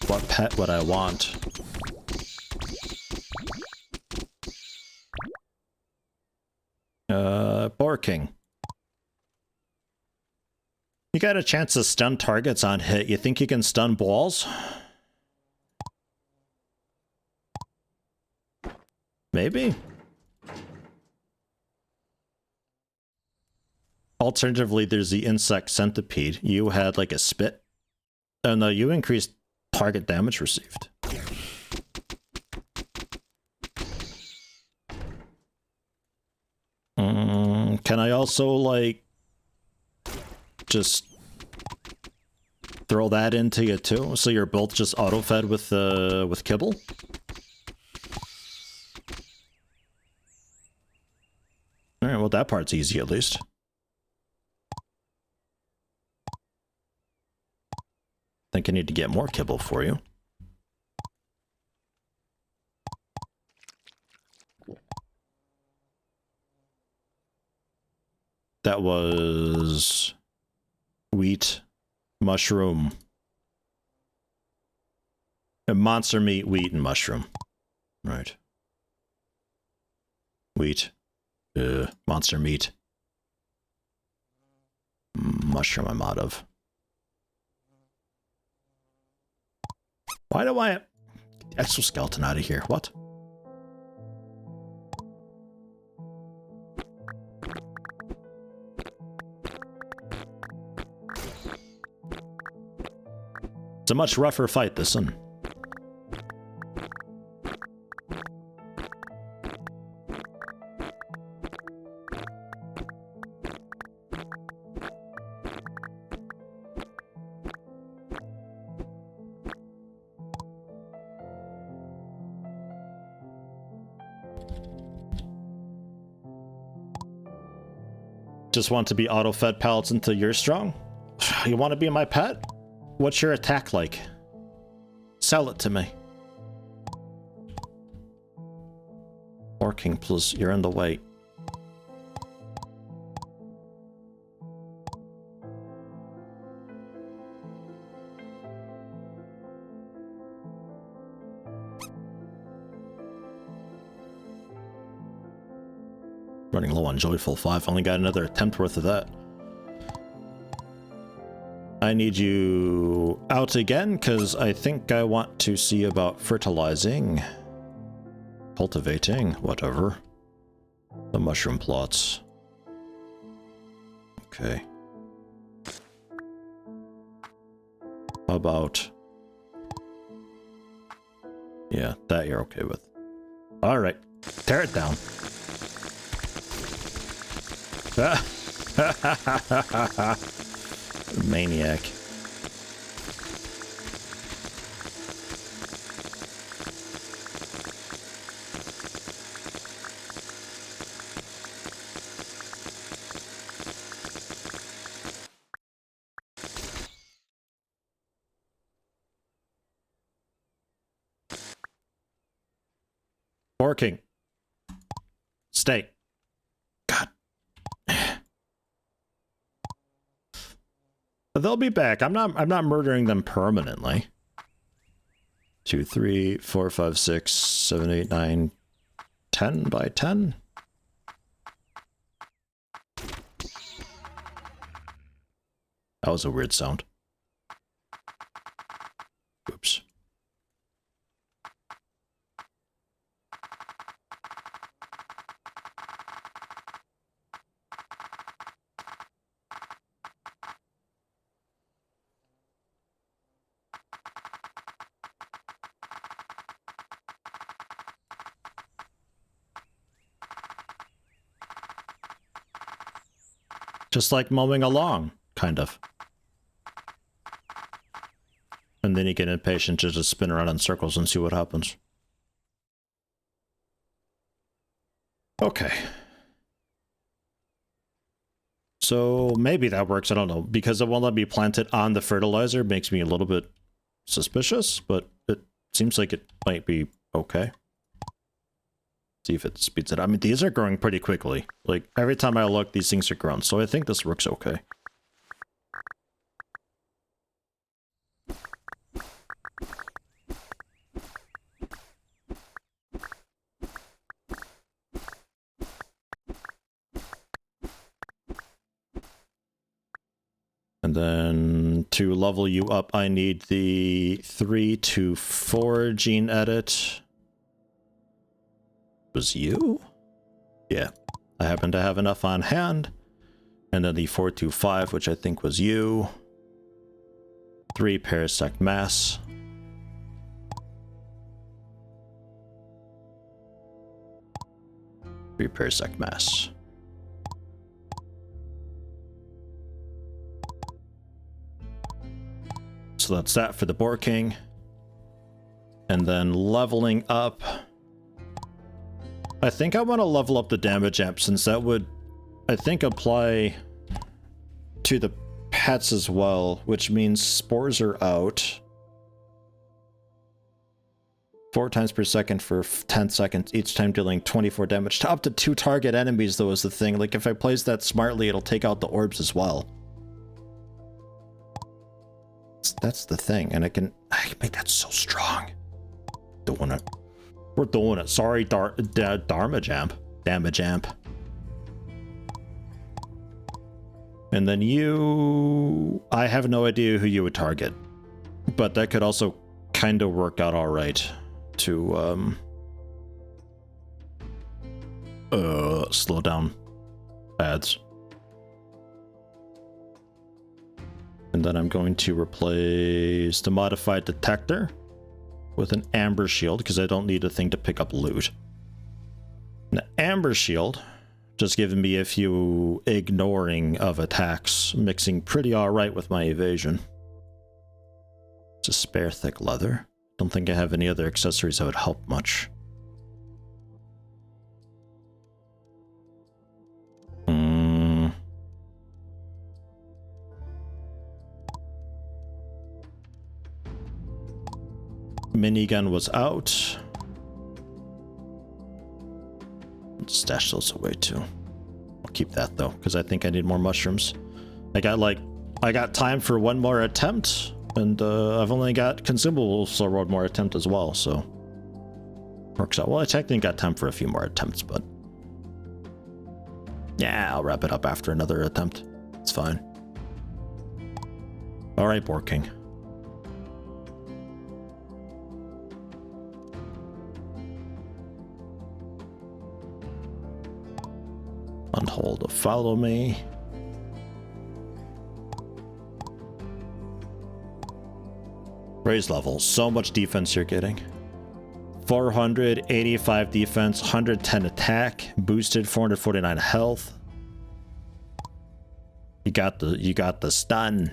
A: What pet would I want? Barking. You got a chance to stun targets on hit. You think you can stun balls? Maybe. Alternatively, there's the insect centipede. You had like a spit. Oh no, you increased target damage received. Can I also, like, just throw that into you too? So you're both just auto-fed with kibble? Alright, well that part's easy at least. Think I need to get more kibble for you. That was wheat, mushroom, and monster meat, wheat, and mushroom. Right. Wheat, monster meat, mushroom I'm out of. Why do I... exoskeleton out of here? What? It's a much rougher fight, this one. Just want to be auto-fed pellets until you're strong? You want to be my pet? What's your attack like? Sell it to me. Working, plus you're in the way. Running low on Joyful 5, only got another attempt worth of that. I need you out again, because I think I want to see about fertilizing, cultivating, whatever. The mushroom plots. Okay. How about... Yeah, that you're okay with. Alright, tear it down. Maniac. Working. Stay. God. They'll be back. I'm not murdering them permanently. 2, 3, 4, 5, 6, 7, 8, 9, 10 by 10. That was a weird sound. Oops. Just like mowing a lawn, kind of. And then you get impatient to just spin around in circles and see what happens. Okay. So maybe that works, I don't know. Because it won't let me plant it on the fertilizer makes me a little bit suspicious, but it seems like it might be okay. See if it speeds it up. I mean, these are growing pretty quickly. Like, every time I look, these things are growing, so I think this works okay. And then to level you up, I need the 3 to 4 gene edit. Was you? Yeah. I happen to have enough on hand. And then the 4 to 5, which I think was you. 3 parasect mass. Three parasect mass. So that's that for the Boar King. And then leveling up. I think I want to level up the damage amp, since that would, I think, apply to the pets as well, which means spores are out. 4 times per second for 10 seconds, each time dealing 24 damage to up to 2 target enemies, though, is the thing. Like, if I place that smartly, it'll take out the orbs as well. That's the thing, and I can make that so strong. Doing it. We're doing it. Sorry, Dharma Jamp. Damage amp. And then you... I have no idea who you would target. But that could also kind of work out alright to, slow down ads. And then I'm going to replace the modified detector with an amber shield, because I don't need a thing to pick up loot. An amber shield just giving me a few ignoring of attacks, mixing pretty alright with my evasion. It's a spare thick leather. Don't think I have any other accessories that would help much. Minigun was out. Let's stash those away too. I'll keep that though, because I think I need more mushrooms. I got time for one more attempt, and I've only got consumables for one more attempt as well, so works out. Well, I technically got time for a few more attempts, but yeah, I'll wrap it up after another attempt. It's fine. All right, Boar King. Unhold to follow me. Raise level. So much defense you're getting. 485 defense, 110 attack, boosted 449 health. You got the stun.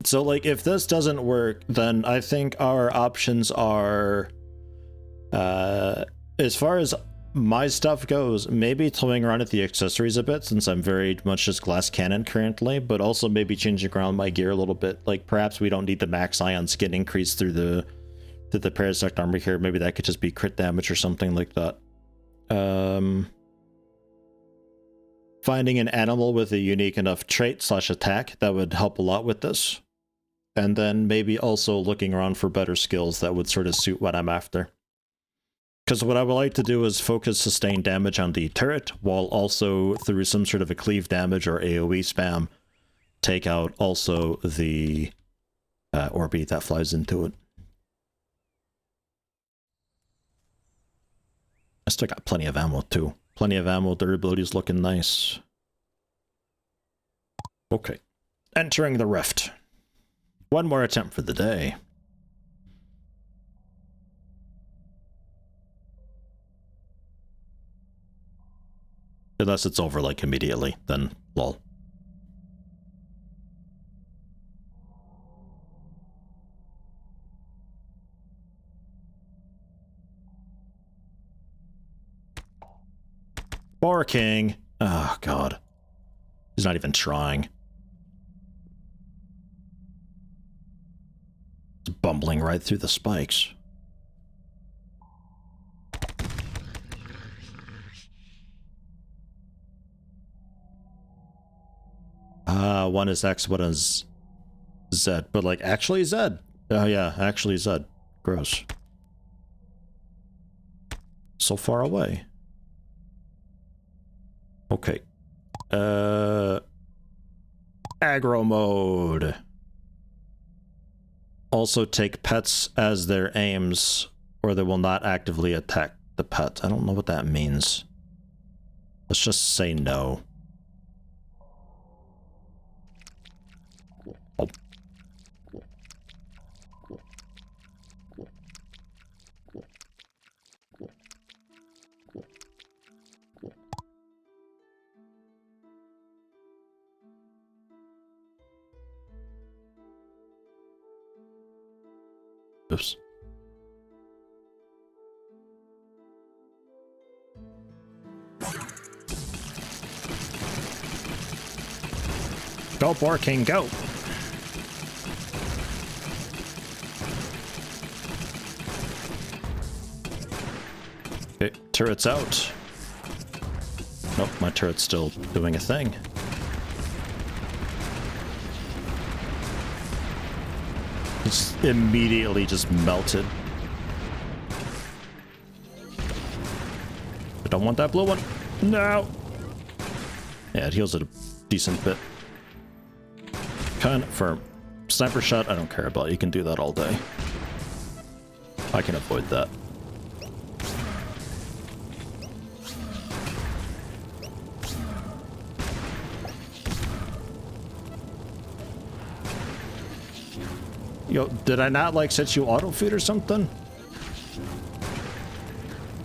A: So like if this doesn't work, then I think our options are as far as my stuff goes, maybe throwing around at the accessories a bit, since I'm very much just glass cannon currently, but also maybe changing around my gear a little bit. Like perhaps we don't need the max ion skin increase through the parasect armor here. Maybe that could just be crit damage or something like that. Finding an animal with a unique enough trait / attack that would help a lot with this. And then maybe also looking around for better skills that would sort of suit what I'm after. Because what I would like to do is focus sustained damage on the turret, while also through some sort of a cleave damage or AoE spam, take out also the Orby that flies into it. I still got plenty of ammo too. Plenty of ammo, durability is looking nice. Okay. Entering the rift. One more attempt for the day. Unless it's over like immediately, then lol. Boar King. Oh god. He's not even trying. He's bumbling right through the spikes. One is X, one is Z. But like, actually Z. Oh yeah, actually Z. Gross. So far away. Okay. Aggro mode. Also take pets as their aims, or they will not actively attack the pet. I don't know what that means. Let's just say no. Oops. Go, Boar King, go! Okay, turret's out. Nope, my turret's still doing a thing. It's immediately just melted. I don't want that blue one. No! Yeah, it heals it a decent bit. Confirm. Sniper shot, I don't care about. You can do that all day. I can avoid that. Yo, did I not like set you auto feed or something?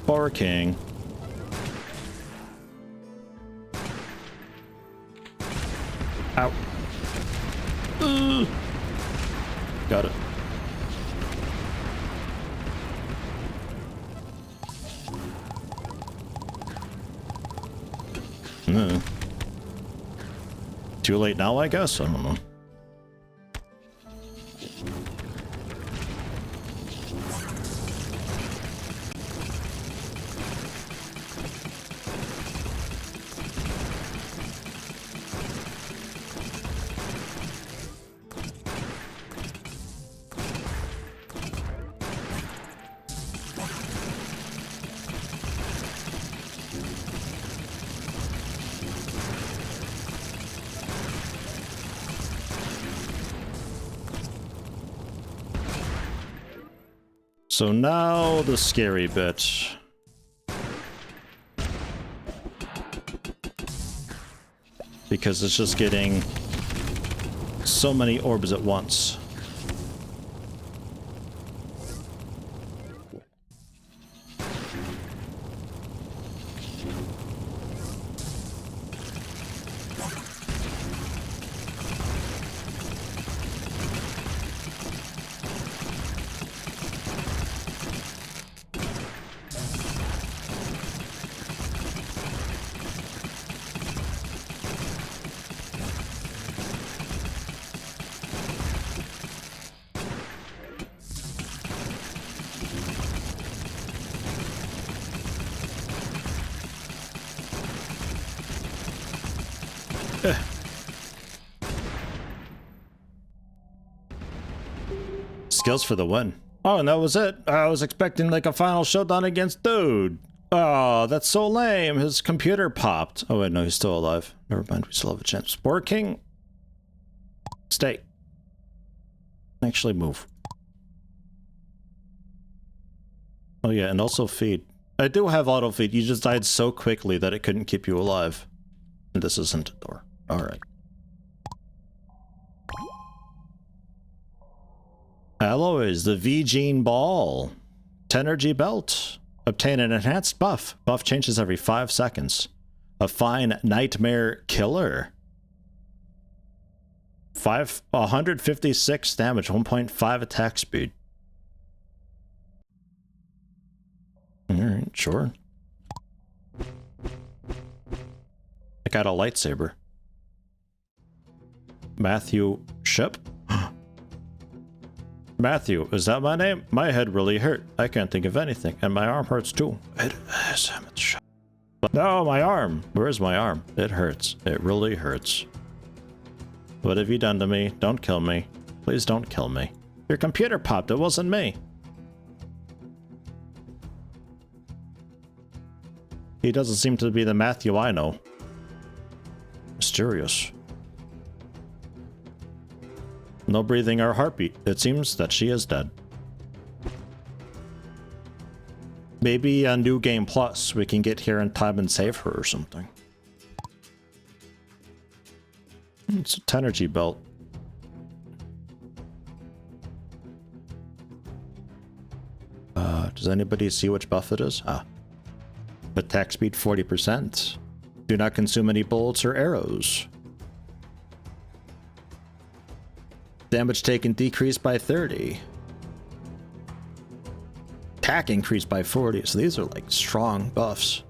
A: Boar King. Ow. Got it. Too late now, I guess? I don't know. So now the scary bit. Because it's just getting so many orbs at once. Skills for the win. Oh, and that was it. I was expecting like a final showdown against Dude. Oh, that's so lame. His computer popped. Oh wait, no, he's still alive. Never mind, we still have a chance. Spore King. Stay. Actually move. Oh yeah, and also feed. I do have auto feed. You just died so quickly that it couldn't keep you alive. And this isn't a door. Alright. Alloys, the V-Gene Ball. Tenergy Belt. Obtain an enhanced buff. Buff changes every 5 seconds. A fine Nightmare Killer. 156 damage, 1.5 attack speed. Alright, sure. I got a lightsaber. Matthew Ship? Matthew, is that my name? My head really hurt. I can't think of anything, and my arm hurts too. It is. No, my arm. Where's my arm? It hurts. It really hurts. What have you done to me? Don't kill me. Please don't kill me. Your computer popped. It wasn't me. He doesn't seem to be the Matthew I know. Mysterious. No breathing or heartbeat. It seems that she is dead. Maybe a new game plus. We can get here in time and save her or something. It's a Tenergy Belt. Does anybody see which buff it is? Ah. Attack speed 40%. Do not consume any bullets or arrows. Damage taken decreased by 30. Attack increased by 40. So these are like strong buffs.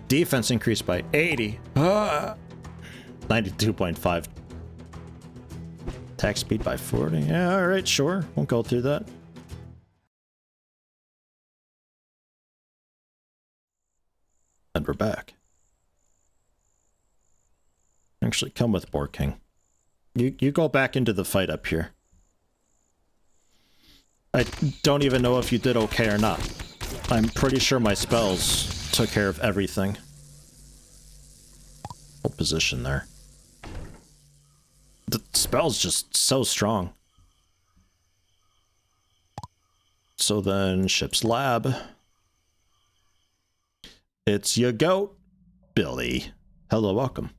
A: Defense increased by 80. 92.5. Attack speed by 40. Yeah, alright, sure. Won't go through that. And we're back. Actually, come with Boar King. You go back into the fight up here. I don't even know if you did okay or not. I'm pretty sure my spells took care of everything. Hold position there. The spell's just so strong. So then, ship's lab. It's your goat, Billy. Hello, welcome.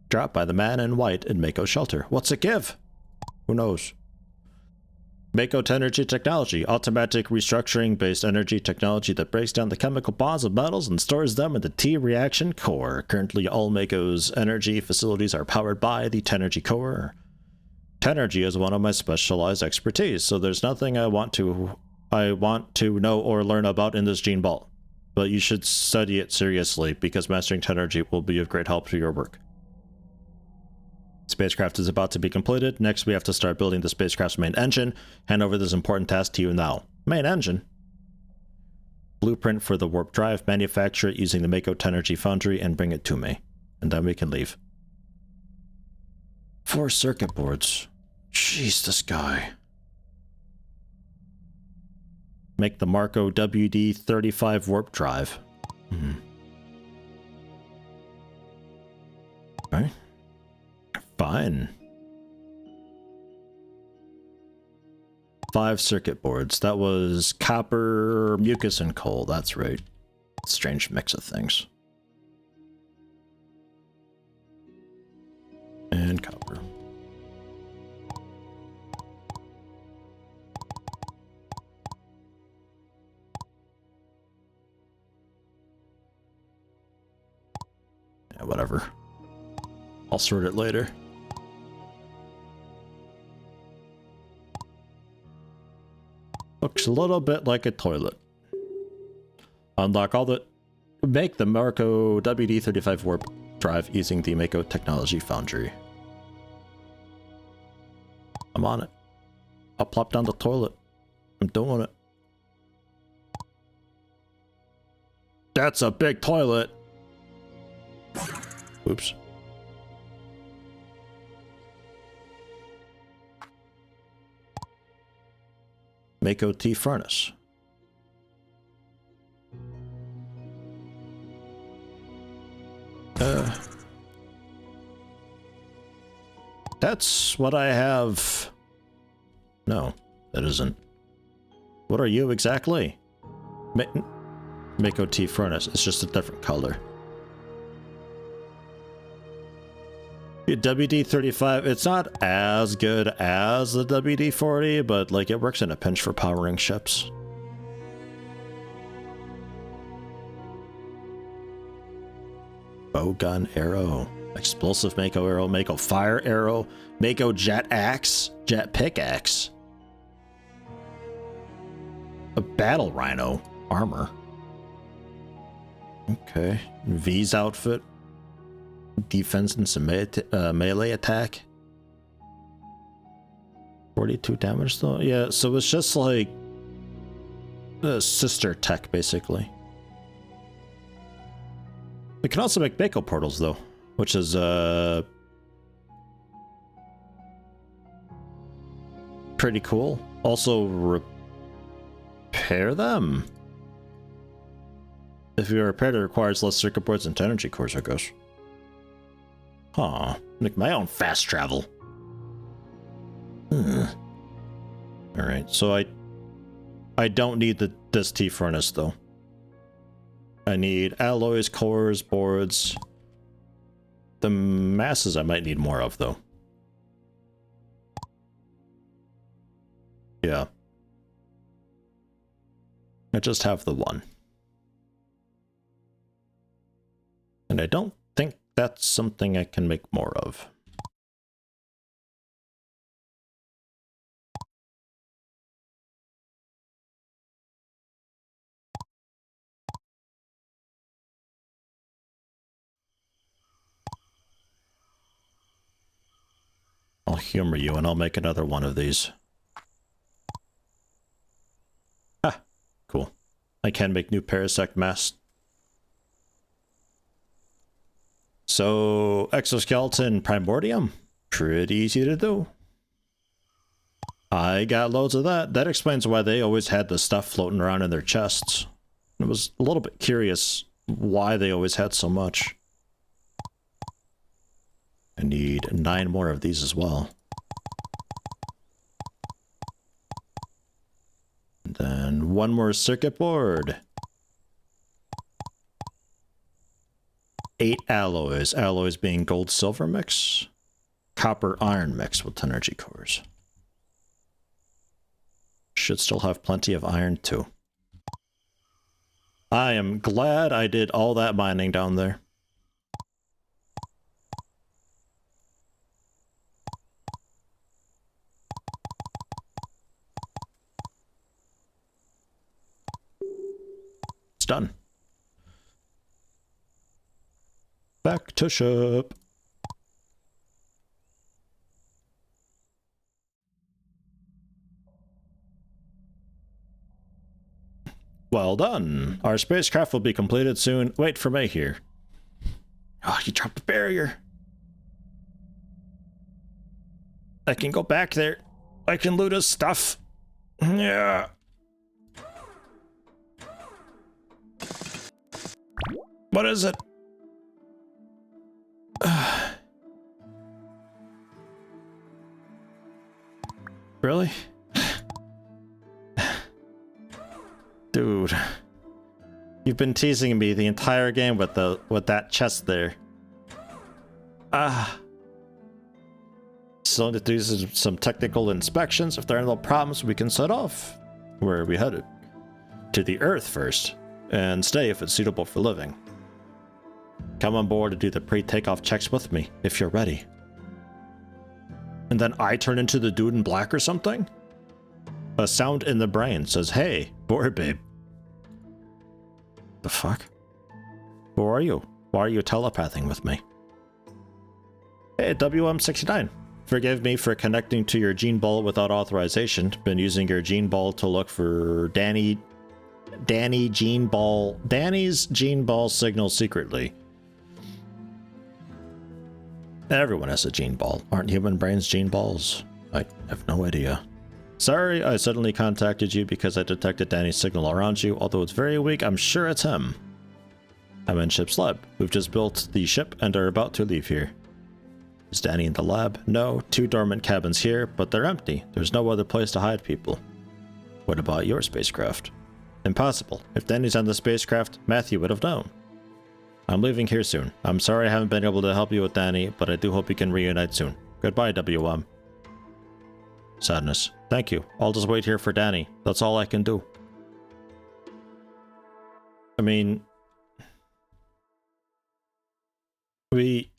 A: Dropped by the man in white in Mako Shelter. What's it give? Who knows? Mako Energy Technology, automatic restructuring-based energy technology that breaks down the chemical bonds of metals and stores them in the T-reaction core. Currently, all Mako's energy facilities are powered by the Tenergy core. Tenergy is one of my specialized expertise, so there's nothing I want to know or learn about in this gene ball. But you should study it seriously, because mastering Tenergy will be of great help to your work. Spacecraft is about to be completed. Next, we have to start building the spacecraft's main engine. Hand over this important task to you now. Main engine. Blueprint for the warp drive. Manufacture it using the Mako Tenergy foundry and bring it to me. And then we can leave. 4 circuit boards. Jeez, this guy. Make the Marco WD-35 warp drive. Okay. Fine. 5 circuit boards. That was copper, mucus, and coal. That's right. Strange mix of things. And copper. Yeah, whatever. I'll sort it later. Looks a little bit like a toilet. Unlock all the... Make the Marco WD-35 warp drive using the Mako Technology Foundry. I'm on it. I'll plop down the toilet. I'm doing it. That's a big toilet! Oops. Mako T furnace. That's what I have. No, that isn't. What are you exactly? Mako T furnace. It's just a different color. WD-35, it's not as good as the WD-40, but like it works in a pinch for powering ships. Bow gun arrow, explosive Mako arrow, Mako fire arrow, Mako jet axe, jet pickaxe, a battle rhino armor. Okay, V's outfit. Defense and some melee attack. 42 damage though? Yeah, so it's just like a sister tech basically. We can also make Mako portals though, which is pretty cool. Also repair them. If you repair it, requires less circuit boards and energy cores, I guess. Huh, make my own fast travel. Alright, so I don't need this T furnace though. I need alloys, cores, boards. The masses I might need more of though. Yeah. I just have the one. And I don't think that's something I can make more of. I'll humor you and I'll make another one of these. Ah, cool. I can make new parasect masks. So, exoskeleton primordium, pretty easy to do. I got loads of that. That explains why they always had the stuff floating around in their chests. I was a little bit curious why they always had so much. I need 9 more of these as well. And then 1 more circuit board. 8 alloys. Alloys being gold silver mix. Copper iron mix with energy cores. Should still have plenty of iron too. I am glad I did all that mining down there. It's done. Back to ship. Well done. Our spacecraft will be completed soon. Wait for me here. Oh, you dropped a barrier. I can go back there. I can loot his stuff. Yeah. What is it? Really? Dude. You've been teasing me the entire game with that chest there. Still need to do some technical inspections. If there are no problems, we can set off. Where are we headed? To the Earth first, and stay if it's suitable for living. Come on board to do the pre-takeoff checks with me, if you're ready. And then I turn into the dude in black or something? A sound in the brain says, hey, board babe. The fuck? Who are you? Why are you telepathing with me? Hey, WM69. Forgive me for connecting to your gene ball without authorization. Been using your gene ball to look for Danny's gene ball signal secretly. Everyone has a gene ball. Aren't human brains gene balls? I have no idea. Sorry, I suddenly contacted you because I detected Danny's signal around you. Although it's very weak, I'm sure it's him. I'm in ship's lab. We've just built the ship and are about to leave here. Is Danny in the lab? No, 2 dormant cabins here, but they're empty. There's no other place to hide people. What about your spacecraft? Impossible. If Danny's on the spacecraft, Matthew would have known. I'm leaving here soon. I'm sorry I haven't been able to help you with Danny, but I do hope we can reunite soon. Goodbye, WM. Sadness. Thank you. I'll just wait here for Danny. That's all I can do. I mean... We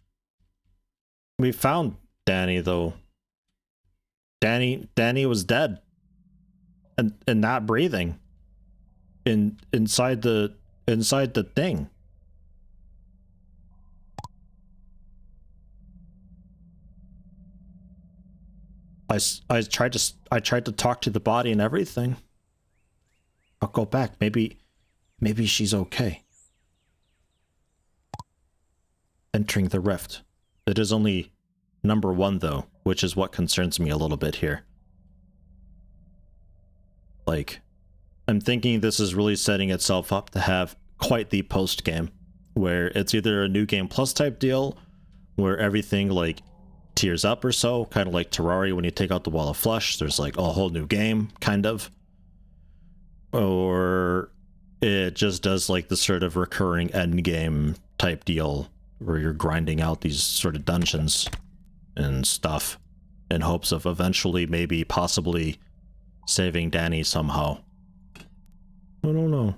A: found Danny, though. Danny was dead. And not breathing. Inside the thing. I tried to talk to the body and everything. I'll go back. Maybe she's okay. Entering the rift. It is only number 1 though, which is what concerns me a little bit here. Like, I'm thinking this is really setting itself up to have quite the post game, where it's either a new game plus type deal, where everything like tiers up or so, kind of like Terraria when you take out the wall of flesh, there's like a whole new game, kind of. Or it just does like the sort of recurring end game type deal where you're grinding out these sort of dungeons and stuff in hopes of eventually maybe possibly saving Danny somehow. I don't know.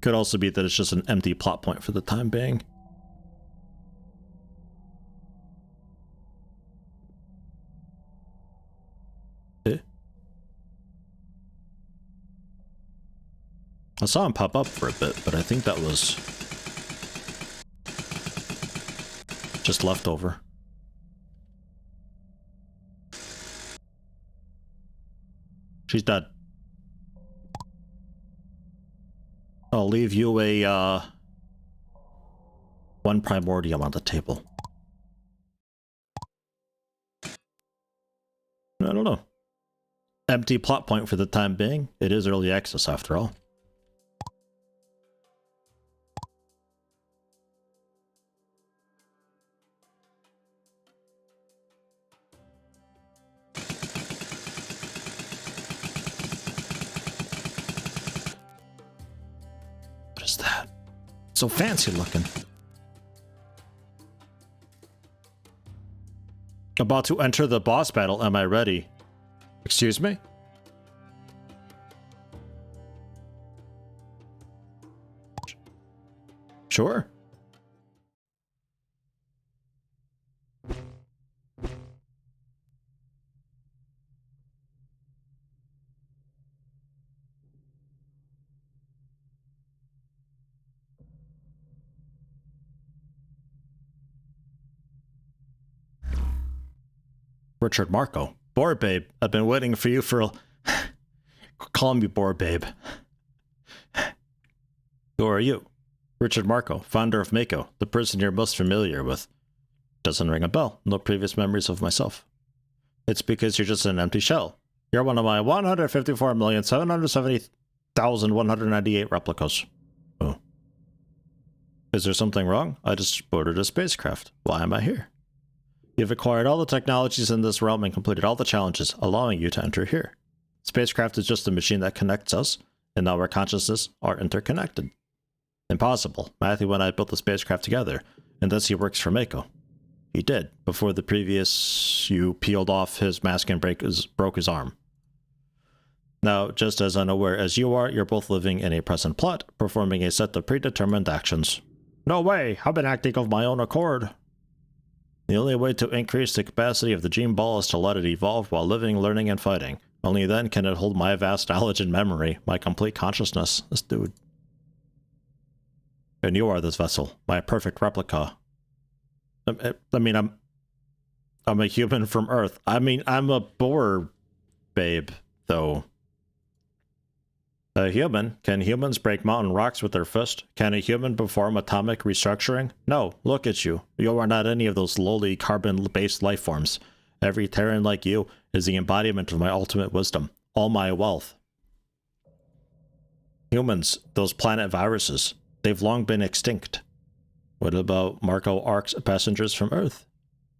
A: Could also be that it's just an empty plot point for the time being. I saw him pop up for a bit, but I think that was just leftover. She's dead. I'll leave you a, 1 primordium on the table. I don't know. Empty plot point for the time being. It is early access after all. So fancy looking. About to enter the boss battle. Am I ready? Excuse me? Sure. Richard Marco. Boar Babe. I've been waiting for you for Call me Boar Babe. Who are you? Richard Marco, founder of Mako, the person you're most familiar with. Doesn't ring a bell. No previous memories of myself. It's because you're just an empty shell. You're one of my 154,770,198 replicas. Oh. Is there something wrong? I just boarded a spacecraft. Why am I here? You've acquired all the technologies in this realm and completed all the challenges, allowing you to enter here. Spacecraft is just a machine that connects us, and now our consciousnesses are interconnected. Impossible. Matthew and I built the spacecraft together, and thus he works for Mako. He did, before the previous you peeled off his mask and broke his arm. Now, just as unaware as you are, you're both living in a present plot, performing a set of predetermined actions. No way! I've been acting of my own accord. The only way to increase the capacity of the gene ball is to let it evolve while living, learning, and fighting. Only then can it hold my vast knowledge and memory, my complete consciousness. This dude. And you are this vessel, my perfect replica. I mean, I'm a human from Earth. I mean, I'm a boar babe, though. A human? Can humans break mountain rocks with their fist? Can a human perform atomic restructuring? No, look at you. You are not any of those lowly carbon-based life forms. Every Terran like you is the embodiment of my ultimate wisdom, all my wealth. Humans, those planet viruses, they've long been extinct. What about Marco Ark's passengers from Earth?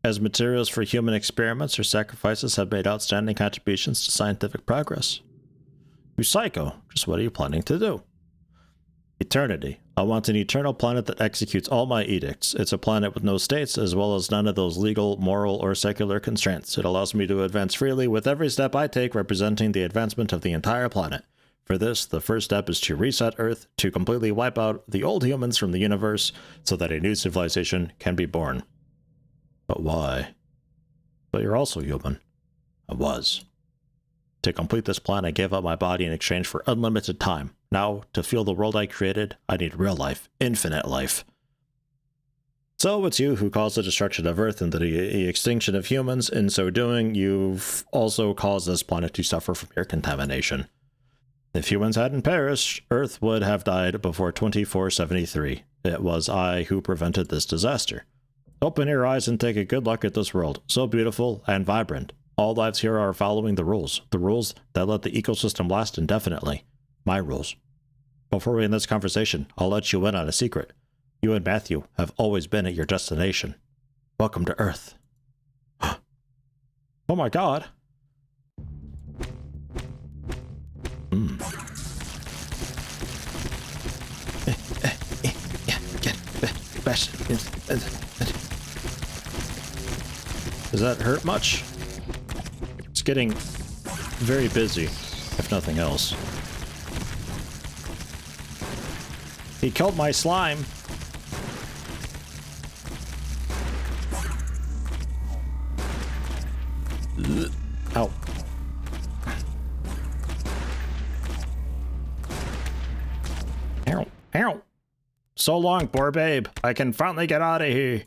A: As materials for human experiments, her sacrifices have made outstanding contributions to scientific progress. You psycho, just what are you planning to do? Eternity. I want an eternal planet that executes all my edicts. It's a planet with no states, as well as none of those legal, moral, or secular constraints. It allows me to advance freely, with every step I take representing the advancement of the entire planet. For this, the first step is to reset Earth, to completely wipe out the old humans from the universe, so that a new civilization can be born. But why? But you're also human. I was. To complete this plan, I gave up my body in exchange for unlimited time. Now, to feel the world I created, I need real life, infinite life. So it's you who caused the destruction of Earth and the extinction of humans. In so doing, you've also caused this planet to suffer from your contamination. If humans hadn't perished, Earth would have died before 2473. It was I who prevented this disaster. Open your eyes and take a good look at this world, so beautiful and vibrant. All lives here are following the rules that let the ecosystem last indefinitely. My rules. Before we end this conversation, I'll let you in on a secret. You and Matthew have always been at your destination. Welcome to Earth. Oh my god. Does that hurt much? It's getting very busy, if nothing else. He killed my slime. Ow. Ow. Ow. So long, poor babe. I can finally get out of here.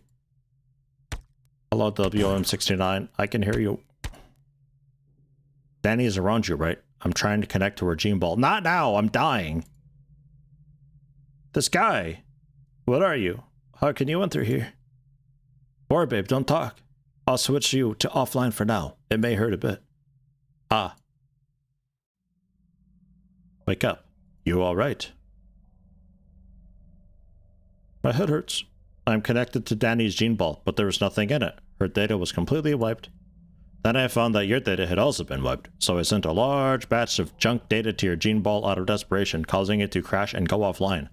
A: Hello, WM69. I can hear you. Danny is around you, right? I'm trying to connect to her gene ball. Not now! I'm dying! This guy! What are you? How can you enter here? Poor babe, don't talk. I'll switch you to offline for now. It may hurt a bit. Ah. Wake up. You alright? My head hurts. I'm connected to Danny's gene ball, but there was nothing in it. Her data was completely wiped. Then I found that your data had also been wiped, so I sent a large batch of junk data to your gene ball out of desperation, causing it to crash and go offline.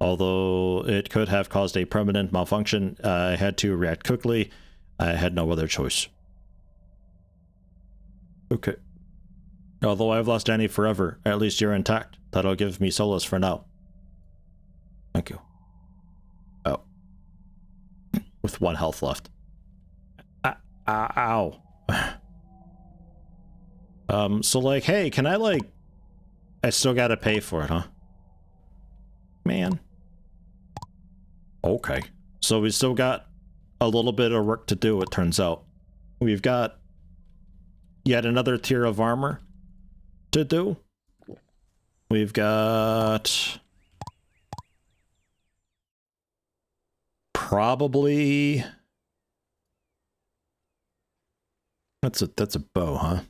A: Although it could have caused a permanent malfunction, I had to react quickly. I had no other choice. Okay. Although I've lost Danny forever, at least you're intact. That'll give me solace for now. Thank you. Oh. With 1 health left. Ow. So like, hey, can I like... I still gotta pay for it, huh? Man. Okay. So we still got a little bit of work to do, it turns out. We've got yet another tier of armor to do. We've got... probably... That's a bow, huh? I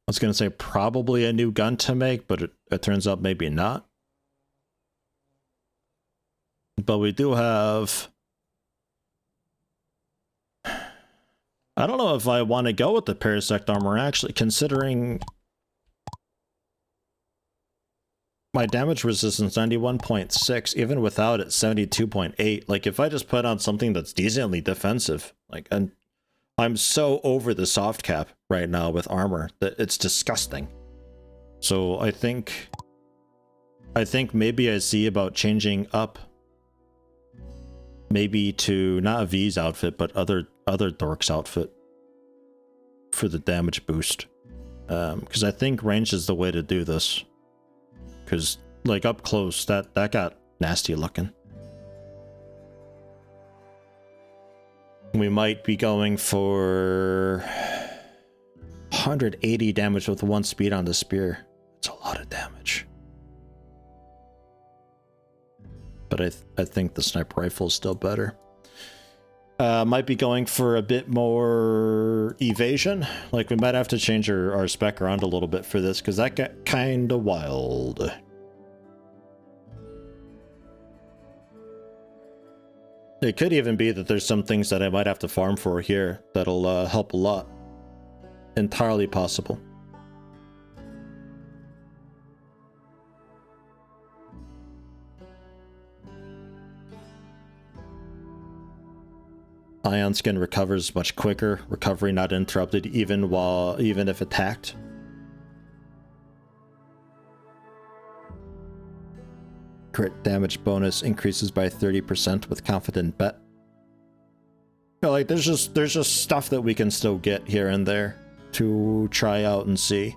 A: was gonna say probably a new gun to make, but it turns out maybe not. But we do have I don't know if I want to go with the Parasect armor, actually, considering my damage resistance 91.6, even without it 72.8. Like, if I just put on something that's decently defensive, like, and I'm so over the soft cap right now with armor that it's disgusting. So I think maybe I see about changing up, maybe to not V's outfit, but other Dork's outfit for the damage boost. Because I think range is the way to do this. Because, like, up close, that got nasty looking. We might be going for 180 damage with 1 speed on the spear. It's a lot of damage. But I think the sniper rifle is still better. Might be going for a bit more evasion. Like, we might have to change our spec around a little bit for this, because that got kind of wild. It could even be that there's some things that I might have to farm for here that'll help a lot. Entirely possible. Ion skin recovers much quicker. Recovery not interrupted even if attacked. Crit damage bonus increases by 30% with confident bet. You know, like, there's just stuff that we can still get here and there to try out and see.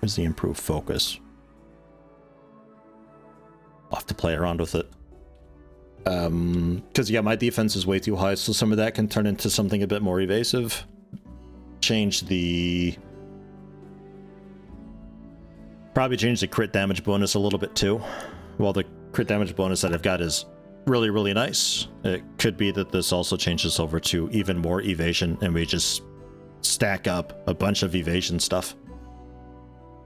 A: Where's the improved focus? I'll have to play around with it. Because, yeah, my defense is way too high, so some of that can turn into something a bit more evasive. Probably change the crit damage bonus a little bit too. While the crit damage bonus that I've got is really, really nice, it could be that this also changes over to even more evasion and we just stack up a bunch of evasion stuff.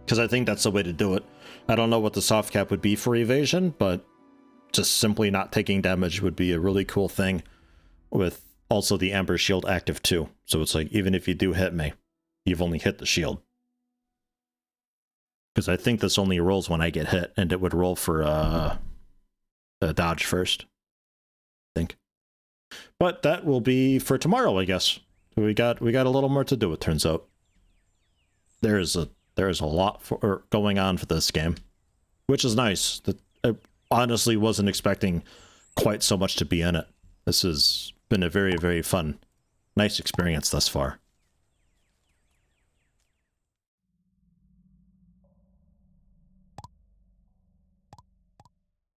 A: Because I think that's the way to do it. I don't know what the soft cap would be for evasion, but just simply not taking damage would be a really cool thing, with also the Amber Shield active too. So it's like, even if you do hit me, you've only hit the shield. Because I think this only rolls when I get hit, and it would roll for a dodge first, I think. But that will be for tomorrow, I guess. We got a little more to do, it turns out. There is a lot going on for this game, which is nice. I honestly wasn't expecting quite so much to be in it. This has been a very, very fun, nice experience thus far.